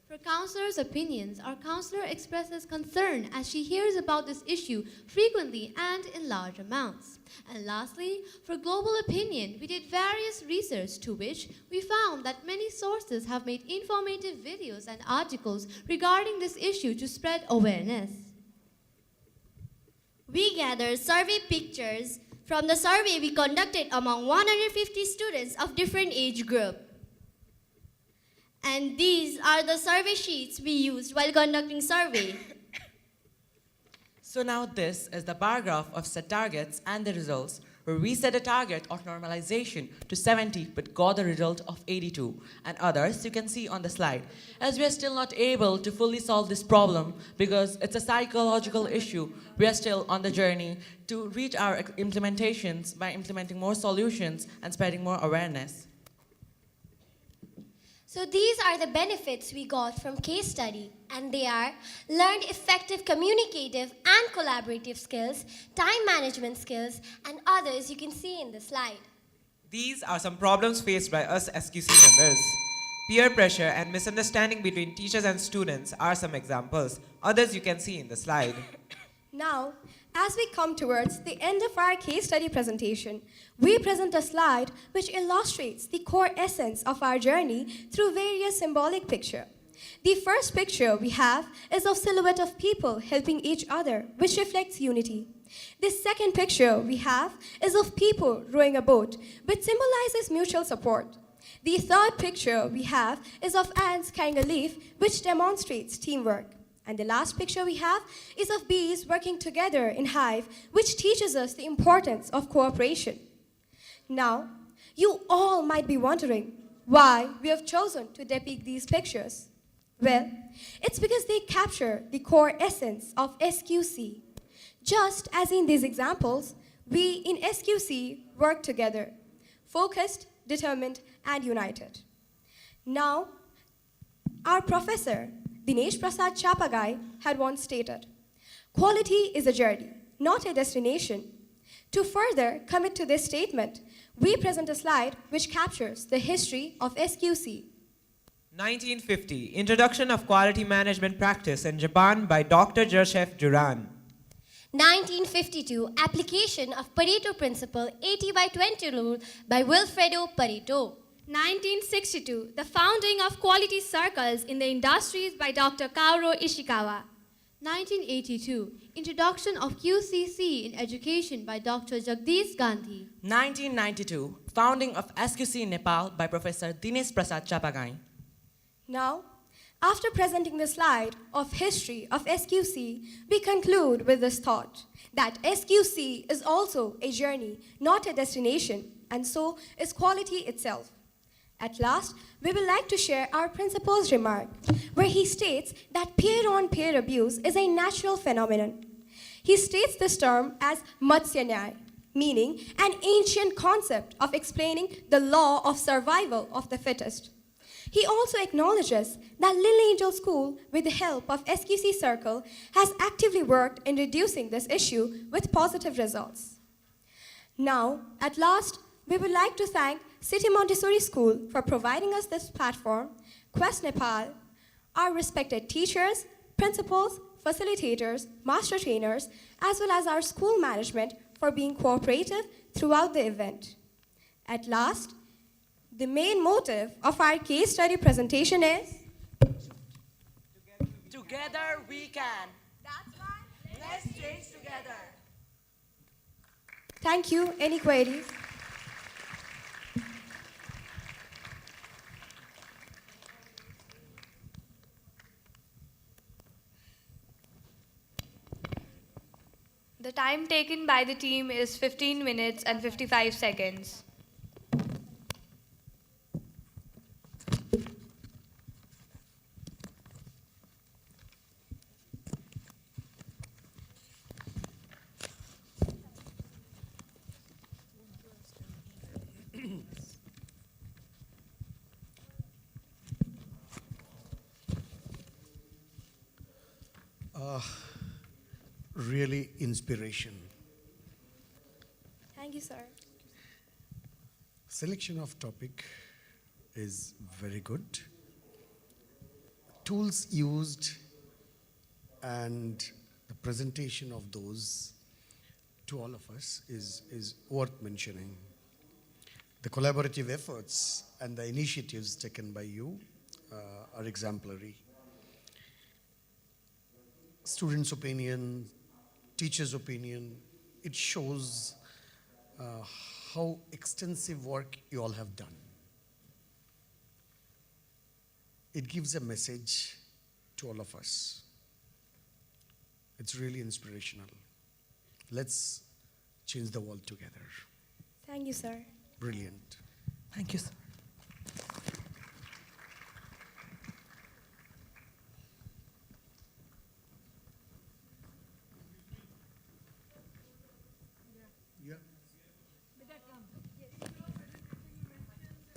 For counselors' opinions, our counselor expresses concern as she hears about this issue frequently and in large amounts. And lastly, for global opinion, we did various research to which we found that many sources have made informative videos and articles regarding this issue to spread awareness. We gathered survey pictures from the survey we conducted among 150 students of different age group. And these are the survey sheets we used while conducting survey. So now this is the bar graph of set targets and the results, where we set a target of normalization to 70 but got a result of 82, and others you can see on the slide. As we are still not able to fully solve this problem because it's a psychological issue, we are still on the journey to reach our implementations by implementing more solutions and spreading more awareness. So these are the benefits we got from case study, and they are learned effective communicative and collaborative skills, time management skills, and others you can see in the slide. These are some problems faced by us SQC members. Peer pressure and misunderstanding between teachers and students are some examples. Others you can see in the slide. Now, as we come towards the end of our case study presentation, we present a slide which illustrates the core essence of our journey through various symbolic pictures. The first picture we have is of silhouette of people helping each other, which reflects unity. The second picture we have is of people rowing a boat, which symbolizes mutual support. The third picture we have is of ants carrying a leaf, which demonstrates teamwork. And the last picture we have is of bees working together in hive, which teaches us the importance of cooperation. Now, you all might be wondering why we have chosen to depict these pictures. Well, it's because they capture the core essence of SQC. Just as in these examples, we in SQC work together, focused, determined, and united. Now, our professor, Dinesh Prasad Chapagai, had once stated, "Quality is a journey, not a destination." To further commit to this statement, we present a slide which captures the history of SQC. 1950, Introduction of Quality Management Practice in Japan by Dr. Joseph Duran. 1952, application of Pareto principle 80/20 rule by Wilfredo Pareto. 1962, the founding of quality circles in the industries by Dr. Kaoru Ishikawa. 1982, introduction of QCC in education by Dr. Jagdish Gandhi. 1992, founding of SQC Nepal by Professor Dinesh Prasad Chapagai. Now, after presenting the slide of history of SQC, we conclude with this thought, that SQC is also a journey, not a destination, and so is quality itself. At last, we would like to share our principal's remark, where he states that peer-on-peer abuse is a natural phenomenon. He states this term as Matsya Nyaya, meaning an ancient concept of explaining the law of survival of the fittest. He also acknowledges that Little Angel School, with the help of SQC Circle, has actively worked in reducing this issue with positive results. Now, at last, we would like to thank City Montessori School for providing us this platform, Quest Nepal, our respected teachers, principals, facilitators, master trainers, as well as our school management for being cooperative throughout the event. At last, the main motive of our case study presentation is Together we can. That's why let's change together. Thank you. Any queries? The time taken by the team is 15 minutes and 55 seconds. Really inspiration. Thank you, sir. Selection of topic is very good. Tools used and the presentation of those to all of us is worth mentioning. The collaborative efforts and the initiatives taken by you are exemplary. Students' opinion, teachers' opinion, it shows how extensive work you all have done. It gives a message to all of us. It's really inspirational. Let's change the world together. Thank you, sir. Brilliant. Thank you, sir.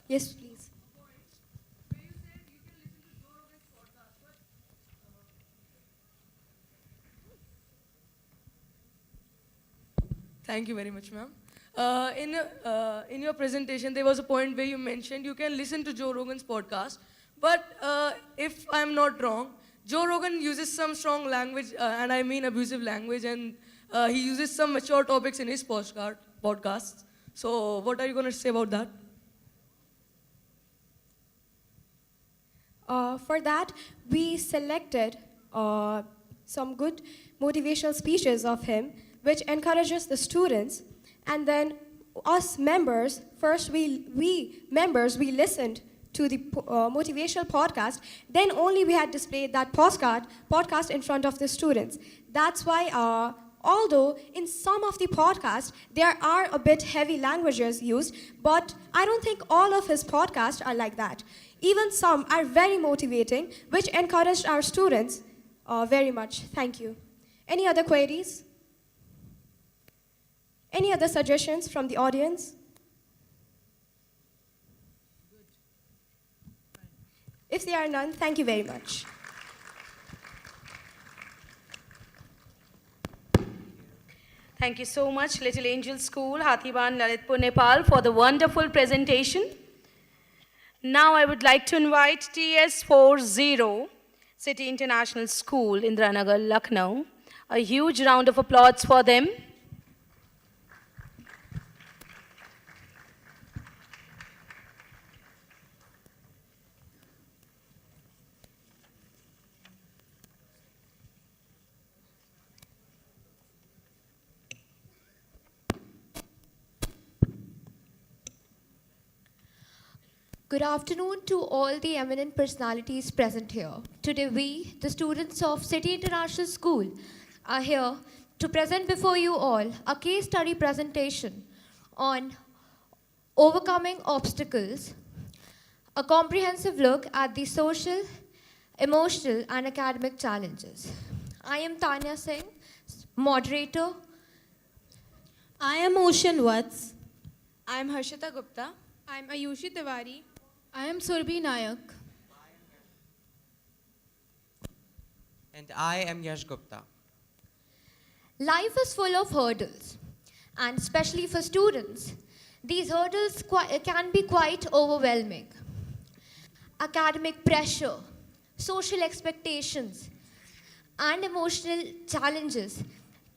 Yes, please. Thank you very much, ma'am. In your presentation, there was a point where you mentioned you can listen to Joe Rogan's podcast, but if I'm not wrong, Joe Rogan uses some strong language, and I mean abusive language, and he uses some mature topics in his podcasts. So what are you going to say about that? For that, we selected some good motivational speeches of him, which encourages the students. And then us members, first we members, we listened to the motivational podcast. Then only we had displayed that podcast in front of the students. That's why, although in some of the podcasts, there are a bit heavy languages used, but I don't think all of his podcasts are like that. Even some are very motivating, which encouraged our students very much. Thank you. Any other queries? Any other suggestions from the audience? If there are none, thank you very much. Thank you so much, Little Angel School, Hathiban, Lalitpur, Nepal, for the wonderful presentation. Now I would like to invite TS40, City International School, Indiranagar, Lucknow. A huge round of applause for them. Good afternoon to all the eminent personalities present here. Today we, the students of City International School, are here to present before you all a case study presentation on overcoming obstacles, a comprehensive look at the social, emotional and academic challenges. I am Tanya Singh, moderator. I am Ocean Watts. I am Harshita Gupta. I am Ayushi Tiwari. I am Surbhi Nayak. And I am Yash Gupta. Life is full of hurdles, and especially for students, these hurdles can be quite overwhelming. Academic pressure, social expectations, and emotional challenges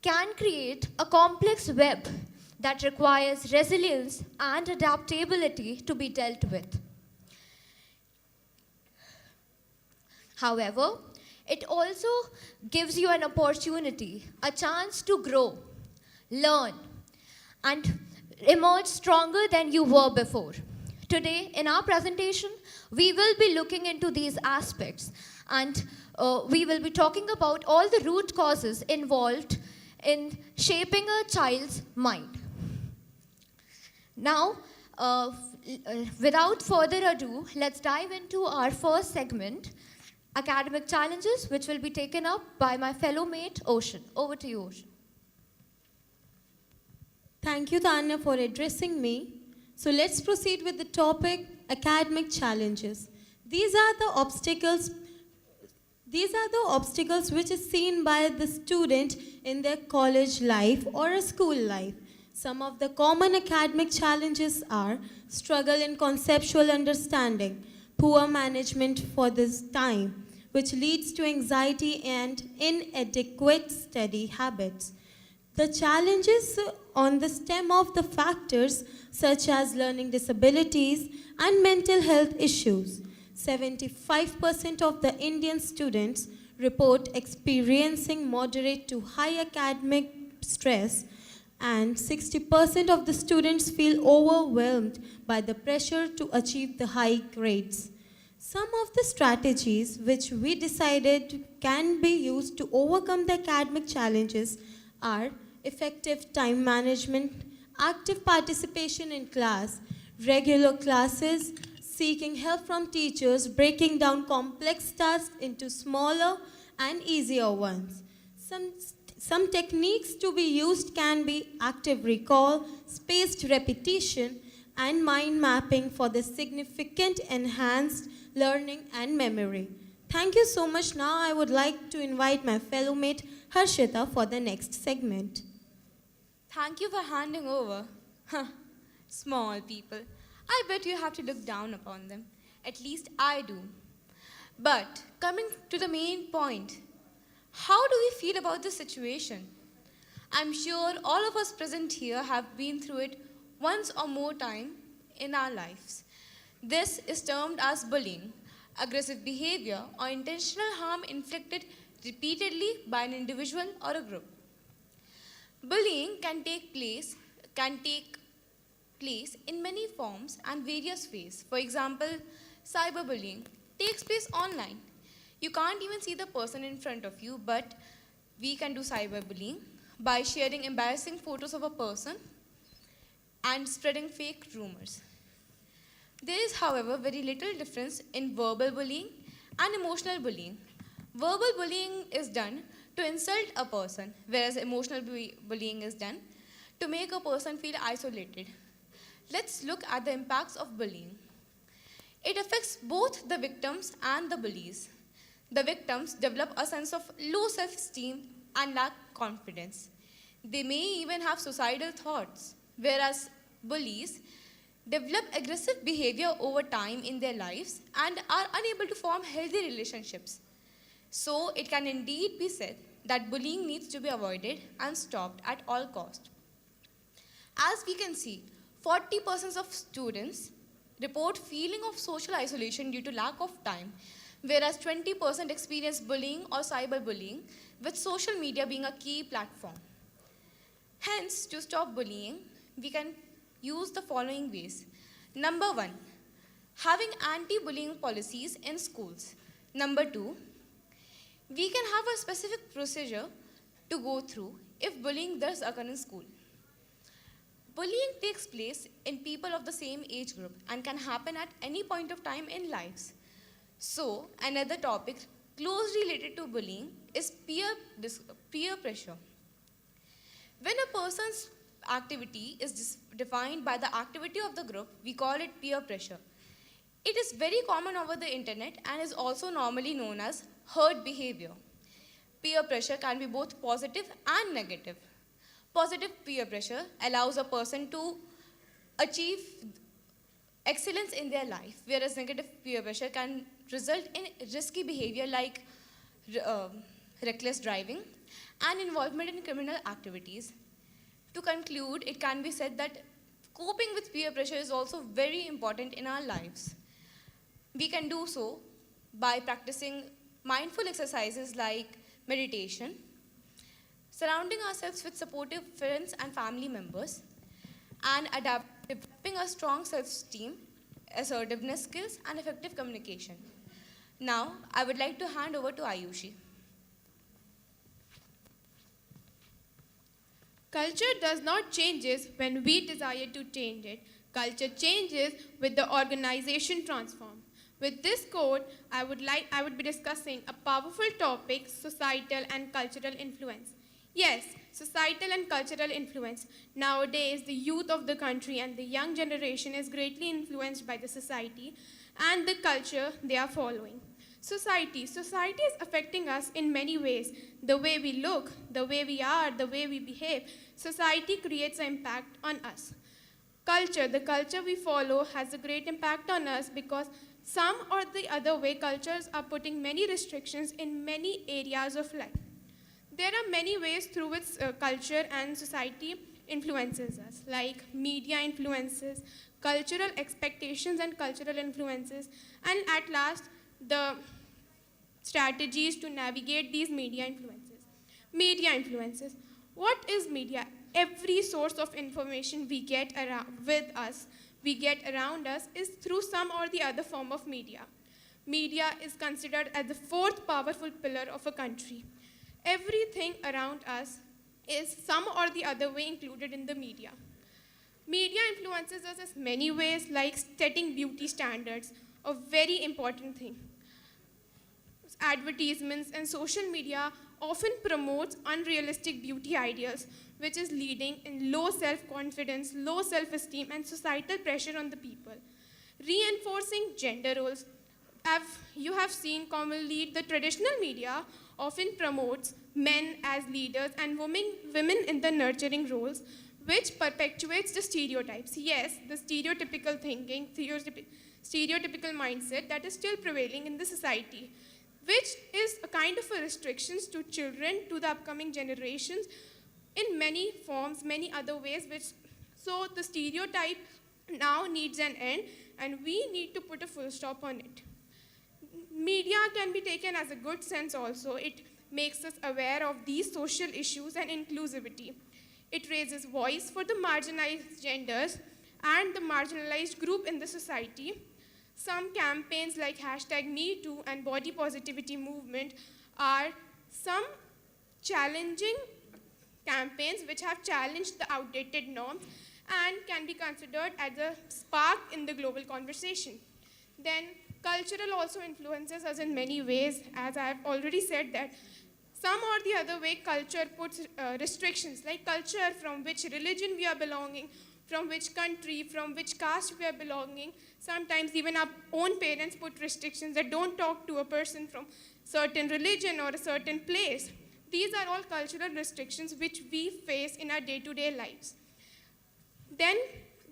can create a complex web that requires resilience and adaptability to be dealt with. However, it also gives you an opportunity, a chance to grow, learn, and emerge stronger than you were before. Today, in our presentation, we will be looking into these aspects, and we will be talking about all the root causes involved in shaping a child's mind. Now, without further ado, let's dive into our first segment, academic challenges, which will be taken up by my fellow mate, Ocean. Over to you, Ocean. Thank you, Tanya, for addressing me. So let's proceed with the topic, academic challenges. These are the obstacles which is seen by the student in their college life or a school life. Some of the common academic challenges are struggle in conceptual understanding, poor management for this time, which leads to anxiety and inadequate study habits. The challenges on the stem of the factors such as learning disabilities and mental health issues. 75% of the Indian students report experiencing moderate to high academic stress, and 60% of the students feel overwhelmed by the pressure to achieve the high grades. Some of the strategies which we decided can be used to overcome the academic challenges are effective time management, active participation in class, regular classes, seeking help from teachers, breaking down complex tasks into smaller and easier ones. Some techniques to be used can be active recall, spaced repetition, and mind mapping for the significant enhanced learning and memory. Thank you so much. Now I would like to invite my fellow mate Harshita for the next segment. Thank you for handing over. Small people. I bet you have to look down upon them. At least I do. But coming to the main point, how do we feel about this situation? I'm sure all of us present here have been through it once or more time in our lives. This is termed as bullying, aggressive behavior or intentional harm inflicted repeatedly by an individual or a group. Bullying can take place in many forms and various ways. For example, cyberbullying takes place online. You can't even see the person in front of you, but we can do cyberbullying by sharing embarrassing photos of a person and spreading fake rumors. There is, however, very little difference in verbal bullying and emotional bullying. Verbal bullying is done to insult a person, whereas emotional bullying is done to make a person feel isolated. Let's look at the impacts of bullying. It affects both the victims and the bullies. The victims develop a sense of low self-esteem and lack confidence. They may even have suicidal thoughts, whereas bullies develop aggressive behavior over time in their lives and are unable to form healthy relationships. So it can indeed be said that bullying needs to be avoided and stopped at all costs. As we can see, 40% of students report feeling of social isolation due to lack of time, whereas 20% experience bullying or cyberbullying, with social media being a key platform. Hence, to stop bullying, we can use the following ways. Number 1, having anti-bullying policies in schools. Number 2, we can have a specific procedure to go through if bullying does occur in school. Bullying takes place in people of the same age group and can happen at any point of time in lives. So, another topic closely related to bullying is peer pressure. When a person's activity is defined by the activity of the group, we call it peer pressure. It is very common over the internet and is also normally known as herd behavior. Peer pressure can be both positive and negative. Positive peer pressure allows a person to achieve excellence in their life, whereas negative peer pressure can result in risky behavior like reckless driving and involvement in criminal activities. To conclude, it can be said that coping with peer pressure is also very important in our lives. We can do so by practicing mindful exercises like meditation, surrounding ourselves with supportive friends and family members, and developing a strong self-esteem, assertiveness skills, and effective communication. Now, I would like to hand over to Ayushi. Culture does not changes when we desire to change it. Culture changes with the organization transform. With this quote, I would be discussing a powerful topic, societal and cultural influence. Yes, societal and cultural influence. Nowadays, the youth of the country and the young generation is greatly influenced by the society and the culture they are following. Society is affecting us in many ways. The way we look, the way we are, the way we behave. Society creates an impact on us. Culture, the culture we follow has a great impact on us because some or the other way cultures are putting many restrictions in many areas of life. There are many ways through which culture and society influences us, like media influences, cultural expectations and cultural influences, and at last, the strategies to navigate these media influences. Media influences. What is media? Every source of information we get around us is through some or the other form of media. Media is considered as the fourth powerful pillar of a country. Everything around us is some or the other way included in the media. Media influences us in many ways, like setting beauty standards, a very important thing. Advertisements and social media often promotes unrealistic beauty ideals, which is leading in low self-confidence, low self-esteem, and societal pressure on the people. Reinforcing gender roles. You have seen commonly the traditional media often promotes men as leaders and women in the nurturing roles, which perpetuates the stereotypes. Yes, the stereotypical thinking, stereotypical mindset that is still prevailing in the society, which is a kind of a restrictions to children, to the upcoming generations, in many forms, many other ways, so the stereotype now needs an end, and we need to put a full stop on it. Media can be taken as a good sense also. It makes us aware of these social issues and inclusivity. It raises voice for the marginalized genders and the marginalized group in the society. Some campaigns like #MeToo and body positivity movement are some challenging campaigns which have challenged the outdated norms and can be considered as a spark in the global conversation. Then cultural also influences us in many ways, as I have already said that some or the other way culture puts restrictions, like culture from which religion we are belonging, from which country, from which caste we are belonging. Sometimes even our own parents put restrictions that don't talk to a person from certain religion or a certain place. These are all cultural restrictions which we face in our day-to-day lives. Then,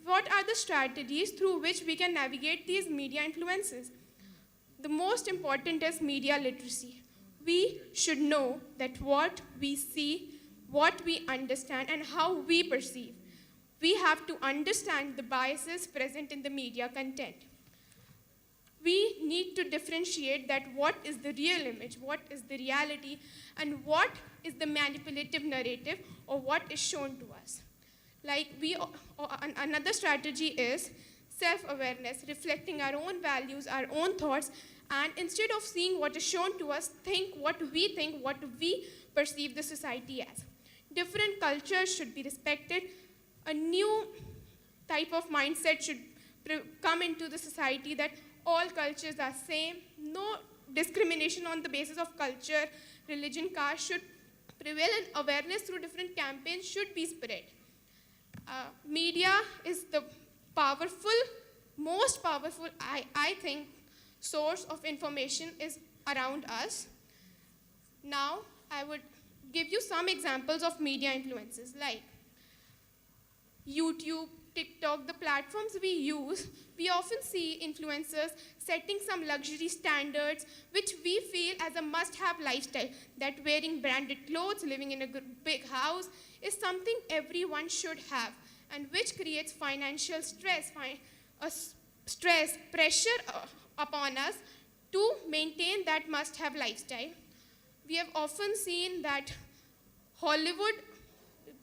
what are the strategies through which we can navigate these media influences? The most important is media literacy. We should know that what we see, what we understand, and how we perceive. We have to understand the biases present in the media content. We need to differentiate that what is the real image, what is the reality, and what is the manipulative narrative or what is shown to us. Like another strategy is self-awareness, reflecting our own values, our own thoughts, and instead of seeing what is shown to us, think, what we perceive the society as. Different cultures should be respected. A new type of mindset should come into the society that all cultures are same. No discrimination on the basis of culture, religion, caste should prevail, and awareness through different campaigns should be spread. Media is the most powerful, I think, source of information is around us. Now, I would give you some examples of media influences like YouTube, TikTok, the platforms we use, we often see influencers setting some luxury standards which we feel as a must-have lifestyle, that wearing branded clothes, living in a big house is something everyone should have, and which creates financial stress, pressure upon us to maintain that must-have lifestyle. We have often seen that Hollywood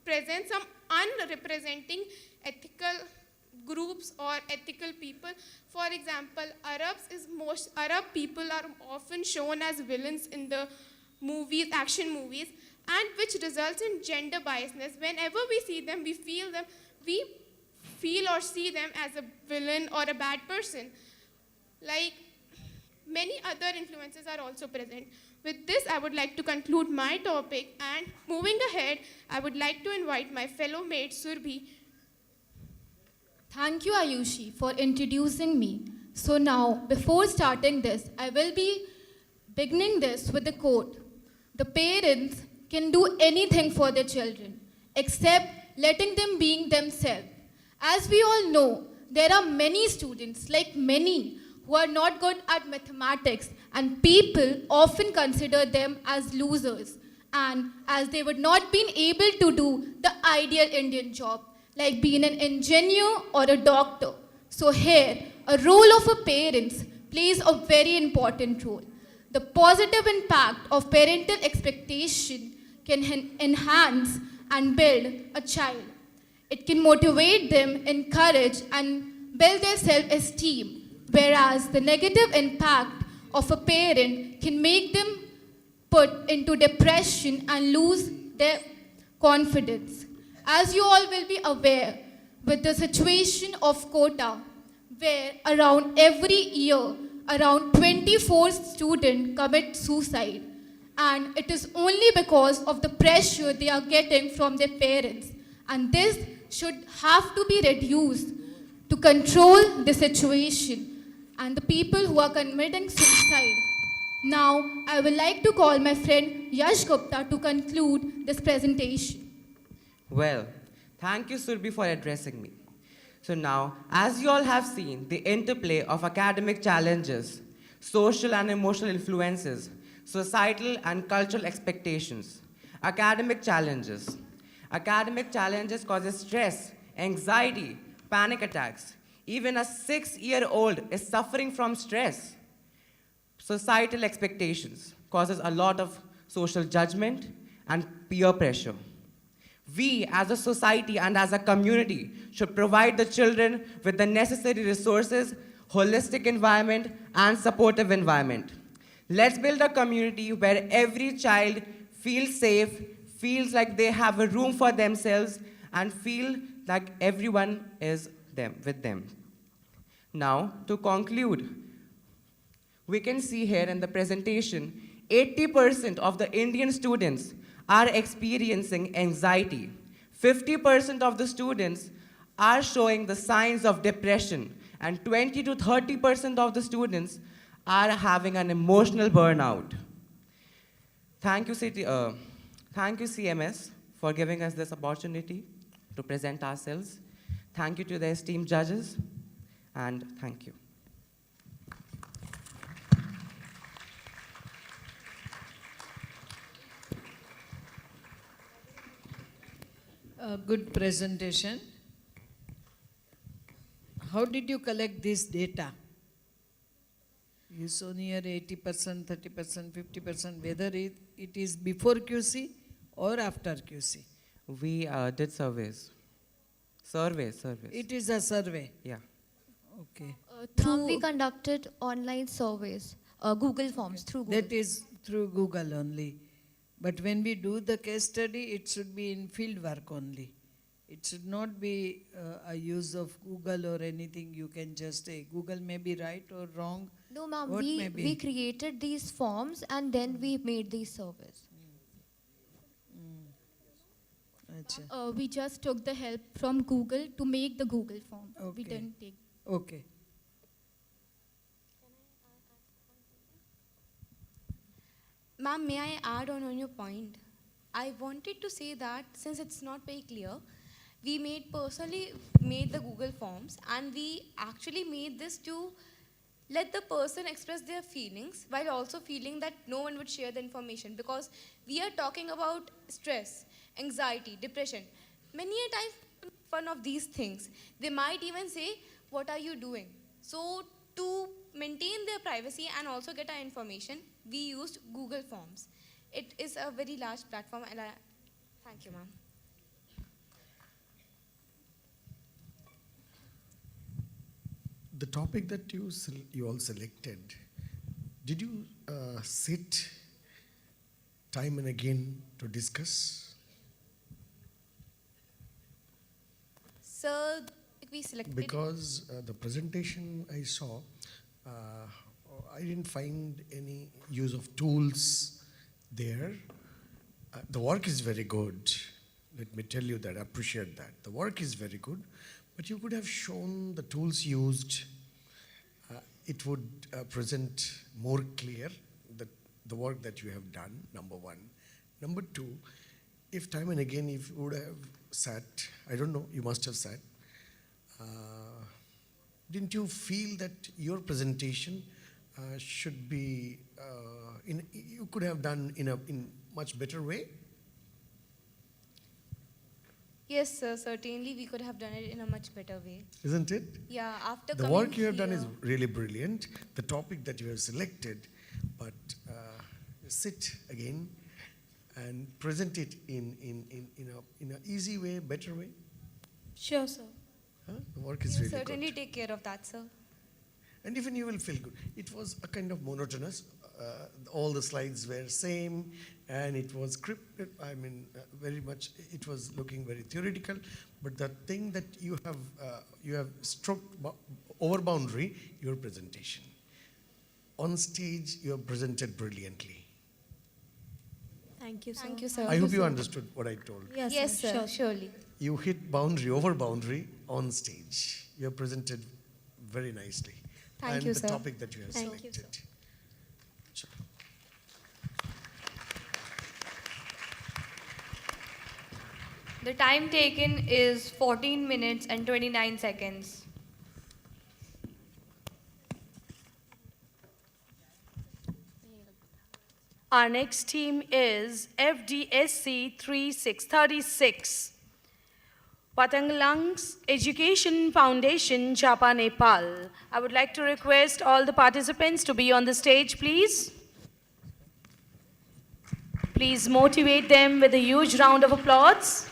presents some unrepresenting ethical groups or ethical people. For example, Arab people are often shown as villains in the movies, action movies, and which results in gender biasness. Whenever we see them, we feel or see them as a villain or a bad person. Like many other influences are also present. With this, I would like to conclude my topic, and moving ahead, I would like to invite my fellow mate Surbhi. Thank you, Ayushi, for introducing me. So now, before starting this, I will be beginning this with a quote. The parents can do anything for their children, except letting them be themselves. As we all know, there are many students, like many, who are not good at mathematics, and people often consider them as losers, and as they would not be able to do the ideal Indian job, like being an engineer or a doctor. So here, a role of a parent plays a very important role. The positive impact of parental expectation can enhance and build a child. It can motivate them, encourage, and build their self-esteem, whereas the negative impact of a parent can make them put into depression and lose their confidence. As you all will be aware, with the situation of quota, where around every year, around 24 students commit suicide, and it is only because of the pressure they are getting from their parents. And this should have to be reduced to control the situation and the people who are committing suicide. Now, I would like to call my friend Yash Gupta to conclude this presentation. Well, thank you, Surbhi, for addressing me. So now, as you all have seen, the interplay of academic challenges, social and emotional influences, societal and cultural expectations. Academic challenges. Academic challenges causes stress, anxiety, panic attacks. Even a 6-year-old is suffering from stress. Societal expectations causes a lot of social judgment and peer pressure. We as a society and as a community should provide the children with the necessary resources, holistic environment, and supportive environment. Let's build a community where every child feels safe, feels like they have a room for themselves, and feel like everyone is with them. Now, to conclude, we can see here in the presentation, 80% of the Indian students are experiencing anxiety. 50% of the students are showing the signs of depression, and 20 to 30% of the students are having an emotional burnout. Thank you, CMS, for giving us this opportunity to present ourselves. Thank you to the esteemed judges, and thank you. A good presentation. How did you collect this data? You saw near 80%, 30%, 50%, whether it is before QC or after QC? We did surveys. Surveys. It is a survey? Yeah. Okay. We conducted online surveys, Google Forms, through Google. That is through Google only. But when we do the case study, it should be in field work only. It should not be a use of Google or anything. You can just say Google may be right or wrong. No, ma'am, we created these forms and then we made these surveys. We just took the help from Google to make the Google form. Okay. We didn't take. Okay. Ma'am, may I add on your point? I wanted to say that since it's not very clear, we personally made the Google Forms, and we actually made this to let the person express their feelings while also feeling that no one would share the information, because we are talking about stress, anxiety, depression. Many a times make fun of these things. They might even say, "What are you doing?" So to maintain their privacy and also get our information, we used Google Forms. It is a very large platform, and thank you, ma'am. The topic that you all selected, did you sit time and again to discuss? So we selected. Because the presentation I saw, I didn't find any use of tools there. The work is very good. Let me tell you that, I appreciate that. The work is very good, but you could have shown the tools used. It would present more clear the work that you have done, number one. Number two, if time and again, if you would have sat, I don't know, you must have sat, didn't you feel that your presentation should be, you could have done in much better way? Yes, sir, certainly we could have done it in a much better way. Isn't it? Yeah, after the coming work you have done here- is really brilliant. The topic that you have selected, but sit again and present it in a easy way, better way. Sure, sir. The work is We'll really certainly good. take care of that, sir. And even you will feel good. It was a kind of monotonous. All the slides were same, and it was scripted. I mean, very much. It was looking very theoretical. But the thing that you have stroked over boundary, your presentation. On stage, you have presented brilliantly. Thank you, sir. Thank you, sir. I hope you understood what I told. Yes, sir, sure. surely. You hit boundary, over boundary on stage. You have presented very nicely. Thank and you, the sir. topic that you have Thank you, selected. Sure. The time taken is 14 minutes and 29 seconds. Our next team is FDSC 3636. Patanglang's Education Foundation, Japa, Nepal. I would like to request all the participants to be on the stage, please. Please motivate them with a huge round of applause.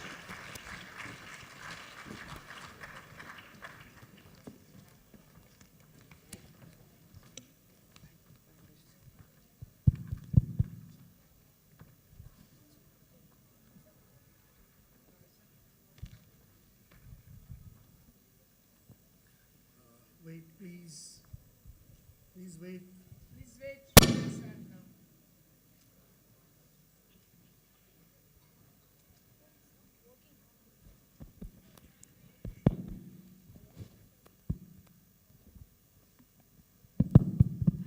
Wait, please. Please wait. Please wait. Start now.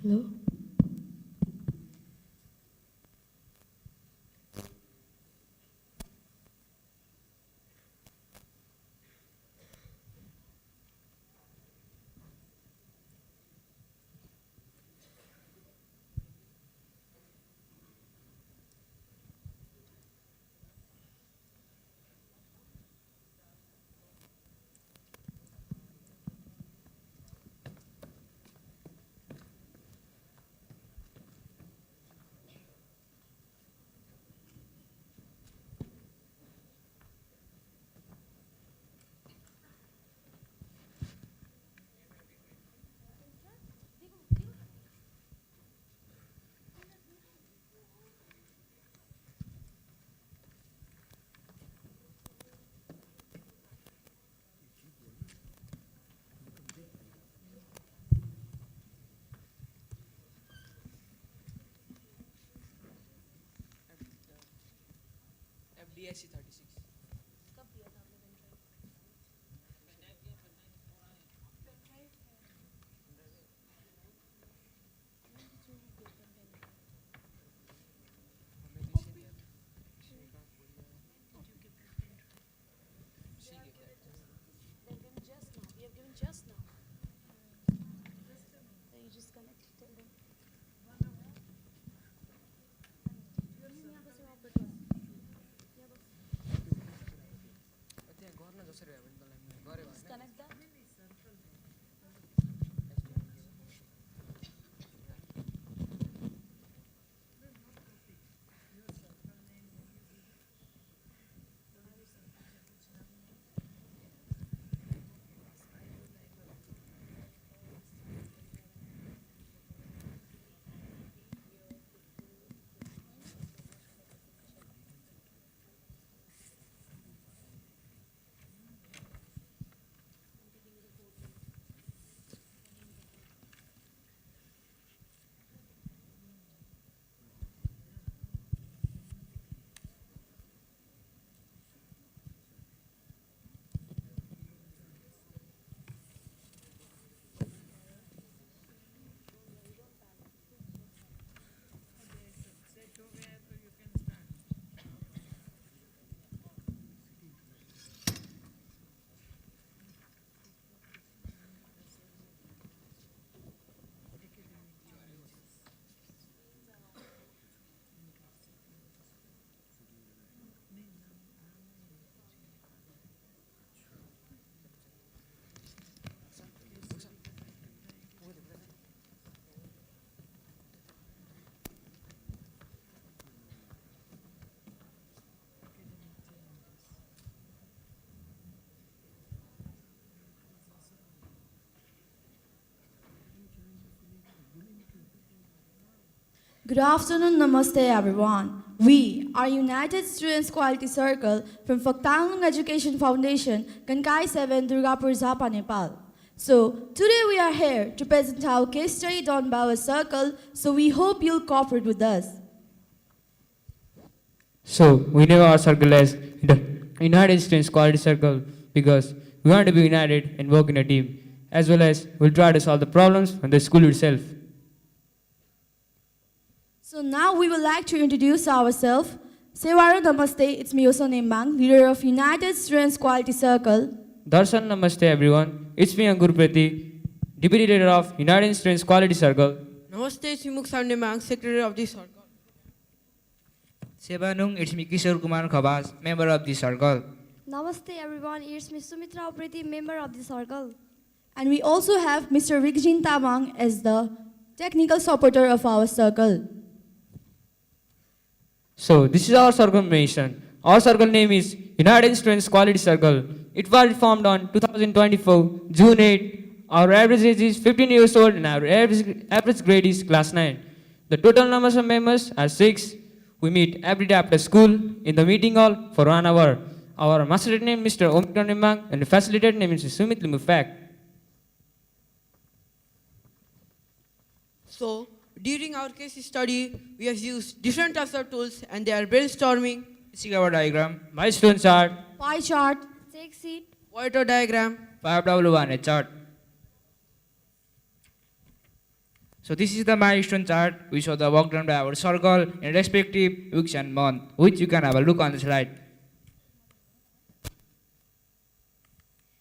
Hello? FDSC 36. Good afternoon, namaste everyone. We are United Students Quality Circle from Phaktanglong Education Foundation, Kankai 7, Durgapur, Zappa, Nepal. So, today we are here to present our case study done by our circle, so we hope you'll cooperate with us. So, we name our circle as the United Students Quality Circle because we want to be united and work in a team, as well as we'll try to solve the problems from the school itself. So now we would like to introduce ourselves. Sewaro Namaste, it's me Yoso Nembang, leader of United Students Quality Circle. Darshan Namaste everyone, it's me Ankur Prati, Deputy Leader of United Students Quality Circle. Namaste, it's me Muksan Nembang, Secretary of the circle. Sebanung, it's me Kishore Kumar Khabas, member of the circle. Namaste everyone, it's Ms. Sumitra Opreti, member of the circle. And we also have Mr. Rigjin Tamang as the technical supporter of our circle. So, this is our circle mission. Our circle name is United Students Quality Circle. It was formed on 2024, June 8. Our average age is 15 years old and our average grade is class 9. The total numbers of members are 6. We meet every day after school in the meeting hall for 1 hour. Our master name is Mr. Omikron Nimang and the facilitator name is Sumit Limufak. So, during our case study, we have used different types of tools and they are brainstorming, Ishikawa diagram, milestone chart, pie chart, take seat, Pointer diagram, 5W1 chart. So this is the milestone chart. We show the work done by our circle in respective weeks and month, which you can have a look on the slide.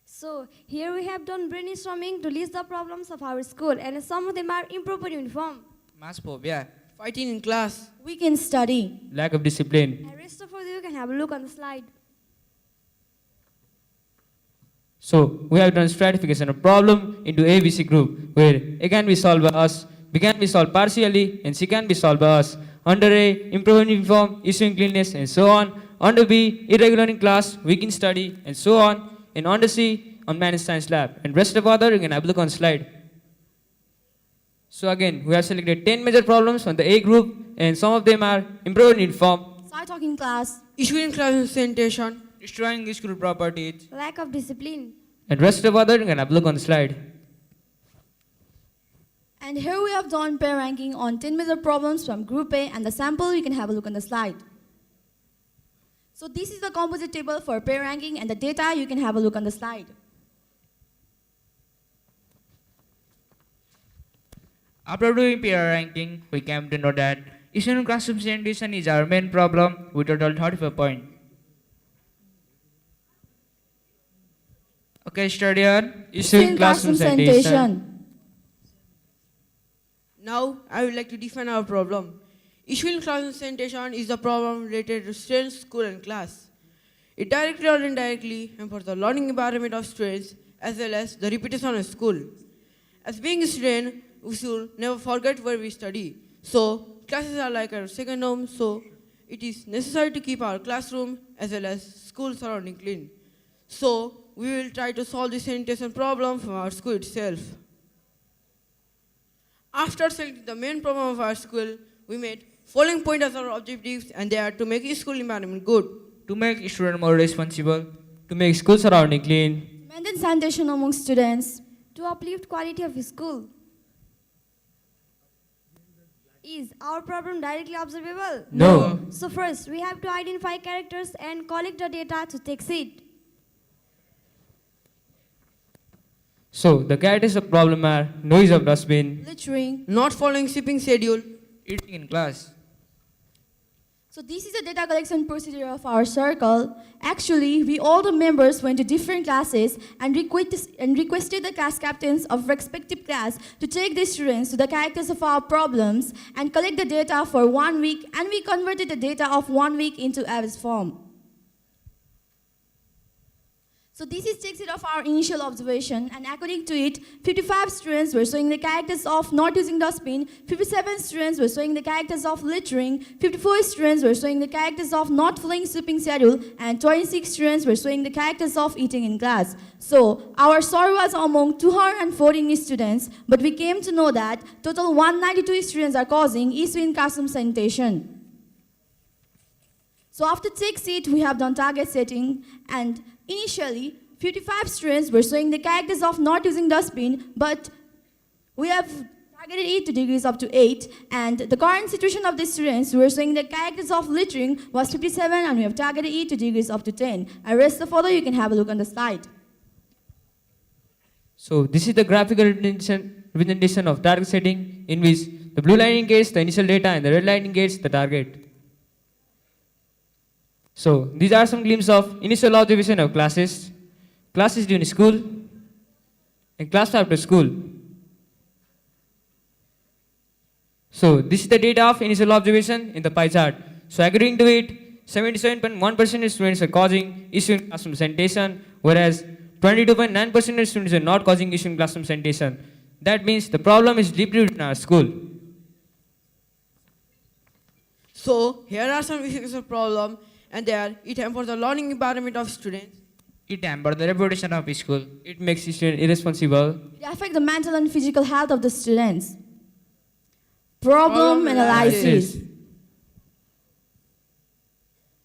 So, here we have done brainstorming to list the problems of our school, and some of them are improper uniform, Mass phobia, fighting in class, weak in study, lack of discipline. and rest of you can have a look on the slide. So, we have done stratification of problem into ABC group, where A can be solved by us, B can be solved partially, and C can be solved by us. Under A, improper uniform, issue in cleanliness, and so on. Under B, irregular in class, weak in study, and so on. And under C, unmanaged science lab. And rest of other, you can have a look on slide. So again, we have selected 10 major problems from the A group, and some of them are improper uniform, side talk in class, issue in class presentation, destroying school properties, Lack of discipline. and rest of other, you can have a look on the slide. And here we have done pair ranking on 10 major problems from Group A, and the sample you can have a look on the slide. So this is the composite table for pair ranking, and the data you can have a look on the slide. After doing peer ranking, we came to know that issue in classroom presentation is our main problem with total 35 points. Okay, study on issue in classroom presentation. Now, I would like to define our problem. Issue in classroom presentation is the problem related to students, school, and class. It directly or indirectly hampers the learning environment of students as well as the reputation of school. As being a student, we should never forget where we study. So, classes are like our second home, so it is necessary to keep our classroom as well as school surrounding clean. So, we will try to solve this sanitation problem from our school itself. After selecting the main problem of our school, we made following points as our objectives, and they are to make the school environment good, to make students more responsible, to make school surrounding clean, maintain sanitation among students, To uplift quality of school. Is our problem directly observable? No. So first, we have to identify characters and collect the data to take seat. So, the characters of problem are noise of dustbin, littering, not following shipping schedule, eating in class. So this is the data collection procedure of our circle. Actually, we all the members went to different classes and requested the class captains of respective class to take the students to the characters of our problems and collect the data for 1 week, and we converted the data of 1 week into average form. So this is takes it of our initial observation, and according to it, 55 students were showing the characters of not using dustbin, 57 students were showing the characters of littering, 54 students were showing the characters of not following sweeping schedule, and 26 students were showing the characters of eating in class. So our score was among 214 students, but we came to know that total 192 students are causing issue in classroom sanitation. So after takes it, we have done target setting, and initially 55 students were showing the characters of not using dustbin, but we have targeted it to degrees up to 8, and the current situation of the students who were showing the characters of littering was 57, and we have targeted it to degrees up to 10. And rest the further you can have a look on the slide. So this is the graphical representation of target setting, in which the blue line indicates the initial data and the red line indicates the target. So these are some glimpses of initial observation of classes during school, and class after school. So this is the data of initial observation in the pie chart. So according to it, 77.1% of students are causing issue in classroom sanitation, whereas 22.9% of students are not causing issue in classroom sanitation. That means the problem is deeply rooted in our school. So here are some issues of problem, and there it hampers the learning environment of students. It hampers the reputation of school. It makes students irresponsible. It affects the mental and physical health of the students. Problem analysis.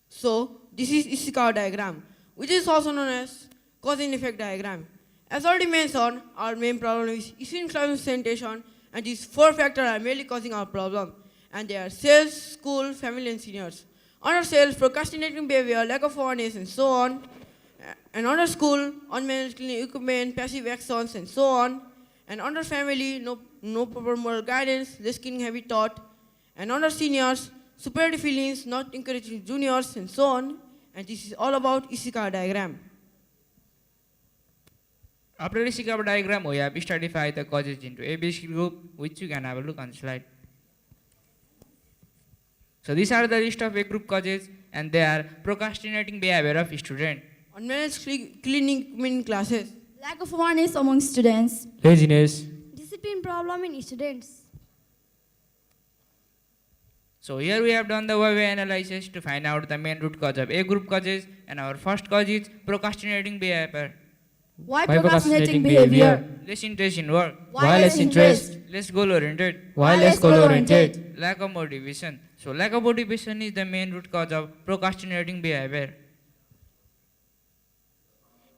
So this is Ishikawa diagram, which is also known as cause and effect diagram. As already mentioned, our main problem is issue in classroom sanitation, and these 4 factors are mainly causing our problem. And they are sales, school, family, and seniors. Under sales, procrastinating behavior, lack of awareness, and so on. And under school, unmanaged cleaning equipment, passive actions, and so on. And under family, no proper moral guidance, less cleaning habit taught. And under seniors, superiority feelings, not encouraging juniors, and so on. And this is all about Ishikawa diagram. After the Ishikawa diagram, we have stratified the causes into ABC group, which you can have a look on the slide. So these are the list of A group causes, and they are procrastinating behavior of student, Unmanaged cleaning in classes, lack of awareness among students, laziness, Discipline problem in students. So here we have done the YY analysis to find out the main root cause of A group causes, and our first cause is procrastinating behavior. Why procrastinating behavior? Less interest in work. Why less interest? Less goal oriented. Why less goal oriented? Lack of motivation. So lack of motivation is the main root cause of procrastinating behavior.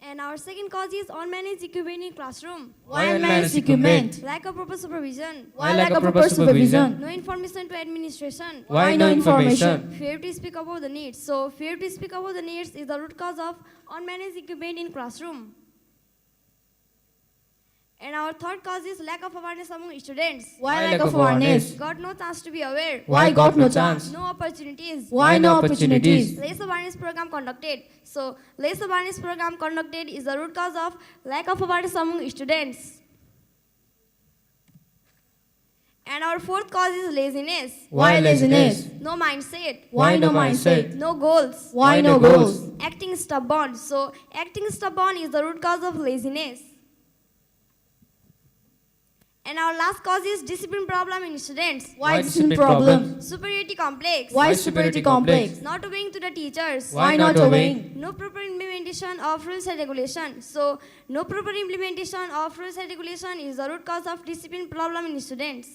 And our second cause is unmanaged equipment in classroom. Why unmanaged equipment? Lack of proper supervision. Why lack of proper supervision? No information to administration. Why no information? Fear to speak about the needs. So fear to speak about the needs is the root cause of unmanaged equipment in classroom. And our third cause is lack of awareness among students. Why lack of awareness? Got no chance to be aware. Why got no chance? No opportunities. Why no opportunities? Less awareness program conducted. So less awareness program conducted is the root cause of lack of awareness among students. And our fourth cause is laziness. Why laziness? No mindset. Why no mindset? No goals. Why no goals? Acting stubborn. So acting stubborn is the root cause of laziness. And our last cause is discipline problem in students. Why discipline problem? Superiority complex. Why superiority complex? Not obeying to the teachers. Why not obeying? No proper implementation of rules and regulation. So, no proper implementation of rules and regulation is the root cause of discipline problem in students.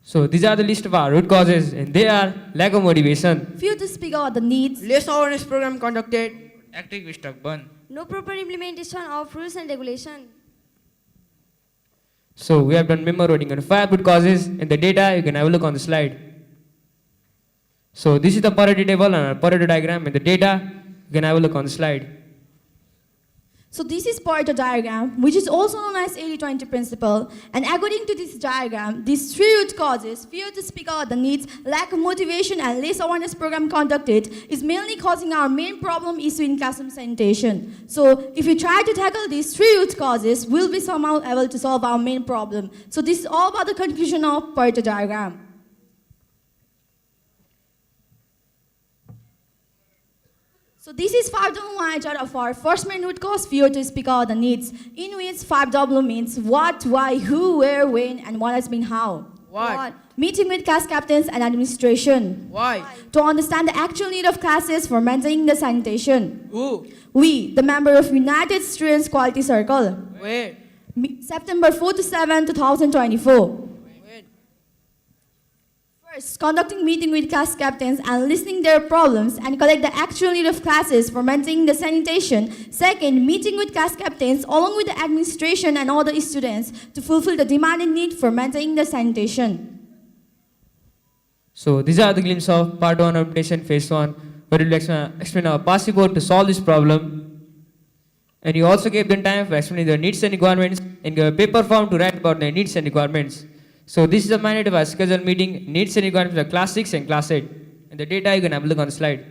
So these are the list of our root causes, and they are lack of motivation, fear to speak out the needs, less awareness program conducted, active stubborn, no proper implementation of rules and regulation. So we have done member wording on 5 root causes. In the data, you can have a look on the slide. So this is the Pareto table and our Pareto diagram. In the data, you can have a look on the slide. So this is Pareto diagram, which is also known as 80-20 principle. And according to this diagram, these 3 root causes, fear to speak out the needs, lack of motivation, and less awareness program conducted, is mainly causing our main problem issue in classroom sanitation. So if we try to tackle these 3 root causes, we'll be somehow able to solve our main problem. So this is all about the conclusion of Pareto diagram. So this is 5W1 of our first main root cause view to speak out the needs, in which 5W means what, why, who, where, when, and what has been how. What? Meeting with class captains and administration. Why? To understand the actual need of classes for maintaining the sanitation. Who? We, the member of United Students Quality Circle. Where? September 4 to 7, 2024. First, conducting meeting with class captains and listening their problems and collect the actual need of classes for maintaining the sanitation. Second, meeting with class captains along with the administration and all the students to fulfill the demanded need for maintaining the sanitation. So these are the glimpses of part 1 of implementation phase 1, where we'll explain our passive code to solve this problem. And you also gave them time for explaining their needs and requirements and gave a paper form to write about their needs and requirements. So this is a minute of our scheduled meeting, needs and requirements for class 6 and class 8. And the data you can have a look on the slide.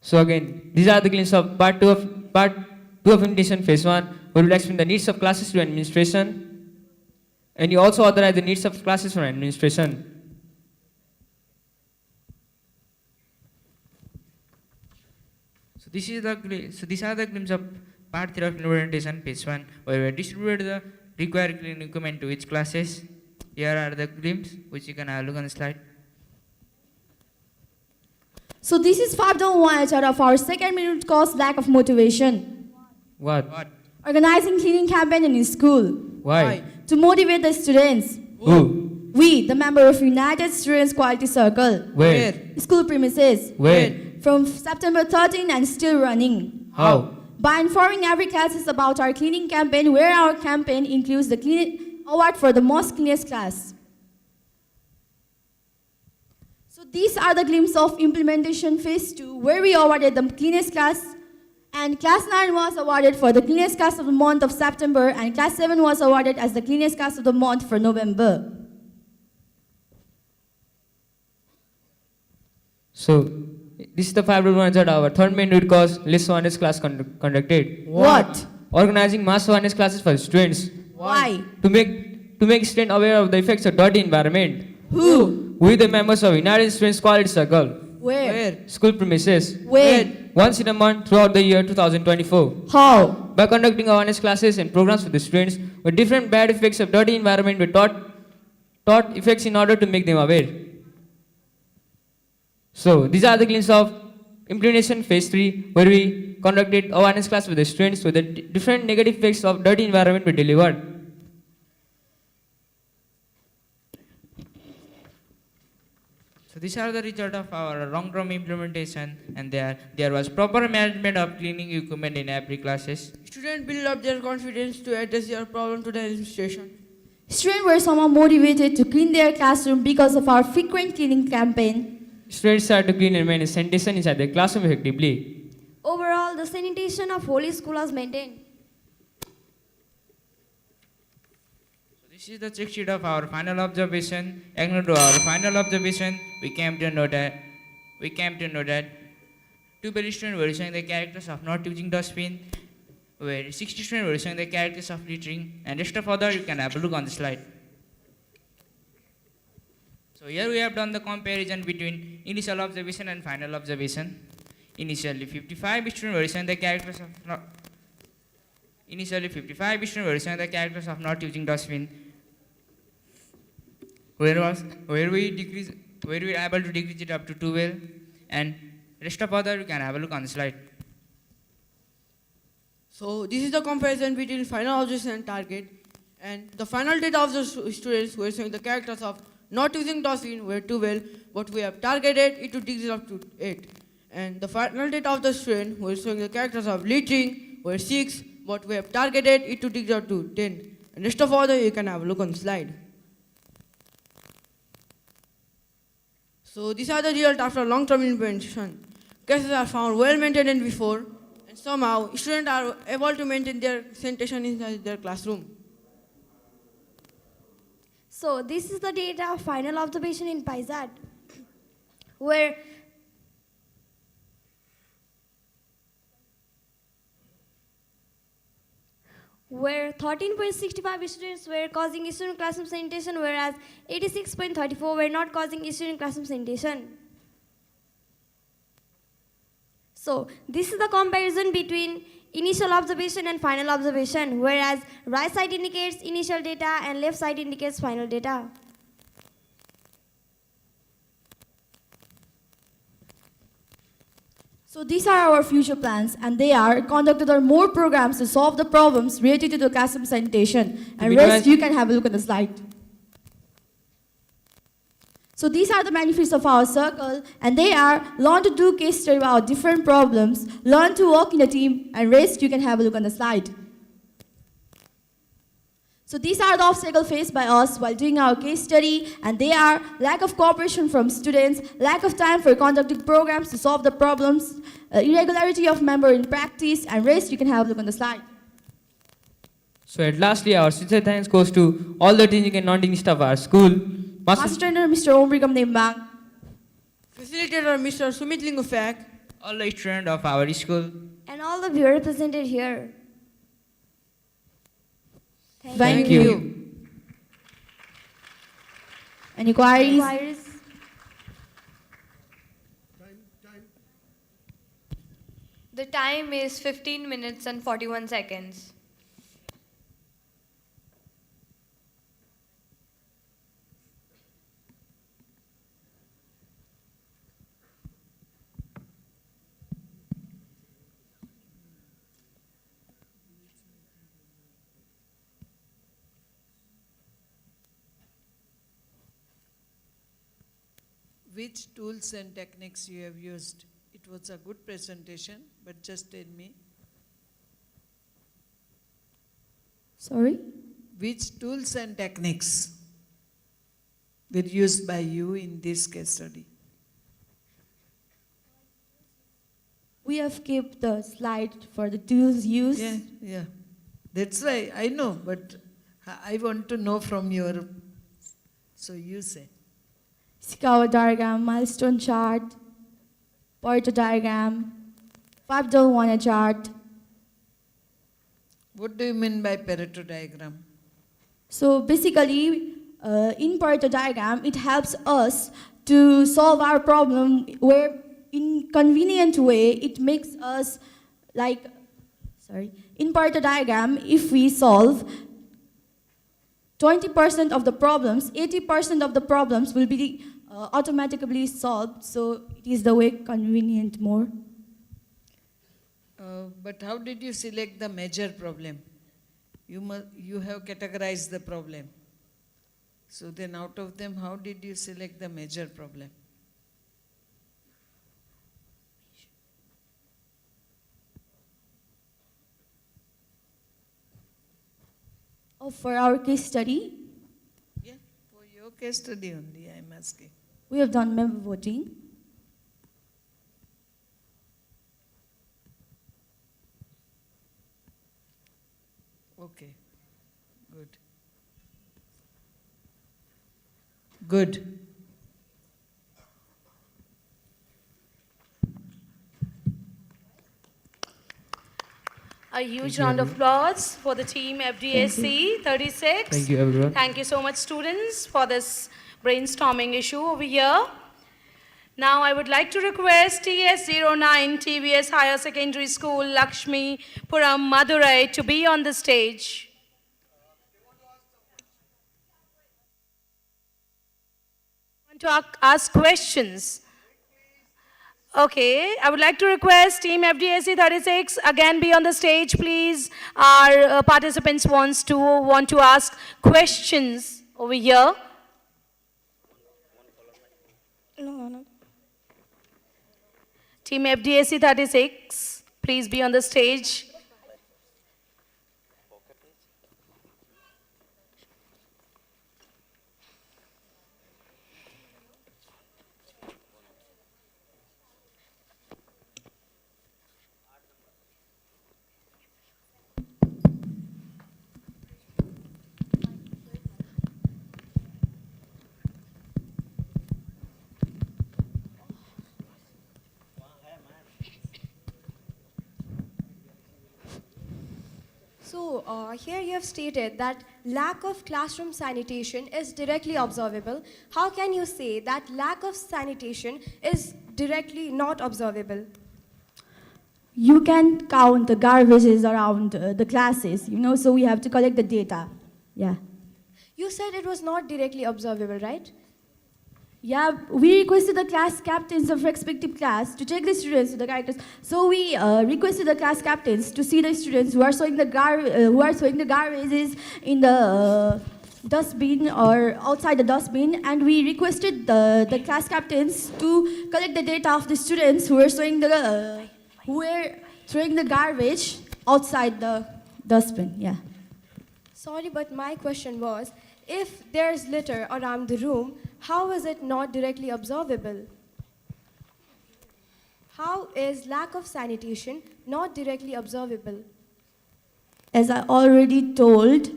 So again, these are the glimpses of part 2 of implementation phase 1, where we'll explain the needs of classes to administration. And you also authorize the needs of classes from administration. So these are the glimpses of part 3 of implementation phase 1, where we distributed the required cleaning equipment to each classes. Here are the glimpses which you can have a look on the slide. So this is 5.1 out of our second minute cause lack of motivation. What? Organizing cleaning campaign in school. Why? To motivate the students. Who? We, the member of United Students Quality Circle. Where? School premises. Where? From September 13 and still running. How? By informing every classes about our cleaning campaign, where our campaign includes the clean award for the most cleanest class. So these are the glimpses of implementation phase 2, where we awarded the cleanest class, and class 9 was awarded for the cleanest class of the month of September, and class 7 was awarded as the cleanest class of the month for November. So this is the 5.1 that our third main root cause list awareness class conducted. What? Organizing mass awareness classes for students. Why? To make students aware of the effects of dirty environment. Who? We the members of United Students Quality Circle. Where? School premises. When? Once in a month throughout the year 2024. How? By conducting awareness classes and programs for the students with different bad effects of dirty environment with taught effects in order to make them aware. So these are the glimpses of implementation phase 3, where we conducted awareness class with the students with the different negative effects of dirty environment we delivered. So these are the result of our long-term implementation, and there was proper management of cleaning equipment in every classes. Students build up their confidence to address their problem to the administration. Students were somehow motivated to clean their classroom because of our frequent cleaning campaign. Students start to clean and manage sanitation inside their classroom effectively. Overall, the sanitation of Holy School was maintained. So this is the check sheet of our final observation. According to our final observation, we came to know that 2 students were showing the characters of not using dustbin, where 60 students were showing the characters of littering, and rest of other you can have a look on the slide. So here we have done the comparison between initial observation and final observation. Initially 55 students were showing the characters of not using dustbin, where we were able to decrease it up to 12, and rest of other you can have a look on the slide. So this is the comparison between final observation and target, and the final data of the students who were showing the characters of not using dustbin were 12, but we have targeted it to decrease up to 8. And the final data of the student who is showing the characters of littering were 6, but we have targeted it to decrease up to 10. And rest of other you can have a look on the slide. So these are the results after long-term implementation. Cases are found well maintained than before, and somehow students are able to maintain their sanitation inside their classroom. So this is the data of final observation in PISAT, where where 13.65 students were causing issue in classroom sanitation, whereas 86.34 were not causing issue in classroom sanitation. So this is the comparison between initial observation and final observation, whereas right side indicates initial data and left side indicates final data. So these are our future plans, and they are conducted on more programs to solve the problems related to the classroom sanitation. And rest, you can have a look at the slide. So these are the manifests of our circle, and they are learn to do case study about different problems, learn to work in a team, and rest, you can have a look on the slide. So these are the obstacles faced by us while doing our case study, and they are lack of cooperation from students, lack of time for conducting programs to solve the problems, irregularity of member in practice, and rest, you can have a look on the slide. So at lastly, our sincere thanks goes to all the teaching and non-teaching staff of our school. Master Trainer Mr. Omrikam Nembang. Facilitator Mr. Sumit Lingufak. All the students of our school. And all the viewers represented here. Thank you. Any queries? The time is 15 minutes and 41 seconds. Which tools and techniques you have used? It was a good presentation, but just tell me. Sorry? Which tools and techniques were used by you in this case study? We have kept the slide for the tools used. Yeah. That's why I know, but I want to know from your, so you say. Scour diagram, milestone chart, Pareto diagram, 5-1 chart. What do you mean by Pareto diagram? So basically, in Pareto diagram, it helps us to solve our problem where in convenient way, it makes us like, in Pareto diagram, if we solve 20% of the problems, 80% of the problems will be automatically solved, so it is the way convenient more. But how did you select the major problem? You have categorized the problem. So then out of them, how did you select the major problem? Oh, for our case study? Yeah, for your case study only, I'm asking. We have done member voting. Okay, good. Good. A huge round of applause for the team FDSC 36. Thank you, everyone. Thank you so much, students, for this brainstorming issue over here. Now I would like to request TS09 TVS Higher Secondary School, Lakshmi Puram, Madurai, to be on the stage. Want to ask questions? Okay, I would like to request Team FDSC 36 again be on the stage, please. Our participants want to ask questions over here. No. Team FDSC 36, please be on the stage. So here you have stated that lack of classroom sanitation is directly observable. How can you say that lack of sanitation is directly not observable? you can count the garbages around the classes, so we have to collect the data. Yeah. You said it was not directly observable, right? Yeah, we requested the class captains of respective class to check the students with the characters. So we requested the class captains to see the students who are throwing the garbages in the dustbin or outside the dustbin, and we requested the class captains to collect the data of the students who were throwing the garbage outside the dustbin. Yeah. Sorry, but my question was, if there's litter around the room, how is it not directly observable? How is lack of sanitation not directly observable? As I already told,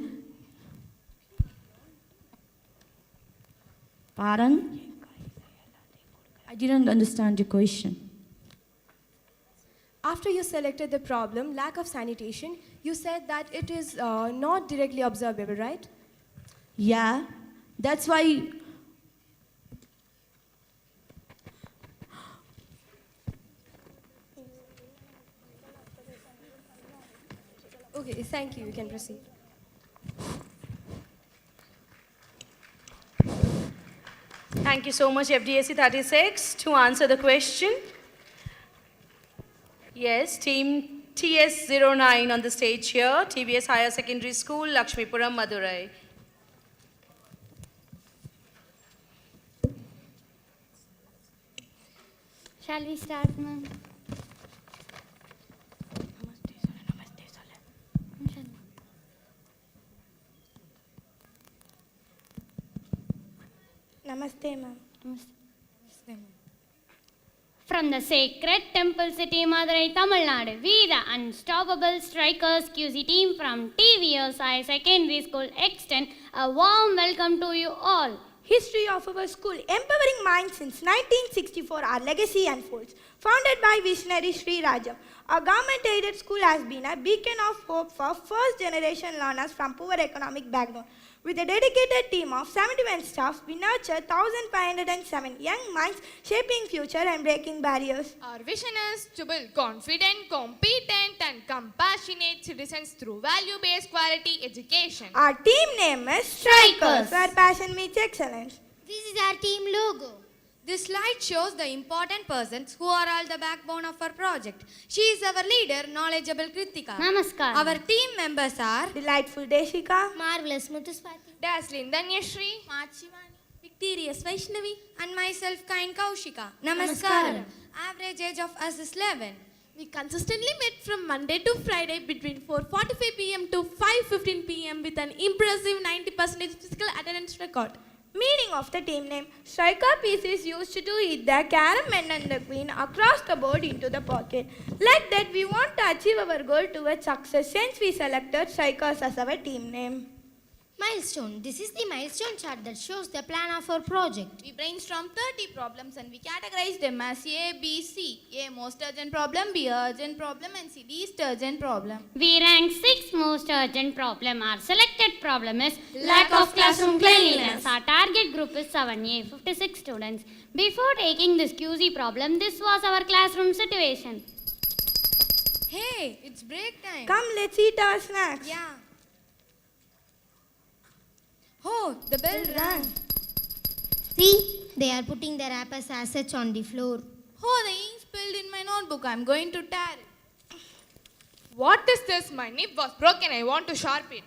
pardon? I didn't understand your question. After you selected the problem, lack of sanitation, you said that it is not directly observable, right? Yeah, that's why. Okay, thank you. You can proceed. Thank you so much, FDSC 36, to answer the question. Yes, team TS09 on the stage here, TBS Higher Secondary School, Lakshmipuram, Madurai. Shall we start, ma'am? Namaste, ma'am. From the sacred temple city Madurai, Tamil Nadu, we the unstoppable strikers QC team from TVS Higher Secondary School extend a warm welcome to you all. History of our school, empowering minds since 1964, our legacy unfolds. Founded by visionary Sri Raja, our government-aided school has been a beacon of hope for first-generation learners from poor economic background. With a dedicated team of 71 staff, we nurture 1,507 young minds, shaping future and breaking barriers. Our vision is to build confident, competent, and compassionate citizens through value-based quality education. Our team name is Strikers, where passion meets excellence. This is our team logo. This slide shows the important persons who are all the backbone of our project. She is our leader, knowledgeable Kritika. Namaskar. Our team members are Delightful Deshika, Marvelous Mutuswati, Dazzling Danyashri, Machivani, Victorious Vaishnavi, and myself, Kind Kaushika. Namaskaram. Average age of us is 11. We consistently met from Monday to Friday between 4:45 p.m. to 5:15 p.m. with an impressive 90% physical attendance record. Meaning of the team name, striker pieces used to hit the carom men and the queen across the board into the pocket. Like that, we want to achieve our goal towards success, since we selected strikers as our team name. Milestone. This is the milestone chart that shows the plan of our project. We brainstormed 30 problems and we categorized them as A, B, C. A most urgent problem, B urgent problem, and C least urgent problem. We ranked 6 most urgent problem. Our selected problem is lack of classroom cleanliness. Our target group is 7A, 56 students. Before taking this QC problem, this was our classroom situation. Hey, it's break time. Come, let's eat our snacks. Yeah. Oh, the bell rang. See, they are putting their wrappers as such on the floor. Oh, the ink spilled in my notebook. I'm going to tear it. What is this? My nib was broken. I want to sharpen it.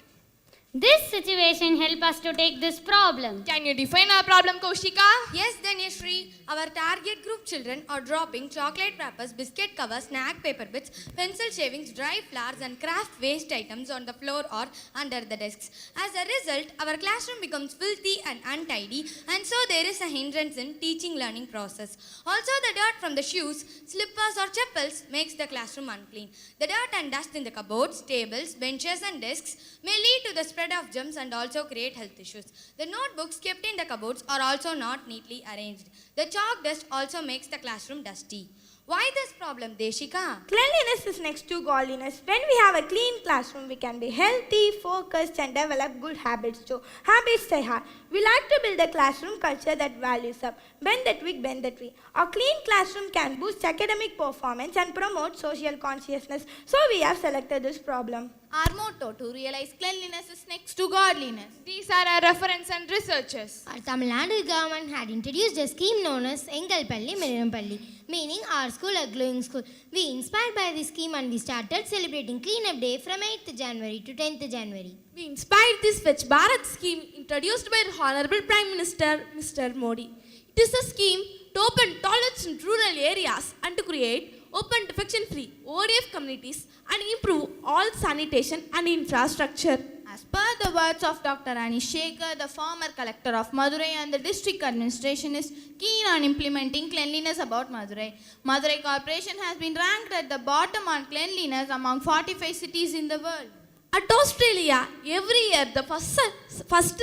This situation help us to take this problem. Can you define our problem, Kaushika? Yes, Danyashri. Our target group children are dropping chocolate wrappers, biscuit covers, snack paper bits, pencil shavings, dry flowers and craft waste items on the floor or under the desks. As a result, our classroom becomes filthy and untidy, and so there is a hindrance in teaching-learning process. Also, the dirt from the shoes, slippers or chappals makes the classroom unclean. The dirt and dust in the cupboards, tables, benches and desks may lead to the spread of germs and also create health issues. The notebooks kept in the cupboards are also not neatly arranged. The chalk dust also makes the classroom dusty. Why this problem, Deshika? Cleanliness is next to godliness. When we have a clean classroom, we can be healthy, focused, and develop good habits too. Habits say hard. We like to build a classroom culture that values up. Bend the twig, bend the tree. A clean classroom can boost academic performance and promote social consciousness. So we have selected this problem. Our motto to realize cleanliness is next to godliness. These are our reference and researchers. Our Tamil Nadu government had introduced a scheme known as Engalpalli Miriampalli, meaning our school a glowing school. We inspired by this scheme and we started celebrating Cleanup Day from 8th January to 10th January. We inspired this Swachh Bharat scheme introduced by Honorable Prime Minister Mr. Modi. It is a scheme to open toilets in rural areas and to create open defecation-free ODF communities and improve all sanitation and infrastructure. As per the words of Dr. Ani Shekhar, the former collector of Madurai, and the district administration is keen on implementing cleanliness about Madurai. Madurai Corporation has been ranked at the bottom on cleanliness among 45 cities in the world. At Australia, every year the first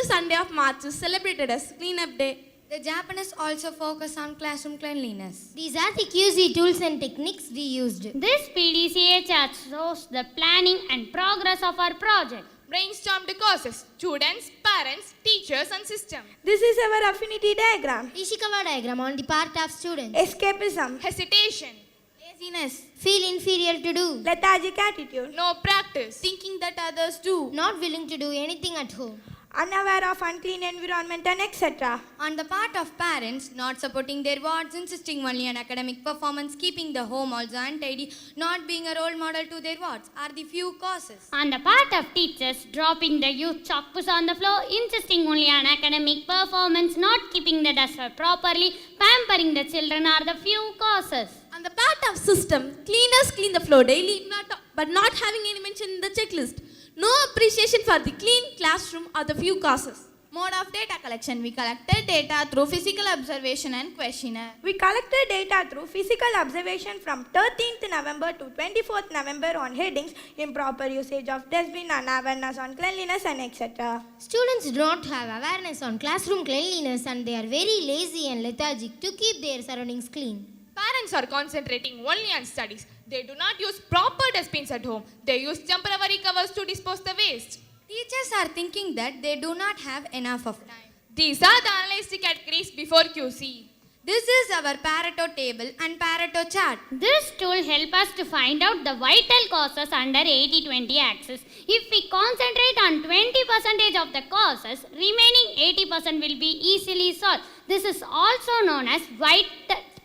Sunday of March is celebrated as Cleanup Day. The Japanese also focus on classroom cleanliness. These are the QC tools and techniques we used. This PDCA chart shows the planning and progress of our project. Brainstormed causes, students, parents, teachers and system. This is our affinity diagram. Ishikawa diagram on the part of students. Escapism. Hesitation. Laziness. Feel inferior to do. Lethargic attitude. No practice. Thinking that others do. Not willing to do anything at home. Unaware of unclean environment and etc. On the part of parents, not supporting their wards, insisting only on academic performance, keeping the home also untidy, not being a role model to their wards are the few causes. On the part of teachers, dropping the youth chalkboards on the floor, insisting only on academic performance, not keeping the duster properly, pampering the children are the few causes. On the part of system, cleaners clean the floor daily, but not having any mention in the checklist. No appreciation for the clean classroom are the few causes. Mode of data collection. We collected data through physical observation and questionnaire. We collected data through physical observation from 13th November to 24th November on headings, improper usage of dustbin, unawareness on cleanliness and etc. Students do not have awareness on classroom cleanliness and they are very lazy and lethargic to keep their surroundings clean. Parents are concentrating only on studies. They do not use proper dustbins at home. They use temporary covers to dispose the waste. Teachers are thinking that they do not have enough of time. These are the analyzed categories before QC. This is our Pareto table and Pareto chart. This tool helps us to find out the vital causes under 80-20 axis. If we concentrate on 20% of the causes, remaining 80% will be easily solved. This is also known as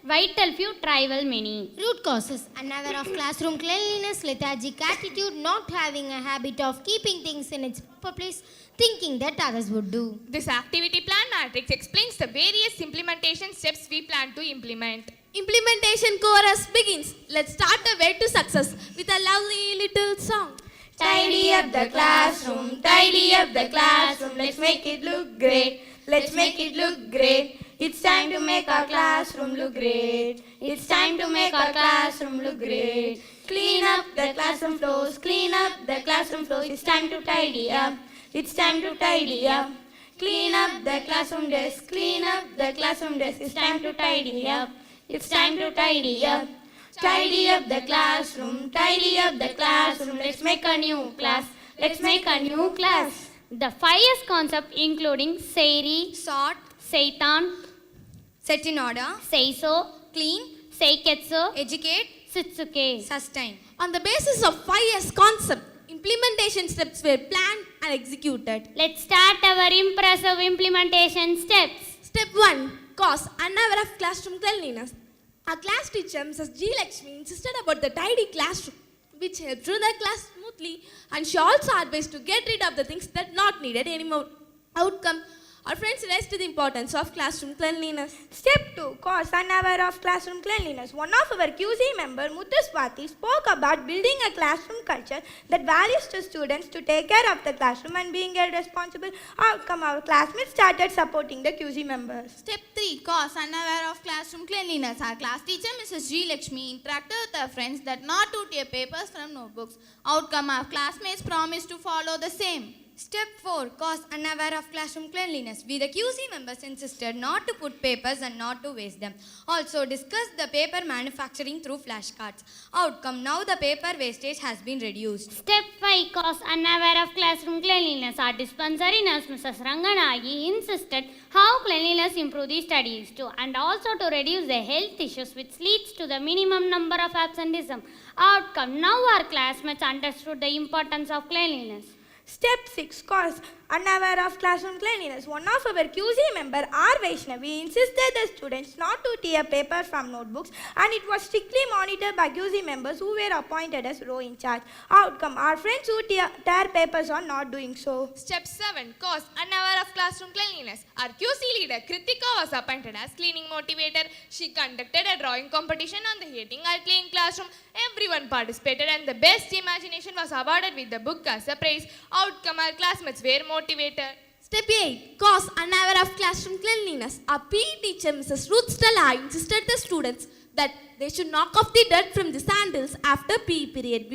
vital few trivial many. Root causes: unaware of classroom cleanliness, lethargic attitude, not having a habit of keeping things in its proper place, thinking that others would do. This activity plan matrix explains the various implementation steps we plan to implement. Implementation chorus begins. Let's start the way to success with a lovely little song. Tidy up the classroom, tidy up the classroom, let's make it look great, let's make it look great. It's time to make our classroom look great. It's time to make our classroom look great. Clean up the classroom floors, clean up the classroom floors. It's time to tidy up. It's time to tidy up. Clean up the classroom desk, clean up the classroom desk. It's time to tidy up. It's time to tidy up. Tidy up the classroom, tidy up the classroom. Let's make a new class. Let's make a new class. The 5S concept including Seiri, Sort, Seitan, set in order, Say so, clean, Seiketsu, educate, Sitsuke. sustain. On the basis of 5S concept, implementation steps were planned and executed. Let's start our impressive implementation steps. Step 1. Cause unaware of classroom cleanliness. Our class teacher, Mrs. G. Lakshmi, insisted about the tidy classroom, which helped run the class smoothly, and she also advised to get rid of the things that not needed anymore. Outcome: our friends raised the importance of classroom cleanliness. Step 2. Cause unaware of classroom cleanliness. One of our QC member, Muthuswati, spoke about building a classroom culture that values the students to take care of the classroom and being a responsible outcome. Our classmates started supporting the QC members. Step 3. Cause unaware of classroom cleanliness. Our class teacher, Mrs. G. Lakshmi, interacted with her friends that not to tear papers from notebooks. Outcome: our classmates promised to follow the same. Step 4. Cause unaware of classroom cleanliness. We the QC members insisted not to put papers and not to waste them. Also discussed the paper manufacturing through flashcards. Outcome, now the paper wastage has been reduced. Step 5. Cause unaware of classroom cleanliness. Our dispensary nurse, Mrs. Ranganagi, insisted how cleanliness improve the studies too, and also to reduce the health issues which leads to the minimum number of absenteeism. Outcome, now our classmates understood the importance of cleanliness. Step 6. Cause unaware of classroom cleanliness. One of our QC member, R. Vaishnavi, insisted the students not to tear paper from notebooks, and it was strictly monitored by QC members who were appointed as row in charge. Outcome, our friends who tear papers are not doing so. Step 7. Cause unaware of classroom cleanliness. Our QC leader Kritika was appointed as cleaning motivator. She conducted a drawing competition on the Hating Our Clean Classroom. Everyone participated and the best imagination was awarded with the book as a prize. Outcome, our classmates were motivated. Step 8. Cause unaware of classroom cleanliness. Our PE teacher, Mrs. Ruth Stella, insisted the students that they should knock off the dirt from the sandals after PE period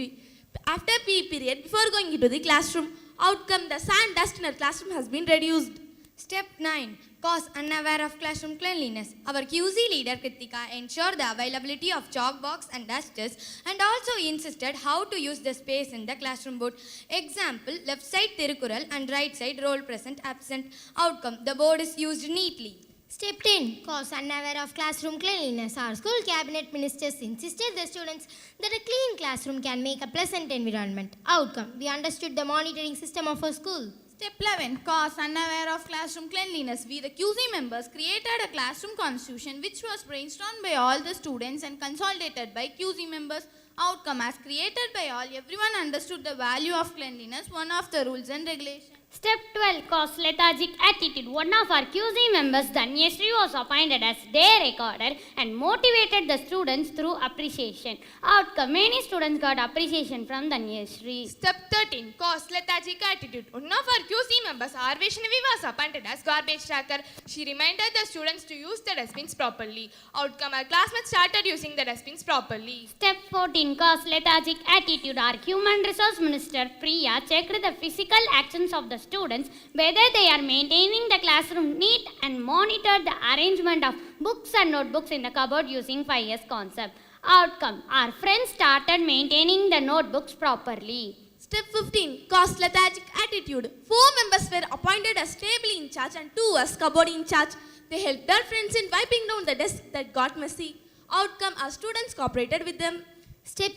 before going into the classroom. Outcome, the sand dust in our classroom has been reduced. Step 9. Cause unaware of classroom cleanliness. Our QC leader Kritika ensured the availability of chalk box and dusters and also insisted how to use the space in the classroom board. Example, left side Tirukural and right side roll present absent. Outcome, the board is used neatly. Step 10. Cause unaware of classroom cleanliness. Our school cabinet ministers insisted the students that a clean classroom can make a pleasant environment. Outcome, we understood the monitoring system of our school. Step 11. Cause unaware of classroom cleanliness. We the QC members created a classroom constitution which was brainstormed by all the students and consolidated by QC members. Outcome, as created by all, everyone understood the value of cleanliness, one of the rules and regulations. Step 12. Cause lethargic attitude. One of our QC members, Dhanyashree, was appointed as day recorder and motivated the students through appreciation. Outcome, many students got appreciation from Dhanyashree. Step 13. Cause lethargic attitude. One of our QC members, R. Vaishnavi, was appointed as garbage tracker. She reminded the students to use the dustbins properly. Outcome, our classmates started using the dustbins properly. Step 14. Cause lethargic attitude. Our Human Resource Minister, Priya, checked the physical actions of the students, whether they are maintaining the classroom neat, and monitored the arrangement of books and notebooks in the cupboard using 5S concept. Outcome, our friends started maintaining the notebooks properly. Step 15. Cause lethargic attitude. 4 members were appointed as table in charge and 2 as cupboard in charge. They helped their friends in wiping down the desk that got messy. Outcome, our students cooperated with them. Step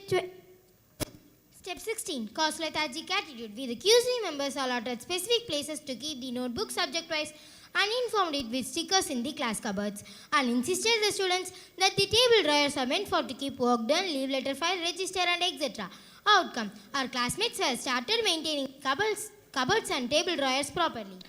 16. Cause lethargic attitude. We the QC members allotted specific places to keep the notebook subject-wise and informed it with stickers in the class cupboards, and insisted the students that the table drawers are meant for to keep work done, leave letter file, register and etc. Outcome, our classmates have started maintaining cupboards and table drawers properly.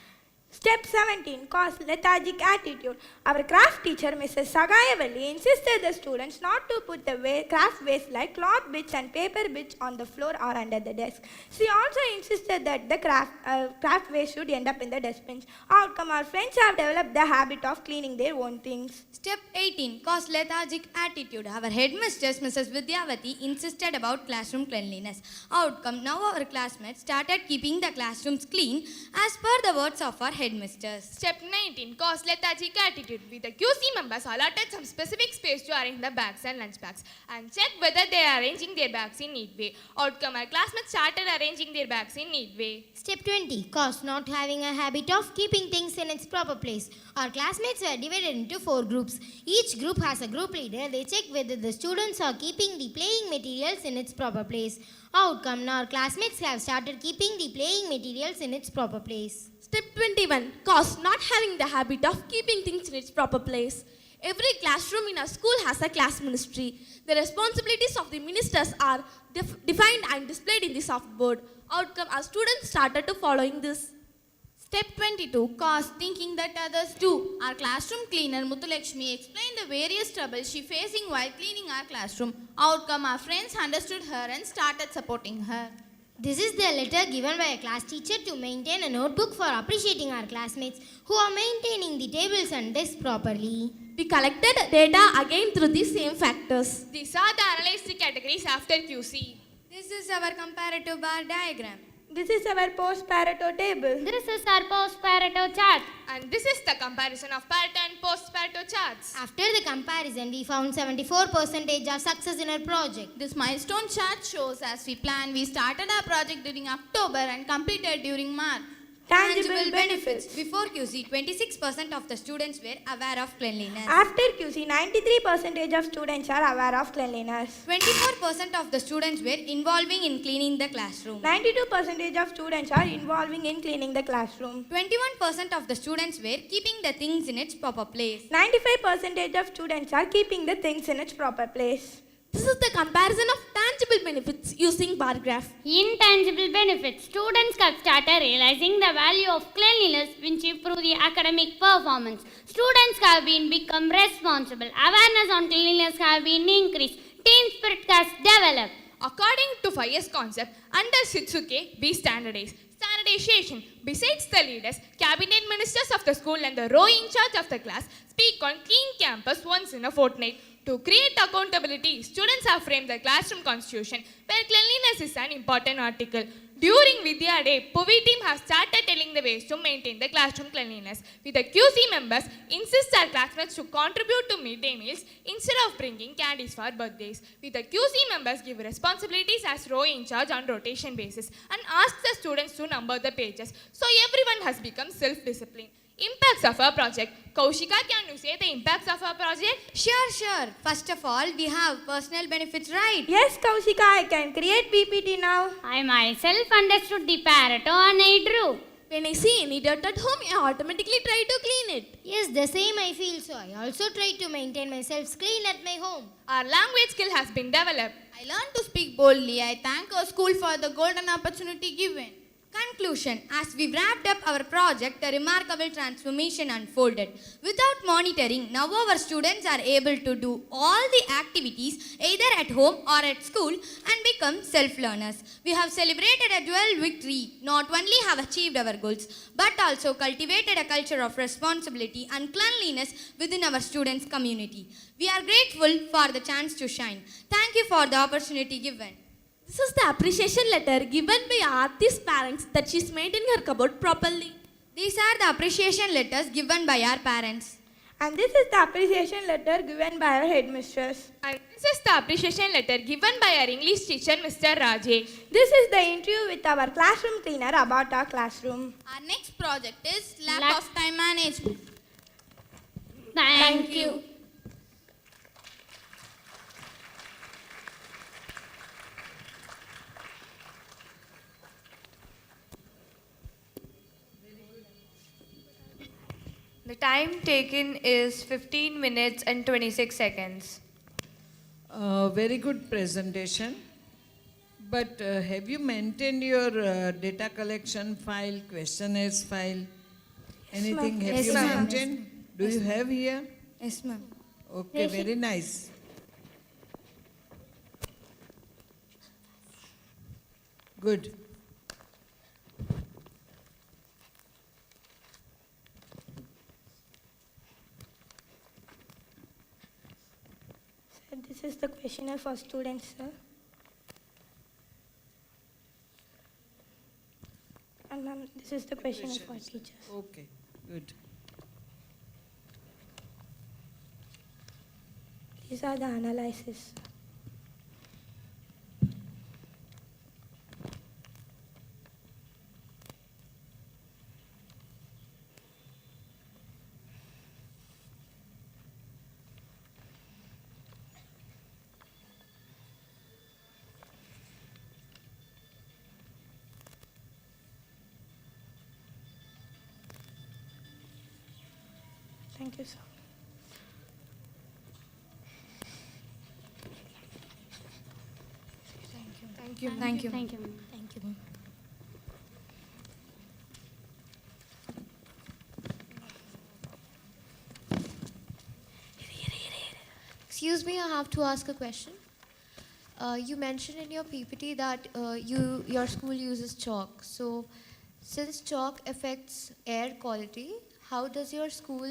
Step 17. Cause lethargic attitude. Our craft teacher, Mrs. Sagayavalli, insisted the students not to put the craft waste like cloth bits and paper bits on the floor or under the desk. She also insisted that the craft waste should end up in the dustbins. Outcome, our friends have developed the habit of cleaning their own things. Step 18. Cause lethargic attitude. Our headmistress, Mrs. Vidyavati, insisted about classroom cleanliness. Outcome, now our classmates started keeping the classrooms clean as per the words of our headmisters. Step 19. Cause lethargic attitude. We the QC members allotted some specific space to arrange the bags and lunch bags and check whether they are arranging their bags in neat way. Outcome, our classmates started arranging their bags in neat way. Step 20. Cause not having a habit of keeping things in its proper place. Our classmates were divided into 4 groups. Each group has a group leader. They check whether the students are keeping the playing materials in its proper place. Outcome, now our classmates have started keeping the playing materials in its proper place. Step 21. Cause not having the habit of keeping things in its proper place. Every classroom in our school has a class ministry. The responsibilities of the ministers are defined and displayed in the softboard. Outcome, our students started to following this. Step 22. Cause thinking that others do. Our classroom cleaner Muthulakshmi explained the various troubles she facing while cleaning our classroom. Outcome, our friends understood her and started supporting her. This is the letter given by a class teacher to maintain a notebook for appreciating our classmates who are maintaining the tables and desks properly. We collected data again through these same factors. These are the analyzed categories after QC. This is our comparative bar diagram. This is our post-Pareto table. This is our post-Pareto chart. And this is the comparison of Pareto and post-Pareto charts. After the comparison, we found 74% of success in our project. This milestone chart shows as we planned, we started our project during October and completed during March. Tangible benefits. Before QC, 26% of the students were aware of cleanliness. After QC, 93% of students are aware of cleanliness. 24% of the students were involving in cleaning the classroom. 92% of students are involving in cleaning the classroom. 21% of the students were keeping the things in its proper place. 95% of students are keeping the things in its proper place. This is the comparison of tangible benefits using bar graph. Intangible benefits. Students have started realizing the value of cleanliness which improve the academic performance. Students have become responsible. Awareness on cleanliness have been increased. Team spirit has developed. According to 5S concept, under Shitsuke, be standardized. Standardization. Besides the leaders, cabinet ministers of the school and the row in charge of the class speak on clean campus once in a fortnight. To create accountability, students have framed the classroom constitution where cleanliness is an important article. During Vidya Day, PUVI team has started telling the ways to maintain the classroom cleanliness. With the QC members, insist our classmates to contribute to midday meals instead of bringing candies for birthdays. With the QC members, give responsibilities as row in charge on rotation basis and ask the students to number the pages. So everyone has become self-disciplined. Impacts of our project. Kaushika, can you say the impacts of our project? Sure. First of all, we have personal benefits, right? Yes, Kaushika, I can create PPT now. I myself understood the Pareto and I drew. When I see any dirt at home, I automatically try to clean it. Yes, the same I feel, so I also try to maintain myself clean at my home. Our language skill has been developed. I learned to speak boldly. I thank our school for the golden opportunity given. Conclusion. As we wrapped up our project, a remarkable transformation unfolded. Without monitoring, now our students are able to do all the activities either at home or at school and become self-learners. We have celebrated a dual victory, not only have achieved our goals, but also cultivated a culture of responsibility and cleanliness within our students' community. We are grateful for the chance to shine. Thank you for the opportunity given. This is the appreciation letter given by Aarti's parents that she's maintained her cupboard properly. These are the appreciation letters given by our parents. And this is the appreciation letter given by our headmistress. And this is the appreciation letter given by our English teacher, Mr. Rajesh. This is the interview with our classroom cleaner about our classroom. Our next project is Lab of Time Management. Thank you. The time taken is 15 minutes and 26 seconds. Very good presentation. But have you maintained your data collection file, questionnaires file? Anything have you maintained? Do you have here? Yes, ma'am. Okay, very nice. Good. This is the questionnaire for students, sir. And ma'am, this is the questionnaire for teachers. Okay, good. These are the analysis. Thank you, sir. Thank you. Thank you. Thank you. Thank you. Excuse me, I have to ask a question. You mentioned in your PPT that your school uses chalk. So, since chalk affects air quality, how does your school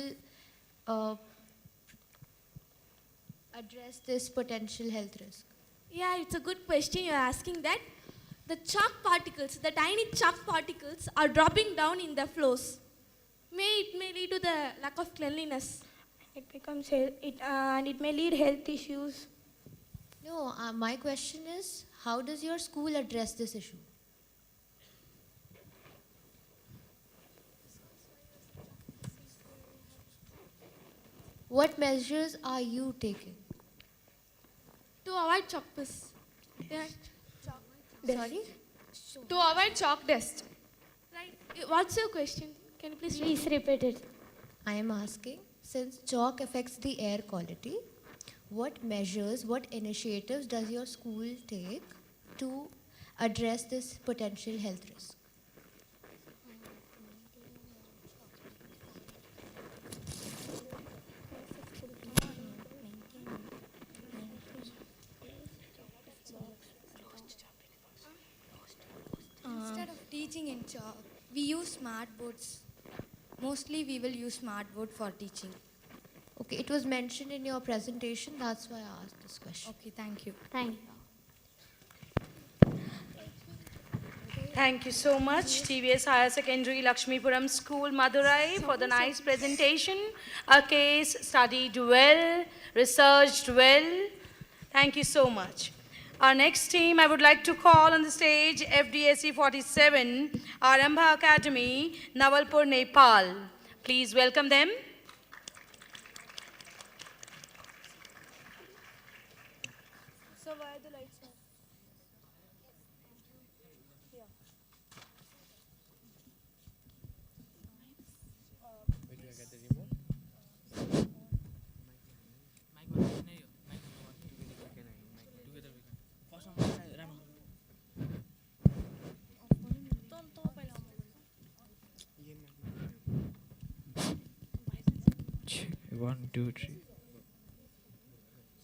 address this potential health risk? Yeah, it's a good question you're asking that. The chalk particles, the tiny chalk particles are dropping down in the floors. It may lead to the lack of cleanliness. And it may lead health issues. No, my question is, how does your school address this issue? What measures are you taking? To avoid chalk dust. Sorry? To avoid chalk dust. Right. What's your question? Can you please repeat it? I am asking, since chalk affects the air quality, what measures, what initiatives does your school take to address this potential health risk? Instead of teaching in chalk, we use smart boards. Mostly we will use smart board for teaching. Okay, it was mentioned in your presentation, that's why I asked this question. Okay, thank you. Thank you. Thank you so much, TVS Higher Secondary Lakshmipuram School, Madurai, for the nice presentation. A case studied well, researched well. Thank you so much. Our next team I would like to call on the stage, FDSE 47, Arambha Academy, Nawalpur, Nepal. Please welcome them. So why are the lights on? One, two, three.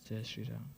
Jai Shri Ram.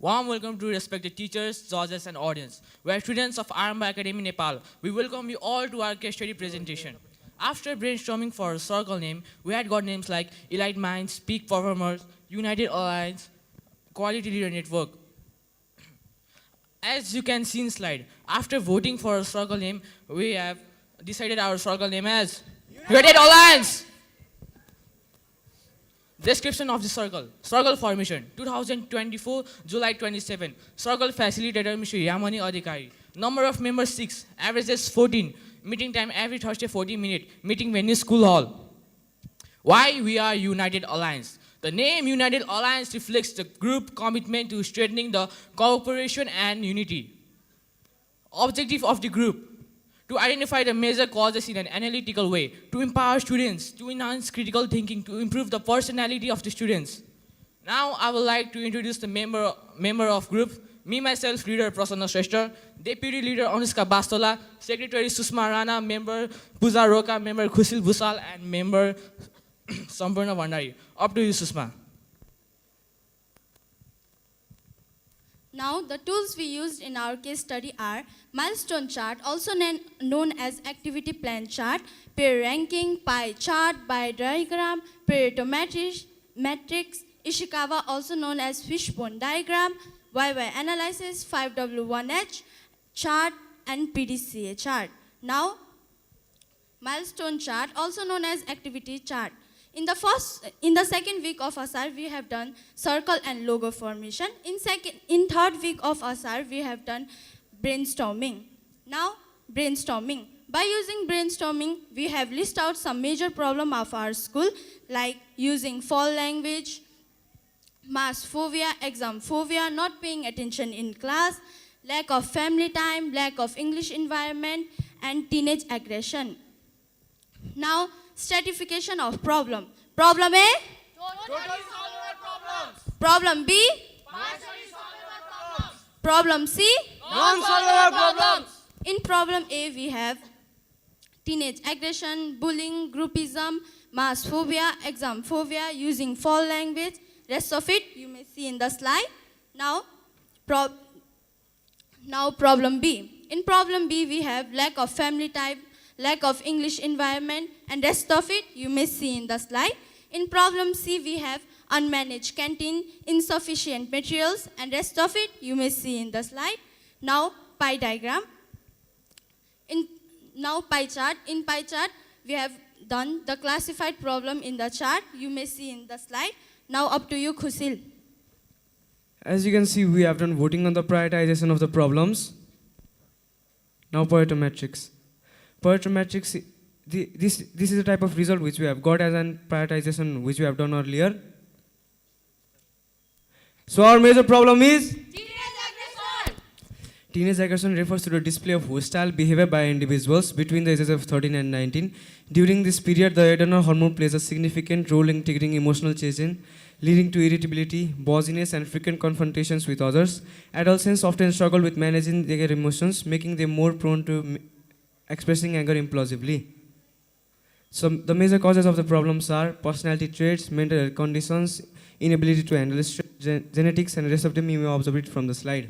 Warm welcome to respected teachers, judges and audience. We are students of Arambha Academy, Nepal. We welcome you all to our case study presentation. After brainstorming for a circle name, we had got names like Elite Minds, Peak Performers, United Alliance, Quality Leader Network. As you can see in slide, after voting for a circle name, we have decided our circle name as United Alliance. Description of the circle. Circle formation. 2024, July 27. Circle facilitator, Mr. Yamani Adhikari. Number of members 6. Averages 14. Meeting time every Thursday 40 minutes. Meeting venue School Hall. Why we are United Alliance? The name United Alliance reflects the group commitment to strengthening the cooperation and unity. Objective of the group. To identify the major causes in an analytical way, to empower students, to enhance critical thinking, to improve the personality of the students. Now I would like to introduce the member of group. Me, myself, leader Prasanna Shrestha, deputy leader Anushka Bastola, secretary Susma Rana, member Pooja Roka, member Khushil Bhusal, and member Sampurna Bhandari. Up to you, Susma. Now, the tools we used in our case study are milestone chart, also known as activity plan chart, peer ranking, pie chart, pie diagram, Pareto matrix, Ishikawa, also known as fishbone diagram, YY analysis, 5W1H chart, and PDCA chart. Now, milestone chart, also known as activity chart. In the second week of ASAR, we have done circle and logo formation. In third week of ASAR, we have done brainstorming. Now, brainstorming. By using brainstorming, we have listed out some major problems of our school, like using foul language, mass phobia, exam phobia, not paying attention in class, lack of family time, lack of English environment, and teenage aggression. Now, stratification of problem. Problem A? Totally solve our problems. Problem B? Partially solve our problems. Problem C? Non-solve our problems. In problem A, we have teenage aggression, bullying, groupism, mass phobia, exam phobia, using foul language. Rest of it you may see in the slide. Now problem B. In problem B, we have lack of family type, lack of English environment, and rest of it you may see in the slide. In problem C, we have unmanaged canteen, insufficient materials, and rest of it you may see in the slide. Now, pie diagram. Now, pie chart. In pie chart, we have done the classified problem in the chart. You may see in the slide. Now, up to you, Khushil. As you can see, we have done voting on the prioritization of the problems. Now, Pareto matrix. Pareto matrix, this is the type of result which we have got as an prioritization which we have done earlier. So our major problem is teenage aggression refers to the display of hostile behavior by individuals between the ages of 13 and 19. During this period, the adrenal hormone plays a significant role in triggering emotional change, leading to irritability, bossiness, and frequent confrontations with others. Adolescents often struggle with managing their emotions, making them more prone to expressing anger impulsively. So the major causes of the problems are personality traits, mental health conditions, inability to handle stress, genetics, and rest of them you may observe it from the slide.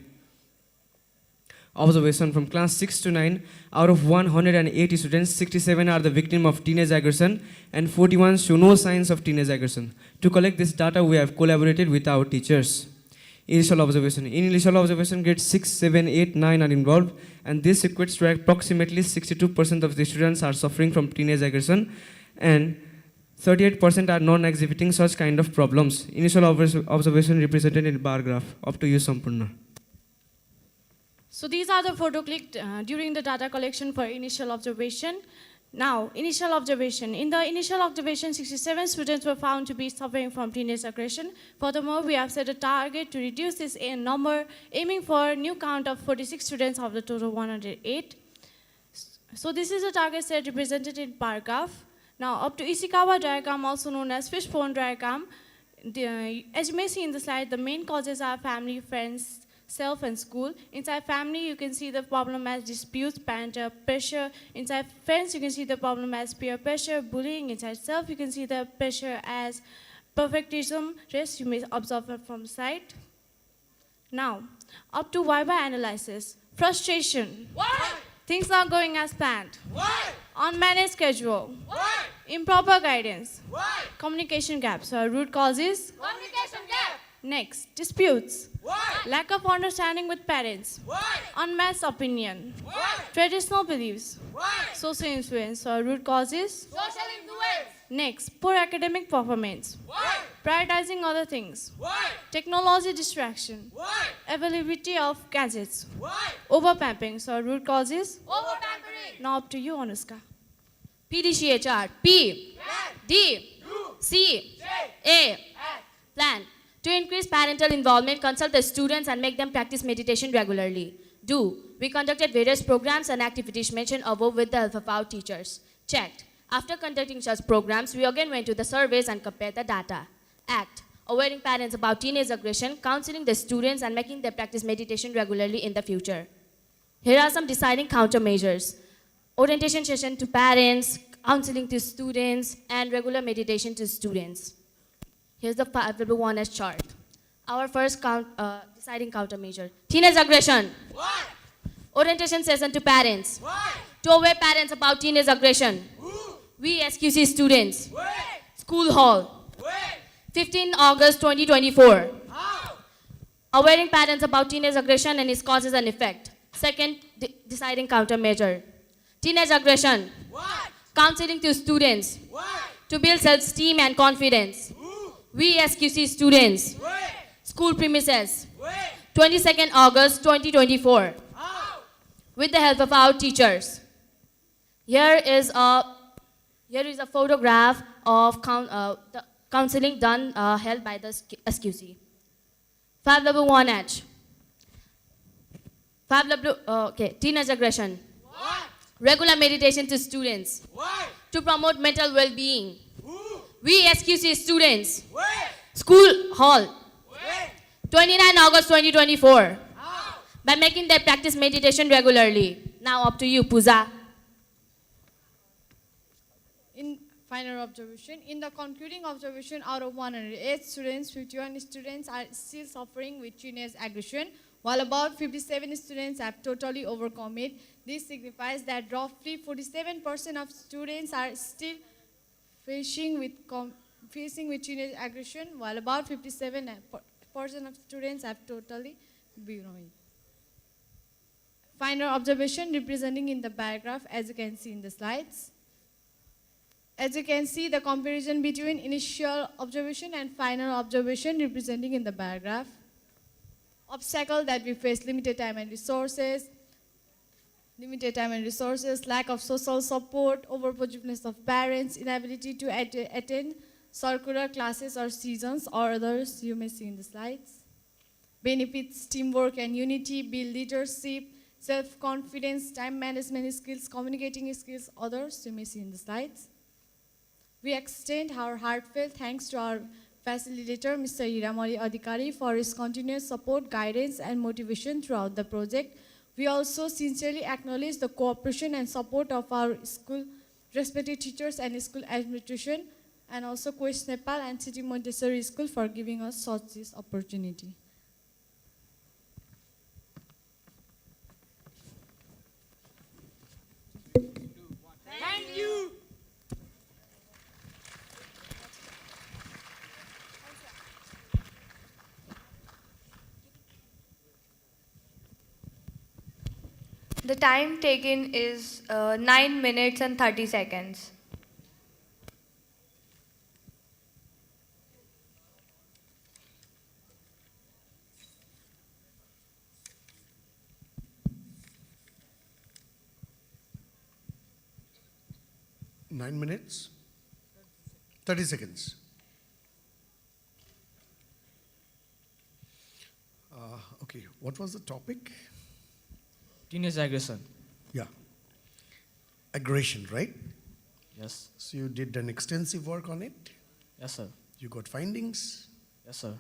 Observation from class 6 to 9, out of 180 students, 67 are the victim of teenage aggression and 41 show no signs of teenage aggression. To collect this data, we have collaborated with our teachers. Initial observation. In initial observation, grades 6, 7, 8, 9 are involved, and this equates to approximately 62% of the students are suffering from teenage aggression and 38% are non-exhibiting such kind of problems. Initial observation represented in bar graph. Up to you, Sampurna. So these are the photo clicked during the data collection for initial observation. Now, initial observation. In the initial observation, 67 students were found to be suffering from teenage aggression. Furthermore, we have set a target to reduce this number, aiming for a new count of 46 students of the total 108. So this is a target set represented in bar graph. Now, up to Ishikawa diagram, also known as fishbone diagram. As you may see in the slide, the main causes are family, friends, self, and school. Inside family, you can see the problem as disputes, parental pressure. Inside friends, you can see the problem as peer pressure, bullying. Inside self, you can see the pressure as perfectism. Rest, you may observe it from the side. Now, up to YY analysis. Frustration. Why? Things not going as planned. Why? Unmanaged schedule. Why? Improper guidance. Why? Communication gap. So root causes. Communication gap. Next, disputes. Why? Lack of understanding with parents. Why? Unmatched opinion. Why? Traditional beliefs. Why? Social influence. So root causes. Social influence. Next, poor academic performance. Why? Prioritizing other things. Why? Technology distraction. Why? Availability of gadgets. Why? Overpampering. So root causes. Over-pampering. Now up to you, Anushka. PDCHR. P. Plan. D. Do. C. Say. A. Act. Plan. To increase parental involvement, consult the students and make them practice meditation regularly. Do. We conducted various programs and activities mentioned above with the help of our teachers. Checked. After conducting such programs, we again went to the surveys and compared the data. Act. Awareing parents about teenage aggression, counseling the students and making them practice meditation regularly in the future. Here are some deciding countermeasures. Orientation session to parents, counseling to students, and regular meditation to students. Here's the 5W1S chart. Our first deciding countermeasure. Teenage aggression. Why? Orientation session to parents. Why? To aware parents about teenage aggression. Who? We SQC students. Where? School hall. Where? 15 August 2024. How? Awareing parents about teenage aggression and its causes and effect. Second deciding countermeasure. Teenage aggression. Why? Counseling to students. Why? To build self-esteem and confidence. Who? We SQC students. Where? School premises. Where? 22nd August 2024. How? With the help of our teachers. Here is a photograph of the counseling done held by the SQC. 5W1H. 5W, teenage aggression. What? Regular meditation to students. Why? To promote mental well-being. Who? We SQC students. Where? School hall. Where? 29 August 2024. How? By making them practice meditation regularly. Now up to you, Pooja. In final observation, in the concluding observation, out of 108 students, 51 students are still suffering with teenage aggression, while about 57 students have totally overcome it. This signifies that roughly 47% of students are still facing with teenage aggression, while about 57% of students have totally overcome it. Final observation representing in the paragraph, as you can see in the slides. As you can see, the comparison between initial observation and final observation representing in the paragraph. Obstacle that we face: limited time and resources, lack of social support, overpositiveness of parents, inability to attend circular classes or seasons or others you may see in the slides. Benefits: teamwork and unity, build leadership, self-confidence, time management skills, communicating skills, others you may see in the slides. We extend our heartfelt thanks to our facilitator, Mr. Hiramari Adhikari, for his continuous support, guidance, and motivation throughout the project. We also sincerely acknowledge the cooperation and support of our school respected teachers and school administration, and also Quest Nepal and City Montessori School for giving us such this opportunity. Thank you. The time taken is 9 minutes and 30 seconds. Nine minutes, 30 seconds. Okay, what was the topic? Teenage aggression. Yeah. Aggression, right? Yes. So you did an extensive work on it? Yes, sir. You got findings? Yes, sir.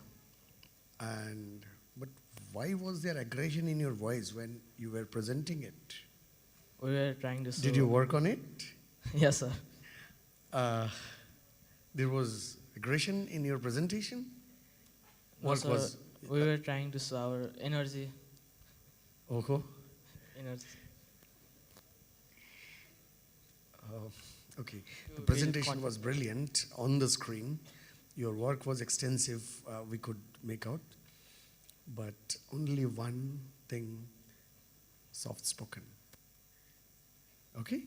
But why was there aggression in your voice when you were presenting it? We were trying to... Did you work on it? Yes, sir. There was aggression in your presentation? No, sir. We were trying to show our energy. Okay. Energy. Okay. The presentation was brilliant on the screen. Your work was extensive, we could make out. But only one thing, soft spoken. Okay?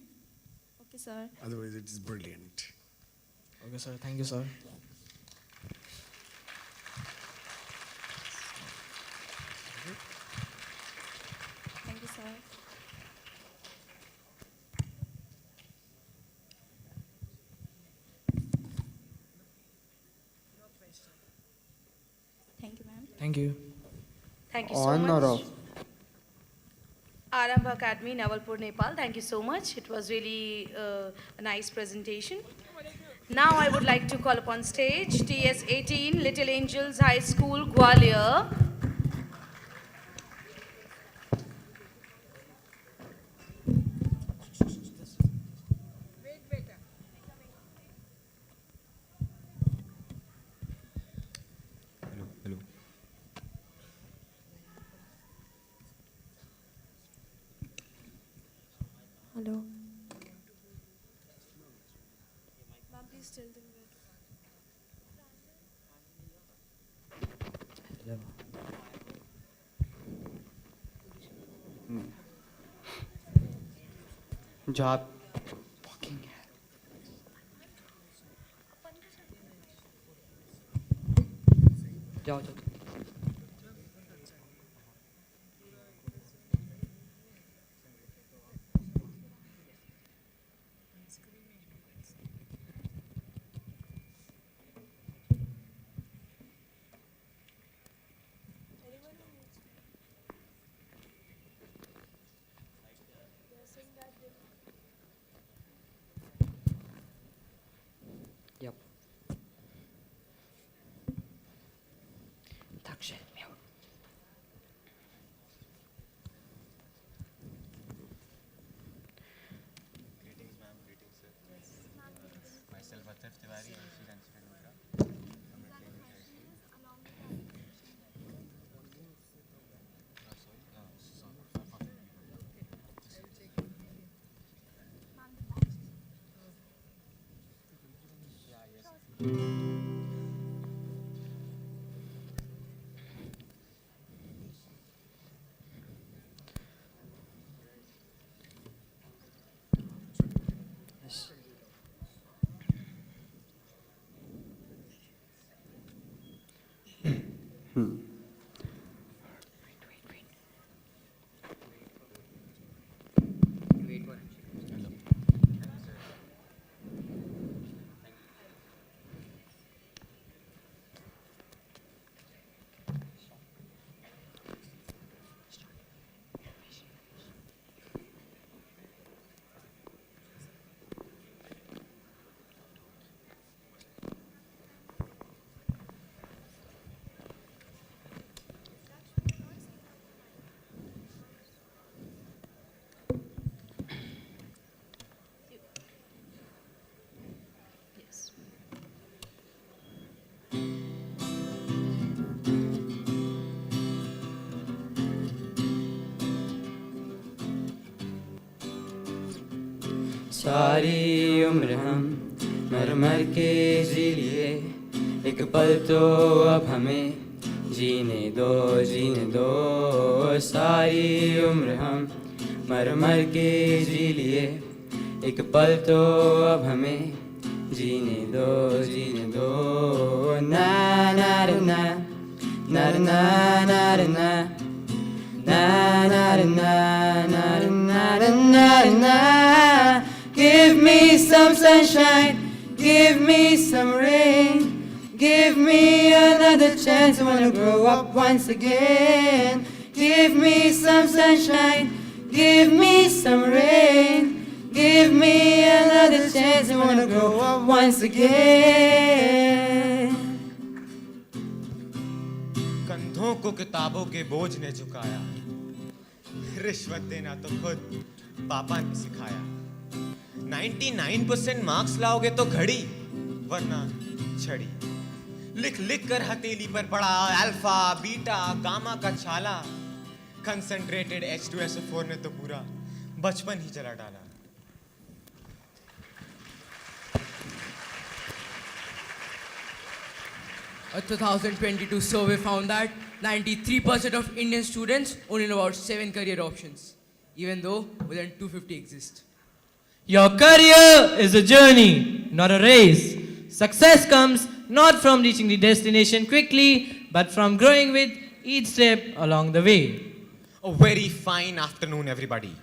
Okay, sir. Otherwise, it is brilliant. Okay, sir. Thank you, sir. Thank you, ma'am. Thank you. Thank you so On or much. off? Arambha Academy, Nawalpur, Nepal. Thank you so much. It was really a nice presentation. Now I would like to call upon stage TS 18, Little Angels High School, Gwalior. Hello. Hello. Ma'am, please tell them where. Hello. Job. Fucking hell. जाओ जाओ Yep. Także miał. Greetings, ma'am. Greetings, sir. Myself, Atif Tiwari, सारी उम्र हम मर मर के जी लिए, एक पल तो अब हमें जीने दो। सारी उम्र हम मर मर के जी लिए, एक पल तो अब हमें जीने दो। ना ना रे ना ना रे ना ना रे ना ना ना रे ना ना रे ना रे ना रे ना। Give me some sunshine, give me some rain, give me another chance, I wanna grow up once again. Give me some sunshine, give me some rain, give me another chance, I wanna grow up once again. कंधों को किताबों के बोझ ने झुकाया, रिश्वत देना तो खुद पापा ने सिखाया। 99% मार्क्स लाओगे तो घड़ी, वरना छड़ी। लिख लिख कर हथेली पर पड़ा अल्फा बीटा गामा का छाला। कंसंट्रेटेड H2SO4 ने तो पूरा बचपन ही जला डाला। A 2022 survey found that 93% of Indian students only know about 7 career options, even though more than 250 exist. Your career is a journey, not a race. Success comes not from reaching the destination quickly, but from growing with each step along the way. A very fine afternoon, everybody.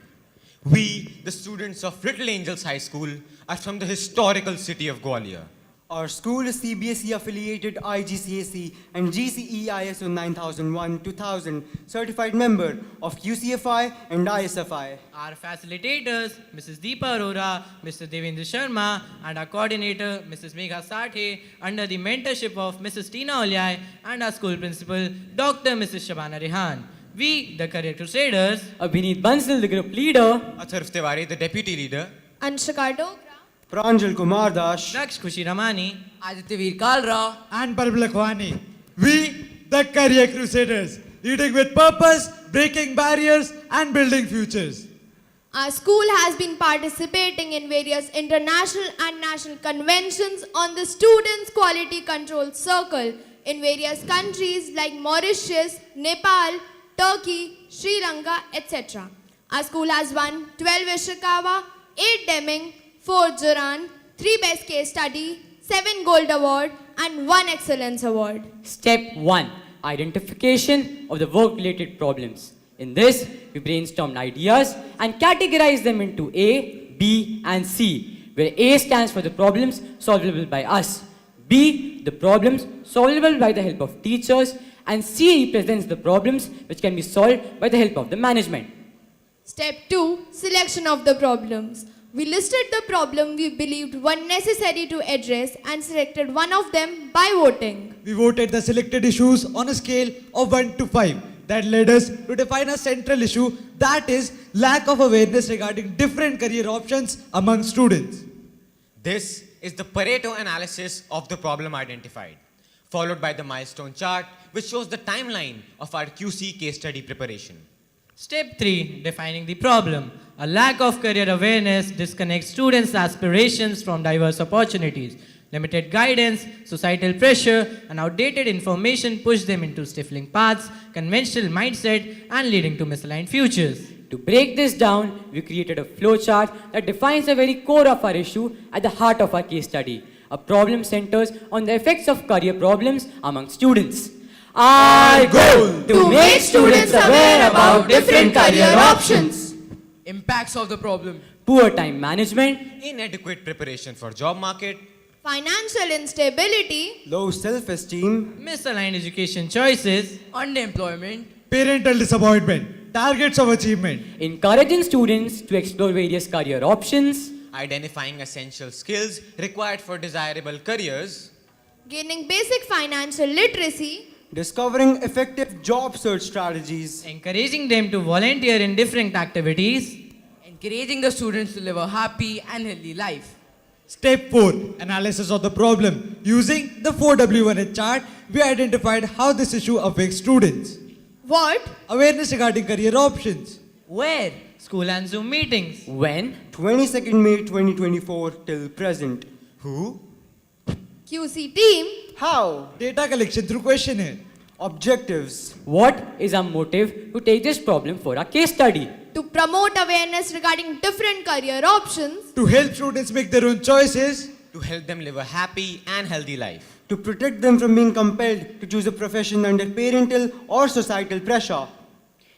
We, the students of Little Angels High School, are from the historical city of Gwalior. Our school is CBSE affiliated IGCSE and GCE ISO 9001-2000 certified member of UCFI and ISFI. Our facilitators, Mrs. Deepa Arora, Mr. Devendra Sharma, and our coordinator, Mrs. Megha Sathe, under the mentorship of Mrs. Tina Olyai and our school principal, Dr. Mrs. Shabana Rehan. We, the Career Crusaders, Abhineet Bansal, the group leader, Atharv Tiwari, the deputy leader, Anshika Dogra, Pranjal Kumar Das, Raksh Khushi Ramani, Aditya Kalra, and Parv Lakhwani. We, the Career Crusaders, leading with purpose, breaking barriers, and building futures. Our school has been participating in various international and national conventions on the Students' Quality Control Circle in various countries like Mauritius, Nepal, Turkey, Sri Lanka, etc. Our school has won 12 Ishikawa, 8 Deming, 4 Duran, 3 Best Case Study, 7 Gold Award, and 1 Excellence Award. Step 1. Identification of the work-related problems. In this, we brainstormed ideas and categorized them into A, B, and C, where A stands for the problems solvable by us, B, the problems solvable by the help of teachers, and C represents the problems which can be solved by the help of the management. Step 2. Selection of the problems. We listed the problem we believed were necessary to address and selected one of them by voting. We voted the selected issues on a scale of 1 to 5. That led us to define a central issue, that is, lack of awareness regarding different career options among students. This is the Pareto analysis of the problem identified, followed by the milestone chart, which shows the timeline of our QC case study preparation. Step 3. Defining the problem. A lack of career awareness disconnects students' aspirations from diverse opportunities. Limited guidance, societal pressure, and outdated information push them into stifling paths, conventional mindset, and leading to misaligned futures. To break this down, we created a flowchart that defines the very core of our issue at the heart of our case study. A problem centers on the effects of career problems among students. Our goal to make students aware about different career options. Impacts of the problem. Poor time management, Inadequate preparation for job market, Financial instability, low self-esteem, Misaligned education choices, Underemployment. Parental disappointment, targets of achievement, encouraging students to explore various career options, identifying essential skills required for desirable careers, gaining basic financial literacy, discovering effective job search strategies, encouraging them to volunteer in different activities, Encouraging the students to live a happy and healthy life. Step 4. Analysis of the problem. Using the 4W1H chart, we identified how this issue affects students. what? Awareness regarding career options. where? School and Zoom meetings. when? 22nd May 2024 till present. who, QC team, How? Data collection through questionnaire. Objectives. What is our motive to take this problem for our case study? to promote awareness regarding different career options, To help students make their own choices. to help them live a happy and healthy life, To protect them from being compelled to choose a profession under parental or societal pressure.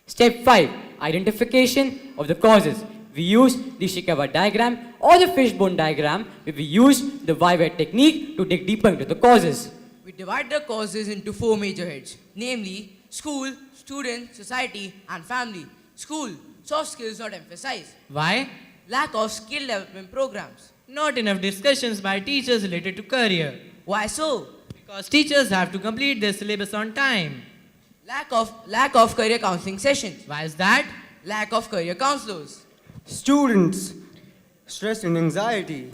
Step 5. Identification of the causes. We use the Ishikawa diagram or the fishbone diagram where we use the YY technique to dig deeper into the causes. We divide the causes into 4 major heads, namely school, student, society, and family. School, soft skills not emphasized. Why? Lack of skill development programs. Not enough discussions by teachers related to career. Why so? Because teachers have to complete their syllabus on time. Lack of career counseling sessions. Why is that? Lack of career counselors. Students, stress and anxiety.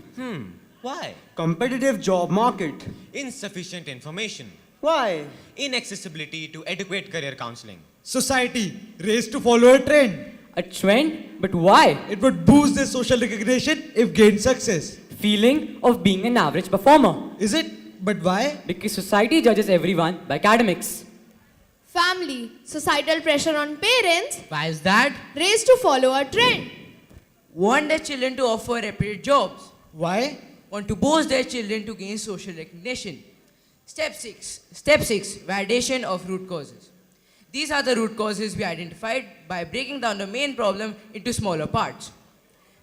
why? Competitive job market. Insufficient information, Why? inaccessibility to adequate career counseling, Society, race to follow a trend. A trend? But why? It would boost their social recognition if gained success. Feeling of being an average performer. Is it? But why? Because society judges everyone by academics. family, societal pressure on parents, Why is that? race to follow a trend, Want their children to offer reputed jobs. Why? Want to boast their children to gain social recognition. Step 6. Validation of root causes. These are the root causes we identified by breaking down the main problem into smaller parts.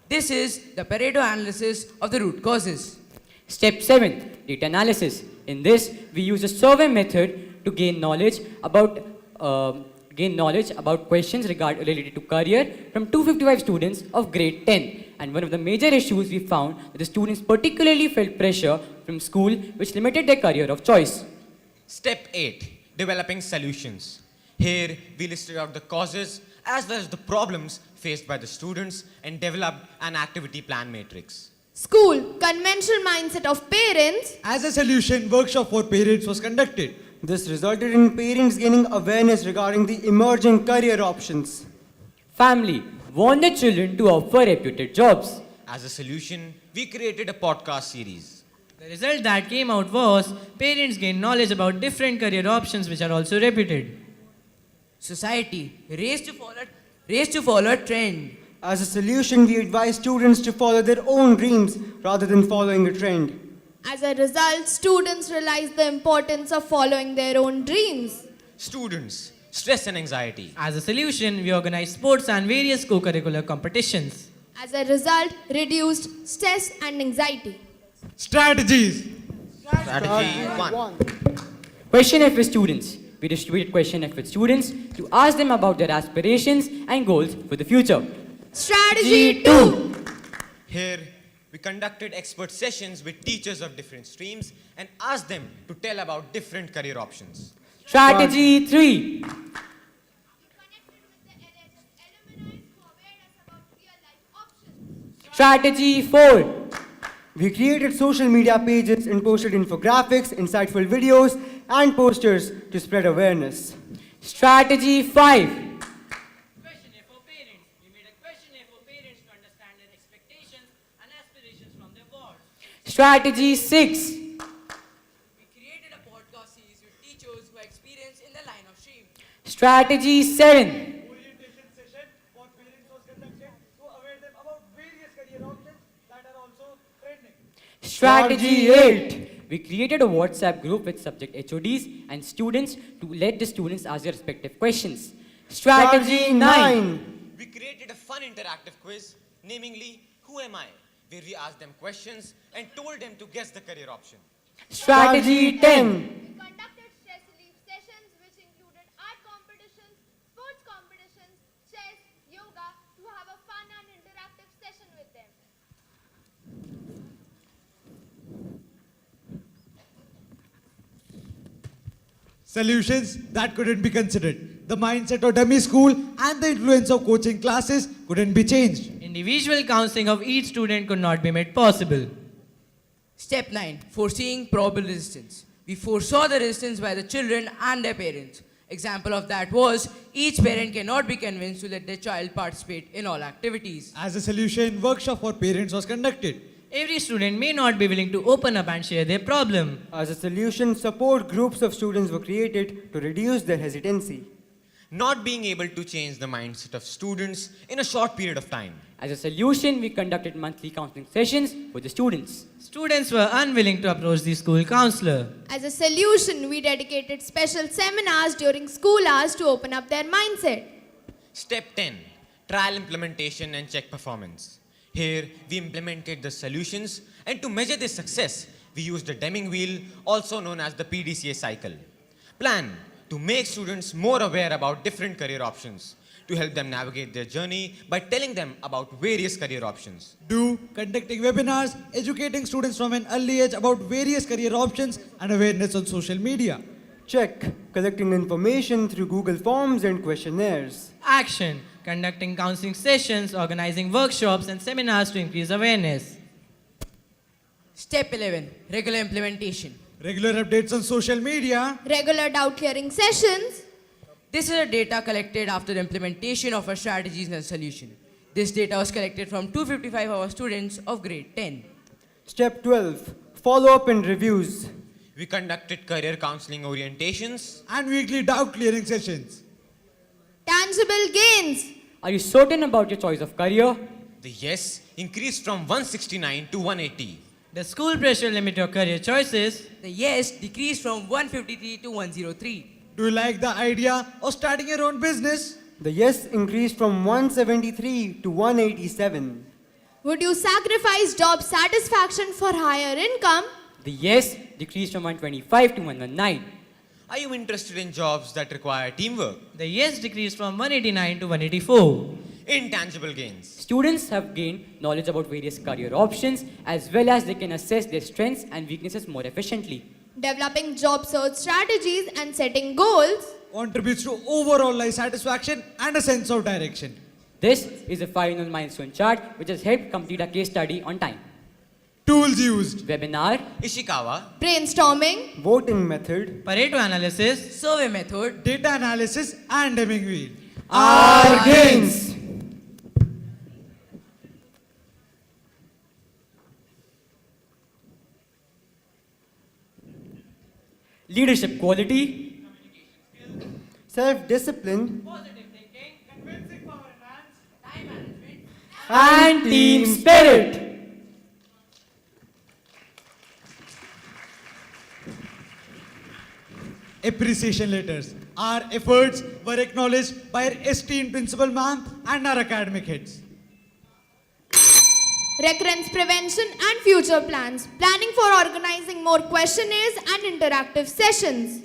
This is the Pareto analysis of the root causes. Step 7, data analysis. In this, we use a survey method to gain knowledge about questions related to career from 255 students of grade 10. And one of the major issues we found that the students particularly felt pressure from school which limited their career of choice. Step 8, developing solutions. Here, we listed out the causes as well as the problems faced by the students and developed an activity plan matrix. School, conventional mindset of parents. As a solution, workshop for parents was conducted. This resulted in parents gaining awareness regarding the emerging career options. Family, warn the children to opt for reputed jobs. As a solution, we created a podcast series. The result that came out was parents gained knowledge about different career options which are also reputed. Society, race to follow a trend. As a solution, we advise students to follow their own dreams rather than following a trend. As a result, students realize the importance of following their own dreams. Students, stress and anxiety. As a solution, we organized sports and various co-curricular competitions. As a result, reduced stress and anxiety. Strategies. Strategy 1. Questionnaire with students. We distributed questionnaire with students to ask them about their aspirations and goals for the future. Strategy 2. Here, we conducted expert sessions with teachers of different streams and asked them to tell about different career options. Strategy 3. Strategy 4. We created social media pages and posted infographics, insightful videos, and posters to spread awareness. Strategy 5. Strategy 6. We created a podcast series with teachers who are experienced in the line of stream. Strategy 7. Orientation session for parents was conducted to aware them about various career options that are also trending. Strategy 8. We created a WhatsApp group with subject HODs and students to let the students ask their respective questions. Strategy 9. We created a fun interactive quiz, namely, Who Am I?, where we asked them questions and told them to guess the career option. Strategy 10. We conducted stress relief sessions which included art competitions, sports competitions, chess, yoga to have a fun and interactive session with them. Solutions that couldn't be considered. The mindset of dummy school and the influence of coaching classes couldn't be changed. Individual counseling of each student could not be made possible. Step 9, foreseeing probable resistance. We foresaw the resistance by the children and their parents. Example of that was, each parent cannot be convinced to let their child participate in all activities. As a solution, workshop for parents was conducted. Every student may not be willing to open up and share their problem. As a solution, support groups of students were created to reduce their hesitancy. Not being able to change the mindset of students in a short period of time. As a solution, we conducted monthly counseling sessions with the students. Students were unwilling to approach the school counselor. As a solution, we dedicated special seminars during school hours to open up their mindset. Step 10, trial implementation and check performance. Here, we implemented the solutions, and to measure their success, we used the Deming wheel, also known as the PDCA cycle. Plan to make students more aware about different career options, to help them navigate their journey by telling them about various career options. Do conducting webinars, educating students from an early age about various career options and awareness on social media. Check, collecting information through Google Forms and questionnaires. Action, conducting counseling sessions, organizing workshops and seminars to increase awareness. Step 11, regular implementation. Regular updates on social media. Regular doubt clearing sessions. This is the data collected after the implementation of our strategies and solution. This data was collected from 255 of our students of grade 10. Step 12, follow-up and reviews. We conducted career counseling orientations and weekly doubt clearing sessions. Tangible gains. Are you certain about your choice of career? The yes increased from 169 to 180. The school pressure limit your career choices. The yes decreased from 153 to 103. Do you like the idea of starting your own business? The yes increased from 173 to 187. Would you sacrifice job satisfaction for higher income? The yes decreased from 125 to 119. Are you interested in jobs that require teamwork? The yes decreased from 189 to 184. Intangible gains. Students have gained knowledge about various career options as well as they can assess their strengths and weaknesses more efficiently. Developing job search strategies and setting goals Contributes to overall life satisfaction and a sense of direction. This is a final milestone chart which has helped complete a case study on time. Tools used. Webinar, Ishikawa. brainstorming, Voting method, Pareto analysis. Survey method. Data analysis and Deming wheel. our gains. leadership quality, Self-discipline, and team spirit. Appreciation letters. Our efforts were acknowledged by our esteemed principal ma'am and our academic heads. recurrence prevention and future plans, planning for organizing more questionnaires and interactive sessions.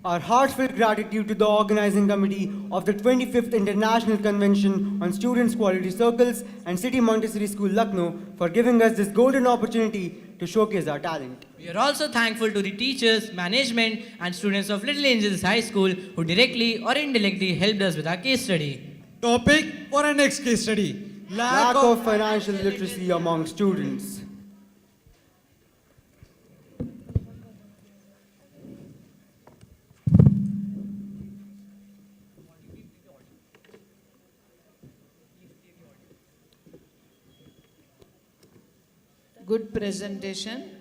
Our heartfelt gratitude to the organizing committee of the 25th International Convention on Students' Quality Circles and City Montessori School, Lucknow, for giving us this golden opportunity to showcase our talent. We are also thankful to the teachers, management, and students of Little Angels High School who directly or indirectly helped us with our case study. Topic for our next case study. Lack of financial literacy among students. Good presentation.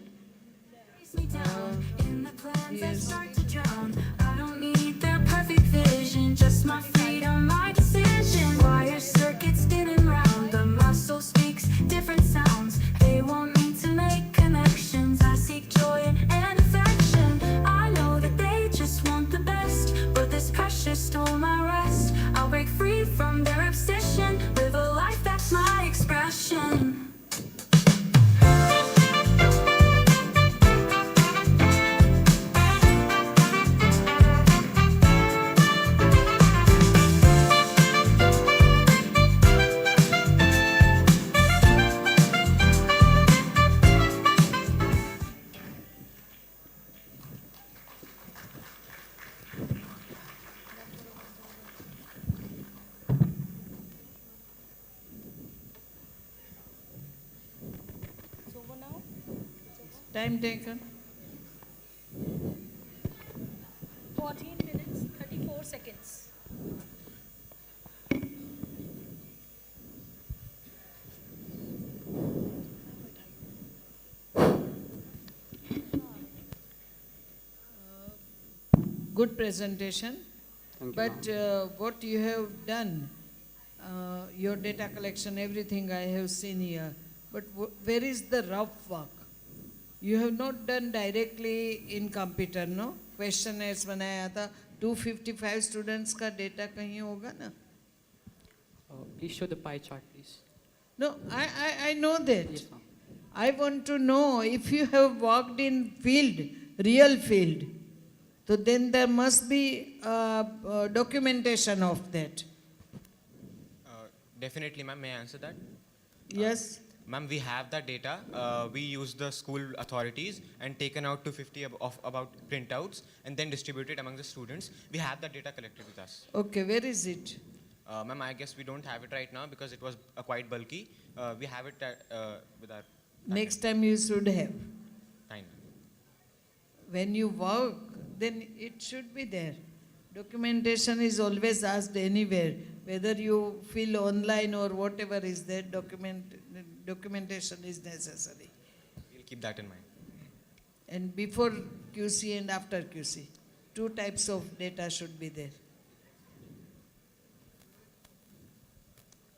Yes. I don't need their perfect vision, just my freedom, my decision. Wire circuits spinning round, the muscle speaks different sounds. They want me to make connections. I seek joy and affection. I know that they just want the best, but this pressure stole my rest. I'll break free from their obsession, live a life that's my expression. Time taken. 14 minutes, 34 seconds. Good presentation. Thank you, But what you have done, your data collection, everything I have seen here, but where is the rough work? You have not done directly in computer, no? Questionnaires बनाया था, 255 students का data कहीं होगा ना? Please show the pie chart, please. No, I know that. Yes, ma'am. I want to know if you have worked in field, real field, so then there must be documentation of that. Definitely, ma'am. May I answer that? Yes. Ma'am, we have that data. We use the school authorities and taken out 250 of about printouts and then distributed among the students. We have that data collected with us. Okay, where is it? Ma'am, I guess we don't have it right now because it was quite bulky. We have it with our Next time you should have. time. When you work, then it should be there. Documentation is always asked anywhere, whether you fill online or whatever is there, documentation is necessary. We'll keep that in mind. And before QC and after QC, 2 types of data should be there.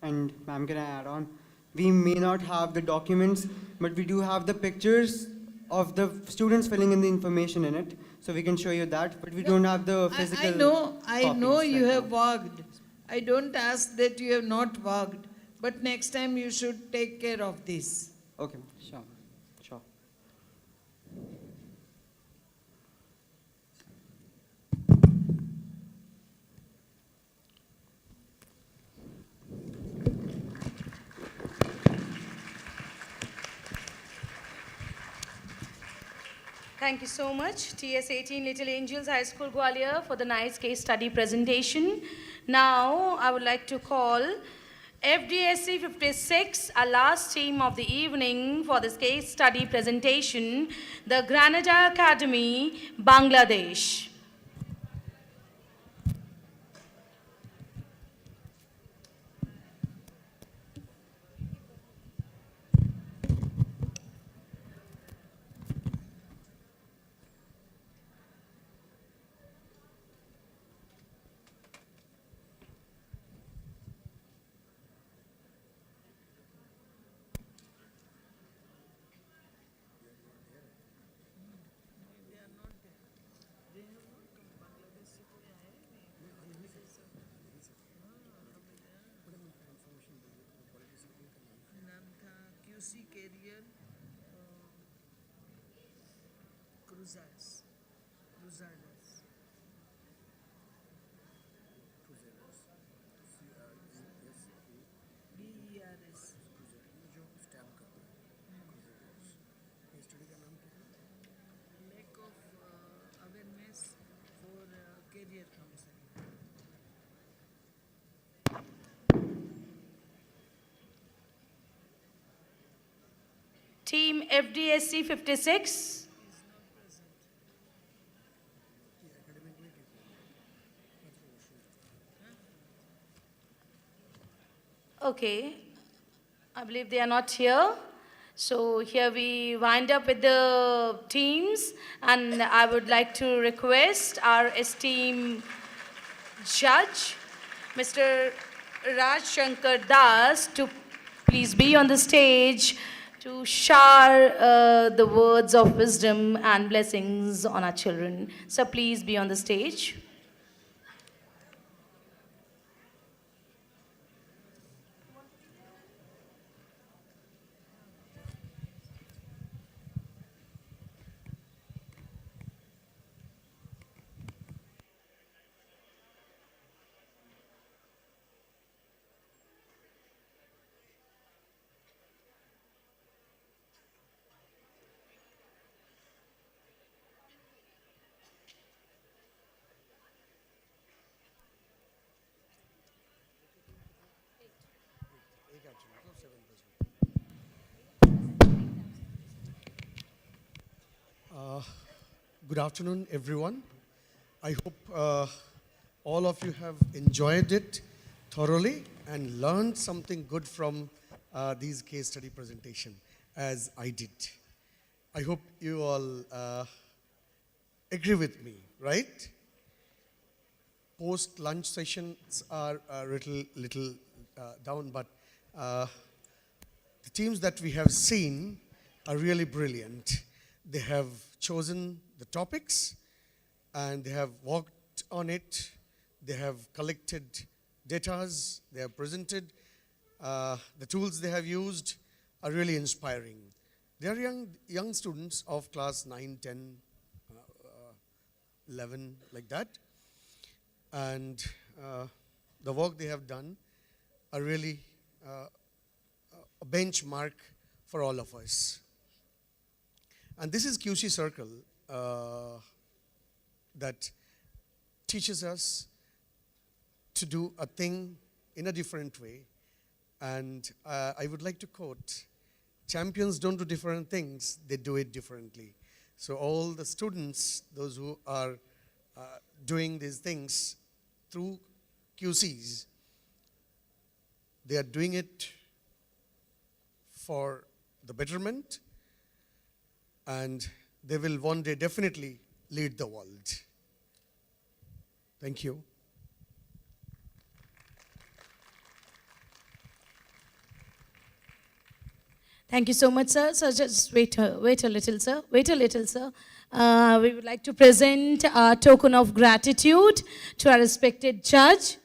And ma'am, can I add on? We may not have the documents, but we do have the pictures of the students filling in the information in it. so we can show you that, but we don't have the physical I know copies you right have now. worked. I don't ask that you have not worked, but next time you should take care of this. Okay, sure, sure. Thank you so much, TS 18 Little Angels High School, Gwalior, for the nice case study presentation. Now, I would like to call FDSC 56, our last team of the evening for this case study presentation, the Granada Academy, Bangladesh. QC career, Crusaders. BERS. Lack of awareness for career counseling. Team FDSC 56. Okay, I believe they are not here. So here we wind up with the teams, and I would like to request our esteemed judge, Mr. Raj Shankar Das, to please be on the stage to shower the words of wisdom and blessings on our children. So please be on the stage. Good afternoon, everyone. I hope all of you have enjoyed it thoroughly and learned something good from these case study presentation, as I did. I hope you all agree with me, right? Post-lunch sessions are a little down, but the teams that we have seen are really brilliant. They have chosen the topics and they have worked on it. They have collected data, they have presented. The tools they have used are really inspiring. They are young students of class 9, 10, 11, like that. And the work they have done are really a benchmark for all of us. And this is QC Circle that teaches us to do a thing in a different way. And I would like to quote, champions don't do different things, they do it differently. So all the students, those who are doing these things through QCs, they are doing it for the betterment, and they will one day definitely lead the world. Thank you. Thank you so much, sir. So just wait a little, sir. Wait a little, sir. We would like to present a token of gratitude to our respected judge.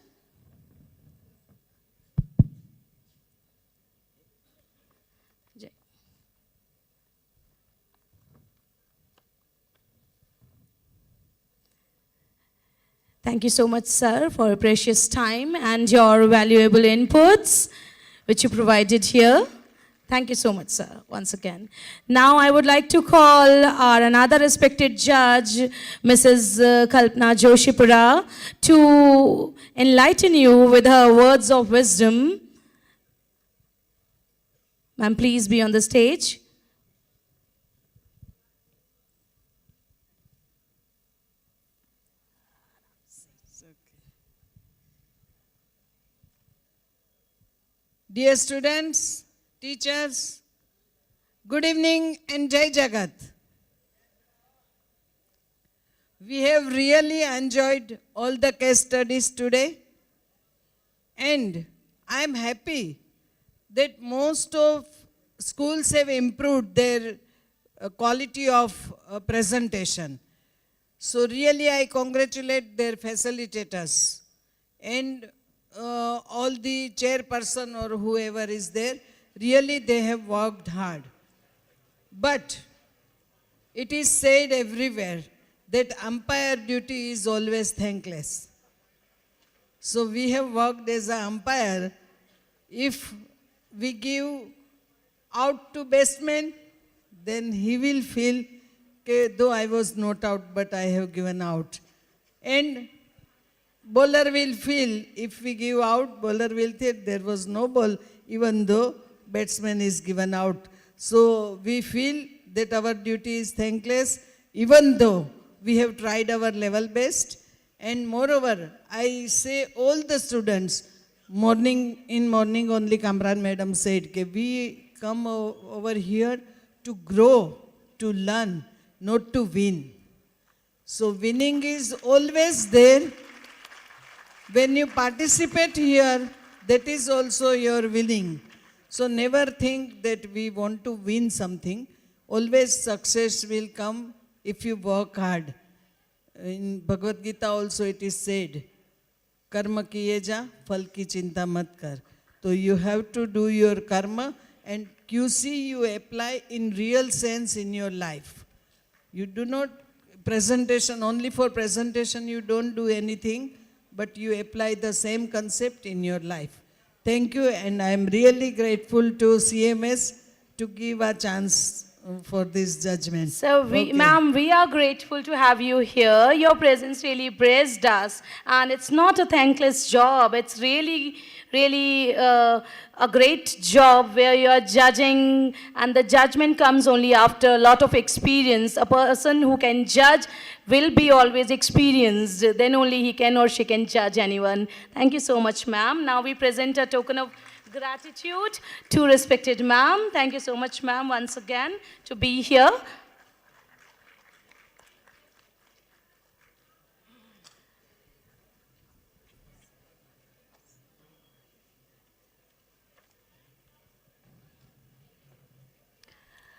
Thank you so much, sir, for your precious time and your valuable inputs which you provided here. Thank you so much, sir, once again. Now I would like to call our another respected judge, Mrs. Kalpana Joshipura, to enlighten you with her words of wisdom. Ma'am, please be on the stage. Dear students, teachers, good evening and Jai Jagat. We have really enjoyed all the case studies today, and I am happy that most of schools have improved their quality of presentation. So really I congratulate their facilitators and all the chairperson or whoever is there. Really they have worked hard. But it is said everywhere that umpire duty is always thankless. So we have worked as an umpire. If we give out to batsman, then he will feel, okay, though I was not out, but I have given out. And bowler will feel, if we give out, bowler will think there was no ball, even though batsman is given out. So we feel that our duty is thankless, even though we have tried our level best. And moreover, I say all the students, morning only Kamran madam said, that we come over here to grow, to learn, not to win. So winning is always there. When you participate here, that is also your winning. So never think that we want to win something. Always success will come if you work hard. In Bhagavad Gita also it is said, karma kiye ja, phal ki chinta mat kar. So you have to do your karma, and QC you apply in real sense in your life. You do not presentation, only for presentation you don't do anything, but you apply the same concept in your life. Thank you, and I am really grateful to CMS to give a chance for this judgment. So, ma'am, we are grateful to have you here. Your presence really blessed us. And it's not a thankless job. It's really a great job where you are judging, and the judgment comes only after a lot of experience. A person who can judge will be always experienced. Then only he can or she can judge anyone. Thank you so much, ma'am. Now we present a token of gratitude to respected ma'am. Thank you so much, ma'am, once again to be here.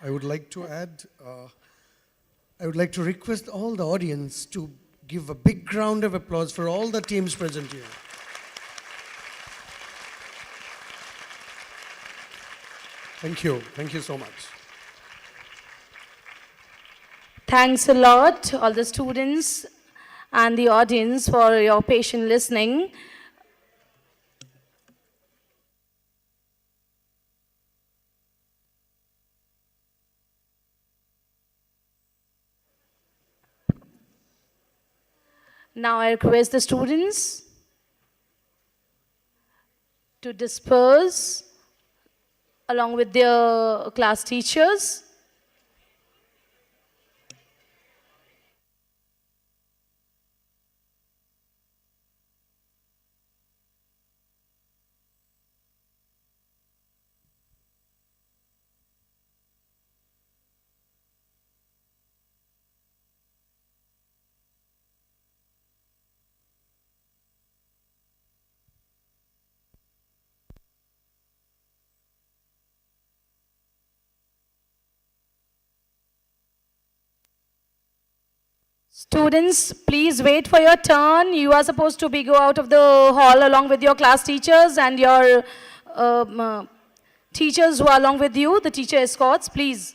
I would like to add, I would like to request all the audience to give a big round of applause for all the teams present here. Thank you so much. Thanks a lot, all the students and the audience, for your patient listening. Now I request the students to disperse along with their class teachers. Students, please wait for your turn. You are supposed to go out of the hall along with your class teachers and your teachers who are along with you, the teacher escorts. Please